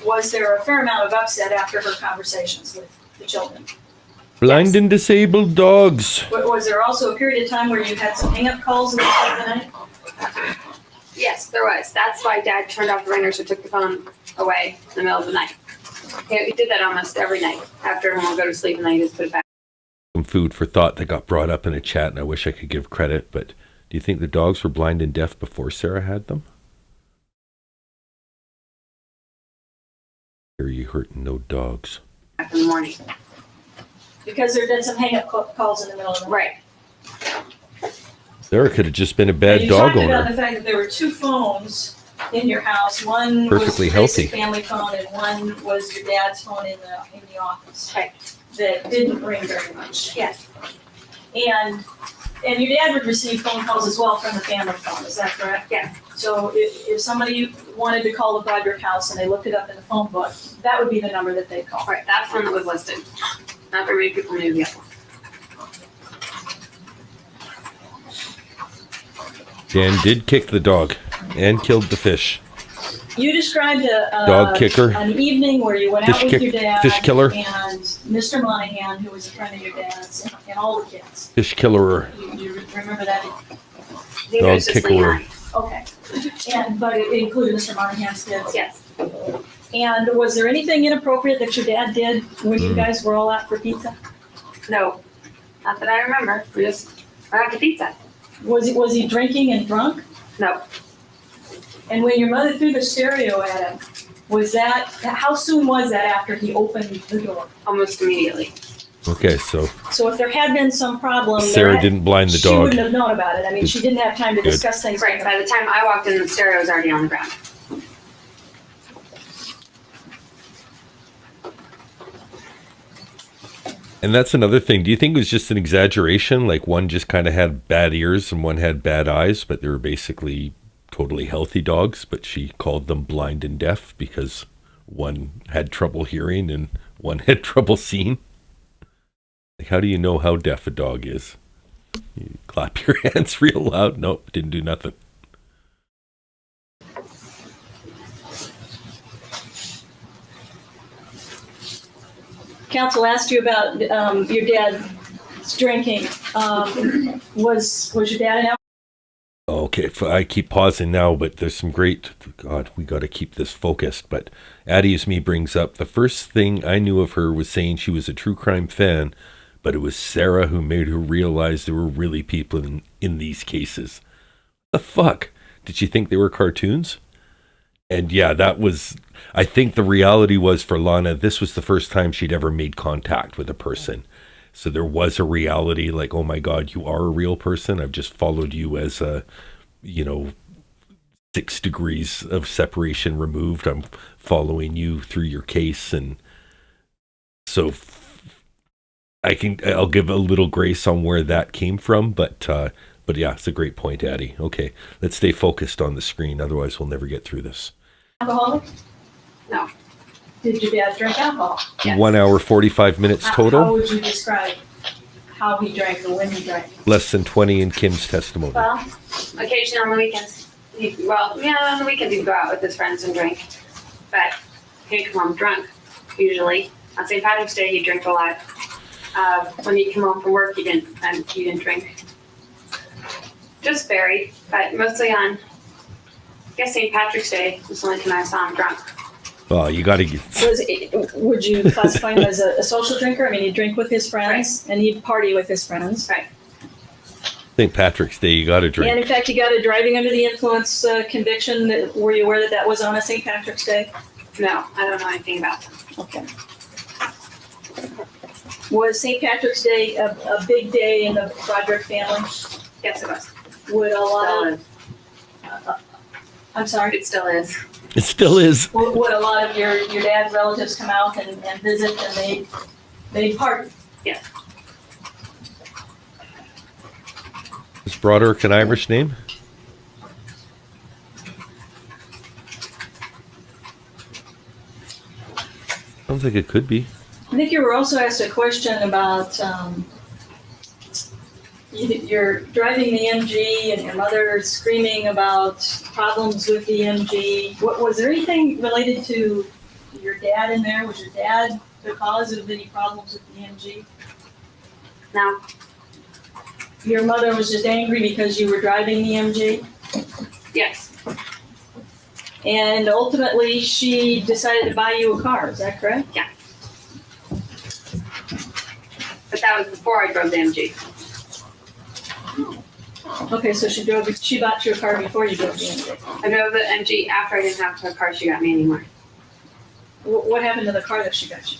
E: Was there a fair amount of upset after her conversations with the children?
A: Blind and disabled dogs.
E: Was there also a period of time where you had some hang-up calls in the middle of the night?
G: Yes, there was. That's why Dad turned off the ringers or took the phone away in the middle of the night. Yeah, he did that almost every night. After everyone would go to sleep and then he just put it back.
A: Some food for thought that got brought up in a chat, and I wish I could give credit, but do you think the dogs were blind and deaf before Sarah had them? Or are you hurting no dogs?
G: Back in the morning.
E: Because there had been some hang-up calls in the middle of the night.
G: Right.
A: Sarah could have just been a bad
E: And
A: dog
E: you talked about
A: owner.
E: the fact that there were two phones in your house. One
A: Perfectly
E: was
A: healthy.
E: basic family phone, and one was your dad's phone in the office.
G: Right.
E: That didn't ring very much.
G: Yes.
E: And your dad would receive phone calls as well from the family phone. Is that correct?
G: Yes.
E: So if somebody wanted to call the Broderick house and they looked it up in the phone book, that would be the number that they'd call.
G: Right. That's one that was listed. Not very many people knew the other one.
A: Dan did kick the dog and killed the fish.
E: You described
A: Dog kicker.
E: an evening where you went out
A: Fish
E: with your dad
A: fish killer.
E: and Mr. Monahan, who was a friend of your dad's, and all the kids.
A: Fish killerer.
E: You remember that?
G: I think it
A: Dog
G: was just
A: kickerer.
G: Leon.
E: Okay. But it included Mr. Monahan's kids.
G: Yes.
E: And was there anything inappropriate that your dad did when you guys were all out for pizza?
G: No. Not that I remember. We just went out to pizza.
E: Was he drinking and drunk?
G: No.
E: And when your mother threw the stereo at him, how soon was that after he opened the door?
G: Almost immediately.
A: Okay, so
E: So if there had been some problem,
A: Sarah didn't blind the
E: she
A: dog.
E: wouldn't have known about it. I mean, she didn't have time to
A: Good.
E: discuss things.
G: Right. By the time I walked in, the stereo was already on the ground.
A: And that's another thing. Do you think it was just an exaggeration? Like one just kind of had bad ears and one had bad eyes, but they were basically totally healthy dogs, but she called them blind and deaf because one had trouble hearing and one had trouble seeing? Like, how do you know how deaf a dog is? You clap your hands real loud. Nope, didn't do nothing.
E: Counsel asked you about your dad's drinking. Was your dad an alcoholic?
A: Okay, I keep pausing now, but there's some great, God, we got to keep this focused. But Addie as me brings up, the first thing I knew of her was saying she was a true crime fan, but it was Sarah who made her realize there were really people in these cases. The fuck? Did she think they were cartoons? And yeah, that was, I think the reality was for Lana, this was the first time she'd ever made contact with a person. So there was a reality like, oh my God, you are a real person. I've just followed you as a, 6 degrees of separation removed. I'm following you through your case. And so I'll give a little grace on where that came from, but yeah, it's a great point, Addie. Okay, let's stay focused on the screen. Otherwise we'll never get through this.
E: Alcoholic?
D: No.
E: Did your dad drink alcohol?
D: Yes.
A: 1 hour, 45 minutes
E: How
A: total.
E: would you describe how he drank or when he drank?
A: Less than 20 in Kim's testimony.
D: Well, occasionally on the weekends, on the weekends he'd go out with his friends and drink, but he'd come home drunk, usually. On St. Patrick's Day, he'd drink a lot. When he'd come home from work, he didn't drink. Just varied, but mostly on, I guess St. Patrick's Day was the only time I saw him drunk.
A: Well, you got to get...
E: Would you classify him as a social drinker? I mean, he'd drink with his friends and he'd party with his friends.
D: Right.
A: St. Patrick's Day, you got to drink.
E: And in fact, you got a driving under the influence conviction. Were you aware that was on a St. Patrick's Day?
D: No, I don't know anything about them.
E: Okay. Was St. Patrick's Day a big day in the Broderick family?
D: Yes, it was.
E: Would a lot
D: Still
E: of,
D: is.
E: I'm sorry?
D: It still is.
A: It still is.
E: Would a lot of your dad's relatives come out and visit and they'd party?
D: Yes.
A: Is Broderick an Irish name? Sounds like it could be.
E: I think you were also asked a question about you're driving the MG and your mother screaming about problems with the MG. Was there anything related to your dad in there? Was your dad the cause of any problems with the MG?
D: No.
E: Your mother was just angry because you were driving the MG?
D: Yes.
E: And ultimately, she decided to buy you a car, is that correct?
D: Yeah. But that was before I drove the MG.
E: Okay, so she bought you a car before you drove the MG.
D: I drove the MG after I didn't have the car she got me anymore.
E: What happened to the car that she got you?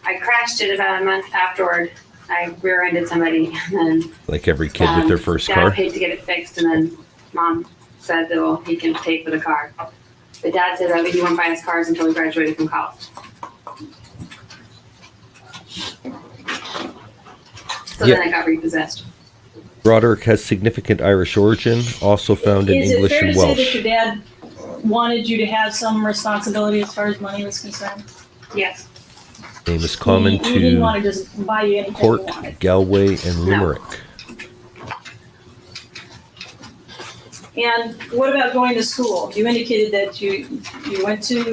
D: I crashed it about a month afterward. I rear-ended somebody, and then
A: Like every kid with their first
D: Dad
A: car.
D: paid to get it fixed, and then Mom said that, well, he can pay for the car. But Dad said that he won't buy us cars until we graduated from college. So
A: Yeah.
D: then I got repossessed.
A: Broderick has significant Irish origin, also found in
E: Is
A: English
E: it fair
A: and
E: to say that
A: Welsh.
E: your dad wanted you to have some responsibility as far as money was concerned?
D: Yes.
A: Name is common
E: He didn't
A: to
E: want to just buy you anything
A: Cork,
E: you wanted.
A: Galway, and Limerick.
E: And what about going to school? You indicated that you went to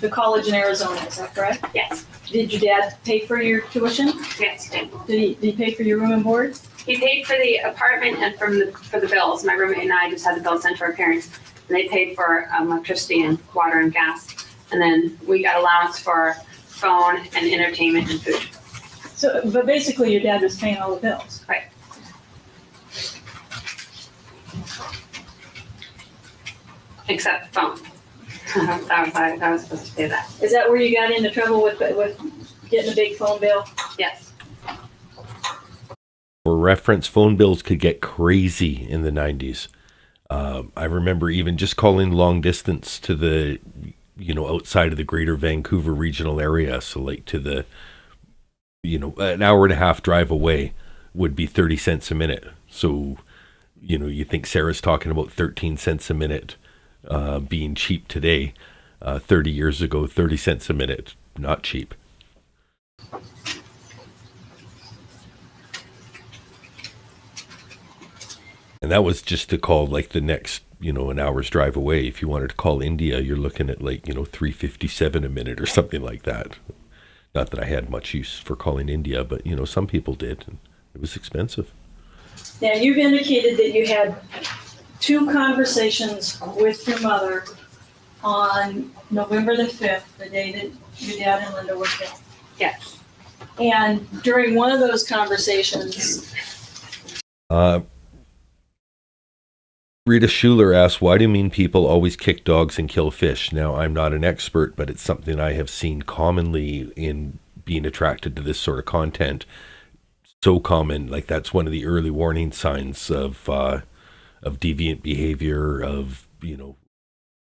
E: the college in Arizona, is that correct?
D: Yes.
E: Did your dad pay for your tuition?
D: Yes, he did.
E: Did he pay for your room and board?
D: He paid for the apartment and for the bills. My roommate and I just had the bills sent to our parents. And they paid for electricity and water and gas. And then we got allowance for phone and entertainment and food.
E: So, but basically your dad was paying all the bills.
D: Right. Except phone. I was supposed to pay that.
E: Is that where you got into trouble with getting a big phone bill?
D: Yes.
A: For reference, phone bills could get crazy in the 90s. I remember even just calling long distance to the, outside of the greater Vancouver regional area. So like to the, an hour and a half drive away would be 30 cents a minute. So, you think Sarah's talking about 13 cents a minute being cheap today. 30 years ago, 30 cents a minute, not cheap. And that was just to call like the next, an hour's drive away. If you wanted to call India, you're looking at like, $3.57 a minute or something like that. Not that I had much use for calling India, but, some people did. And it was expensive.
E: Now, you've indicated that you had 2 conversations with your mother on November the 5th, the day that your dad and Linda were killed.
G: Yes.
E: And during one of those conversations,
A: Rita Schuler asked, why do mean people always kick dogs and kill fish? Now, I'm not an expert, but it's something I have seen commonly in being attracted to this sort of content. So common, like that's one of the early warning signs of deviant behavior, of,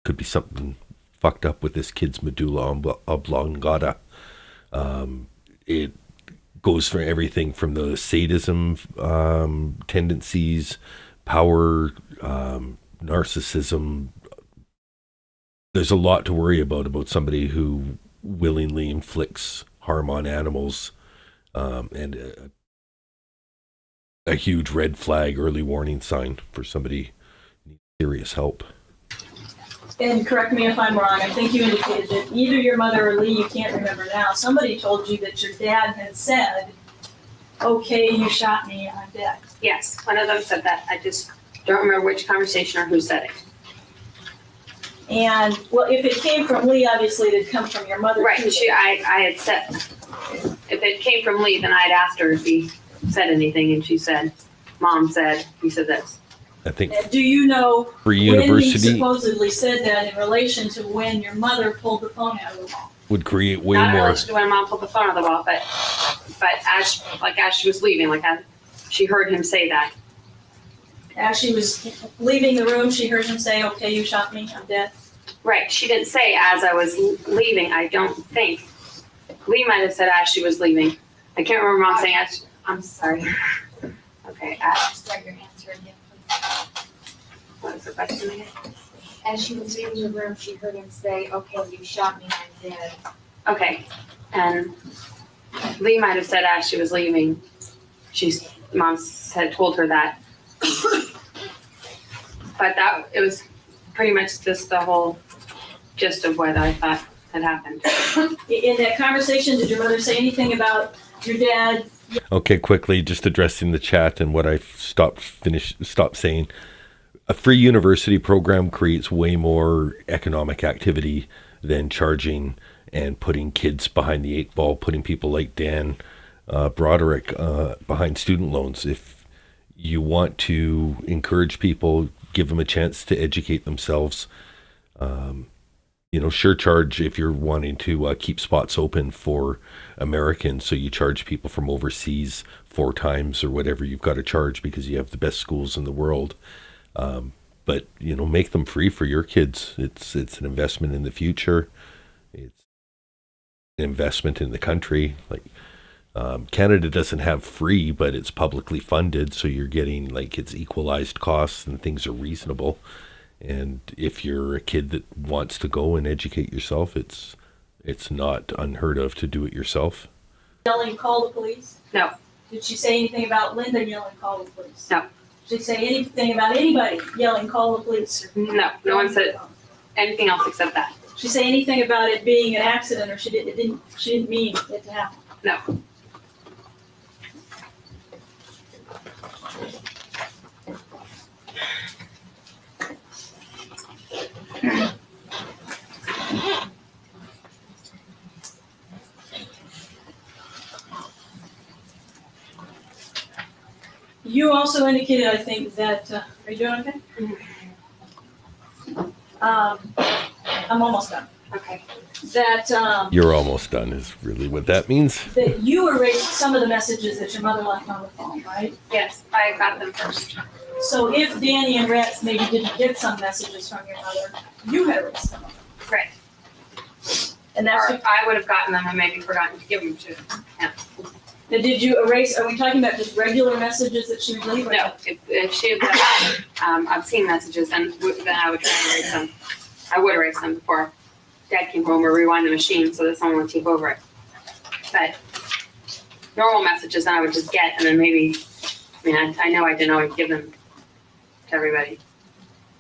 A: could be something fucked up with this kid's medulla oblongata. It goes for everything from the sadism tendencies, power, narcissism. There's a lot to worry about somebody who willingly inflicts harm on animals, and a huge red flag, early warning sign for somebody who needs serious help.
E: and correct me if I'm wrong, I think you indicated that either your mother or Lee, you can't remember now, somebody told you that your dad had said, okay, you shot me, I'm dead.
G: Yes, one of them said that. I just don't remember which conversation or who said it.
E: And, well, if it came from Lee, obviously it'd come from your mother.
G: Right,
E: too.
G: I had said, if it came from Lee, then I'd asked her if he said anything, and she said, Mom said, he said this.
A: I think
E: And do you know
A: Free
E: when he
A: University
E: supposedly said that in relation to when your mother pulled the phone out of the wall?
A: would create way
G: Not in
A: more.
G: relation to when Mom pulled the phone out of the wall, but as she was leaving, she heard him say that.
E: As she was leaving the room, she heard him say, okay, you shot me, I'm dead.
G: Right, she didn't say as I was leaving, I don't think. Lee might have said as she was leaving. I can't remember Mom saying as, I'm sorry. Okay,
L: Start your answer again, please.
G: what was the question again?
L: As she was leaving the room, she heard him say, okay, you shot me, I'm dead.
G: Okay, and Lee might have said as she was leaving, Mom had told her that. But it was pretty much just the whole gist of what I thought had happened.
E: In that conversation, did your mother say anything about your dad?
A: Okay, quickly, just addressing the chat and what I stopped saying. A free university program creates way more economic activity than charging and putting kids behind the 8 ball, putting people like Dan Broderick behind student loans. If you want to encourage people, give them a chance to educate themselves. Sure, charge if you're wanting to keep spots open for Americans. So you charge people from overseas 4 times or whatever you've got to charge because you have the best schools in the world. But make them free for your kids. It's an investment in the future. It's an investment in the country. Canada doesn't have free, but it's publicly funded. So you're getting it's equalized costs and things are reasonable. And if you're a kid that wants to go and educate yourself, it's not unheard of to do it yourself.
E: Yelling, call the police?
G: No.
E: Did she say anything about Linda yelling, call the police?
G: No.
E: Did she say anything about anybody yelling, call the police?
G: No one said anything else except that.
E: Did she say anything about it being an accident, or she didn't mean it to happen?
G: No.
E: You also indicated, I think, that, are you doing okay? I'm almost done.
G: Okay.
E: That,
A: You're almost done is really what that means.
E: that you erased some of the messages that your mother left on the phone, right?
G: Yes, I got them first.
E: So if Danny and Rex maybe didn't get some messages from your mother, you had erased them.
G: Right.
E: And that's,
G: Or I would have gotten them and maybe forgotten to give them to him.
E: Now, did you erase, are we talking about just regular messages that she would leave? or-
G: No, if she had done obscene messages, then I would try and erase them. I would erase them before Dad came home or rewind the machine so that someone would take over it. But normal messages, then I would just get, and then maybe, I know I didn't always give them to everybody.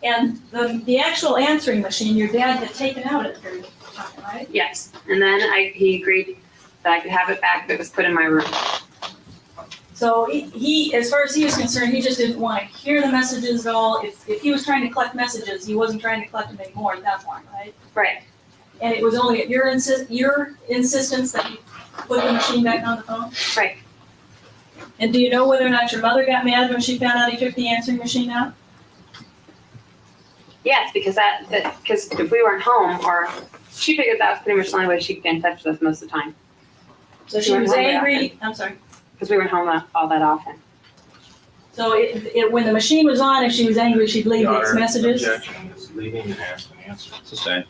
E: And the actual answering machine, your dad had taken out at the very time, right?
G: Yes, and then he agreed that I could have it back if it was put in my room.
E: So he, as far as he was concerned, he just didn't want to hear the messages at all. If he was trying to collect messages, he wasn't trying to collect them anymore at that point, right?
G: Right.
E: And it was only at your insistence that you put the machine back on the phone?
G: Right.
E: And do you know whether or not your mother got mad when she found out he took the answering machine out?
G: Yes, because because if we weren't home, or she figured that was pretty much the only way she could get in touch with us most of the time.
E: So she was angry, I'm sorry.
G: Because we weren't home all that often.
E: So when the machine was on, if she was angry, she'd leave
C: Your
E: these
C: Honor,
E: messages?
C: Objection is leaving and ask an answer.
F: It's the same.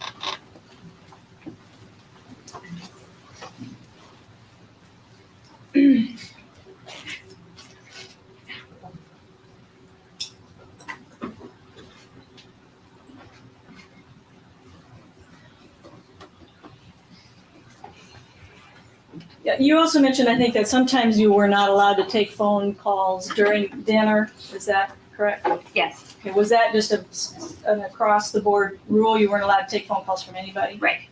E: Yeah, you also mentioned, I think, that sometimes you were not allowed to take phone calls during dinner. Is that correct?
G: Yes.
E: Okay, was that just an across-the-board rule? You weren't allowed to take phone calls from anybody?
G: Right.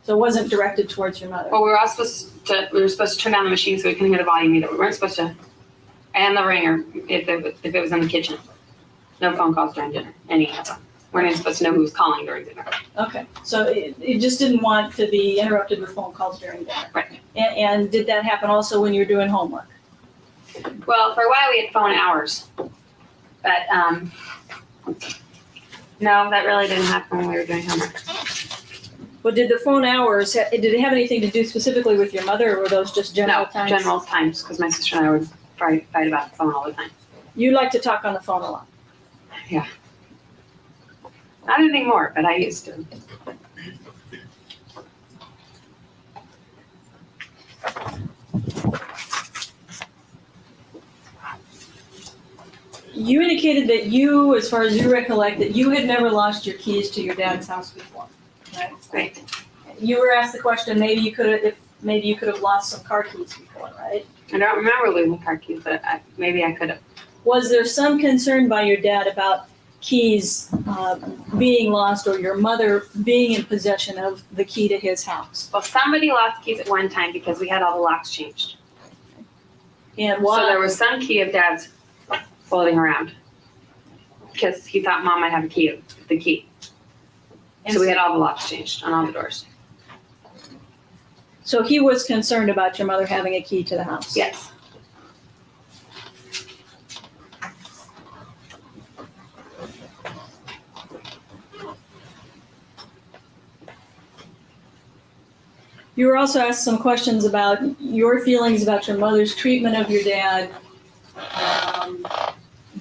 E: So it wasn't directed towards your mother?
G: Well, we were supposed to turn down the machine so we couldn't hear the volume either. We weren't supposed to, and the ringer if it was in the kitchen. No phone calls during dinner, any of them. We weren't even supposed to know who was calling during dinner.
E: Okay, so it just didn't want to be interrupted with phone calls during dinner?
G: Right.
E: And did that happen also when you were doing homework?
G: Well, for a while we had phone hours, but no, that really didn't happen when we were doing homework.
E: Well, did the phone hours, did it have anything to do specifically with your mother, or were those just general times?
G: No, general times, because my sister and I would fight about the phone all the time.
E: You like to talk on the phone a lot?
G: Yeah. Not anything more, but I used to.
E: You indicated that you, as far as you recollect, that you had never lost your keys to your dad's house before, right?
G: Right.
E: You were asked the question, maybe you could have lost some car keys before, right?
G: I don't remember losing car keys, but maybe I could have.
E: Was there some concern by your dad about keys being lost, or your mother being in possession of the key to his house?
G: Well, somebody lost keys at one time because we had all the locks changed.
E: And
G: So there was some key of Dad's floating around because he thought Mom might have the key. So we had all the locks changed on all the doors.
E: So he was concerned about your mother having a key to the house?
G: Yes.
E: You were also asked some questions about your feelings about your mother's treatment of your dad,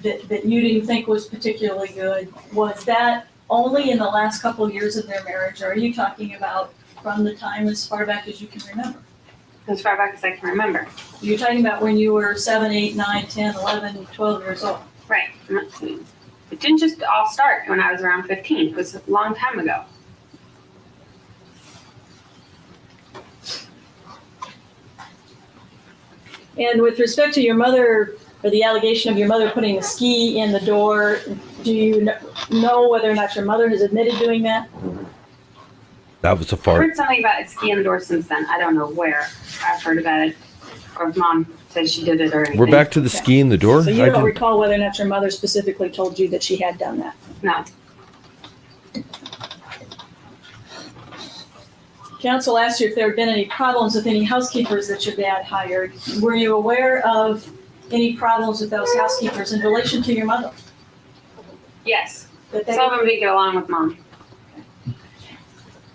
E: that you didn't think was particularly good. Was that only in the last couple of years of their marriage, or are you talking about from the time as far back as you can remember?
G: As far back as I can remember.
E: You're talking about when you were 7, 8, 9, 10, 11, 12 years old.
G: Right. It didn't just all start when I was around 15. It was a long time ago.
E: And with respect to your mother, or the allegation of your mother putting a ski in the door, do you know whether or not your mother has admitted doing that?
A: That was a
G: I've
A: fart.
G: heard something about it ski in the door since then. I don't know where I've heard about it, or if Mom says she did it or anything.
A: We're back to the ski in the door?
E: So you
A: I
E: don't
A: didn't-
E: recall whether or not your mother specifically told you that she had done that?
G: No.
E: Counsel asked you if there had been any problems with any housekeepers that your dad hired. Were you aware of any problems with those housekeepers in relation to your mother?
G: Yes.
E: That they-
G: Some of them didn't get along with Mom.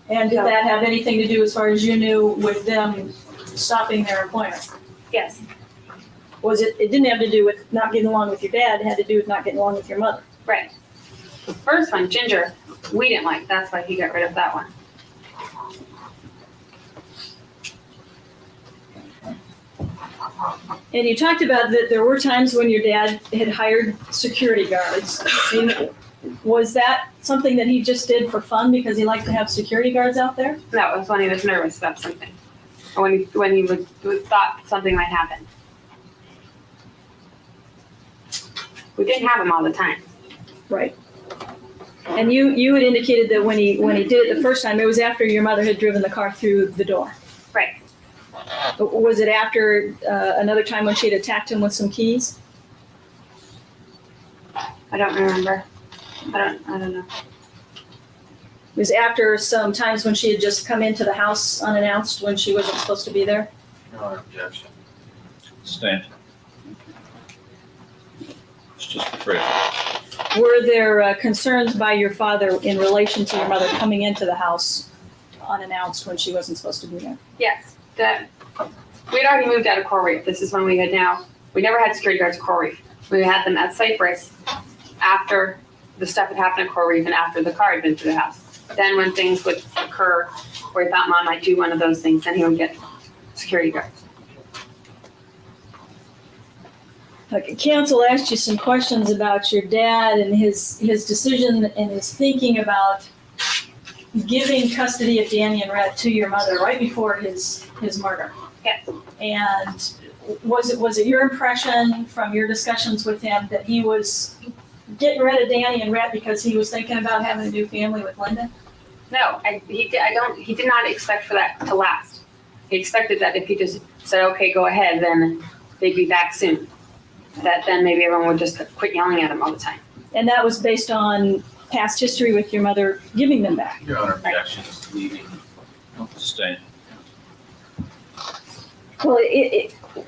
E: And did that have anything to do, as far as you knew, with them stopping their employment?
G: Yes.
E: Was it didn't have to do with not getting along with your dad, it had to do with not getting along with your mother?
G: Right. The first one, Ginger, we didn't like. That's why he got rid of that one.
E: And you talked about that there were times when your dad had hired security guards. Was that something that he just did for fun because he liked to have security guards out there?
G: No, it was when he was nervous about something. Or when he thought something might happen. We didn't have them all the time.
E: Right. And you had indicated that when he did it the first time, it was after your mother had driven the car through the door.
G: Right.
E: Was it after another time when she had attacked him with some keys?
G: I don't remember. I don't know.
E: It was after some times when she had just come into the house unannounced when she wasn't supposed to be there?
C: Your Honor, objection.
F: Stand. It's just a phrase.
E: Were there concerns by your father in relation to your mother coming into the house unannounced when she wasn't supposed to be there?
G: Yes. We'd already moved out of Coral Reef. This is when we never had security guards at Coral Reef. We had them at Cypress after the stuff had happened at Coral Reef and after the car had been through the house. Then when things would occur where he thought Mom might do one of those things, then he would get security guards.
E: Okay, counsel asked you some questions about your dad and his decision and his thinking about giving custody of Danny and Rhett to your mother right before his murder.
G: Yes.
E: And was it your impression from your discussions with him that he was getting rid of Danny and Rhett because he was thinking about having a new family with Linda?
G: No, he did not expect for that to last. He expected that if he just said, okay, go ahead, then they'd be back soon. That then maybe everyone would just quit yelling at him all the time.
E: And that was based on past history with your mother giving them back?
C: Your Honor, objection is leaving.
F: Stand.
E: Well,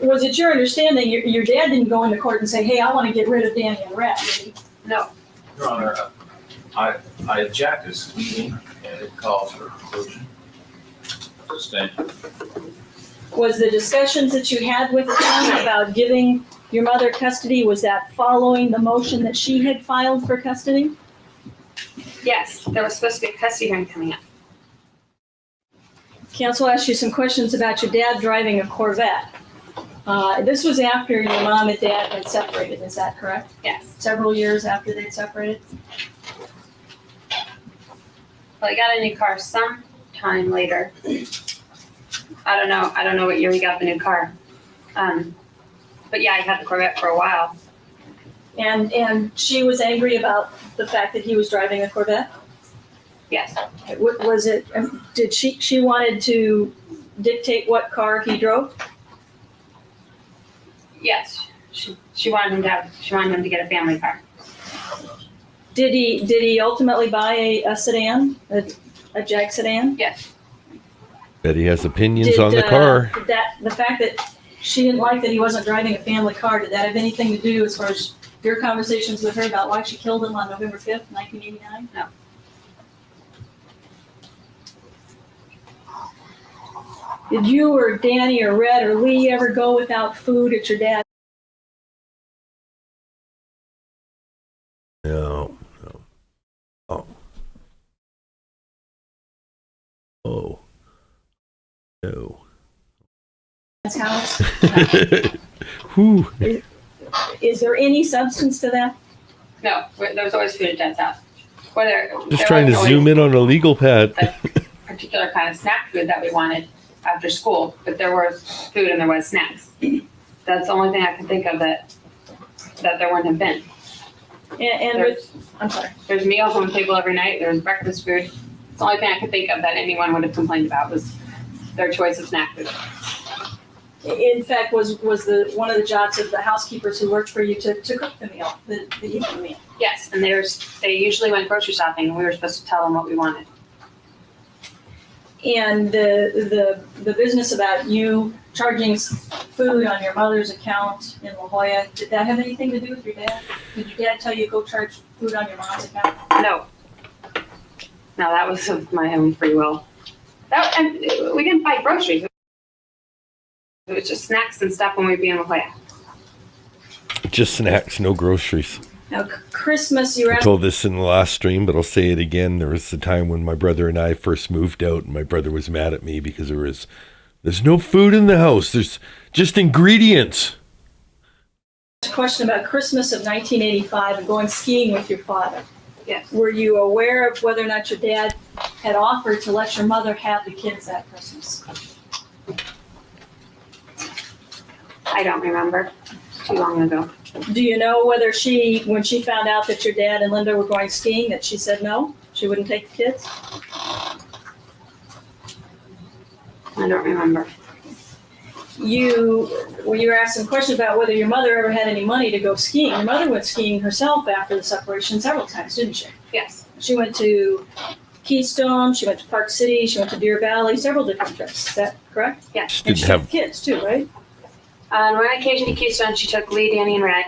E: was it your understanding your dad didn't go into court and say, hey, I want to get rid of Danny and Rhett, did he?
G: No.
C: Your Honor, I object this leaving and it calls for conclusion.
F: Stand.
E: Was the discussions that you had with him about giving your mother custody, was that following the motion that she had filed for custody?
G: Yes, there was supposed to be a custody hearing coming up.
E: Counsel asked you some questions about your dad driving a Corvette. This was after your mom and dad had separated, is that correct?
G: Yes.
E: Several years after they'd separated?
G: Well, he got a new car sometime later. I don't know what year he got the new car. But yeah, he had the Corvette for a while.
E: And she was angry about the fact that he was driving a Corvette?
G: Yes.
E: Was it, did she wanted to dictate what car he drove?
G: Yes. She wanted him to get a family car.
E: Did he ultimately buy a sedan, a Jag sedan?
G: Yes.
A: Betty has opinions on the car.
E: Did the fact that she didn't like that he wasn't driving a family car, did that have anything to do as far as your conversations with her about why she killed him on November 5th, 1989?
G: No.
E: Did you or Danny or Red or Lee ever go without food at your dad's?
A: No. Oh. Oh. No.
E: house?
A: Whew.
E: Is there any substance to that?
G: No, there was always food at Dad's house. Whether
A: Just trying to zoom in on a legal pad.
G: a particular kind of snack food that we wanted after school, but there was food and there was snacks. That's the only thing I can think of that there wouldn't have been.
E: I'm sorry.
G: There's meals on the table every night. There's breakfast food. It's the only thing I could think of that anyone would have complained about was their choice of snack food.
E: In fact, was one of the jobs of the housekeepers who worked for you to cook the meal, the evening meal?
G: Yes, and they usually went grocery shopping, and we were supposed to tell them what we wanted.
E: And the business about you charging food on your mother's account in La Jolla, did that have anything to do with your dad? Did your dad tell you to go charge food on your mom's account?
G: No, that was of my own free will. And we didn't buy groceries. It was just snacks and stuff when we'd be in La Jolla.
A: Just snacks, no groceries.
E: Now, Christmas, you were
A: I
E: asking.
A: told this in the last stream, but I'll say it again. There was a time when my brother and I first moved out, and my brother was mad at me because there's no food in the house. Just ingredients.
E: Question about Christmas of 1985 and going skiing with your father.
G: Yes.
E: Were you aware of whether or not your dad had offered to let your mother have the kids that Christmas?
G: I don't remember. Too long ago.
E: Do you know whether she, when she found out that your dad and Linda were going skiing, that she said no? She wouldn't take the kids?
G: I don't remember.
E: When you were asked some questions about whether your mother ever had any money to go skiing, your mother went skiing herself after the separation several times, didn't she?
G: Yes.
E: She went to Keystone, she went to Park City, she went to Deer Valley, several different trips. Is that correct?
G: Yes.
A: Just
E: And
A: didn't
E: she had
A: have.
E: kids too, right?
G: On one occasion to Keystone, she took Lee, Danny, and Red.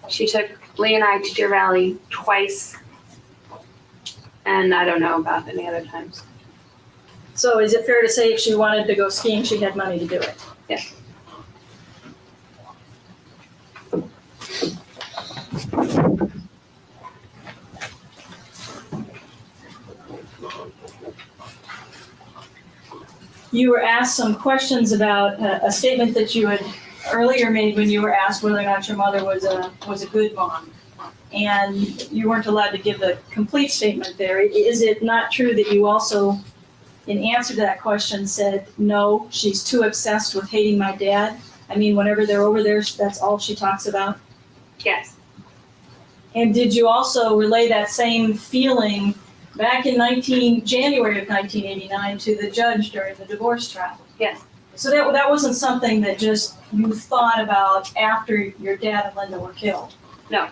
G: She took Lee and I to Deer Valley twice. And I don't know about any other times.
E: So is it fair to say if she wanted to go skiing, she had money to do it?
G: Yes.
E: You were asked some questions about a statement that you had earlier made when you were asked whether or not your mother was a good mom. And you weren't allowed to give the complete statement there. Is it not true that you also, in answer to that question, said, no, she's too obsessed with hating my dad? I mean, whenever they're over there, that's all she talks about?
G: Yes.
E: And did you also relay that same feeling back in January of 1989 to the judge during the divorce trial?
G: Yes.
E: So that wasn't something that just you thought about after your dad and Linda were killed?
G: No.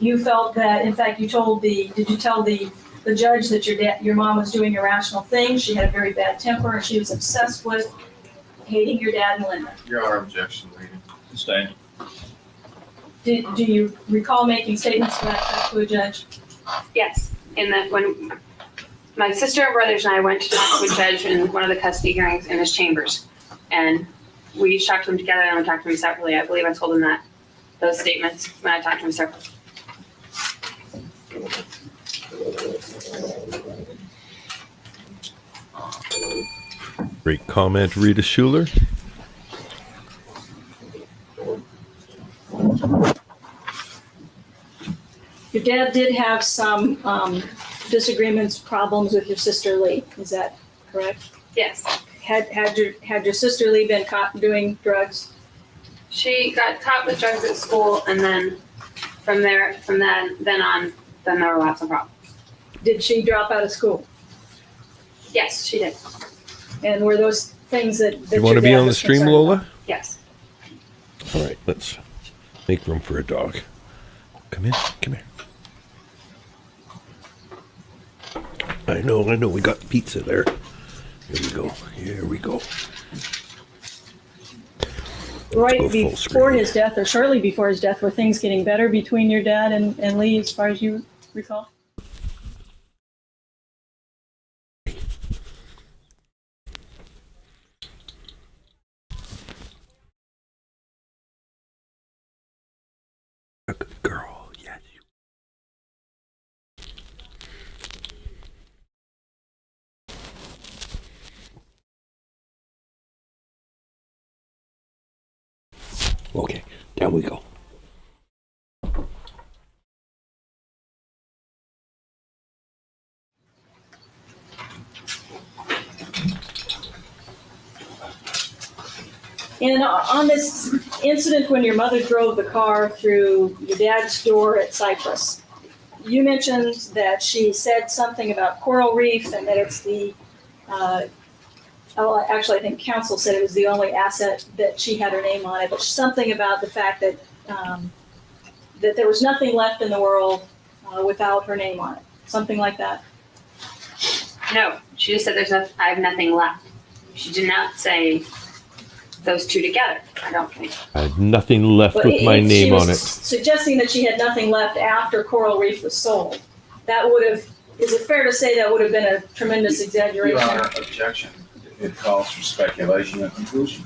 E: You felt that, in fact, did you tell the judge that your mom was doing irrational things, she had a very bad temper, and she was obsessed with hating your dad and Linda?
C: Your Honor, objection, lady.
F: Sustained.
E: Do you recall making statements to that effect to a judge?
G: Yes. In that when my sister and brothers and I went to talk to a judge in one of the custody hearings in his chambers, and we each talked to him together and we talked to him separately. I believe I told him those statements when I talked to him separately.
A: Great comment, Rita Schuler.
E: Your dad did have some disagreements, problems with your sister Lee. Is that correct?
G: Yes.
E: Had your sister Lee been caught doing drugs?
G: She got caught with drugs at school, and then from then on, there were lots of problems.
E: Did she drop out of school?
G: Yes, she did.
E: And were those things that
A: You
E: your
A: want to be
E: dad
A: on the
E: was
A: stream,
E: concerned
A: Lola?
E: about?
G: Yes.
A: All right, let's make room for a dog. Come in, come here. I know, we got pizza there. Here we go.
E: Right
A: Go full
E: before
A: screen.
E: his death, or shortly before his death, were things getting better between your dad and Lee, as far as you recall?
A: A good girl, yes. Okay, down we go.
E: And on this incident when your mother drove the car through your dad's door at Cypress, you mentioned that she said something about coral reef and that it's actually I think counsel said it was the only asset that she had her name on it, but something about the fact that that there was nothing left in the world without her name on it, something like that.
G: No, she just said I have nothing left. She did not say those two together, I don't think.
A: I had nothing left
E: But
A: with my
E: if
A: name
E: she was
A: on it.
E: suggesting that she had nothing left after coral reef was sold, that would have, is it fair to say that would have been a tremendous exaggeration?
C: Your Honor, objection. It calls for speculation and conclusion.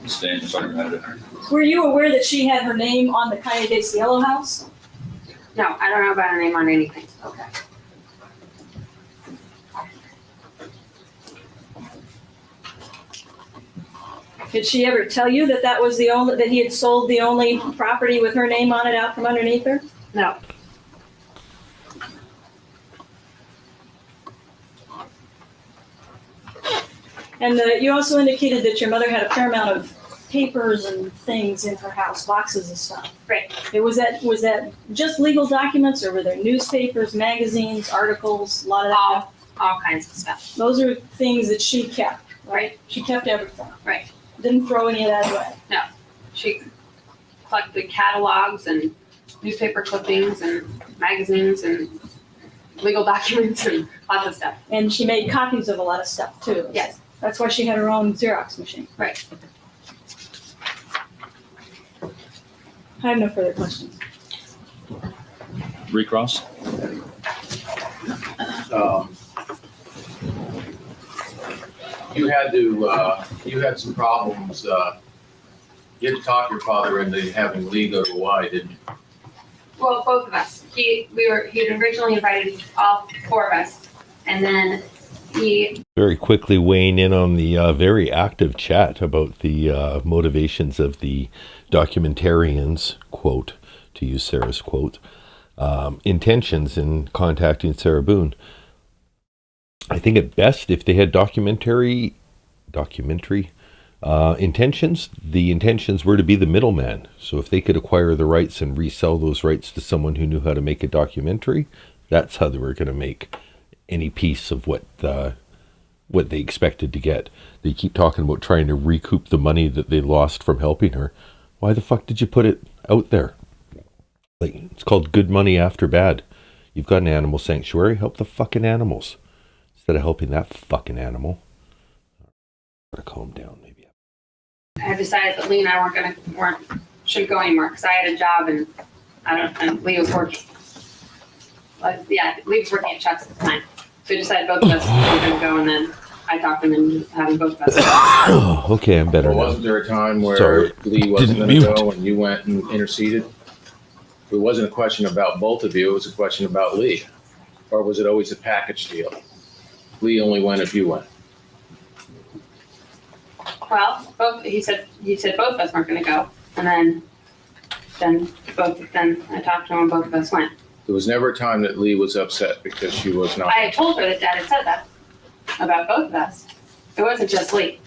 F: Sustained. It's argumentative.
E: Were you aware that she had her name on the Calle de Cielo house?
G: No, I don't know about her name on anything.
E: Okay. Did she ever tell you that that was that he had sold the only property with her name on it out from underneath her?
G: No.
E: And you also indicated that your mother had a fair amount of papers and things in her house, boxes of stuff.
G: Right.
E: Was that just legal documents, or were there newspapers, magazines, articles, a lot of that stuff?
G: All kinds of stuff.
E: Those are things that she kept, right? She kept everything.
G: Right.
E: Didn't throw any of that away.
G: She collected catalogs and newspaper clippings and magazines and legal documents and lots of stuff.
E: And she made copies of a lot of stuff too.
G: Yes.
E: That's why she had her own Xerox machine.
G: Right.
E: I have no further questions.
F: Recross?
C: You had some problems, you had to talk your father into having Lee go to Hawaii, didn't you?
G: Well, both of us. He had originally invited all four of us, and then he
A: Very quickly weighing in on the very active chat about the motivations of the documentarians, quote, to use Sarah's quote, intentions in contacting Sarah Boone. I think at best, if they had documentary intentions, the intentions were to be the middleman. So if they could acquire the rights and resell those rights to someone who knew how to make a documentary, that's how they were going to make any piece of what they expected to get. They keep talking about trying to recoup the money that they lost from helping her. Why the fuck did you put it out there? Like, it's called good money after bad. You've got an animal sanctuary, help the fucking animals instead of helping that fucking animal. Gotta calm down, maybe.
G: I decided that Lee and I shouldn't go anymore because I had a job and Lee was working. Lee was working at Chuck's at the time. So we decided both of us were going to go, and then I talked him into having both of us.
A: Okay, I'm better
C: Or
A: now.
C: wasn't there a time where
A: Sorry.
C: Lee wasn't
A: Didn't
C: gonna
A: mute.
C: go and you went and interceded? It wasn't a question about both of you, it was a question about Lee. Or was it always a package deal? Lee only went if you went.
G: Well, he said both of us weren't going to go, and then I talked to him and both of us went.
C: There was never a time that Lee was upset because she was not.
G: I had told her that Dad had said that about both of us. It wasn't just Lee.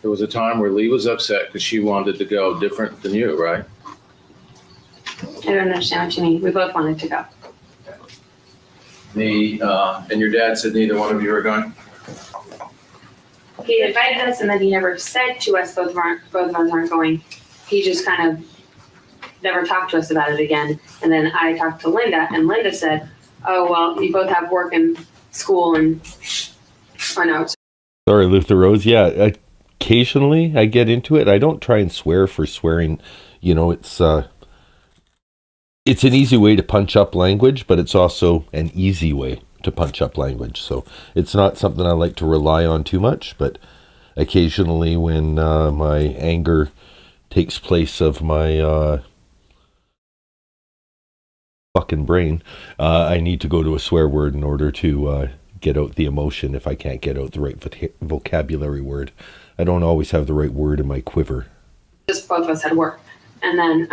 C: There was a time where Lee was upset because she wanted to go different than you, right?
G: I don't understand what you mean. We both wanted to go.
C: And your dad said neither one of you are going?
G: He invited us, and then he never said to us both of us aren't going. He just kind of never talked to us about it again. And then I talked to Linda, and Linda said, "Oh well, you both have work and school, and or no."
A: Sorry, Luther Rose. Yeah, occasionally I get into it. I don't try and swear for swearing. You know, it's an easy way to punch up language, but it's also an easy way to punch up language. So it's not something I like to rely on too much, but occasionally when my anger takes place of my fucking brain, I need to go to a swear word in order to get out the emotion if I can't get out the right vocabulary word. I don't always have the right word in my quiver.
G: Just both of us had work. And then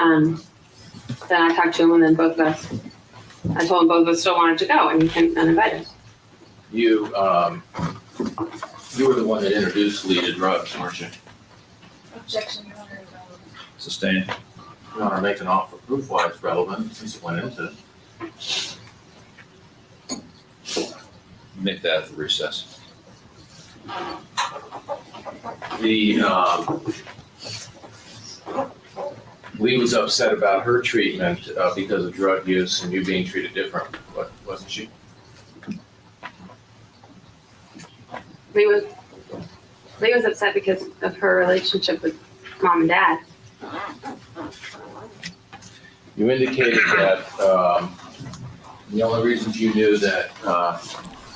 G: I talked to him, and then I told him both of us still wanted to go, and he came and invited us.
C: You were the one that introduced Lee to drugs, weren't you?
E: Objection, Your Honor.
F: Sustained.
C: You want to make an offer proof-wise relevant since it went into it.
F: Make that at the recess.
C: Lee was upset about her treatment because of drug use and you being treated different, wasn't she?
G: Lee was upset because of her relationship with Mom and Dad.
C: You indicated that the only reasons you knew that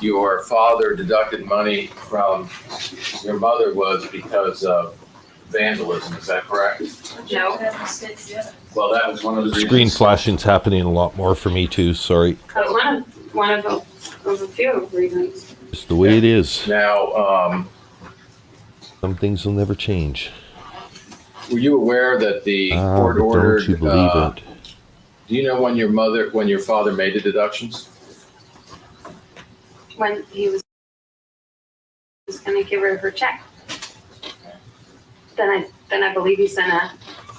C: your father deducted money from your mother was because of vandalism, is that correct?
G: No.
C: Well, that was one of the reasons.
A: Screen flashing's happening a lot more for me too, sorry.
G: That was one of a few reasons.
A: It's the way it is.
C: Now,
A: Some things will never change.
C: Were you aware that the court
A: But
C: ordered?
A: don't you believe it?
C: Do you know when your father made the deductions?
G: When he was going to give her check. Then I believe he sent a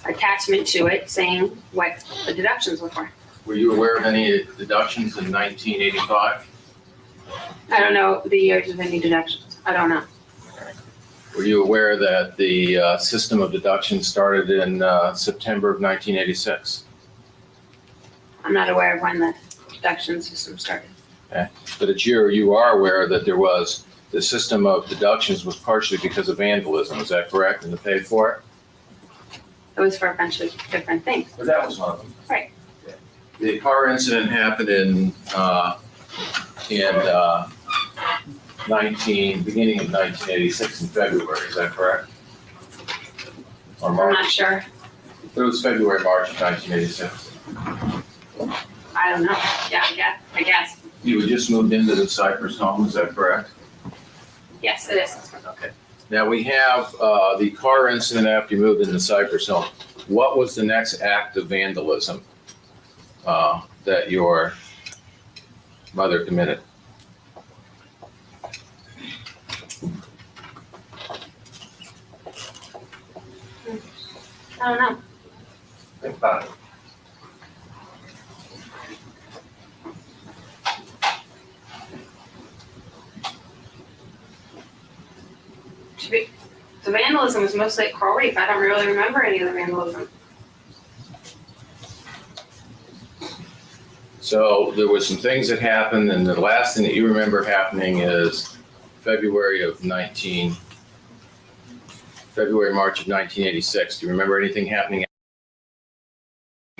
G: attachment to it saying what the deductions were for.
C: Were you aware of any deductions in 1985?
G: I don't know the years of any deductions. I don't know.
C: Were you aware that the system of deductions started in September of 1986?
G: I'm not aware of when the deduction system started.
C: But you are aware that the system of deductions was partially because of vandalism. Is that correct? And they paid for it?
G: It was for a bunch of different things.
C: But that was one of them.
G: Right.
C: The car incident happened in beginning of 1986 in February. Is that correct? Or
G: I'm
C: March?
G: not sure.
C: It was February, March of 1986.
G: I don't know. Yeah, I guess.
C: You had just moved into the Cypress home. Is that correct?
G: Yes, it is.
C: Okay. Now we have the car incident after you moved into Cypress home. What was the next act of vandalism that your mother committed?
G: I don't know.
C: Think about it.
G: The vandalism was mostly at Coral Reef. I don't really remember any of the vandalism.
C: So there was some things that happened, and the last thing that you remember happening is February, March of 1986. Do you remember anything happening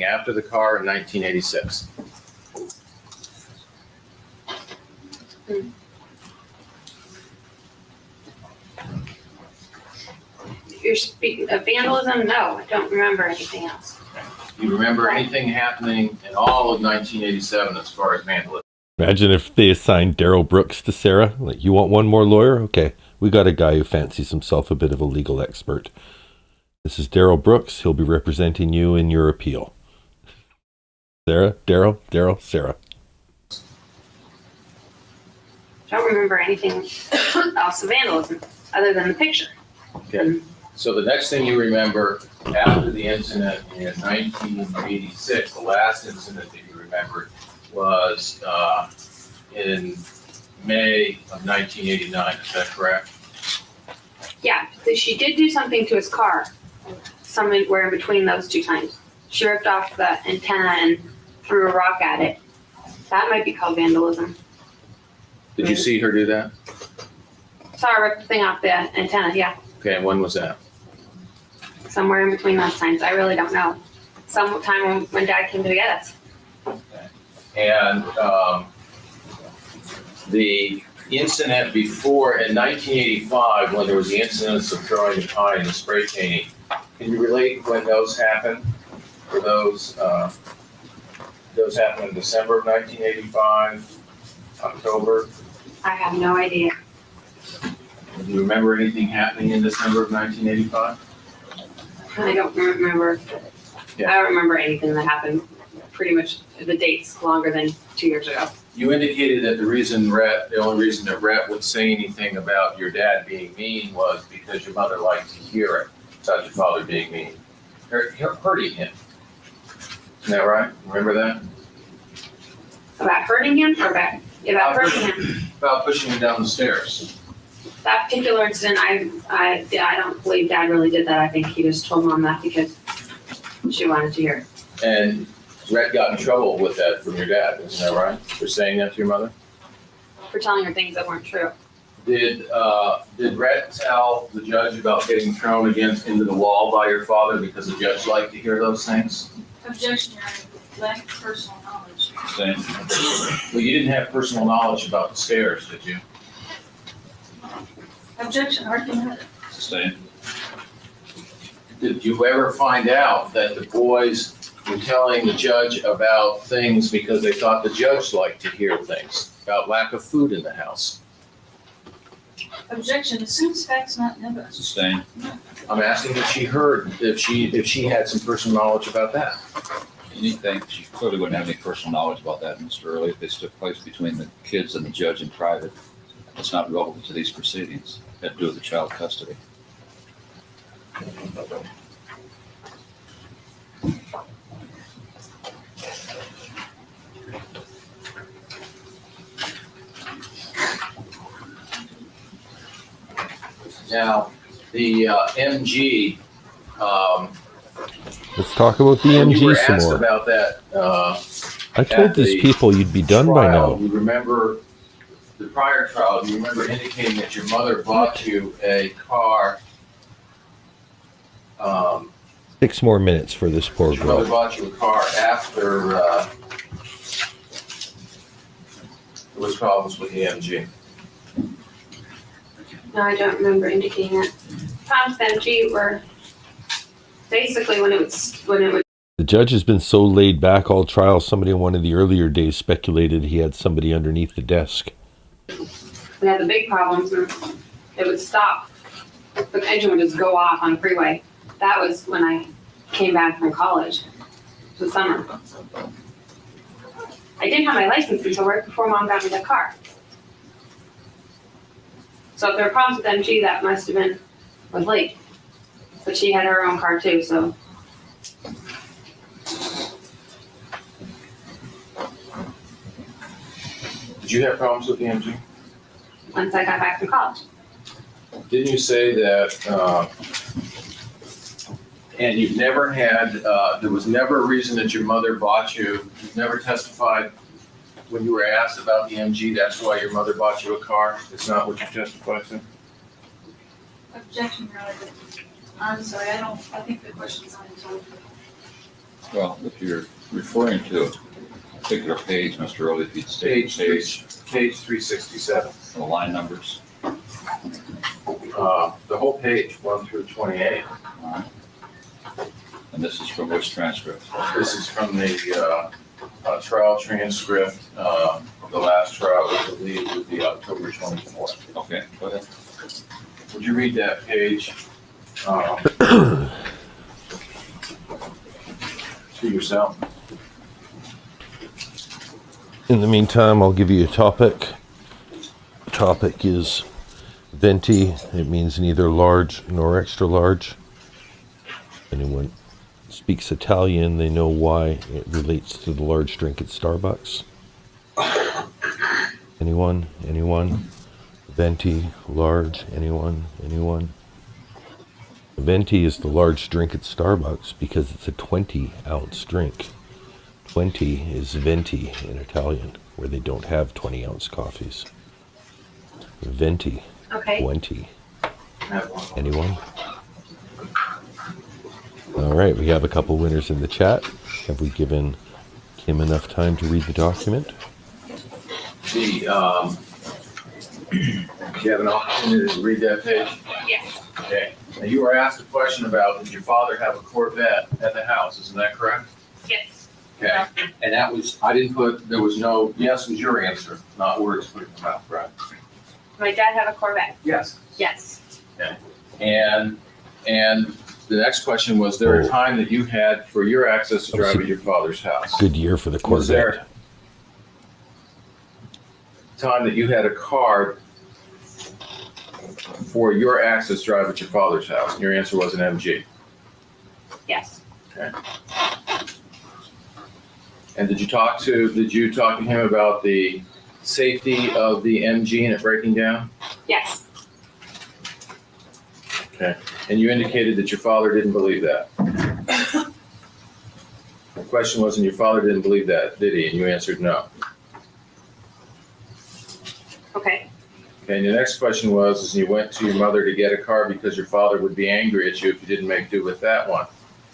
C: after the car in 1986?
G: You're speaking of vandalism? No, I don't remember anything else.
C: Do you remember anything happening in all of 1987 as far as vandalism?
A: Imagine if they assigned Daryl Brooks to Sarah. Like, you want one more lawyer? Okay, we got a guy who fancies himself a bit of a legal expert. This is Daryl Brooks. He'll be representing you in your appeal. Sarah, Daryl, Sarah.
G: Don't remember anything else of vandalism other than the picture.
C: Okay. So the next thing you remember after the incident in 1986, the last incident that you remembered was in May of 1989. Is that correct?
G: Yeah, she did do something to his car. Somewhere in between those two times. She ripped off the antenna and threw a rock at it. That might be called vandalism.
C: Did you see her do that?
G: Saw her rip the thing off the antenna, yeah.
C: Okay, and when was that?
G: Somewhere in between those times. I really don't know. Sometime when Dad came to get us.
C: And the incident before, in 1985, when there was the incidents of throwing the pie and the spray painting, can you relate when those happened? Were those happened in December of 1985, October?
G: I have no idea.
C: Do you remember anything happening in December of 1985?
G: I don't remember.
C: Yeah.
G: I don't remember anything that happened. Pretty much the date's longer than 2 years ago.
C: You indicated that the only reason that Rhett would say anything about your dad being mean was because your mother liked to hear it, about your father being mean. Hurting him. Isn't that right? Remember that?
G: About hurting him or about hurting him?
C: About pushing him down the stairs.
G: That particular incident, I don't believe Dad really did that. I think he just told Mom that because she wanted to hear it.
C: And Rhett got in trouble with that from your dad, isn't that right? For saying that to your mother?
G: For telling her things that weren't true.
C: Did Rhett tell the judge about getting thrown into the wall by your father because the judge liked to hear those things?
E: Objection, Your Honor. Lack of personal knowledge.
C: Well, you didn't have personal knowledge about the stairs, did you?
E: Objection, argument.
F: Sustained.
C: Did you ever find out that the boys were telling the judge about things because they thought the judge liked to hear things, about lack of food in the house?
E: Objection, assumes facts not evidence.
F: Sustained.
C: I'm asking if she heard, if she had some personal knowledge about that.
F: Anything, she clearly wouldn't have any personal knowledge about that, Mr. Early. If this took place between the kids and the judge in private, it's not relevant to these proceedings. It had to do with the child custody.
C: Now, the MG,
A: Let's talk about the
C: when you
A: MG
C: were
A: some
C: asked
A: more.
C: about that,
A: I told
C: at
A: these
C: the
A: people you'd be done by
C: trial,
A: now.
C: you remember the prior trial, you remember indicating that your mother bought you a car.
A: 6 more minutes for this poor
C: Your mother
A: girl.
C: bought you a car after there was problems with the MG.
G: No, I don't remember indicating that. Problems with MG were basically when it would.
A: The judge has been so laid back all trial, somebody in one of the earlier days speculated he had somebody underneath the desk.
G: We had the big problems and it would stop. The engine would just go off on the freeway. That was when I came back from college, the summer. I didn't have my license until right before Mom got me the car. So if there were problems with MG, that must have been was late. But she had her own car too, so.
C: Did you have problems with the MG?
G: Once I got back from college.
C: Didn't you say that, and you've never had, there was never a reason that your mother bought you've never testified when you were asked about the MG, that's why your mother bought you a car? It's not what you testified to?
E: Objection, Your Honor. I'm sorry, I think the question's unintelligible.
F: Well, if you're referring to a particular page, Mr. Early, if you'd state
C: Page 367.
F: the line numbers.
C: The whole page, 1 through 28.
F: All right. And this is from which transcript?
C: This is from the trial transcript, the last trial, I believe, would be October 24th.
F: Okay, go ahead.
C: Would you read that page to yourself?
A: In the meantime, I'll give you a topic. Topic is venti. It means neither large nor extra large. Anyone speaks Italian, they know why it relates to the large drink at Starbucks. Anyone? Anyone? Venti, large, anyone? Anyone? Venti is the large drink at Starbucks because it's a 20-ounce drink. 20 is venti in Italian, where they don't have 20-ounce coffees. Venti,
G: Okay.
A: 20. Anyone? All right, we have a couple winners in the chat. Have we given Kim enough time to read the document?
C: Do you have an opportunity to read that page?
G: Yes.
C: Okay. Now, you were asked a question about, did your father have a Corvette at the house? Isn't that correct?
G: Yes.
C: Okay. And that was, I didn't put, there was no, yes was your answer, not words put in your mouth, right?
G: My dad had a Corvette.
C: Yes.
G: Yes.
C: And the next question, was there a time that you had for your access to drive at your father's house?
A: Good year for the
C: Was there
A: Corvette.
C: a time that you had a card for your access drive at your father's house? And your answer was an MG.
G: Yes.
C: And did you talk to him about the safety of the MG and it breaking down?
G: Yes.
C: Okay. And you indicated that your father didn't believe that. The question was, and your father didn't believe that, did he? And you answered no.
G: Okay.
C: Okay, and the next question was, is you went to your mother to get a car because your father would be angry at you if you didn't make do with that one.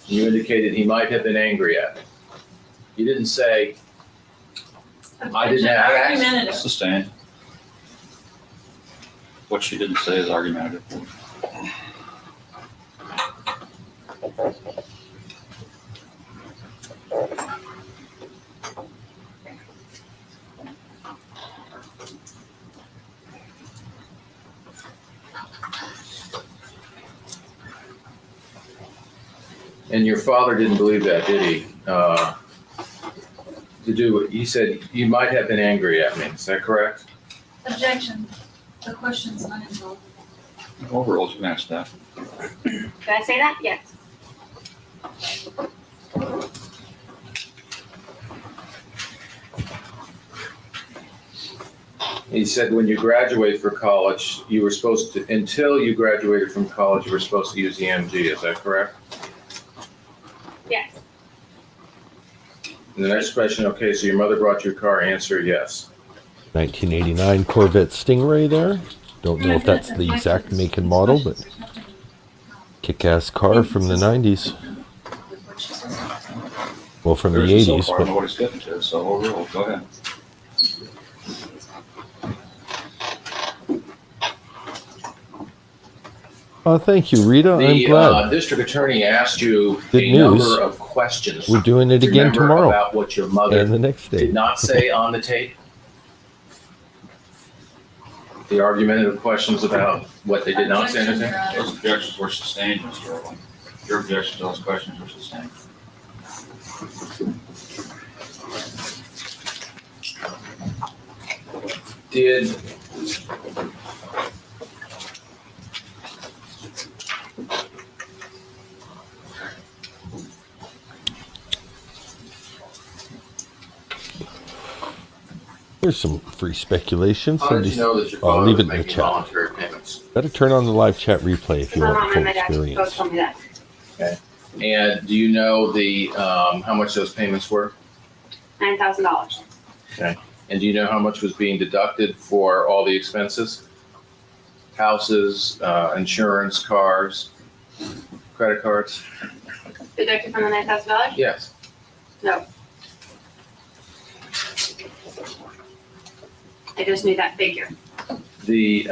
C: And you indicated he might have been angry at me. You didn't say, I didn't have access.
E: Argumentative.
F: Sustained. What she didn't say is argumentative.
C: And your father didn't believe that, did he? He said, you might have been angry at me. Is that correct?
E: Objection. The question's uninvolved.
F: Overall, you can answer that.
D: Did I say that? Yes.
C: He said when you graduate for college, you were supposed to, until you graduated from college, you were supposed to use the MG. Is that correct?
D: Yes.
C: And the next question, okay, so your mother brought you a car. Answer, yes.
A: 1989 Corvette Stingray there. Don't know if that's the exact make and model, but kick-ass car from the 90s. Well, from the
F: There's
A: 80s,
F: so far,
A: but
F: nobody's getting to it, so overall, go ahead.
A: thank you, Rita. I'm
C: The
A: glad.
C: district attorney asked you
A: Good
C: a
A: news.
C: number of questions.
A: We're doing it again
C: Remember
A: tomorrow
C: about what your mother
A: and the next day.
C: did not say on the tape? The argumentative questions about what they did not say on the tape?
E: Objection, Your Honor.
F: Those objections were sustained, Mr. Early. Your objections to those questions were sustained.
C: Did
A: There's some free speculation.
C: How did you know that your
A: I'll
C: father
A: leave
C: was
A: it in the
C: making
A: chat.
C: voluntary payments?
A: Better turn on the live chat replay if you
D: My
A: want
D: mom
A: the
D: and
A: full
D: my dad both
A: experience.
D: told me that.
C: And do you know the how much those payments were?
D: $9,000.
C: And do you know how much was being deducted for all the expenses? Houses, insurance, cars, credit cards?
D: Deducted from the $9,000?
C: Yes.
D: No. I just knew that figure.
C: The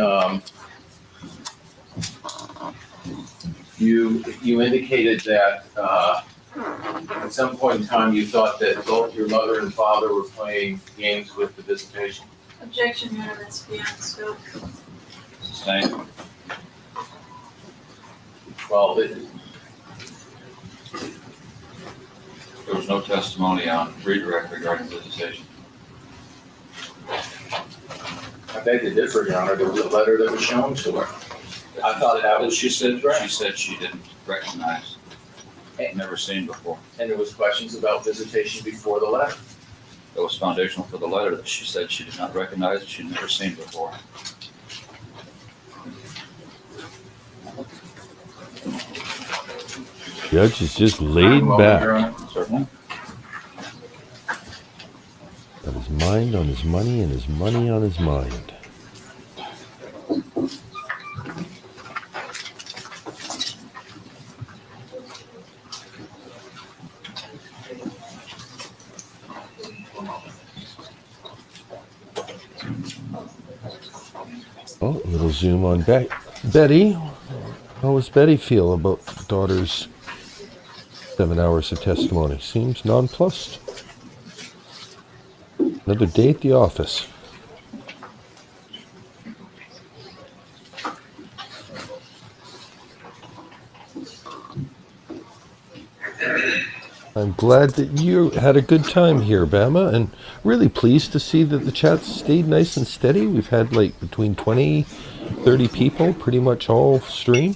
C: you indicated that at some point in time you thought that both your mother and father were playing games with the visitation.
E: Objection, Your Honor, that's beyond the scope.
F: Sustained.
C: Well,
F: There was no testimony on redirect regarding visitation.
C: I beg to differ, Your Honor. There was a letter that was shown to her. I thought that was,
F: She said she didn't recognize, never seen before.
C: and there was questions about visitation before the letter.
F: That was foundational for the letter that she said she did not recognize, she'd never seen before.
A: Judge is just laid
C: Well,
A: back.
C: Your Honor.
F: Certainly.
A: Got his mind on his money and his money on his mind. Oh, a little zoom on Betty. How does Betty feel about daughter's 7 hours of testimony? Seems nonplussed. Another day at the office. I'm glad that you had a good time here, Bama, and really pleased to see that the chat stayed nice and steady. We've had like between 20, 30 people pretty much all stream.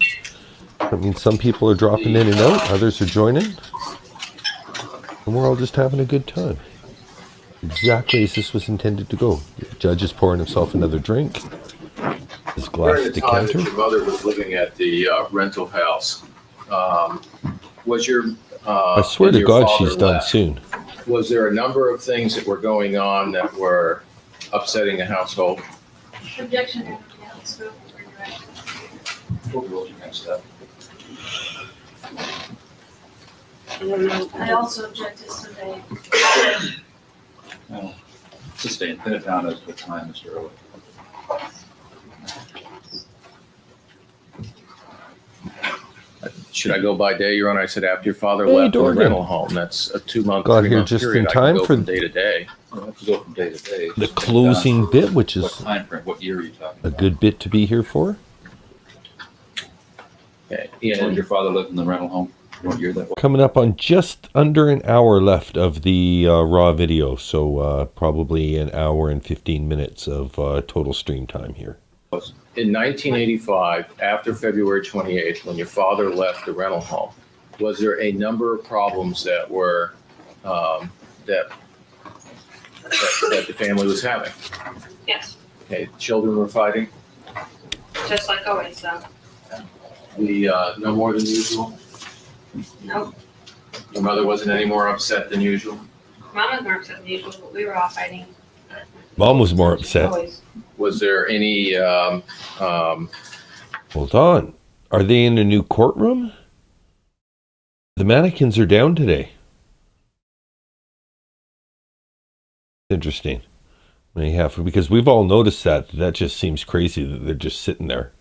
A: I mean, some people are dropping in and out, others are joining. And we're all just having a good time. Exactly as this was intended to go. The judge is pouring himself another drink. His glass
C: During the time that
A: decanter.
C: your mother was living at the rental house, was your
A: I swear
C: and
A: to
C: your
A: God
C: father
A: she's done
C: left,
A: soon.
C: Was there a number of things that were going on that were upsetting the household?
E: Objection, Your Honor, beyond the scope of redirect.
F: What ruled against that?
D: I don't know.
E: I also object to survey.
F: No. Sustained. Pin it down as the time, Mr. Early.
C: Should I go by day, Your Honor? I said after your father
A: Hey,
C: left the
A: Dorgan.
C: rental home. That's a 2-month,
A: Got here
C: 3-month
A: just in
C: period. I can
A: time
C: go
A: for
C: from day to day.
F: You have to go from day to day.
A: The
F: Just pin it
A: closing
F: down.
A: bit, which
F: What
A: is
F: time frame, what year are you talking
A: a
F: about?
A: good bit to be here for.
C: Okay.
F: When
C: And
F: your father lived in the rental home? What year that was?
A: Coming up on just under an hour left of the raw video, so probably an hour and 15 minutes of total stream time here.
C: In 1985, after February 28th, when your father left the rental home, was there a number of problems that were, that the family was having?
D: Yes,
C: Okay, children were fighting,
D: just like always, though.
C: no more than usual?
D: Nope.
C: Your mother wasn't any more upset than usual?
D: Mom was more upset than usual, but we were all fighting.
A: Mom was more upset.
D: Always.
C: Was there any,
A: Hold on. Are they in a new courtroom? The mannequins are down today. Interesting. They have, because we've all noticed that. That just seems crazy that they're just sitting there.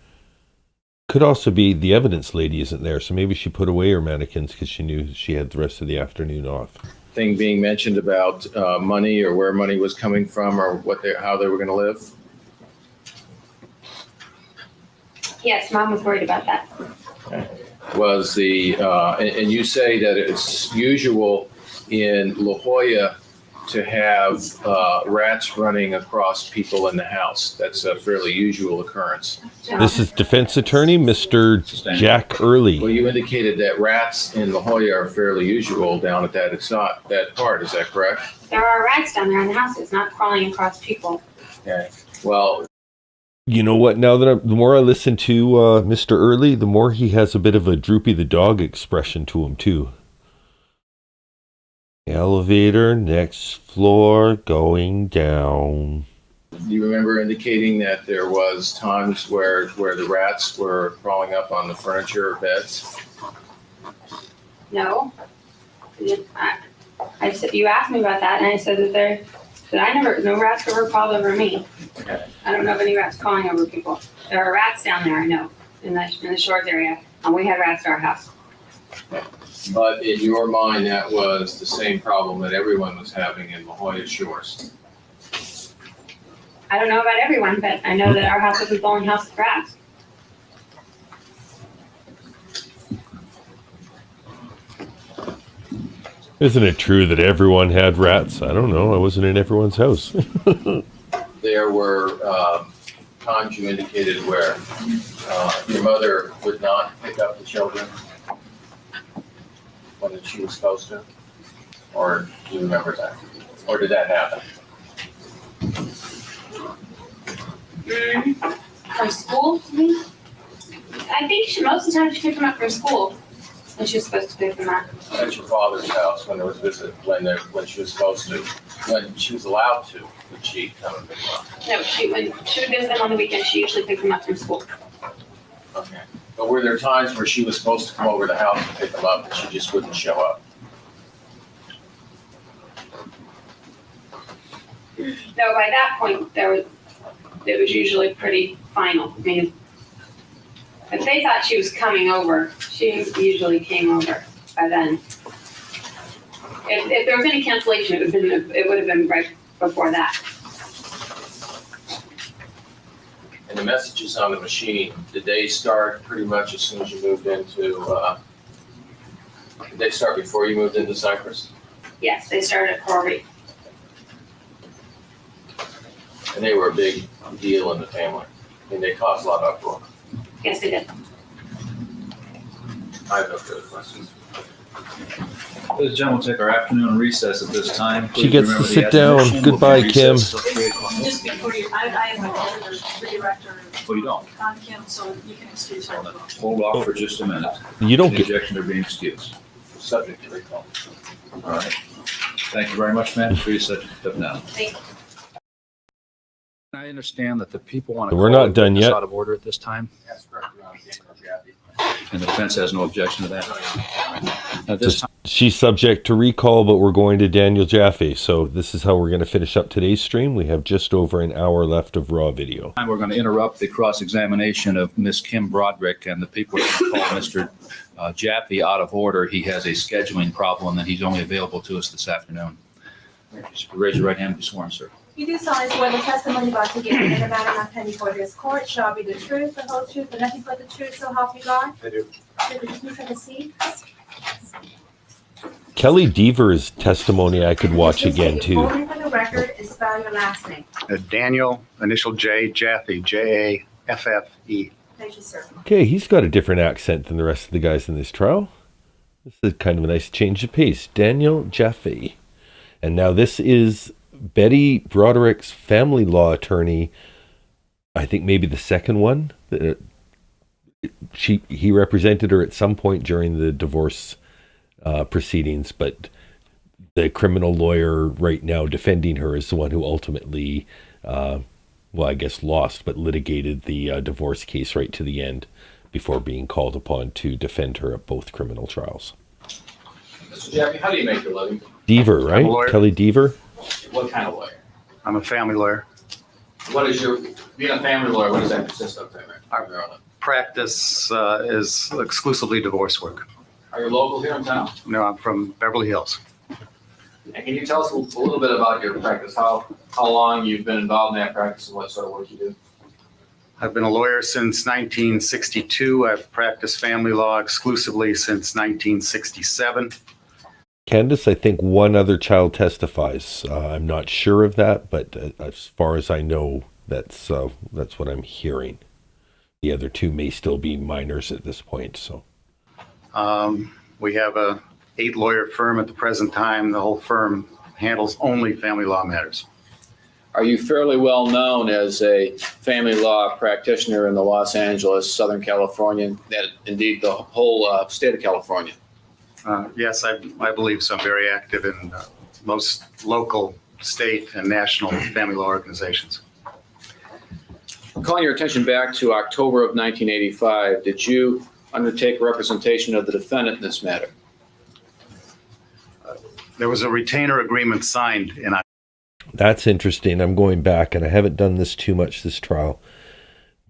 A: Could also be the evidence lady isn't there, so maybe she put away her mannequins because she knew she had the rest of the afternoon off.
C: thing being mentioned about money or where money was coming from or how they were going to live?
D: Yes, Mom was worried about that.
C: Was and you say that it's usual in La Jolla to have rats running across people in the house. That's a fairly usual occurrence.
A: This is defense attorney, Mr. Jack Early.
C: Well, you indicated that rats in La Jolla are fairly usual down at that. It's not that part, is that correct?
D: There are rats down there in the house. It's not crawling across people.
C: Okay. Well,
A: You know what? Now that the more I listen to Mr. Early, the more he has a bit of a Droopy the dog expression to him too. Elevator, next floor, going down.
C: do you remember indicating that there was times where the rats were crawling up on the furniture or beds?
D: No. I said, you asked me about that, and I said that no rats ever crawled over me. I don't know of any rats crawling over people. There are rats down there, I know, in the Shores area, and we had rats at our house.
C: But in your mind, that was the same problem that everyone was having in La Jolla Shores.
D: I don't know about everyone, but I know that our house wasn't the only house with rats.
A: Isn't it true that everyone had rats? I don't know. I wasn't in everyone's house.
C: There were times you indicated where your mother would not pick up the children when she was supposed to? Or do you remember that? Or did that happen?
D: From school, you mean? I think most of the time she picked them up from school, and she was supposed to pick them up.
C: At your father's house when there was when she was supposed to, when she was allowed to, would she come and pick them up?
D: No, when she would visit them on the weekend, she usually picked them up from school.
C: Okay. But were there times where she was supposed to come over to the house and pick them up and she just wouldn't show up?
D: No, by that point, it was usually pretty final. I mean, if they thought she was coming over, she usually came over by then. If there was any cancellation, it would have been right before that.
C: And the messages on the machine, did they start pretty much as soon as you moved into, did they start before you moved into Cypress?
D: Yes, they started at Corby.
C: And they were a big deal in the family. I mean, they caused a lot of uproar.
D: Yes, they did.
C: I have no further questions.
F: Ladies and gentlemen, we'll take our afternoon recess at this time.
A: She
F: Please
A: gets
F: remember
A: to
F: the
A: sit down.
F: admonition will be
A: Goodbye, Kim.
F: recessed till 3 o'clock.
E: Just before you, I have an older redirector
F: Oh, you don't?
E: on Kim, so you can excuse her.
F: Hold off for just a minute.
A: You don't
F: The
A: get.
F: objection are being excused.
C: Subject to recall.
F: All right. Thank you very much, ma'am. Please sit down.
D: Thank you.
F: I understand that the people want to.
A: We're not done yet.
F: Out of order at this time,
C: That's correct, Your Honor. Jaffe.
F: and the defense has no objection to that. At this time,
A: She's subject to recall, but we're going to Daniel Jaffe. So this is how we're going to finish up today's stream. We have just over an hour left of raw video.
F: we're going to interrupt the cross-examination of Miss Kim Broderick, and the people are going to call Mr. Jaffe out of order. He has a scheduling problem, and he's only available to us this afternoon. Just raise your right hand and be sworn, sir.
L: You do solemnly swear the testimony about to give in the matter not pending before this court shall be the truth, the whole truth, and nothing but the truth, so help you God?
C: I do.
L: Could you please have a seat?
A: Kelly Deaver's testimony I could watch again too.
L: Only for the record is spell your last name.
I: Daniel, initial J, Jaffe, Jaffe.
L: Thank you, sir.
A: Okay, he's got a different accent than the rest of the guys in this trial. This is kind of a nice change of pace. Daniel Jaffe. And now this is Betty Broderick's family law attorney. I think maybe the second one. He represented her at some point during the divorce proceedings, but the criminal lawyer right now defending her is the one who ultimately, I guess lost, but litigated the divorce case right to the end before being called upon to defend her at both criminal trials.
J: Mr. Jaffe, how do you make your living?
A: Deaver,
I: I'm a
A: right?
I: lawyer.
A: Kelly Deaver?
J: What kind of lawyer?
I: I'm a family lawyer.
J: What is being a family lawyer, what does that consist of primarily?
I: Practice is exclusively divorce work.
J: Are you local here in town?
I: No, I'm from Beverly Hills.
J: And can you tell us a little bit about your practice? How long you've been involved in that practice and what sort of work you do?
I: I've been a lawyer since 1962. I've practiced family law exclusively since 1967.
A: Candace, I think one other child testifies. I'm not sure of that, but as far as I know, that's what I'm hearing. The other two may still be minors at this point. So
I: We have a 8-lawyer firm at the present time. The whole firm handles only family law matters.
J: Are you fairly well known as a family law practitioner in the Los Angeles, Southern California, and indeed the whole state of California?
I: Yes, I believe so. I'm very active in most local, state, and national family law organizations.
J: Calling your attention back to October of 1985, did you undertake representation of the defendant in this matter?
I: There was a retainer agreement signed in
A: that's interesting. I'm going back, and I haven't done this too much this trial.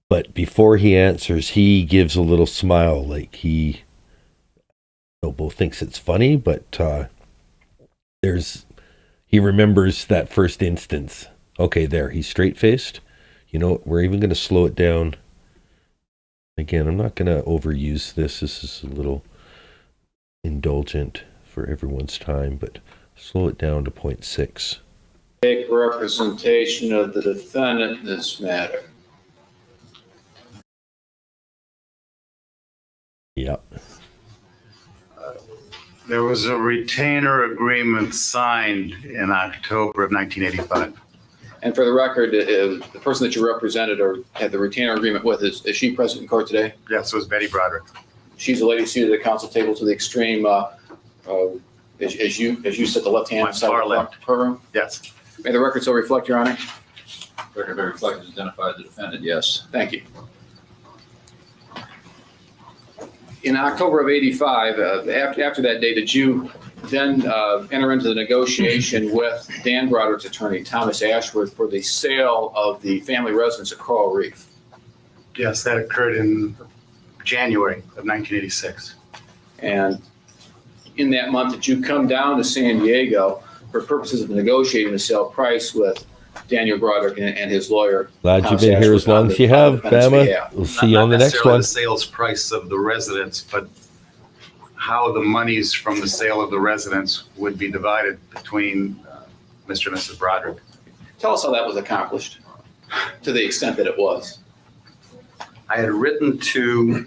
A: But before he answers, he gives a little smile, like he both thinks it's funny, but he remembers that first instance. Okay, there, he's straight-faced. You know, we're even going to slow it down. Again, I'm not going to overuse this. This is a little indulgent for everyone's time, but slow it down to 0.6.
J: Take representation of the defendant in this matter.
A: Yep.
I: There was a retainer agreement signed in October of 1985.
J: And for the record, the person that you represented or had the retainer agreement with, is she present in court today?
I: Yes, it was Betty Broderick.
J: She's the lady seated at the council table to the extreme, as you sit the left-hand
I: My
J: side
I: far
J: of the
I: left.
J: courtroom.
I: Yes.
J: May the record so reflect, Your Honor.
F: Record may reflect as identified the defendant, yes.
J: Thank you. In October of 85, after that day, did you then enter into the negotiation with Dan Broderick's attorney, Thomas Ashworth, for the sale of the family residence at Coral Reef?
I: Yes, that occurred in January of 1986.
J: And in that month, did you come down to San Diego for purposes of negotiating the sale price with Daniel Broderick and his lawyer?
A: Glad you've
J: Thomas
A: been here
J: Ashworth,
A: as long
J: on
A: as
J: the-
A: you
J: on
A: have,
J: the defendant's
A: Bama.
J: behalf?
A: We'll see you on the next
I: necessarily
A: one.
I: the sales price of the residence, but how the monies from the sale of the residence would be divided between Mr. and Mrs. Broderick.
J: Tell us how that was accomplished, to the extent that it was.
I: I had written to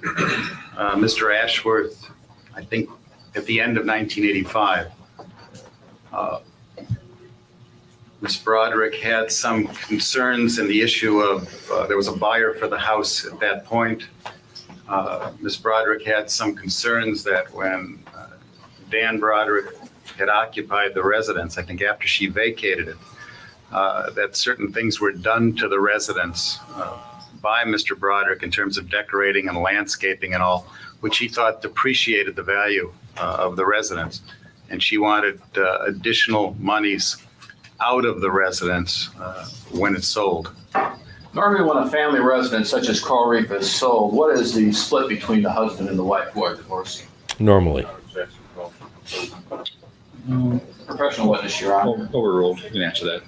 I: Mr. Ashworth, I think at the end of 1985. Ms. Broderick had some concerns in the issue of, there was a buyer for the house at that point. Ms. Broderick had some concerns that when Dan Broderick had occupied the residence, I think after she vacated it, that certain things were done to the residence by Mr. Broderick in terms of decorating and landscaping and all, which he thought depreciated the value of the residence. And she wanted additional monies out of the residence when it's sold.
J: Normally, when a family residence such as Coral Reef is sold, what is the split between the husband and the wife who are divorcing?
A: Normally.
J: Professional witness, Your Honor.
F: Overruled, you can answer that.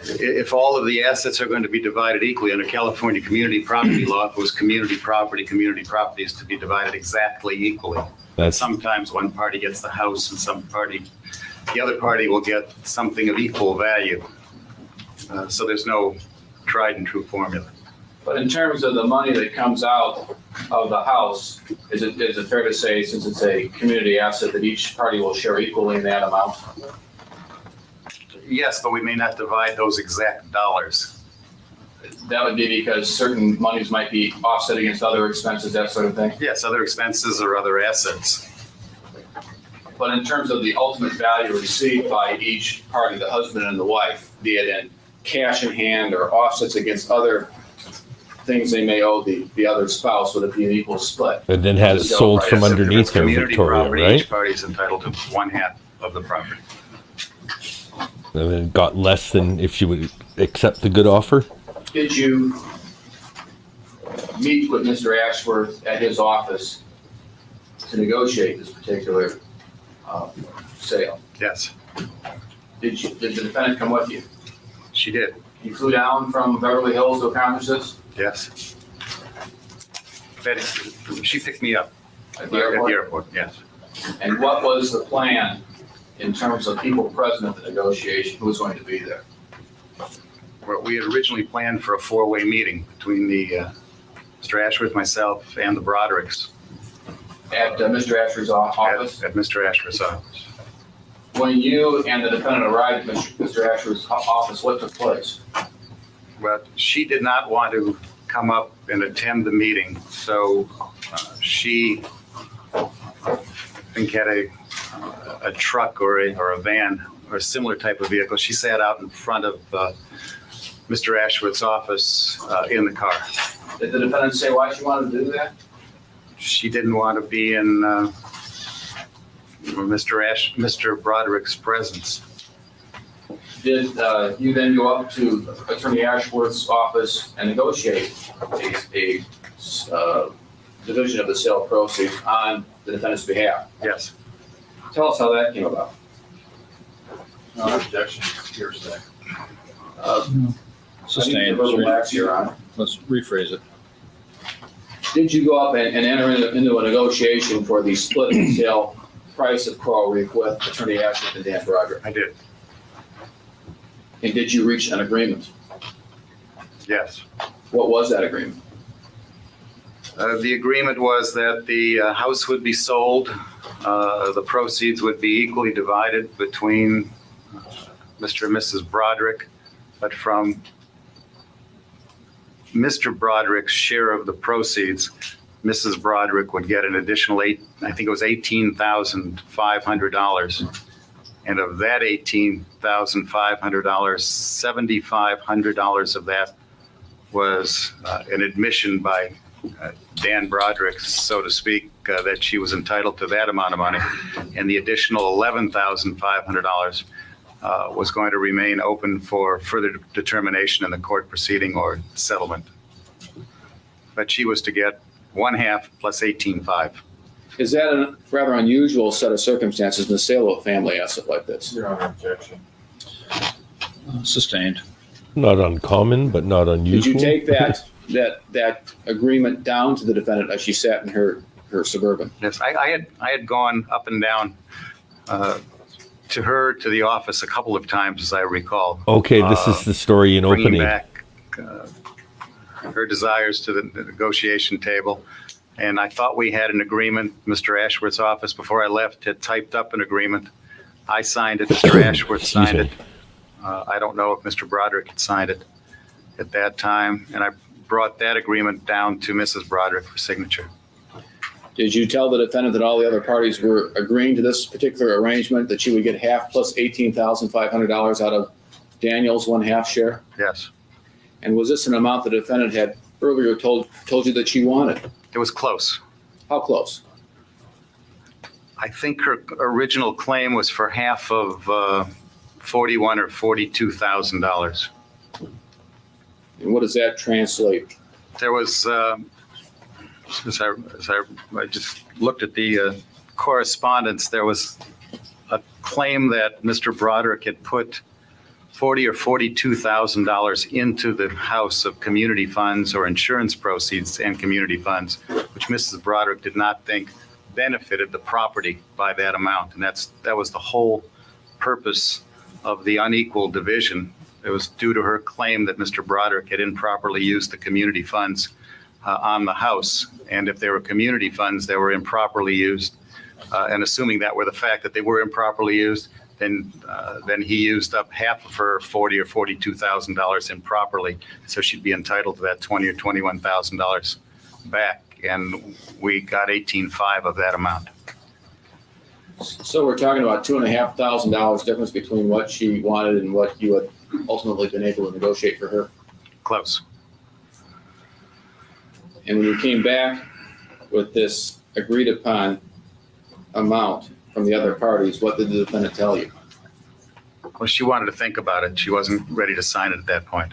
I: If all of the assets are going to be divided equally under California community property law, if it was community property is to be divided exactly equally.
A: That's
I: Sometimes one party gets the house and the other party will get something of equal value. So there's no tried and true formula.
J: But in terms of the money that comes out of the house, is it fair to say, since it's a community asset, that each party will share equally in that amount?
I: Yes, but we may not divide those exact dollars.
J: That would be because certain monies might be offset against other expenses, that sort of thing.
I: Yes, other expenses or other assets.
J: But in terms of the ultimate value received by each party, the husband and the wife, be it in cash in hand or offsets against other things they may owe the other spouse, would it be an equal split?
A: and then had it
J: Sale
A: sold
J: price.
A: from
I: Yes, if
A: underneath
I: it's
A: her,
I: community
A: Victoria,
I: property,
A: right?
I: Each party is entitled to one half of the property.
A: And then got less than if she would accept the good offer.
J: Did you meet with Mr. Ashworth at his office to negotiate this particular sale?
I: Yes,
J: Did the defendant come with you?
I: she did.
J: You flew down from Beverly Hills to accomplish this?
I: Yes. Betty, she picked me up
J: At
I: at
J: the
I: the
J: airport?
I: airport, yes.
J: And what was the plan in terms of people present at the negotiation? Who was going to be there?
I: Well, we had originally planned for a four-way meeting between Mr. Ashworth, myself, and the Brodericks
J: At Mr. Ashworth's office?
I: at Mr. Ashworth's office.
J: When you and the defendant arrived at Mr. Ashworth's office, what took place?
I: Well, she did not want to come up and attend the meeting, so she, I think, had a truck or a van or a similar type of vehicle. She sat out in front of Mr. Ashworth's office in the car.
J: Did the defendant say why she wanted to do that?
I: She didn't want to be in Mr. Broderick's presence.
J: Did you then go up to Attorney Ashworth's office and negotiate a division of the sale proceeds on the defendant's behalf?
I: Yes.
J: Tell us how that came about.
C: No objection, hearsay.
J: I need
F: Sustained.
J: to relax, Your Honor.
F: Let's rephrase it.
J: Did you go up and enter into a negotiation for the split and sale price of Coral Reef with Attorney Ashworth and Dan Broderick?
I: I did.
J: And did you reach an agreement?
I: Yes.
J: What was that agreement?
I: The agreement was that the house would be sold. The proceeds would be equally divided between Mr. and Mrs. Broderick, but from Mr. Broderick's share of the proceeds, Mrs. Broderick would get an additional $18,500. And of that $18,500, $7,500 of that was an admission by Dan Broderick, so to speak, that she was entitled to that amount of money. And the additional $11,500 was going to remain open for further determination in the court proceeding or settlement. But she was to get one half plus 18.5.
J: Is that a rather unusual set of circumstances in the sale of a family asset like this?
C: Your Honor, objection.
F: Sustained.
A: Not uncommon, but not
J: Did
A: unusual.
J: you take that agreement down to the defendant as she sat in her Suburban?
I: Yes, I had gone up and down to her, to the office a couple of times, as I recall.
A: Okay, this is the story in
I: Bringing
A: opening.
I: back her desires to the negotiation table. And I thought we had an agreement. Mr. Ashworth's office, before I left, had typed up an agreement. I signed it. Mr. Ashworth
A: Excuse
I: signed
A: me.
I: it. I don't know if Mr. Broderick had signed it at that time. And I brought that agreement down to Mrs. Broderick for signature.
J: Did you tell the defendant that all the other parties were agreeing to this particular arrangement, that she would get half plus $18,500 out of Daniel's one half share?
I: Yes,
J: And was this an amount the defendant had earlier told you that she wanted?
I: it was close.
J: How close?
I: I think her original claim was for half of $41,000 or $42,000.
J: And what does that translate?
I: There was, as I just looked at the correspondence, there was a claim that Mr. Broderick had put $40,000 or $42,000 into the house of community funds or insurance proceeds and community funds, which Mrs. Broderick did not think benefited the property by that amount. And that was the whole purpose of the unequal division. It was due to her claim that Mr. Broderick had improperly used the community funds on the house. And if they were community funds, they were improperly used. And assuming that were the fact that they were improperly used, then he used up half of her $40,000 or $42,000 improperly. So she'd be entitled to that $20,000 or $21,000 back. And we got 18.5 of that amount.
J: So we're talking about $2,500 difference between what she wanted and what you had ultimately been able to negotiate for her.
I: Close.
J: And when you came back with this agreed upon amount from the other parties, what did the defendant tell you?
I: Well, she wanted to think about it. She wasn't ready to sign it at that point.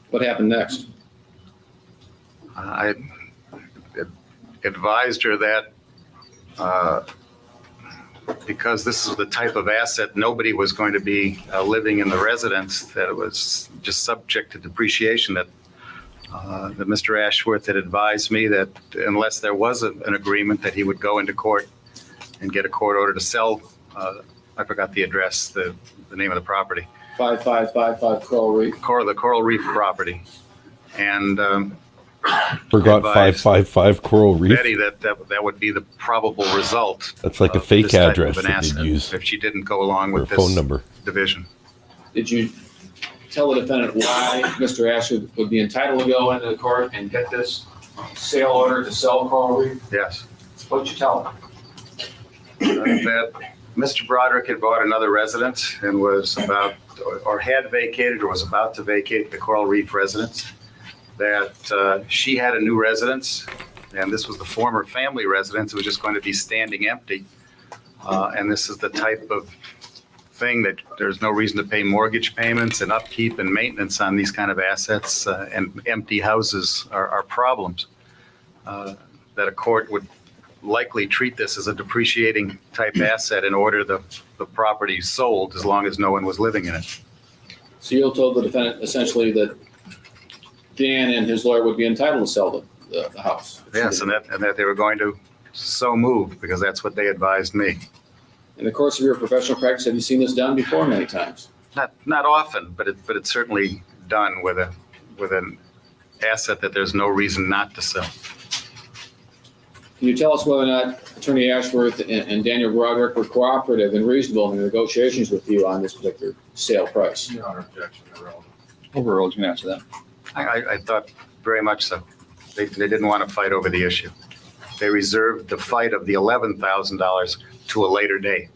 J: What happened next?
I: I advised her that because this is the type of asset, nobody was going to be living in the residence, that it was just subject to depreciation, that Mr. Ashworth had advised me that unless there was an agreement, that he would go into court and get a court order to sell, I forgot the address, the name of the property.
J: 5555 Coral Reef.
I: The Coral Reef property. And
A: Forgot
I: advised
A: 555 Coral Reef.
I: Betty that would be the probable result.
A: That's like a
I: of
A: fake
I: this type
A: address
I: of an
A: that they'd
I: asset
A: use.
I: if she didn't go along
A: Or
I: with
A: a phone
I: this
A: number.
I: division.
J: Did you tell the defendant why Mr. Ashworth would be entitled to go into the court and get this sale order to sell Coral Reef?
I: Yes.
J: What'd you tell him?
I: That Mr. Broderick had bought another residence and was about, or had vacated or was about to vacate the Coral Reef residence. That she had a new residence, and this was the former family residence. It was just going to be standing empty. And this is the type of thing that there's no reason to pay mortgage payments and upkeep and maintenance on these kind of assets, and empty houses are problems. That a court would likely treat this as a depreciating type asset and order the property sold as long as no one was living in it.
J: So you told the defendant essentially that Dan and his lawyer would be entitled to sell the house.
I: Yes, and that they were going to so move, because that's what they advised me.
J: In the course of your professional practice, have you seen this done before many times?
I: Not often, but it's certainly done with an asset that there's no reason not to sell.
J: Can you tell us whether or not Attorney Ashworth and Daniel Broderick were cooperative and reasonable in the negotiations with you on this particular sale price?
C: Your Honor, objection irrelevant.
F: Overruled, you can answer that.
I: I thought very much so. They didn't want to fight over the issue. They reserved the fight of the $11,000 to a later date,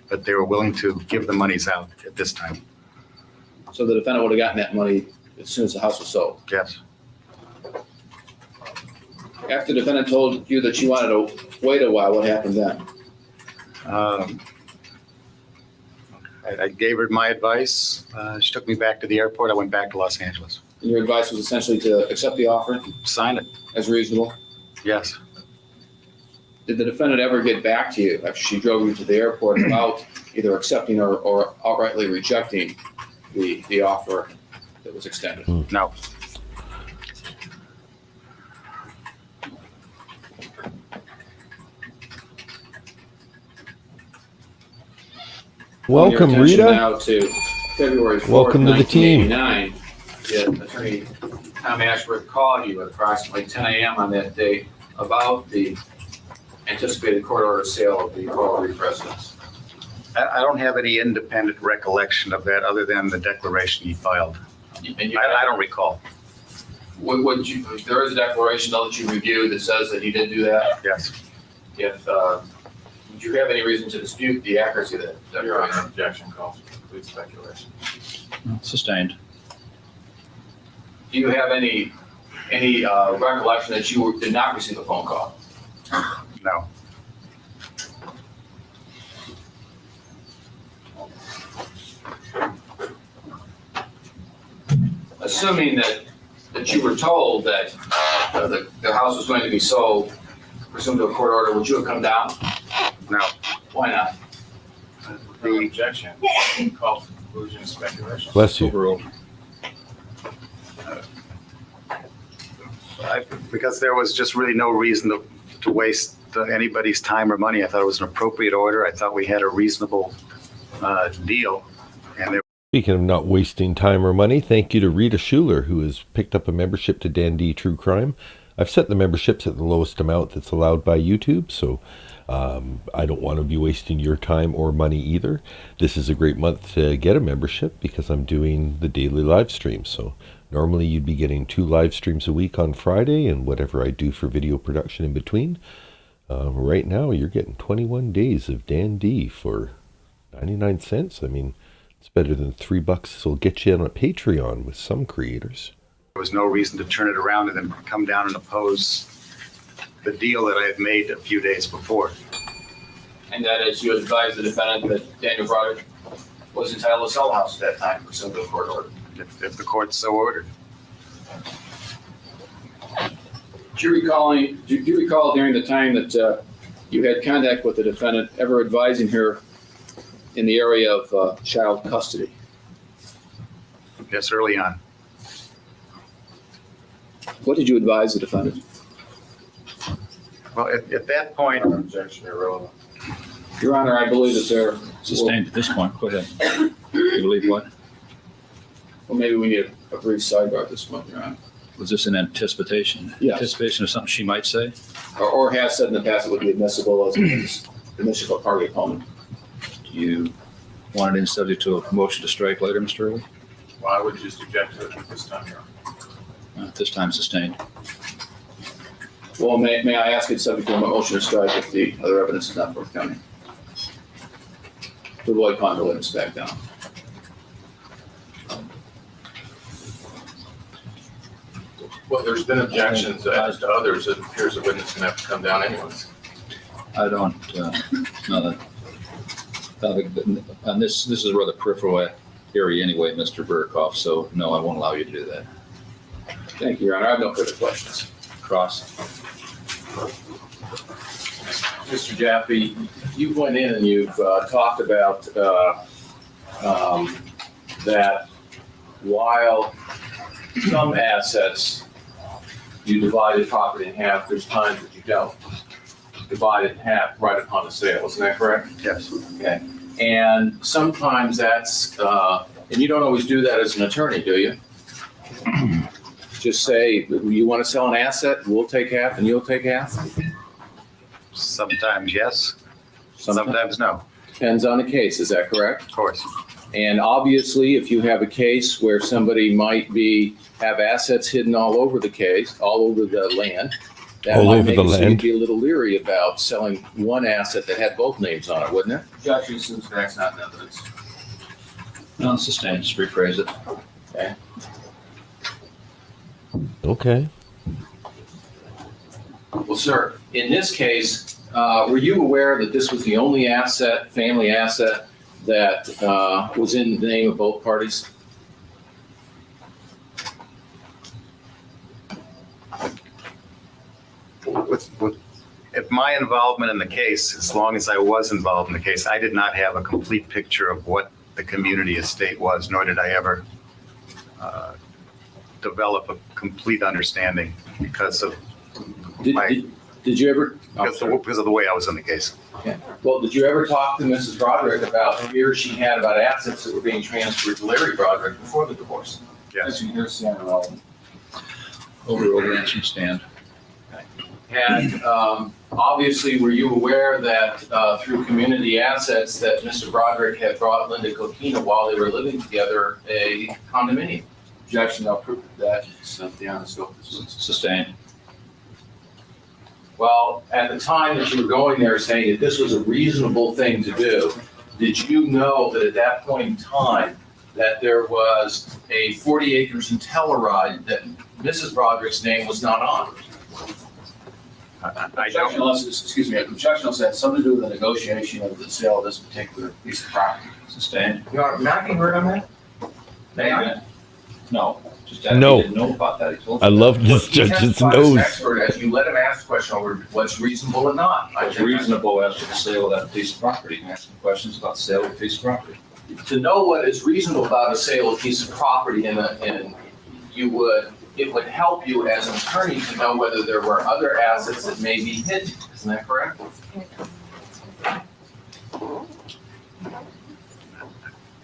I: but they were willing to give the monies out at this time.
J: So the defendant would have gotten that money as soon as the house was sold.
I: Yes.
J: After the defendant told you that she wanted to wait a while, what happened then?
I: I gave her my advice. She took me back to the airport. I went back to Los Angeles.
J: And your advice was essentially to accept the offer
I: Sign it.
J: as reasonable?
I: Yes.
J: Did the defendant ever get back to you after she drove you to the airport about either accepting or outrightly rejecting the offer that was extended?
I: No.
A: Welcome,
J: Your attention
A: Rita.
J: Now to February 4th,
A: Welcome to the team.
J: 1989. Attorney Tom Ashworth called you at approximately 10 a.m. on that date about the anticipated court order sale of the Coral Reef residence.
I: I don't have any independent recollection of that other than the declaration he filed.
J: And you,
I: I don't recall.
J: would you, there is a declaration though that you reviewed that says that he did do that.
I: Yes.
J: If, would you have any reason to dispute the accuracy of that
C: Your
J: declaration?
C: Honor, objection calls for complete speculation.
F: Sustained.
J: Do you have any recollection that you did not receive a phone call?
I: No.
J: Assuming that you were told that the house was going to be sold pursuant to a court order, would you have come down?
I: No.
J: Why not?
C: The objection calls for conclusion of speculation.
A: Bless you.
F: Overruled.
I: Because there was just really no reason to waste anybody's time or money. I thought it was an appropriate order. I thought we had a reasonable deal. And
A: Speaking of not wasting time or money, thank you to Rita Schuler, who has picked up a membership to Dan D True Crime. I've set the memberships at the lowest amount that's allowed by YouTube, so I don't want to be wasting your time or money either. This is a great month to get a membership because I'm doing the daily live streams. So normally you'd be getting 2 live streams a week on Friday and whatever I do for video production in between. Right now you're getting 21 days of Dan D for 99 cents. I mean, it's better than $3 this will get you on a Patreon with some creators.
I: there was no reason to turn it around and then come down and oppose the deal that I had made a few days before.
J: And that is, you advised the defendant that Daniel Broderick was entitled to sell the house at that time pursuant to the court order.
I: If the court so ordered.
J: Do you recall during the time that you had contact with the defendant ever advising her in the area of child custody?
I: Yes, early on.
J: What did you advise the defendant?
I: Well, at that point,
J: Objection irrelevant. Your Honor, I believe that there.
F: Sustained at this point. Go ahead. You believe what?
J: Well, maybe we need a brief sidebar at this point, Your Honor.
F: Was this an anticipation?
J: Yes.
F: Anticipation of something she might say?
J: Or has said in the past it would be admissible as an initial party opponent.
F: Do you want it in subject to a motion to strike later, Mr. Early?
J: Well, I would just object to it at this time, Your Honor.
F: This time sustained.
J: Well, may I ask it subject to a motion to strike if the other evidence is not forthcoming? To avoid conduct back down.
C: Well, there's been objections as to others. It appears the witness can have to come down anyways.
F: I don't, no, and this is a rather peripheral area anyway, Mr. Burkoff, so no, I won't allow you to do that.
J: Thank you, Your Honor. I have no further questions.
F: Cross.
C: Mr. Jaffe, you went in and you've talked about that while some assets you divided property in half, there's times that you don't divide it in half right upon the sale. Isn't that correct?
I: yes.
C: Okay. And sometimes that's, and you don't always do that as an attorney, do you? Just say, you want to sell an asset, we'll take half and you'll take half?
I: Sometimes yes, sometimes no,
C: Depends on the case, is that correct?
I: of course.
C: And obviously, if you have a case where somebody might have assets hidden all over the case, all over the land, that
A: All
C: might
A: over
C: make
A: the
C: it so
A: land.
C: you'd be a little leery about selling one asset that had both names on it, wouldn't it?
J: Objection since that's not in evidence.
F: No, sustained, just rephrase it.
A: Okay.
C: Well, sir, in this case, were you aware that this was the only asset, family asset, that was in the name of both parties?
I: If my involvement in the case, as long as I was involved in the case, I did not have a complete picture of what the community estate was, nor did I ever develop a complete understanding because of
C: Did you ever?
I: because of the way I was in the case.
C: Well, did you ever talk to Mrs. Broderick about fears she had about assets that were being transferred to Larry Broderick before the divorce?
I: Yes.
F: Overruled answer stand.
C: And obviously, were you aware that through community assets that Mr. Broderick had brought Linda Coquina while they were living together a condominium?
J: Objection, I'll prove that. It's not beyond the scope of this witness.
F: Sustained.
C: Well, at the time that you were going there saying that this was a reasonable thing to do, did you know that at that point in time that there was a 40 acres in Telluride that Mrs. Broderick's name was not on?
I: I
J: Objection,
I: don't,
J: unless, excuse me, objection has something to do with the negotiation of the sale of this particular piece of property.
F: Sustained.
C: You are knocking word on that? May I?
F: No. Just
A: No.
F: He didn't know about that. He told
A: I
F: you.
A: love this
C: You
A: judge's
C: testified as an
A: nose.
C: expert as you let him ask the question over what's reasonable and not. I
F: It's
C: think
F: reasonable after the sale of that piece of property. You can ask him questions about the sale of a piece of property.
C: to know what is reasonable about a sale of a piece of property and you would it would help you as an attorney to know whether there were other assets that may be hidden. Isn't that correct?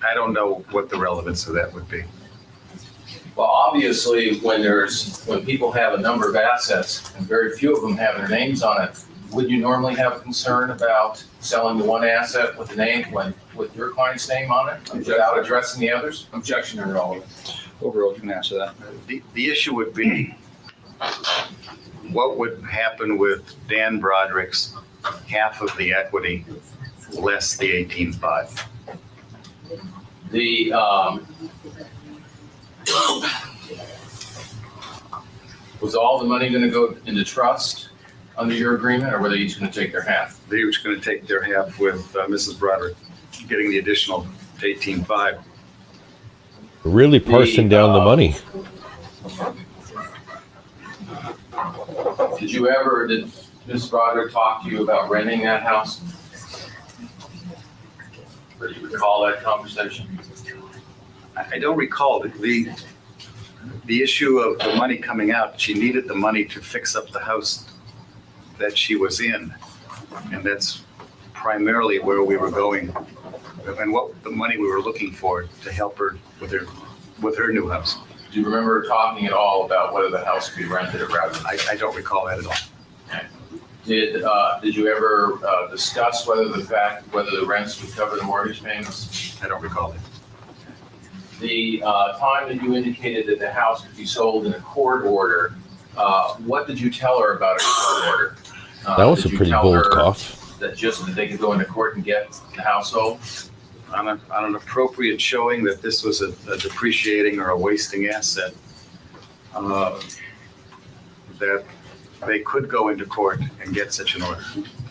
I: I don't know what the relevance of that would be.
C: Well, obviously, when people have a number of assets and very few of them have their names on it, would you normally have a concern about selling the one asset with the name, with your client's name on it, without addressing the others?
J: Objection, Your Honor. Overruled, you can answer that.
I: The issue would be, what would happen with Dan Broderick's half of the equity less the 18.5?
C: Was all the money going to go into trust under your agreement, or were they each going to take their half?
I: They were going to take their half with Mrs. Broderick getting the additional 18.5.
A: Really parsing down the money.
C: Did Ms. Broderick talk to you about renting that house? Or do you recall that conversation?
I: I don't recall the issue of the money coming out. She needed the money to fix up the house that she was in, and that's primarily where we were going, and what the money we were looking for to help her with her new house.
C: Do you remember talking at all about whether the house could be rented or rather?
I: I don't recall that at all.
C: Did you ever discuss whether the rents would cover the mortgage payments?
I: I don't recall it.
C: The time that you indicated that the house could be sold in a court order, what did you tell her about a court order?
A: That was a
C: Did you
A: pretty
C: tell
A: bold
C: her
A: cough.
C: that they could go into court and get the house sold?
I: On an appropriate showing that this was a depreciating or a wasting asset, that they could go into court and get such an order.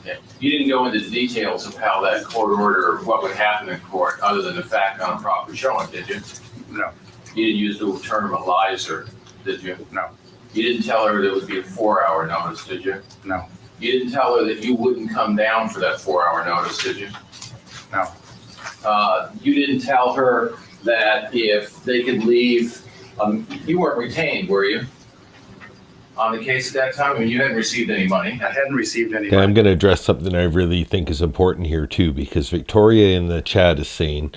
C: Yeah. You didn't go into the details of how that court order, what would happen in court, other than the fact on a proper showing, did you?
I: No,
C: You didn't use the term elizer, did you?
I: no,
C: You didn't tell her there would be a 4-hour notice, did you?
I: no,
C: You didn't tell her that you wouldn't come down for that 4-hour notice, did you?
I: no,
C: You didn't tell her that if they could leave, you weren't retained, were you? On the case at that time? I mean, you hadn't received any money.
I: I hadn't received any
A: Okay, I'm
I: money.
A: going to address something I really think is important here too, because Victoria in the chat is saying,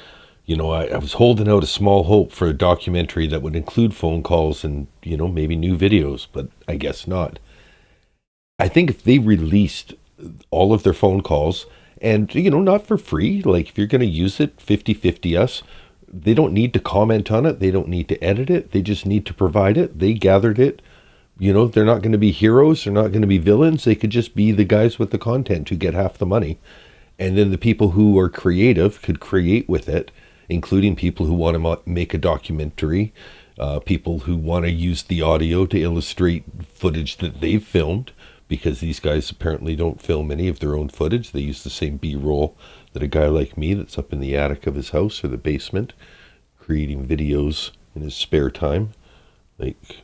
A: you know, I was holding out a small hope for a documentary that would include phone calls and, you know, maybe new videos, but I guess not. I think if they released all of their phone calls and, you know, not for free, like if you're going to use it 50-50 us, they don't need to comment on it. They don't need to edit it. They just need to provide it. They gathered it. You know, they're not going to be heroes. They're not going to be villains. They could just be the guys with the content who get half the money. And then the people who are creative could create with it, including people who want to make a documentary, people who want to use the audio to illustrate footage that they've filmed, because these guys apparently don't film any of their own footage. They use the same B-roll that a guy like me that's up in the attic of his house or the basement, creating videos in his spare time. Like,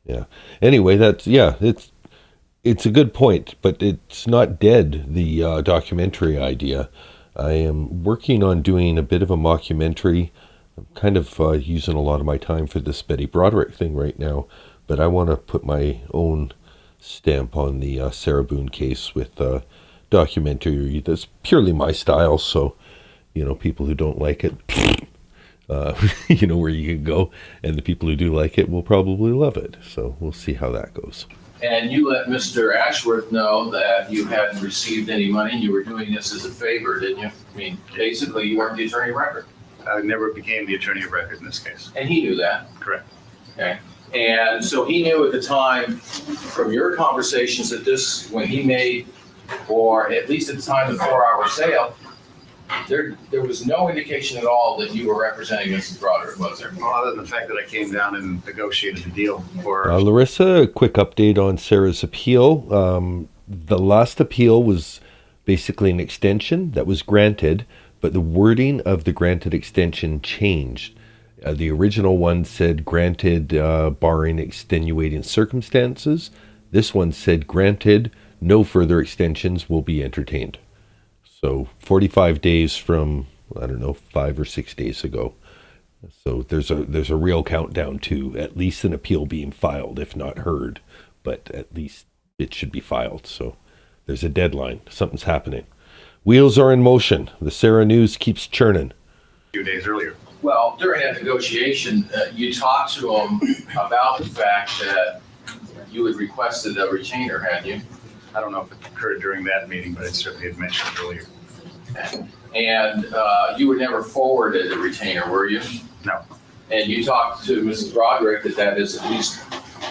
A: yeah. Anyway, it's a good point, but it's not dead, the documentary idea. I am working on doing a bit of a mockumentary. I'm kind of using a lot of my time for this Betty Broderick thing right now, but I want to put my own stamp on the Sarah Boone case with a documentary that's purely my style. So, you know, people who don't like it, you know where you can go, and the people who do like it will probably love it. So we'll see how that goes.
C: And you let Mr. Ashworth know that you hadn't received any money. You were doing this as a favor, didn't you? I mean, basically, you weren't the attorney of record.
I: I never became the attorney of record in this case.
C: And he knew that.
I: Correct.
C: Okay. And so he knew at the time from your conversations that this, when he made, or at least at the time of the 4-hour sale, there was no indication at all that you were representing Mrs. Broderick, was there?
I: Well, other than the fact that I came down and negotiated a deal for.
A: Larissa, a quick update on Sarah's appeal. The last appeal was basically an extension that was granted, but the wording of the granted extension changed. The original one said granted barring extenuating circumstances. This one said granted, no further extensions will be entertained. So 45 days from, I don't know, 5 or 6 days ago. So there's a real countdown to at least an appeal being filed, if not heard, but at least it should be filed. So there's a deadline. Something's happening. Wheels are in motion. The Sarah News keeps churning.
I: A few days earlier.
C: Well, during that negotiation, you talked to him about the fact that you had requested a retainer, had you?
I: I don't know if it occurred during that meeting, but it certainly had mentioned earlier.
C: And you were never forwarded a retainer, were you?
I: No.
C: And you talked to Mrs. Broderick that is at least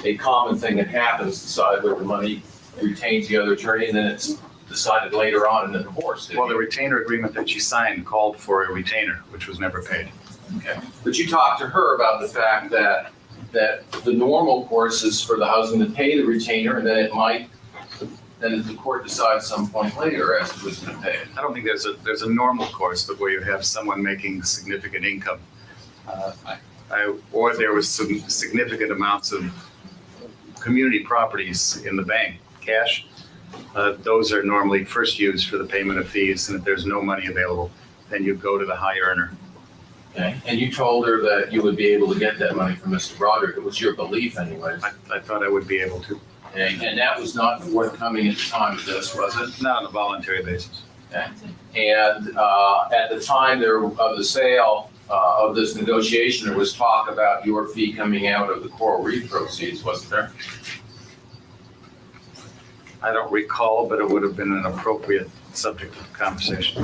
C: a common thing that happens, decide whether the money retains the other attorney, and then it's decided later on in the divorce. didn't
I: Well, the
C: you?
I: retainer agreement that she signed called for a retainer, which was never paid.
C: Okay. But you talked to her about the fact that the normal course is for the husband to pay the retainer, and then the court decides some point later as to who's going to pay it.
I: I don't think there's a normal course, but where you have someone making significant income. Or there was some significant amounts of community properties in the bank, cash. Those are normally first used for the payment of fees, and if there's no money available, then you go to the high earner.
C: Okay. And you told her that you would be able to get that money from Mr. Broderick. It was your belief anyways.
I: I thought I would be able to,
C: And that was not forthcoming at the time of this, was it?
I: not on a voluntary basis.
C: Okay. And at the time of the sale of this negotiation, there was talk about your fee coming out of the coral reef proceeds, wasn't there?
I: I don't recall, but it would have been an appropriate subject of conversation.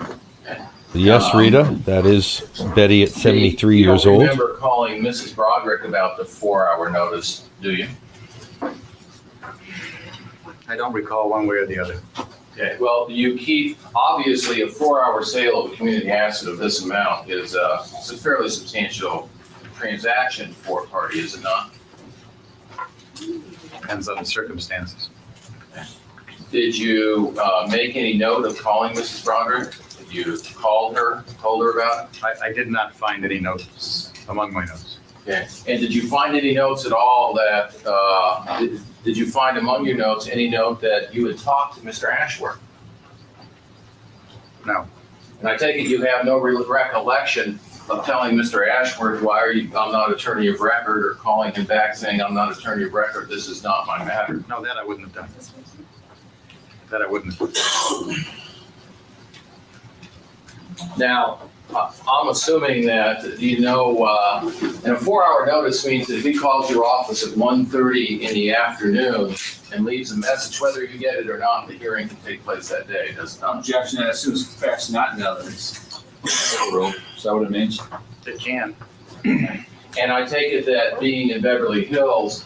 A: Yes, Rita, that is Betty at 73 years
C: You
A: old.
C: don't remember calling Mrs. Broderick about the 4-hour notice, do you?
I: I don't recall one way or the other.
C: Okay, well, you keep, obviously, a 4-hour sale of a community asset of this amount is it's a fairly substantial transaction for a party, is it not?
I: Depends on the circumstances.
C: Did you make any note of calling Mrs. Broderick? Did you call her, told her about it?
I: I did not find any notes among my notes.
C: Okay. And did you find any notes at all that, did you find among your notes any note that you had talked to Mr. Ashworth?
I: No.
C: And I take it you have no recollection of telling Mr. Ashworth, I'm not attorney of record, or calling him back saying, I'm not attorney of record, this is not my matter.
I: No, that I wouldn't have done. That I wouldn't have done.
C: Now, I'm assuming that, and a 4-hour notice means that if he calls your office at 1:30 in the afternoon and leaves a message, whether you get it or not, the hearing can take place that day, does it not?
J: Objection, as soon as facts not in evidence. Rule. Is that what it means?
I: It can.
C: And I take it that being in Beverly Hills,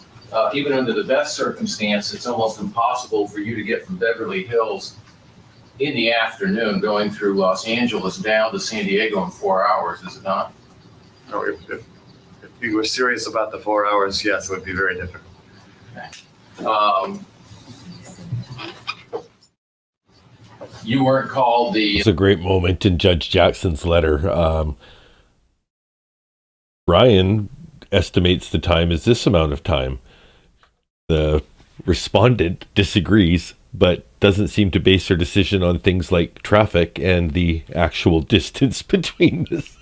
C: even under the best circumstance, it's almost impossible for you to get from Beverly Hills in the afternoon going through Los Angeles down to San Diego in 4 hours, is it not?
I: No, if you were serious about the 4 hours, yes, it would be very difficult.
C: You weren't called
A: It's a great moment in Judge Jackson's letter. Ryan estimates the time as this amount of time. The respondent disagrees, but doesn't seem to base her decision on things like traffic and the actual distance between this.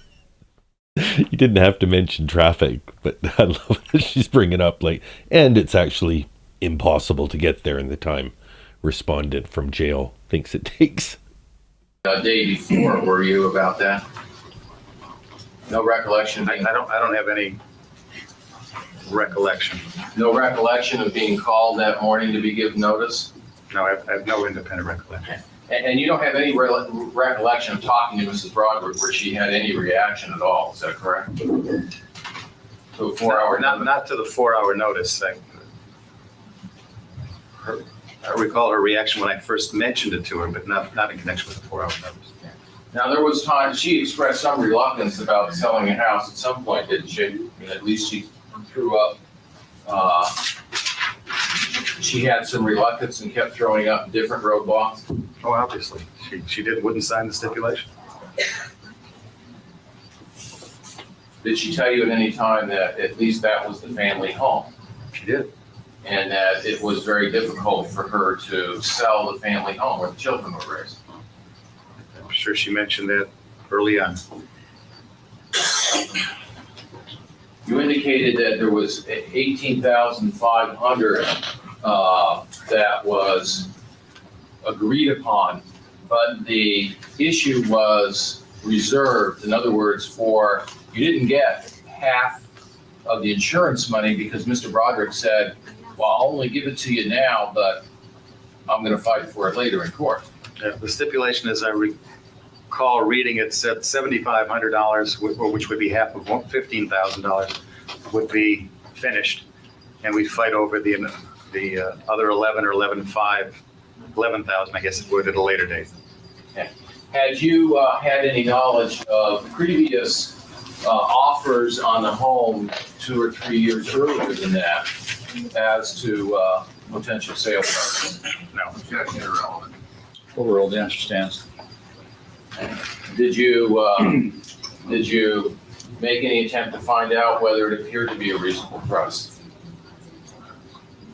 A: You didn't have to mention traffic, but I love that she's bringing up and it's actually impossible to get there in the time respondent from jail thinks it takes.
C: a day before, were you, about that? No recollection?
I: I don't have any recollection.
C: No recollection of being called that morning to be given notice?
I: No, I have no independent recollection.
C: And you don't have any recollection of talking to Mrs. Broderick where she had any reaction at all, is that correct? To a 4-hour notice?
I: Not to the 4-hour notice. I recall her reaction when I first mentioned it to her, but not in connection with the 4-hour notice.
C: Now, there was time, she expressed some reluctance about selling a house at some point, didn't she? I mean, at least she threw up, she had some reluctance and kept throwing up different roadblocks.
I: Oh, obviously. She wouldn't sign the stipulation.
C: Did she tell you at any time that at least that was the family home?
I: She did.
C: And that it was very difficult for her to sell the family home where the children were raised?
I: I'm sure she mentioned that early on.
C: you indicated that there was 18,500 that was agreed upon, but the issue was reserved. In other words, you didn't get half of the insurance money because Mr. Broderick said, well, I'll only give it to you now, but I'm going to fight for it later in court.
I: The stipulation, as I recall reading it, said $7,500, which would be half of $15,000, would be finished, and we'd fight over the other 11 or 11,000, I guess it would, at a later date.
C: Had you had any knowledge of previous offers on the home 2 or 3 years earlier than that as to potential sale prices?
I: No.
C: Objection irrelevant.
F: Overruled, the answer stands.
C: Did you make any attempt to find out whether it appeared to be a reasonable price?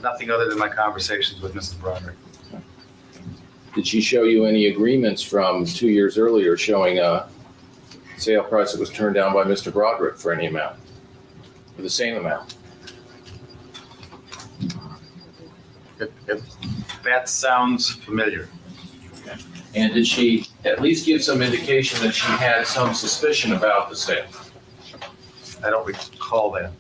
I: Nothing other than my conversations with Mrs. Broderick.
C: Did she show you any agreements from 2 years earlier showing a sale price that was turned down by Mr. Broderick for any amount, for the same amount?
I: That sounds familiar.
C: And did she at least give some indication that she had some suspicion about the sale?
I: I don't recall that.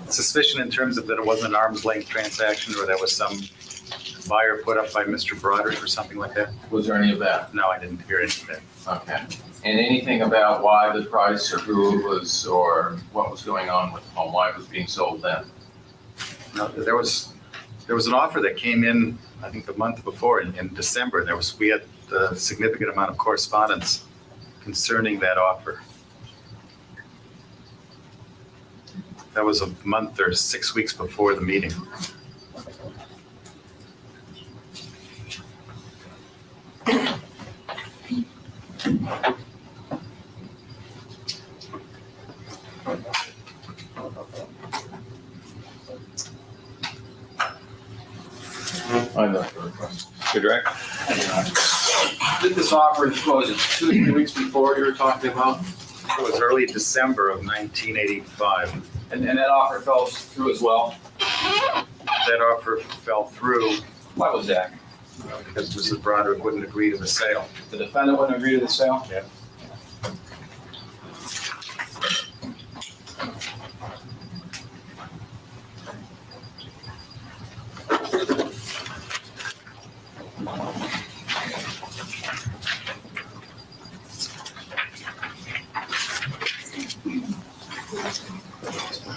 I: Suspicion in terms of that it wasn't an arm's length transaction, or that was some buyer put up by Mr. Broderick or something like that?
C: Was there any of that?
I: No, I didn't hear any of that.
C: Okay. And anything about why the price or who it was or what was going on with the home, why it was being sold then?
I: No, there was an offer that came in, I think the month before in December. We had a significant amount of correspondence concerning that offer. That was a month or 6 weeks before the meeting.
C: I'm not.
F: Good, Rick?
J: Did this offer, what was it, 2 or 3 weeks before you were talking about?
I: It was early December of 1985.
J: And that offer fell through as well?
I: That offer fell through
J: Why was that?
I: because Mrs. Broderick wouldn't agree to the sale.
J: The defendant wouldn't agree to the sale?
I: Yeah.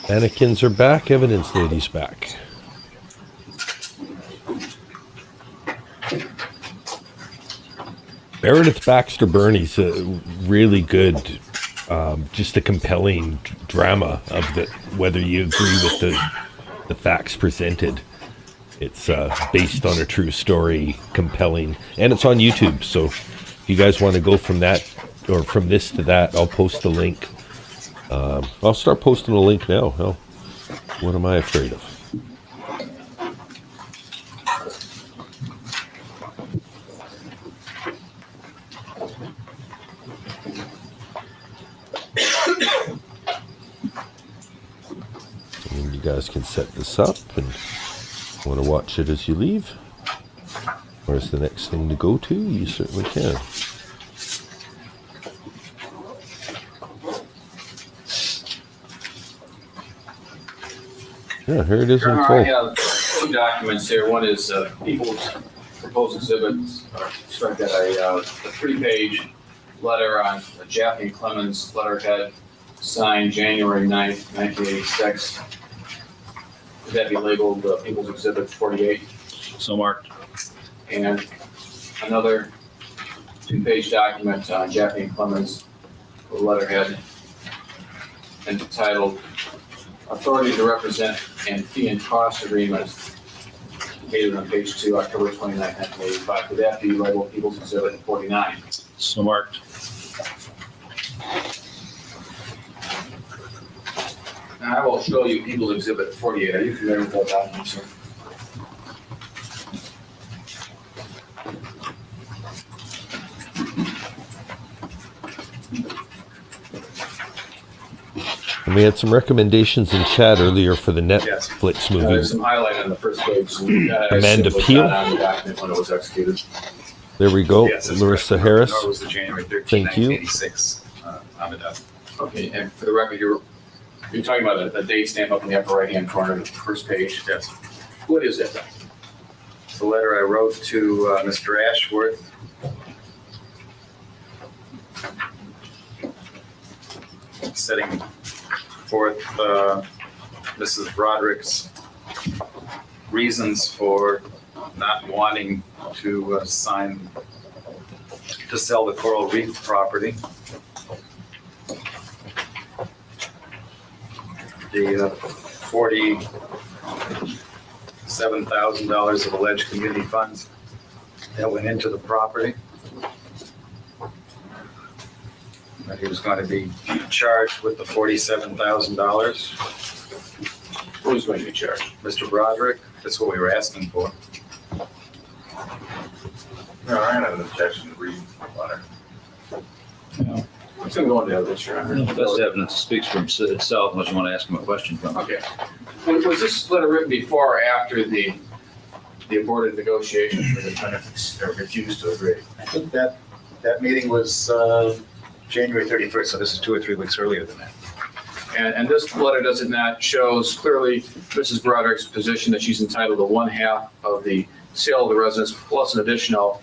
A: Mannequins are back, evidence lady's back. Meredith Baxter Burney's a really good, just a compelling drama of whether you agree with the facts presented. It's based on a true story, compelling, and it's on YouTube. So if you guys want to go from that or from this to that, I'll post a link. I'll start posting a link now. Hell, what am I afraid of? And you guys can set this up and want to watch it as you leave. Where's the next thing to go to? You certainly can. Yeah, here it is in
J: I
A: full.
J: have 2 documents here. One is people's proposed exhibits, strike that a 3-page letter on Jaffe and Clemens letterhead, signed January 9th, 1986. Would that be labeled People's Exhibit 48?
F: So marked.
J: And another 2-page document on Jaffe and Clemens with letterhead entitled Authority to Represent and Fee and Cost Agreement, dated on page 2, October 29, 1985. Could that be labeled People's Exhibit 49?
F: So marked.
C: Now, I will show you People's Exhibit 48. Are you familiar with that document, sir?
A: We had some recommendations in chat earlier for the
J: Yes.
A: Netflix
J: There's
A: movie.
J: some highlight on the first page.
A: Amanda
J: It was
A: Peel?
J: not on the document when it was executed.
A: There we go.
I: Yes, that's
A: Larissa
I: correct.
A: Harris.
I: Nor was the January 13,
A: Thank you.
I: 1986 on the document.
J: Okay, and for the record, you're talking about a date stamp up in the upper right-hand corner of the first page.
I: Yes.
J: What is that?
I: It's the letter I wrote to Mr. Ashworth. Setting forth Mrs. Broderick's reasons for not wanting to sell the Coral Reef property. The $47,000 of alleged community funds that went into the property. That he was going to be charged with the $47,000.
J: Who's going to be charged?
I: Mr. Broderick, that's what we were asking for.
M: No, I have an objection to reading the letter.
J: It's going to go into evidence, Your Honor.
F: Best evidence speaks for itself unless you want to ask him a question from.
J: Okay. Was this letter written before or after the aborted negotiations where the defendant refused to agree?
I: I think that meeting was January 31st, so this is 2 or 3 weeks earlier than that.
J: And this letter, does it not, shows clearly Mrs. Broderick's position that she's entitled to one half of the sale of the residence plus an additional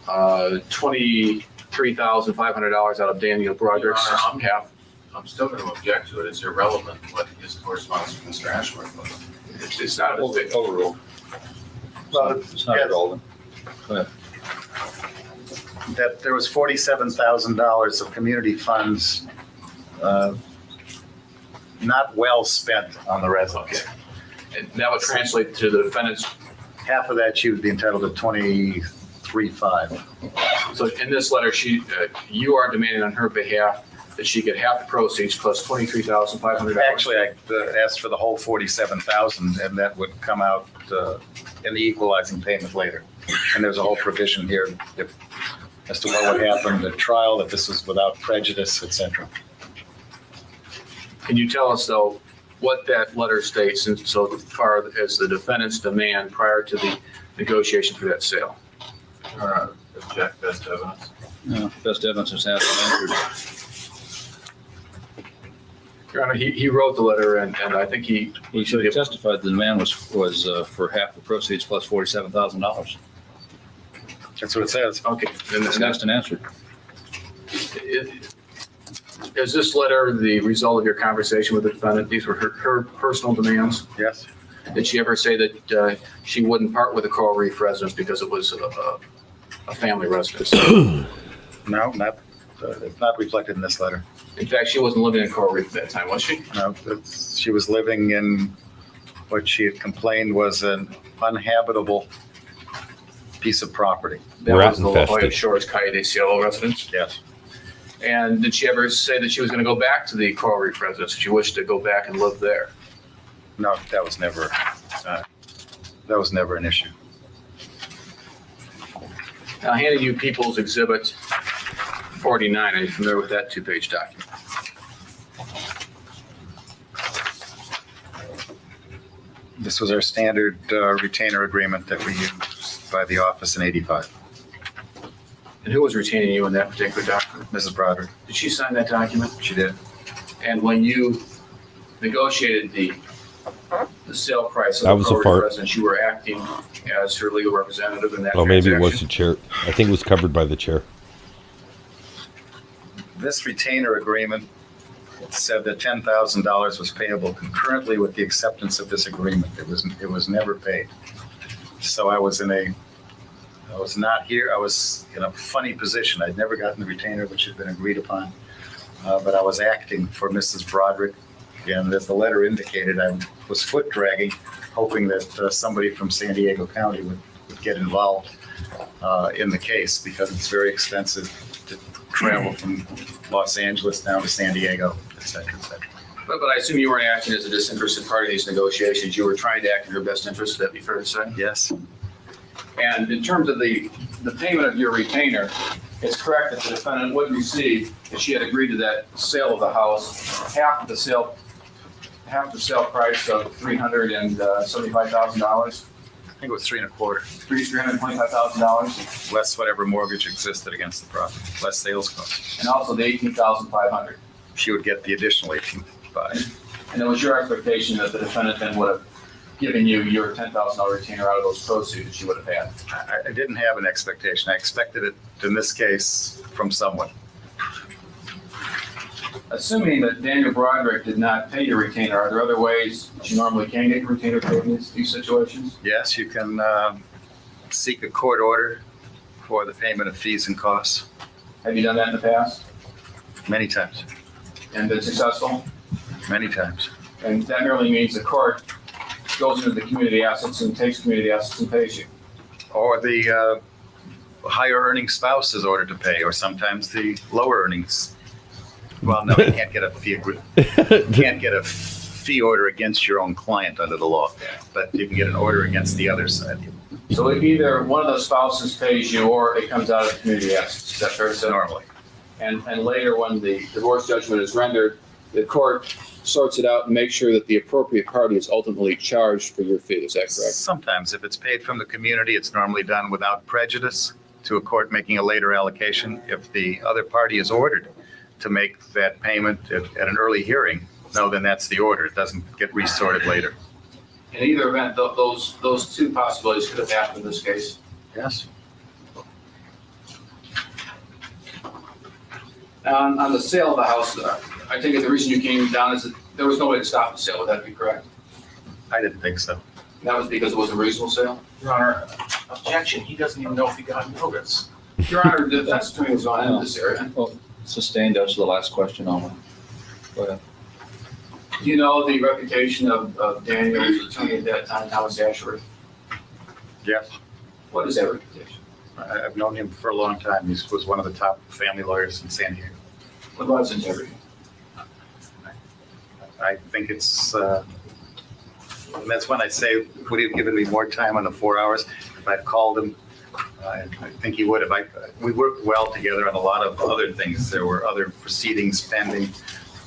J: $23,500 out of Daniel Broderick's
M: Your Honor,
J: half.
M: I'm still going to object to it. It's irrelevant what his correspondence with Mr. Ashworth was.
J: It's not a big
F: Overruled.
I: Well,
F: It's not
I: yes.
F: relevant.
I: That there was $47,000 of community funds not well spent on the residence.
J: And that would translate to the defendant's.
I: Half of that she would be entitled to $23,500.
J: So in this letter, you are demanding on her behalf that she get half the proceeds plus $23,500.
I: Actually, I asked for the whole $47,000, and that would come out in the equalizing payment later. And there's a whole provision here as to what would happen at trial, that this is without prejudice, et cetera.
J: Can you tell us, though, what that letter states so far as the defendant's demand prior to the negotiation for that sale?
M: Your Honor, object best evidence.
F: No, best evidence is asked and answered.
J: Your Honor, he wrote the letter, and I think he
F: He should have testified the demand was for half the proceeds plus $47,000.
I: That's what it says.
J: Okay.
F: It's asked and answered.
J: Is this letter the result of your conversation with the defendant? These were her personal demands?
I: Yes?
J: Did she ever say that she wouldn't part with the Coral Reef residence because it was a family residence?
I: No, it's not reflected in this letter.
J: In fact, she wasn't living in Coral Reef at that time, was she?
I: No, she was living in what she had complained was an uninhabitable piece of property.
J: That
A: Rat
J: was the La Jolla
A: infested.
J: Shores Calle de Cielo residence?
I: Yes.
J: And did she ever say that she was going to go back to the Coral Reef residence? She wished to go back and live there?
I: No, that was never an issue.
J: Now, handing you People's Exhibit 49, are you familiar with that two-page document?
I: This was our standard retainer agreement that we used by the office in 85.
J: And who was retaining you in that particular document?
I: Mrs. Broderick,
J: Did she sign that document?
I: she did.
J: And when you negotiated the sale price
A: That
J: of
A: was
J: the
A: a
J: Coral Reef
A: part.
J: residence, you were acting as her legal representative in that
A: Oh, maybe it was the
J: transaction?
A: chair. I think it was covered by the chair.
I: This retainer agreement said that $10,000 was payable concurrently with the acceptance of this agreement. It was never paid. So I was not here. I was in a funny position. I'd never gotten the retainer, which had been agreed upon, but I was acting for Mrs. Broderick. And as the letter indicated, I was foot dragging, hoping that somebody from San Diego County would get involved in the case, because it's very expensive to travel from Los Angeles down to San Diego, et cetera, et cetera.
J: But I assume you weren't acting as a disinterested party in these negotiations. You were trying to act in her best interest. Would that be fair to say?
I: Yes.
J: And in terms of the payment of your retainer, It's correct that the defendant would receive, if she had agreed to that sale of the house, half the sale price of $375,000,
I: I think it was 3.25,
J: $325,000,
I: less whatever mortgage existed against the property, less sales costs.
J: and also the $18,500.
I: She would get the additional 18.5.
J: And it was your expectation that the defendant then would have given you your $10,000 retainer out of those proceeds that she would have had.
I: I didn't have an expectation. I expected it, in this case, from someone.
J: Assuming that Daniel Broderick did not pay your retainer, are there other ways that you normally can get your retainer paid in these situations?
I: Yes, you can seek a court order for the payment of fees and costs
J: Have you done that in the past
I: many times,
J: and been successful?
I: many times.
J: And that merely means the court goes into the community assets and takes community assets and pays you.
I: Or the higher earning spouse is ordered to pay, or sometimes the lower earnings. Well, no, you can't get a fee. Can't get a fee order against your own client under the law, but you can get an order against the other side.
J: So either one of the spouses pays you or it comes out of the community assets. Is that fair to say?
I: Normally,
J: And later, when the divorce judgment is rendered, the court sorts it out and makes sure that the appropriate party is ultimately charged for your fee. Is that correct?
I: sometimes if it's paid from the community, it's normally done without prejudice to a court making a later allocation. If the other party is ordered to make that payment at an early hearing, no, then that's the order. It doesn't get resorted later.
J: In either event, those two possibilities could have happened in this case.
I: Yes.
J: On the sale of the house, I take it the reason you came down is that there was no way to stop the sale. Would that be correct?
I: I didn't think so.
J: That was because it was a reasonable sale?
M: Your Honor, objection, he doesn't even know if he got notice.
J: Your Honor, the defense attorney was on in this area.
F: Sustained, that's the last question only. Go ahead.
J: Do you know the reputation of Daniel's attorney at that time, Thomas Ashworth?
I: Yes.
J: What is that reputation?
I: I've known him for a long time. He was one of the top family lawyers in San Diego.
J: What about his integrity?
I: I think it's, that's when I say, would he have given me more time on the 4 hours? If I'd called him, I think he would have. We worked well together on a lot of other things. There were other proceedings pending.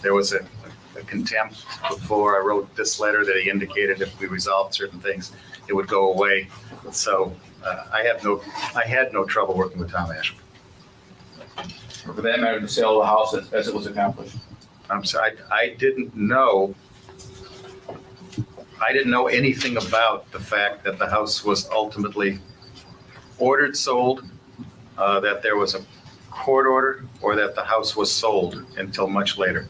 I: There was a contempt before I wrote this letter that he indicated if we resolved certain things, it would go away. So I had no trouble working with Tom Ashworth.
J: Or for that matter, the sale of the house as it was accomplished?
I: I'm sorry, I didn't know anything about the fact that the house was ultimately ordered sold, that there was a court order, or that the house was sold until much later.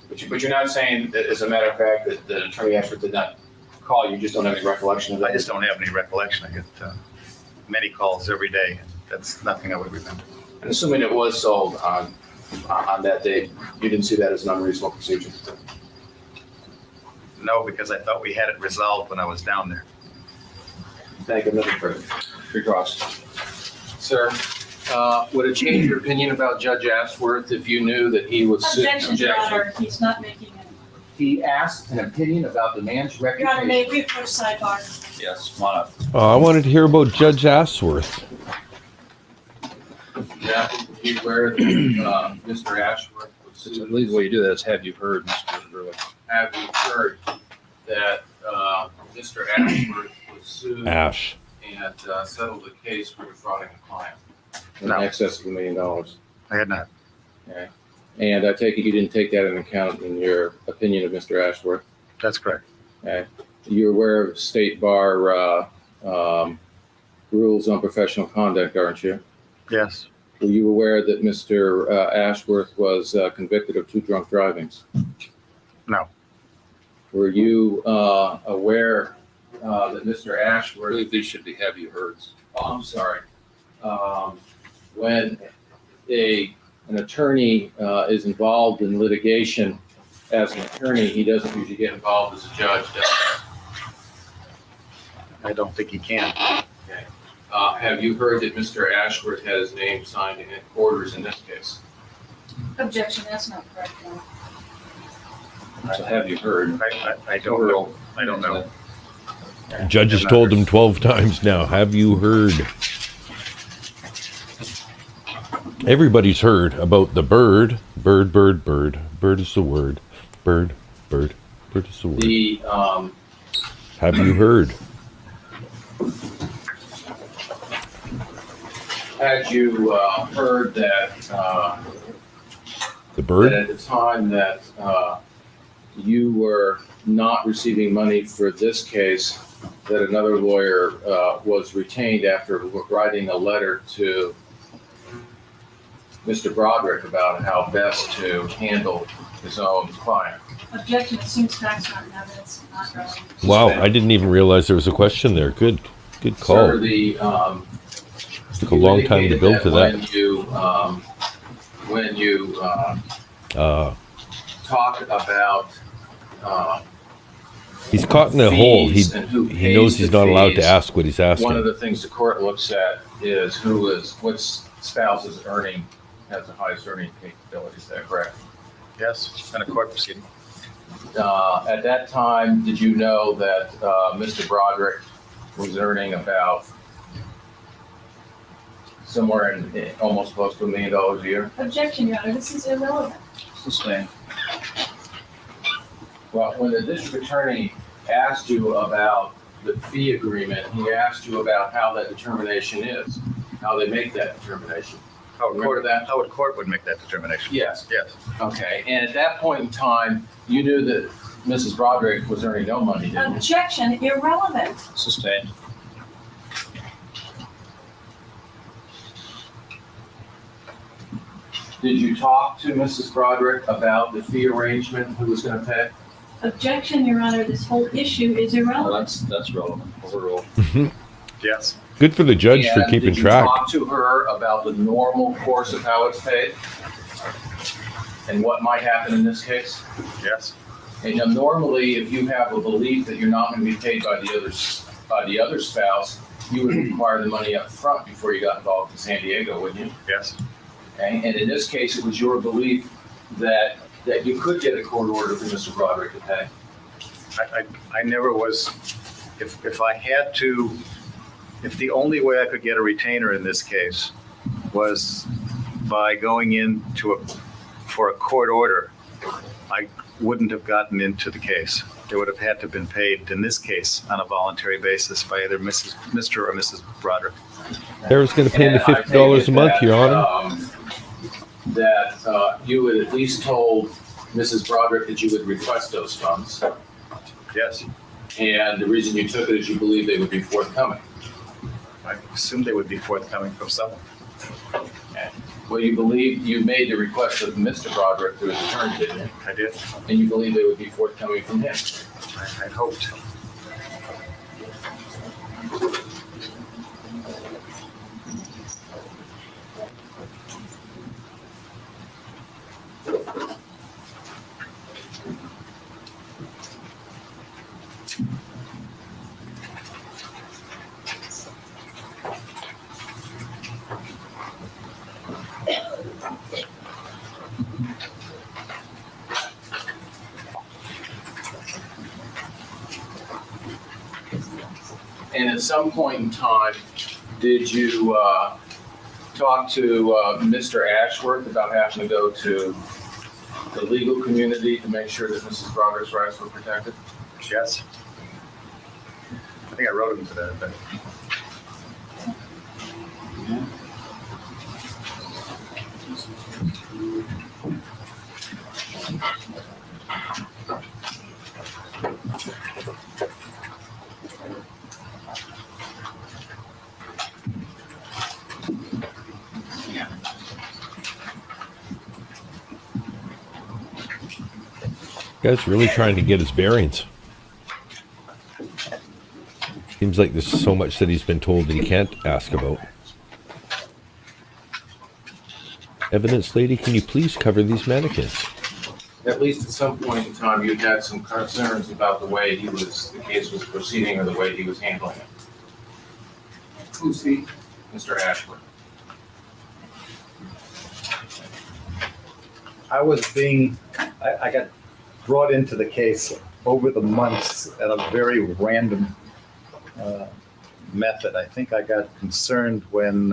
J: But you're not saying that, as a matter of fact, that Attorney Ashworth did not call you, just don't have any recollection of that?
I: I just don't have any recollection. I get many calls every day. That's nothing I would remember.
J: And assuming it was sold on that day, you didn't see that as an unreasonable procedure?
I: No, because I thought we had it resolved when I was down there.
J: Thank you, nothing further. Recross.
C: Sir, would it change your opinion about Judge Ashworth if you knew that he was
E: Objection, Your Honor, he's not making it.
C: He asked an opinion about the man's
E: Your Honor,
C: reputation.
E: may we approach sidebar?
F: Yes, come on up.
A: I wanted to hear about Judge Ashworth.
C: Yeah, you aware that Mr. Ashworth was
F: I
C: sued?
F: believe the way you do that is have you heard, Mr. Broderick.
C: Have you heard that Mr. Ashworth was sued
A: Ash.
C: and settled the case for defrauding a client?
J: In
I: No.
J: excess of $1 million.
I: I had not.
J: And I take it you didn't take that into account in your opinion of Mr. Ashworth?
I: That's correct.
J: You're aware of state bar rules on professional conduct, aren't you?
I: Yes.
J: Were you aware that Mr. Ashworth was convicted of 2 drunk drivings?
I: No.
J: Were you aware that Mr.
F: I
J: Ashworth,
F: believe these should be have you heard.
J: oh, I'm sorry, when an attorney is involved in litigation as an attorney, he doesn't usually get involved as a judge, does he?
I: I don't think he can.
J: Have you heard that Mr. Ashworth had his name signed in orders in this case?
E: Objection, that's not correct, Your Honor.
F: So have you heard?
I: I don't know. I don't know.
A: Judge has told him 12 times now. Have you heard? Everybody's heard about the bird. Bird, bird, bird. Bird is the word. Bird, bird. Bird is the word.
C: The,
A: Have you heard?
C: had you heard that
A: The
C: that
A: bird?
C: at the time that you were not receiving money for this case, that another lawyer was retained after writing a letter to Mr. Broderick about how best to handle his own client.
E: Objection, assumes facts not in evidence, not relevant.
A: Wow, I didn't even realize there was a question there. Good call.
C: Sir, the,
A: Took a long time to build to that.
C: When you talk about
A: He's caught in a hole.
C: fees and who
A: He knows
C: pays
A: he's
C: the
A: not allowed to
C: fees,
A: ask what he's
C: one of
A: asking.
C: the things the court looks at is what spouse is earning, has the highest earning capability, is that correct?
I: Yes, in a court proceeding.
C: At that time, did you know that Mr. Broderick was earning about somewhere in almost close to $1 million a year?
E: Objection, Your Honor, this is irrelevant.
F: Sustained.
C: Well, when the district attorney asked you about the fee agreement, he asked you about how that determination is, how they make that determination.
I: How
C: Remember that?
I: a court would make that determination.
C: Yes.
I: Yes.
C: Okay, and at that point in time, you knew that Mrs. Broderick was earning no money, didn't you?
E: Objection, irrelevant.
F: Sustained.
C: Did you talk to Mrs. Broderick about the fee arrangement, who was gonna pay?
E: Objection, Your Honor, this whole issue is
F: Well,
E: irrelevant.
F: that's relevant. Overruled.
I: Yes.
A: Good for the judge for
C: And
A: keeping
C: Did
A: track.
C: you talk to her about the normal course of how it's paid? And what might happen in this case?
I: Yes.
C: And now, normally, if you have a belief that you're not gonna be paid by the other spouse, you would require the money up front before you got involved in San Diego, wouldn't you?
I: Yes.
C: Okay, and in this case, it was your belief that you could get a court order for Mr. Broderick to pay.
I: I never was, if I had to, if the only way I could get a retainer in this case was by going for a court order, I wouldn't have gotten into the case. They would have had to have been paid, in this case, on a voluntary basis by either Mr. or Mrs. Broderick.
A: Harris going to pay me
C: And I take
A: $50
C: it
A: a month,
C: that,
A: Your Honor.
C: That you had at least told Mrs. Broderick that you would request those funds.
I: Yes.
C: And the reason you took it is you believed they would be forthcoming.
I: I assumed they would be forthcoming from someone.
C: Well, you believe you made the request of Mr. Broderick through his attorney, didn't you?
I: I did.
C: And you believe they would be forthcoming from him.
I: I hoped.
C: And at some point in time, did you talk to Mr. Ashworth about having to go to the legal community to make sure that Mrs. Broderick's rights were protected?
I: Yes. I think I wrote him to that, but
A: Guy's really trying to get his bearings. Seems like there's so much that he's been told that he can't ask about. Evidence lady, can you please cover these mannequins?
C: At least at some point in time, you had some concerns about the way the case was proceeding or the way he was handling it. Who's he? Mr. Ashworth.
I: I got brought into the case over the months at a very random method. I think I got concerned when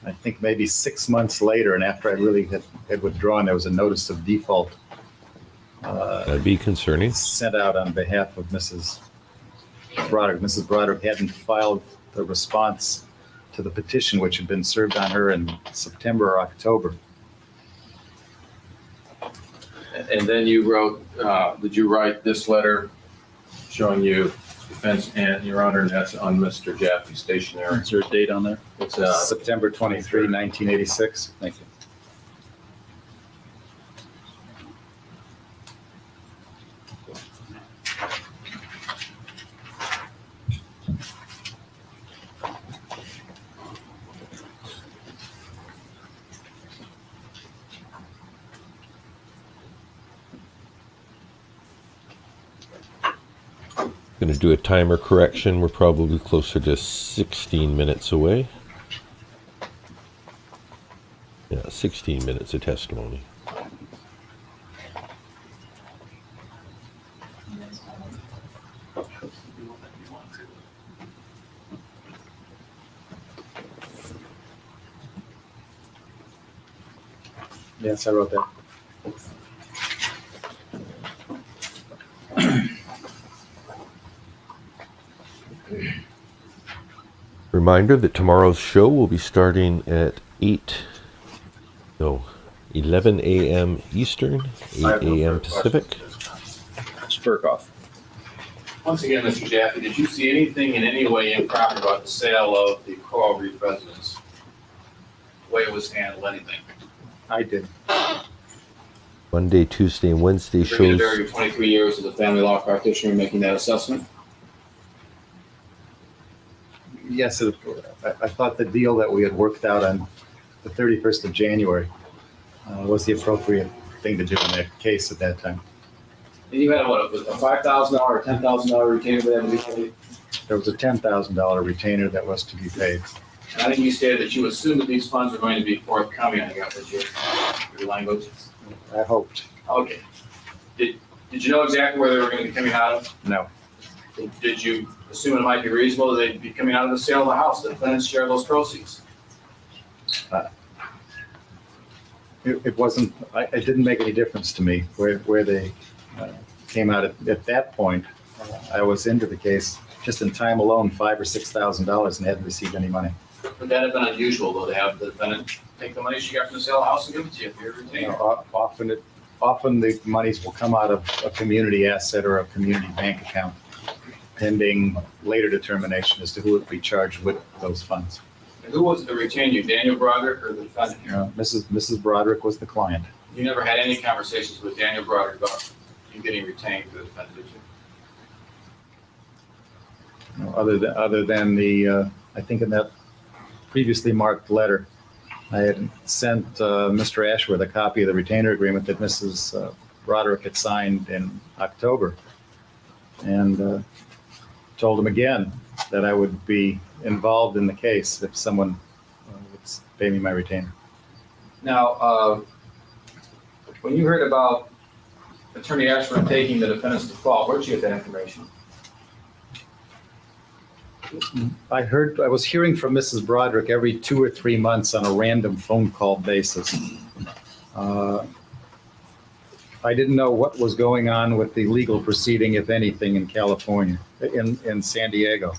I: I think maybe 6 months later, and after I really had withdrawn, there was a notice of default
A: That'd be concerning.
I: sent out on behalf of Mrs. Broderick. Mrs. Broderick hadn't filed the response to the petition, which had been served on her in September or October.
C: And then you wrote, did you write this letter showing you defense and your honor, and that's on Mr. Jaffe's stationery?
F: Is there a date on there?
C: It's
I: September 23, 1986.
F: Thank you.
A: Going to do a timer correction. We're probably closer to 16 minutes away. Yeah, 16 minutes of testimony.
I: Yes, I wrote that.
A: Reminder that tomorrow's show will be starting at 11 a.m. Eastern, 8 a.m. Pacific.
F: Spurkoff.
C: Once again, Mr. Jaffe, did you see anything in any way improper about the sale of the Coral Reef residence? The way it was handled, anything?
I: I did.
A: Monday, Tuesday, and Wednesday
J: Bringing
A: shows.
J: your 23 years as a family law practitioner, making that assessment.
I: Yes, I thought the deal that we had worked out on the 31st of January was the appropriate thing to do in that case at that time.
J: And you had what, a $5,000 or $10,000 retainer that had to be paid?
I: There was a $10,000 retainer that was to be paid.
J: And I think you stated that you assumed that these funds were going to be forthcoming. I got what your language.
I: I hoped.
J: Okay. Did you know exactly where they were going to be coming out of?
I: No.
J: Did you assume it might be reasonable that they'd be coming out of the sale of the house, the defendants share those proceeds?
I: It wasn't, it didn't make any difference to me where they came out at that point. I was into the case just in time alone, $5,000 or $6,000, and hadn't received any money.
J: Would that have been unusual, though, to have the defendant take the money she got from the sale of the house and give it to you if you're
I: You
J: retained?
I: know, often the monies will come out of a community asset or a community bank account, pending later determination as to who would be charged with those funds.
J: And who was it that retained you, Daniel Broderick or the defendant here?
I: Mrs. Broderick was the client.
J: You never had any conversations with Daniel Broderick about you getting retained for the defendant, did you?
I: You know, other than the, I think in that previously marked letter, I had sent Mr. Ashworth a copy of the retainer agreement that Mrs. Broderick had signed in October, and told him again that I would be involved in the case if someone would pay me my retainer.
J: Now, when you heard about Attorney Ashford taking the defendant's default, where'd you get that information?
I: I was hearing from Mrs. Broderick every 2 or 3 months on a random phone call basis. I didn't know what was going on with the legal proceeding, if anything, in California, in San Diego.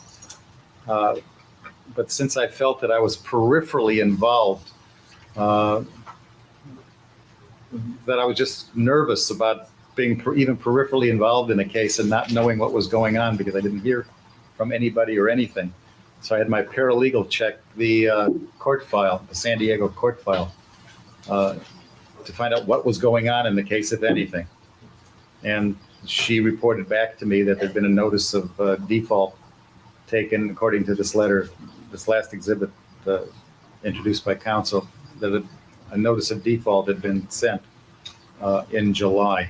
I: But since I felt that I was peripherally involved, that I was just nervous about being even peripherally involved in a case and not knowing what was going on because I didn't hear from anybody or anything. So I had my paralegal check the court file, the San Diego court file, to find out what was going on in the case, if anything. And she reported back to me that there'd been a notice of default taken according to this letter, this last exhibit introduced by counsel, that a notice of default had been sent in July.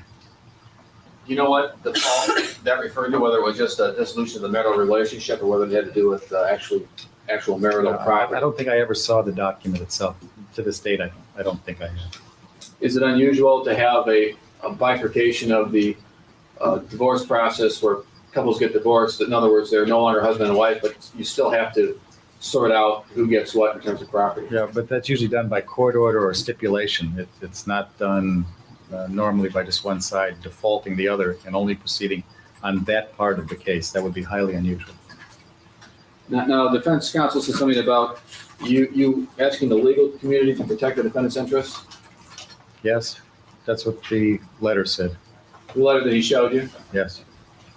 J: You know what default that referred to, whether it was just a dissolution of the marital relationship or whether it had to do with actual marital
I: I
J: property?
I: don't think I ever saw the document itself. To this date, I don't think I have.
J: Is it unusual to have a bifurcation of the divorce process where couples get divorced? In other words, they're no longer husband and wife, but you still have to sort out who gets what in terms of property.
I: Yeah, but that's usually done by court order or stipulation. It's not done normally by just one side defaulting the other and only proceeding on that part of the case. That would be highly unusual.
J: Now, defense counsel said something about you asking the legal community to protect the defendant's interests.
I: Yes, that's what the letter said.
J: The letter that he showed you,
I: Yes.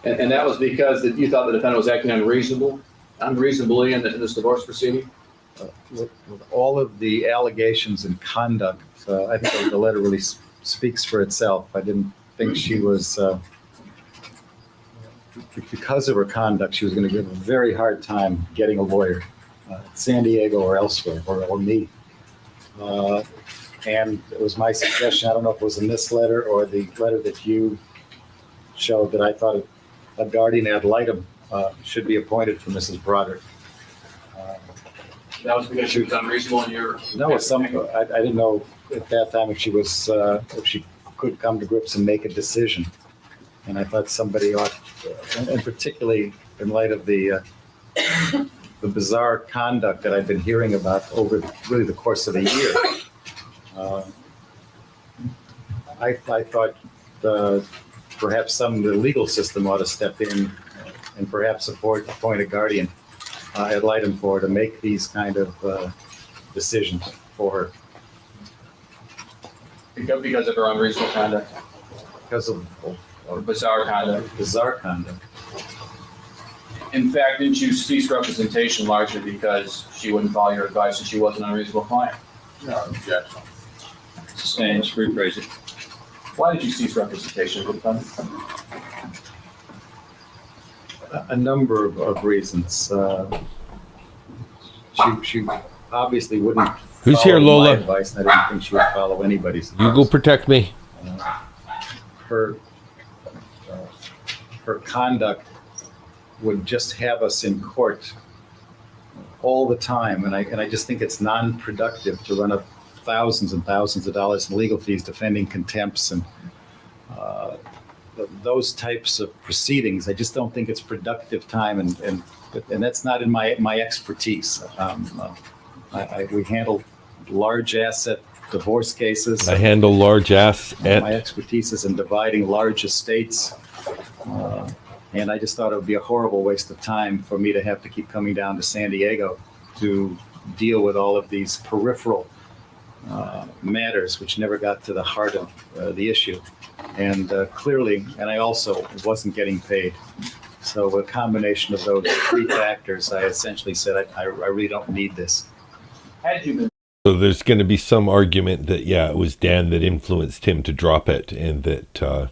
J: and that was because that you thought the defendant was acting unreasonably in this divorce proceeding.
I: With all of the allegations and conduct, I think the letter really speaks for itself. I didn't think she was, because of her conduct, she was going to give a very hard time getting a lawyer, San Diego or elsewhere, or me. And it was my suggestion, I don't know if it was in this letter or the letter that you showed, that I thought a guardian ad litem should be appointed for Mrs. Broderick.
J: That was because she was unreasonable in your.
I: No, I didn't know at that time if she was, if she could come to grips and make a decision. And I thought somebody ought, and particularly in light of the bizarre conduct that I've been hearing about over really the course of a year. I thought perhaps some of the legal system ought to step in and perhaps appoint a guardian ad litem for her to make these kind of decisions for her.
J: Because of her unreasonable conduct,
I: Because of
J: or bizarre conduct.
I: bizarre conduct.
J: In fact, didn't you cease representation largely because she wouldn't follow your advice and she was an unreasonable client?
M: No objection.
F: Sustained, rephrase it.
J: Why did you cease representation of the defendant?
I: A number of reasons. She obviously wouldn't.
A: Who's here,
I: follow
A: Lola?
I: my advice, and I didn't think she would follow anybody's advice.
A: You go protect me.
I: Her conduct would just have us in court all the time, and I just think it's non-productive to run up thousands and thousands of dollars in legal fees defending contempts and those types of proceedings. I just don't think it's productive time, and that's not in my expertise. We handle large asset divorce cases.
A: I handle large ass
I: My
A: at.
I: expertise is in dividing large estates. And I just thought it would be a horrible waste of time for me to have to keep coming down to San Diego to deal with all of these peripheral matters, which never got to the heart of the issue. And clearly, and I also wasn't getting paid. So a combination of those three factors, I essentially said, I really don't need this.
J: Had you been
A: So there's going to be some argument that, yeah, it was Dan that influenced him to drop it, and that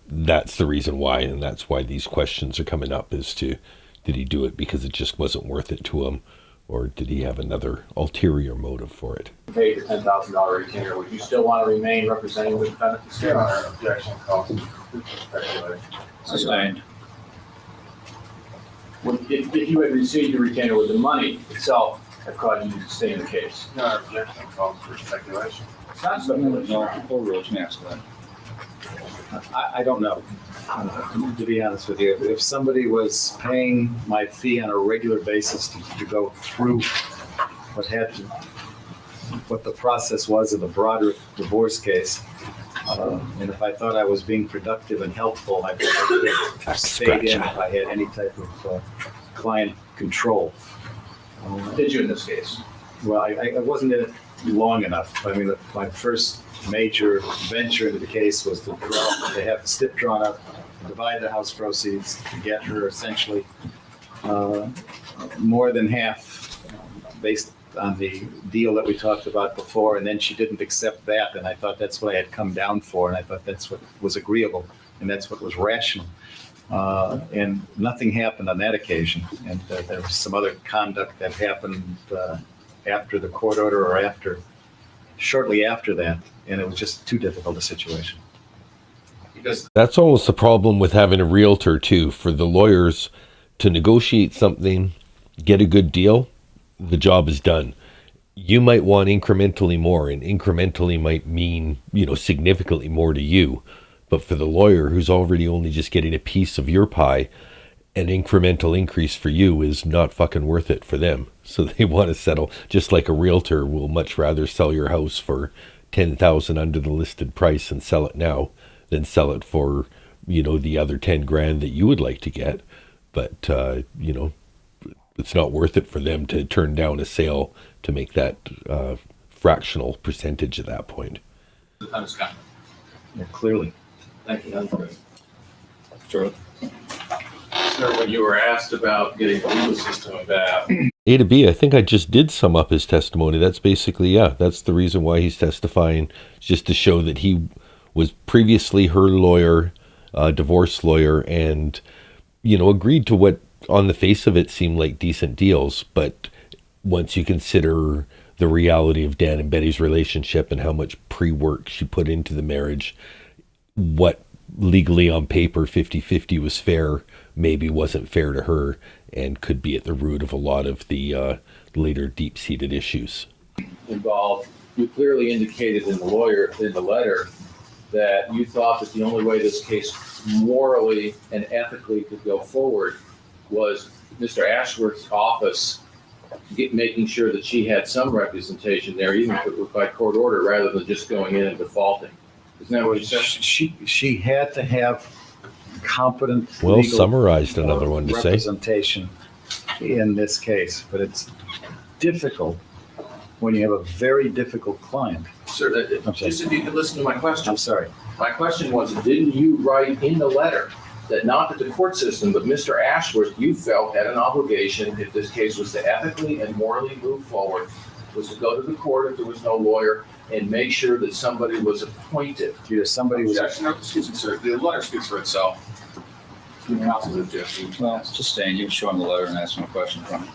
A: that's the reason why, and that's why these questions are coming up as to, did he do it because it just wasn't worth it to him, or did he have another ulterior motive for it?
J: paid the $10,000 retainer, would you still want to remain representing the defendant?
M: Your Honor, objection calls for speculation.
F: Sustained.
J: If you had received your retainer, would the money itself have caused you to stay in the case?
M: Your Honor, objection calls for speculation.
J: It's not speculation.
F: No, full rules, can answer that.
I: I don't know, to be honest with you. If somebody was paying my fee on a regular basis to go through what the process was of the Broderick divorce case, and if I thought I was being productive and helpful, I would have stayed in if I had any type of client control.
J: Did you in this case?
I: Well, I wasn't in it long enough. I mean, my first major venture into the case was to have the stip drawn up, divide the house proceeds, to get her essentially more than half based on the deal that we talked about before, and then she didn't accept that, and I thought that's what I had come down for, and I thought that's what was agreeable, and that's what was rational. And nothing happened on that occasion, and there was some other conduct that happened after the court order or shortly after that, and it was just too difficult a situation.
J: Because
A: That's almost the problem with having a realtor too. For the lawyers to negotiate something, get a good deal, the job is done. You might want incrementally more, and incrementally might mean, significantly more to you. But for the lawyer who's already only just getting a piece of your pie, an incremental increase for you is not fucking worth it for them. So they want to settle, just like a realtor will much rather sell your house for 10,000 under the listed price and sell it now than sell it for, you know, the other 10 grand that you would like to get. But, you know, it's not worth it for them to turn down a sale to make that fractional percentage at that point.
J: Scott.
F: Yeah, clearly.
J: Thank you.
F: Sure.
M: Sir, when you were asked about getting the legal system involved,
A: A to B, I think I just did sum up his testimony. That's basically, yeah, that's the reason why he's testifying, just to show that he was previously her lawyer, divorce lawyer, and, you know, agreed to what on the face of it seemed like decent deals. But once you consider the reality of Dan and Betty's relationship and how much pre-work she put into the marriage, what legally on paper 50-50 was fair maybe wasn't fair to her and could be at the root of a lot of the later deep-seated issues
C: involved. You clearly indicated in the letter that you thought that the only way this case morally and ethically could go forward was Mr. Ashworth's office making sure that she had some representation there, even if it was by court order, rather than just going in and defaulting. Isn't that what you said?
N: She had to have competent
A: well
N: legal
A: summarized, another one to say,
N: representation in this case, but it's difficult when you have a very difficult client.
C: Sir, just if you could listen to my question.
N: I'm sorry.
C: My question was, didn't you write in the letter that not that the court system, but Mr. Ashworth, you felt had an obligation, if this case was to ethically and morally move forward, was to go to the court if there was no lawyer and make sure that somebody was appointed?
N: Either somebody was.
J: Excuse me, sir. The letter speaks for itself. Counsel's objection.
F: Well, just saying, you can show him the letter and ask him a question from it.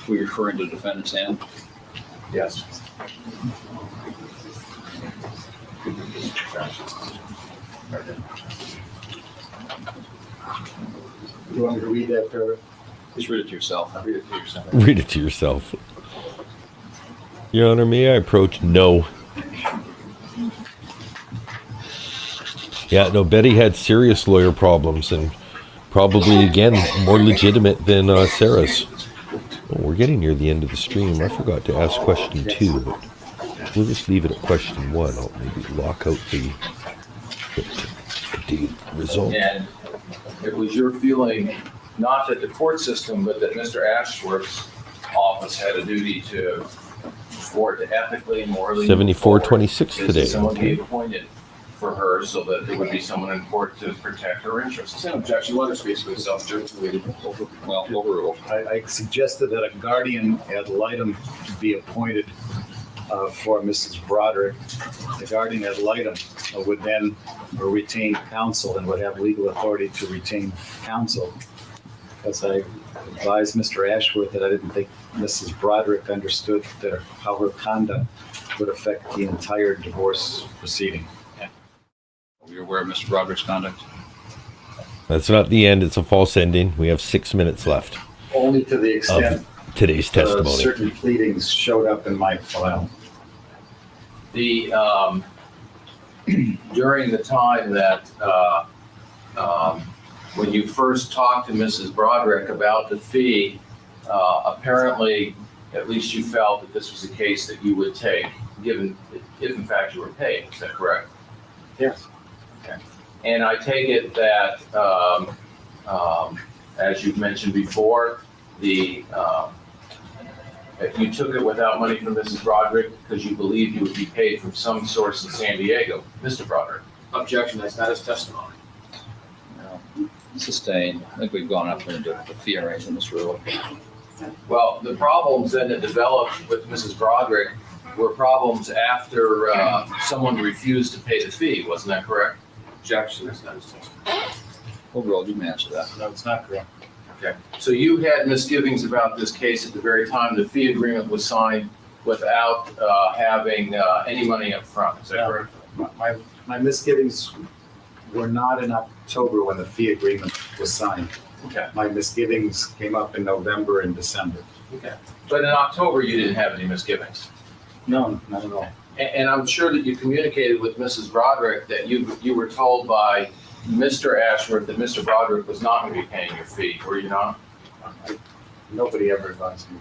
F: We're referring to the defendant's hand.
C: Yes.
N: You want me to read that, Trevor?
F: Just read it to yourself.
J: Read it to yourself.
A: read it to yourself. Your Honor, may I approach? No. Yeah, no, Betty had serious lawyer problems and probably, again, more legitimate than Sarah's. Oh, we're getting near the end of the stream. I forgot to ask question 2, but we'll just leave it at question 1. I'll maybe lock out the result.
C: And it was your feeling, not that the court system, but that Mr. Ashworth's office had a duty to, for it to ethically and morally.
A: 7426
C: is
A: today.
C: that someone
A: Okay.
C: be appointed for her so that there would be someone in court to protect her interests.
J: It's an objection. Letter speaks for itself.
F: Overruled.
N: I suggested that a guardian ad litem be appointed for Mrs. Broderick. The guardian ad litem would then retain counsel and would have legal authority to retain counsel. Because I advised Mr. Ashworth that I didn't think Mrs. Broderick understood that how her conduct would affect the entire divorce proceeding.
F: Are you aware of Mr. Broderick's conduct?
A: That's not the end. It's a false ending. We have 6 minutes left
N: Only to the extent
A: of today's testimony.
N: certain pleadings showed up in my file.
C: The, during the time that, when you first talked to Mrs. Broderick about the fee, apparently, at least you felt that this was a case that you would take, given if in fact you were paid. Is that correct?
N: Yes.
C: Okay. And I take it that, as you've mentioned before, you took it without money from Mrs. Broderick because you believed you would be paid from some source in San Diego. Mr. Broderick.
J: Objection. That's not his testimony.
F: Sustained. I think we've gone up into the fee arrangements really.
C: Well, the problems then that developed with Mrs. Broderick were problems after someone refused to pay the fee. Wasn't that correct?
J: Objection. That's not his testimony.
F: Overall, you may answer that.
N: No, it's not correct.
C: Okay. So you had misgivings about this case at the very time the fee agreement was signed without having any money up front. Is that correct?
N: My misgivings were not in October when the fee agreement was signed.
C: Okay.
N: My misgivings came up in November and December.
C: Okay. But in October, you didn't have any misgivings.
N: No, not at all.
C: And I'm sure that you communicated with Mrs. Broderick that you were told by Mr. Ashworth that Mr. Broderick was not going to be paying your fee, were you not?
N: Nobody ever advised me.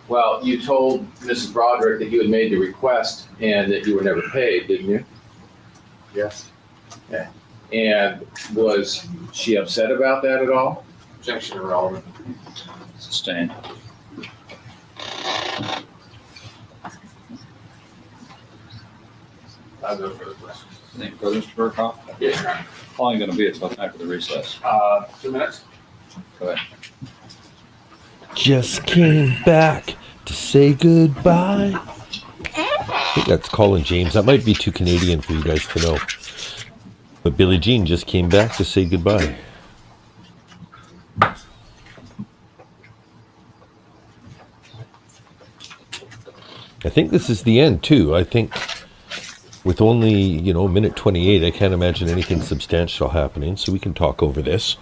C: Well, you told Mrs. Broderick that you had made the request and that you were never paid, didn't you?
N: Yes.
C: And was she upset about that at all? Objection irrelevant.
F: Sustained.
C: I'll go for the questions.
F: Any further, Mr. Burkhoff?
C: Yes, Your Honor.
F: How long are you going to be until time for the recess?
C: 2 minutes?
F: Go ahead.
A: Just came back to say goodbye. I think that's Colin James. That might be too Canadian for you guys to know. But Billie Jean just came back to say goodbye. I think this is the end too. I think with only, minute 28, I can't imagine anything substantial happening. So we can talk over this.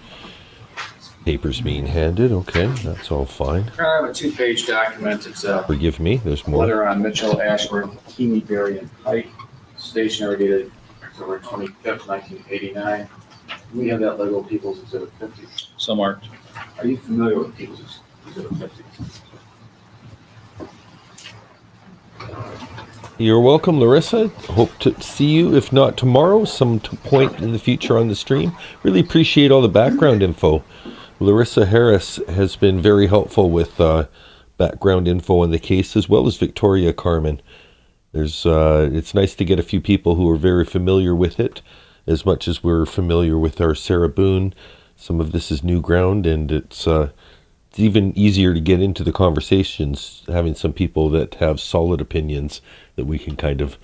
A: Papers being handed. Okay, that's all fine.
J: I have a 2-page document. It's a
A: Forgive me, there's more.
J: letter on Mitchell, Ashworth, Keeney, Berry, and Pike, stationery dated October 25th, 1989. We have that Lego People's Exhibit 50.
F: So marked.
J: Are you familiar with People's Exhibit 50?
A: You're welcome, Larissa. Hope to see you, if not tomorrow, some point in the future on the stream. Really appreciate all the background info. Larissa Harris has been very helpful with background info on the case, as well as Victoria Carmen. It's nice to get a few people who are very familiar with it, as much as we're familiar with our Sarah Boone. Some of this is new ground, and it's even easier to get into the conversations, having some people that have solid opinions that we can kind of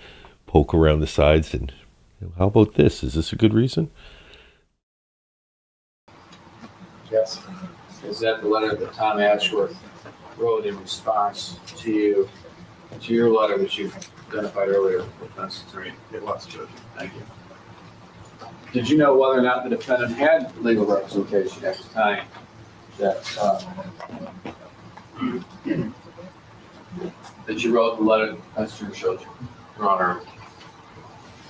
A: poke around the sides and, how about this? Is this a good reason?
N: Yes.
J: Is that the letter that Tom Ashworth wrote in response to your letter, which you identified earlier with us?
N: It was good.
J: Thank you. Did you know whether or not the defendant had legal representation at the time that you wrote the letter that Esther showed you?
C: Your Honor,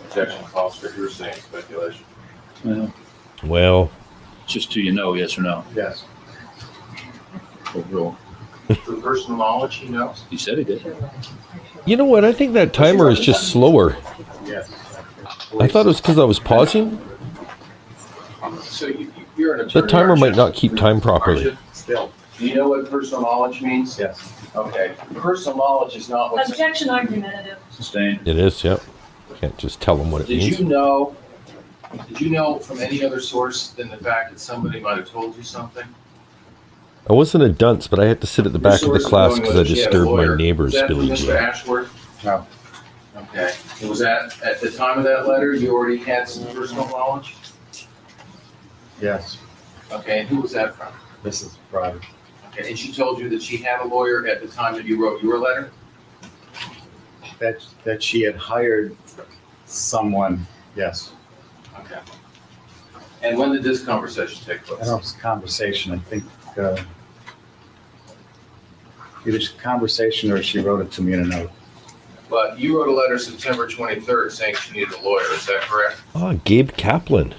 C: objection calls for hearsay and speculation.
A: Well,
F: Just do you know, yes or no?
N: Yes.
F: Overrule.
C: For personal knowledge, he knows.
F: He said he did.
A: you know what? I think that timer is just slower.
N: Yes.
A: I thought it was because I was pausing.
C: So you're an attorney.
A: The timer
C: aren't
A: might
C: you?
A: not keep time
C: Aren't
A: properly.
C: you?
N: Still.
C: Do you know what personal knowledge means?
N: Yes.
C: Okay. Personal knowledge is not what's.
E: Objection argumentative.
F: Sustained.
A: It is, yep. Can't just tell them what it
C: Did
A: means.
C: you know from any other source than the fact that somebody might have told you something?
A: I wasn't a dunce, but I had to sit at the back of the
C: Your source
A: class
C: knowing
A: because I
C: whether she had a
A: disturbed my
C: lawyer.
A: neighbors,
C: Was that
A: Billie
C: from
A: Jean.
C: Mr. Ashworth?
N: No.
C: Okay. And was that, at the time of that letter, you already had some personal knowledge?
N: Yes.
C: Okay, and who was that from?
N: Mrs. Broderick.
C: Okay, and she told you that she had a lawyer at the time that you wrote your letter?
N: That she had hired someone, yes.
C: Okay. And when did this conversation take
N: I
C: place?
N: don't know if it's a conversation, I think, either it's a conversation or she wrote it to me in a note.
C: But you wrote a letter September 23rd saying she needed a lawyer, is that correct?
A: Ah, Gabe Kaplan.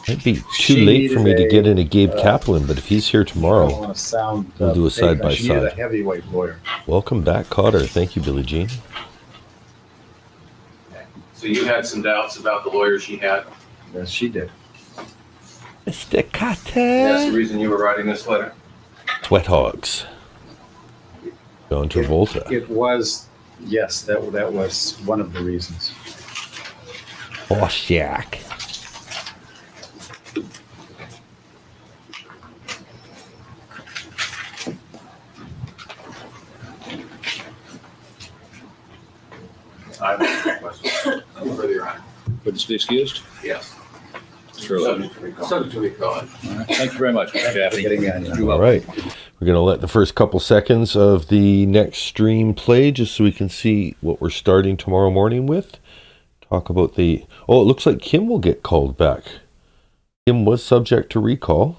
A: Might be too
N: She
A: late for me
N: needed
A: to get into Gabe
N: uh,
A: Kaplan, but if he's here
N: I don't
A: tomorrow,
N: want to sound.
A: We'll do a
N: fake,
A: side by
N: She needed a
A: side.
N: heavyweight lawyer.
A: welcome back, Cotter. Thank you, Billie Jean.
C: So you had some doubts about the lawyer she had?
N: Yes, she did.
A: Mr.
C: And that's the
A: Cotter.
C: reason you were writing this letter?
A: Sweat Hogs. John Travolta.
N: It was, yes, that was one of the reasons.
A: Horseshack.
C: I have a question. Further, Your Honor.
F: Witness to be excused?
C: Yes.
F: Sure.
C: Subject to recall. Subject to recall.
F: All right. Thank you very much, Mr. Jaffe.
N: Getting me on you.
F: You're
A: All
F: welcome.
A: right. We're going to let the first couple seconds of the next stream play just so we can see what we're starting tomorrow morning with. Talk about the... Oh, it looks like Kim will get called back. Kim was subject to recall.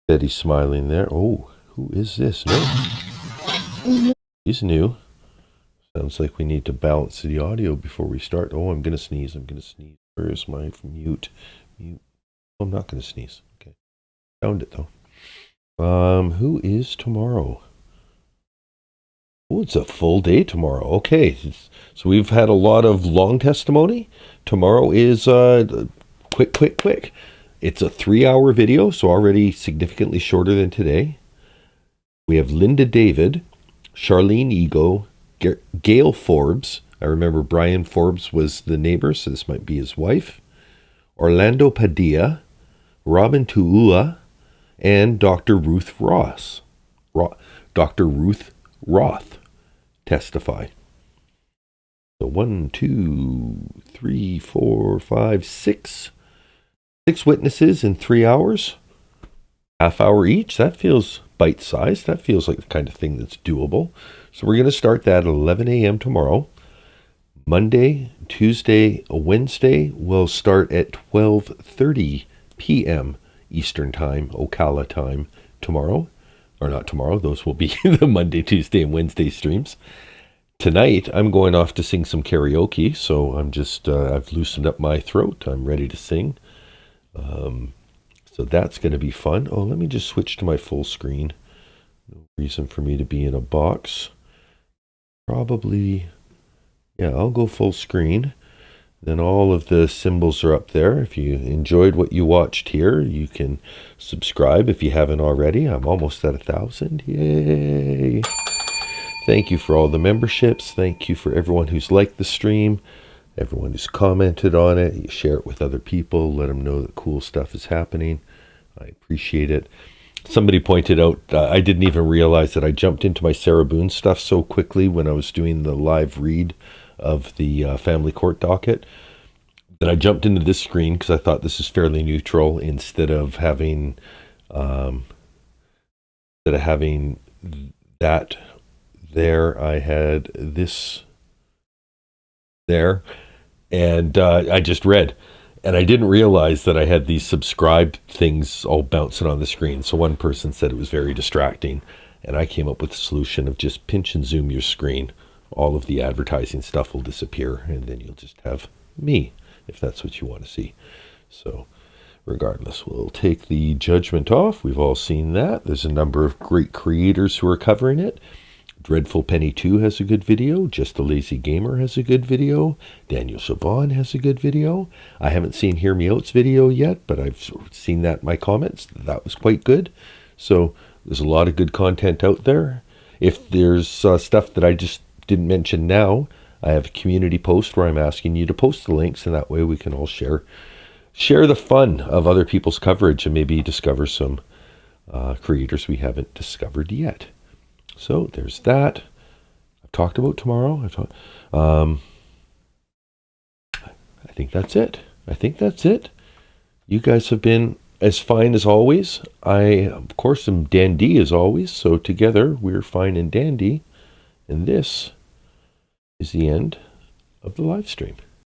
A: Betty smiling there. Oh, who is this? No. He's new. Sounds like we need to balance the audio before we start. Oh, I'm going to sneeze. Where is my mute? Mute. Oh, I'm not going to sneeze. Okay. Found it, though. Who is tomorrow? Oh, it's a full day tomorrow. Okay. So we've had a lot of long testimony. Tomorrow is quick. It's a 3-hour video, so already significantly shorter than today. We have Linda David, Charlene Ego, Gail Forbes. I remember Brian Forbes was the neighbor, so this might be his wife. Orlando Padilla, Robin Tuula, and Dr. Ruth Roth testify. So 1, 2, 3, 4, 5, 6 witnesses in 3 hours. Half hour each. That feels bite-sized. That feels like the kind of thing that's doable. So we're going to start that at 11 a.m. tomorrow. Monday, Tuesday, Wednesday will start at 12:30 p.m. Eastern Time, Ocala time tomorrow. Or not tomorrow. Those will be the Monday, Tuesday, and Wednesday streams. Tonight, I'm going off to sing some karaoke. So I'm just, I've loosened up my throat. I'm ready to sing. So that's going to be fun. Oh, let me just switch to my full screen. No reason for me to be in a box. Probably, yeah, I'll go full screen. Then all of the symbols are up there. If you enjoyed what you watched here, you can subscribe if you haven't already. I'm almost at 1,000. Yay! Thank you for all the memberships. Thank you for everyone who's liked the stream. Everyone who's commented on it. You share it with other people. Let them know that cool stuff is happening. I appreciate it. Somebody pointed out, I didn't even realize that I jumped into my Sarah Boone stuff so quickly when I was doing the live read of the family court docket that I jumped into this screen because I thought this is fairly neutral instead of having that there. I had this there, and I just read. And I didn't realize that I had these subscribed things all bouncing on the screen. So one person said it was very distracting. And I came up with the solution of just pinch and zoom your screen. All of the advertising stuff will disappear. And then you'll just have me, if that's what you want to see. So regardless, we'll take the judgment off. We've all seen that. There's a number of great creators who are covering it. Dreadful Penny 2 has a good video. Just a Lazy Gamer has a good video. Daniel Siobhan has a good video. I haven't seen Hear Me Out's video yet, but I've seen that in my comments. That was quite good. So there's a lot of good content out there. If there's stuff that I just didn't mention now, I have a community post where I'm asking you to post the links, and that way we can all share the fun of other people's coverage and maybe discover some creators we haven't discovered yet. So there's that. I've talked about tomorrow. I think that's it. You guys have been as fine as always. I, of course, am dandy as always. So together we're fine and dandy. And this is the end of the live stream.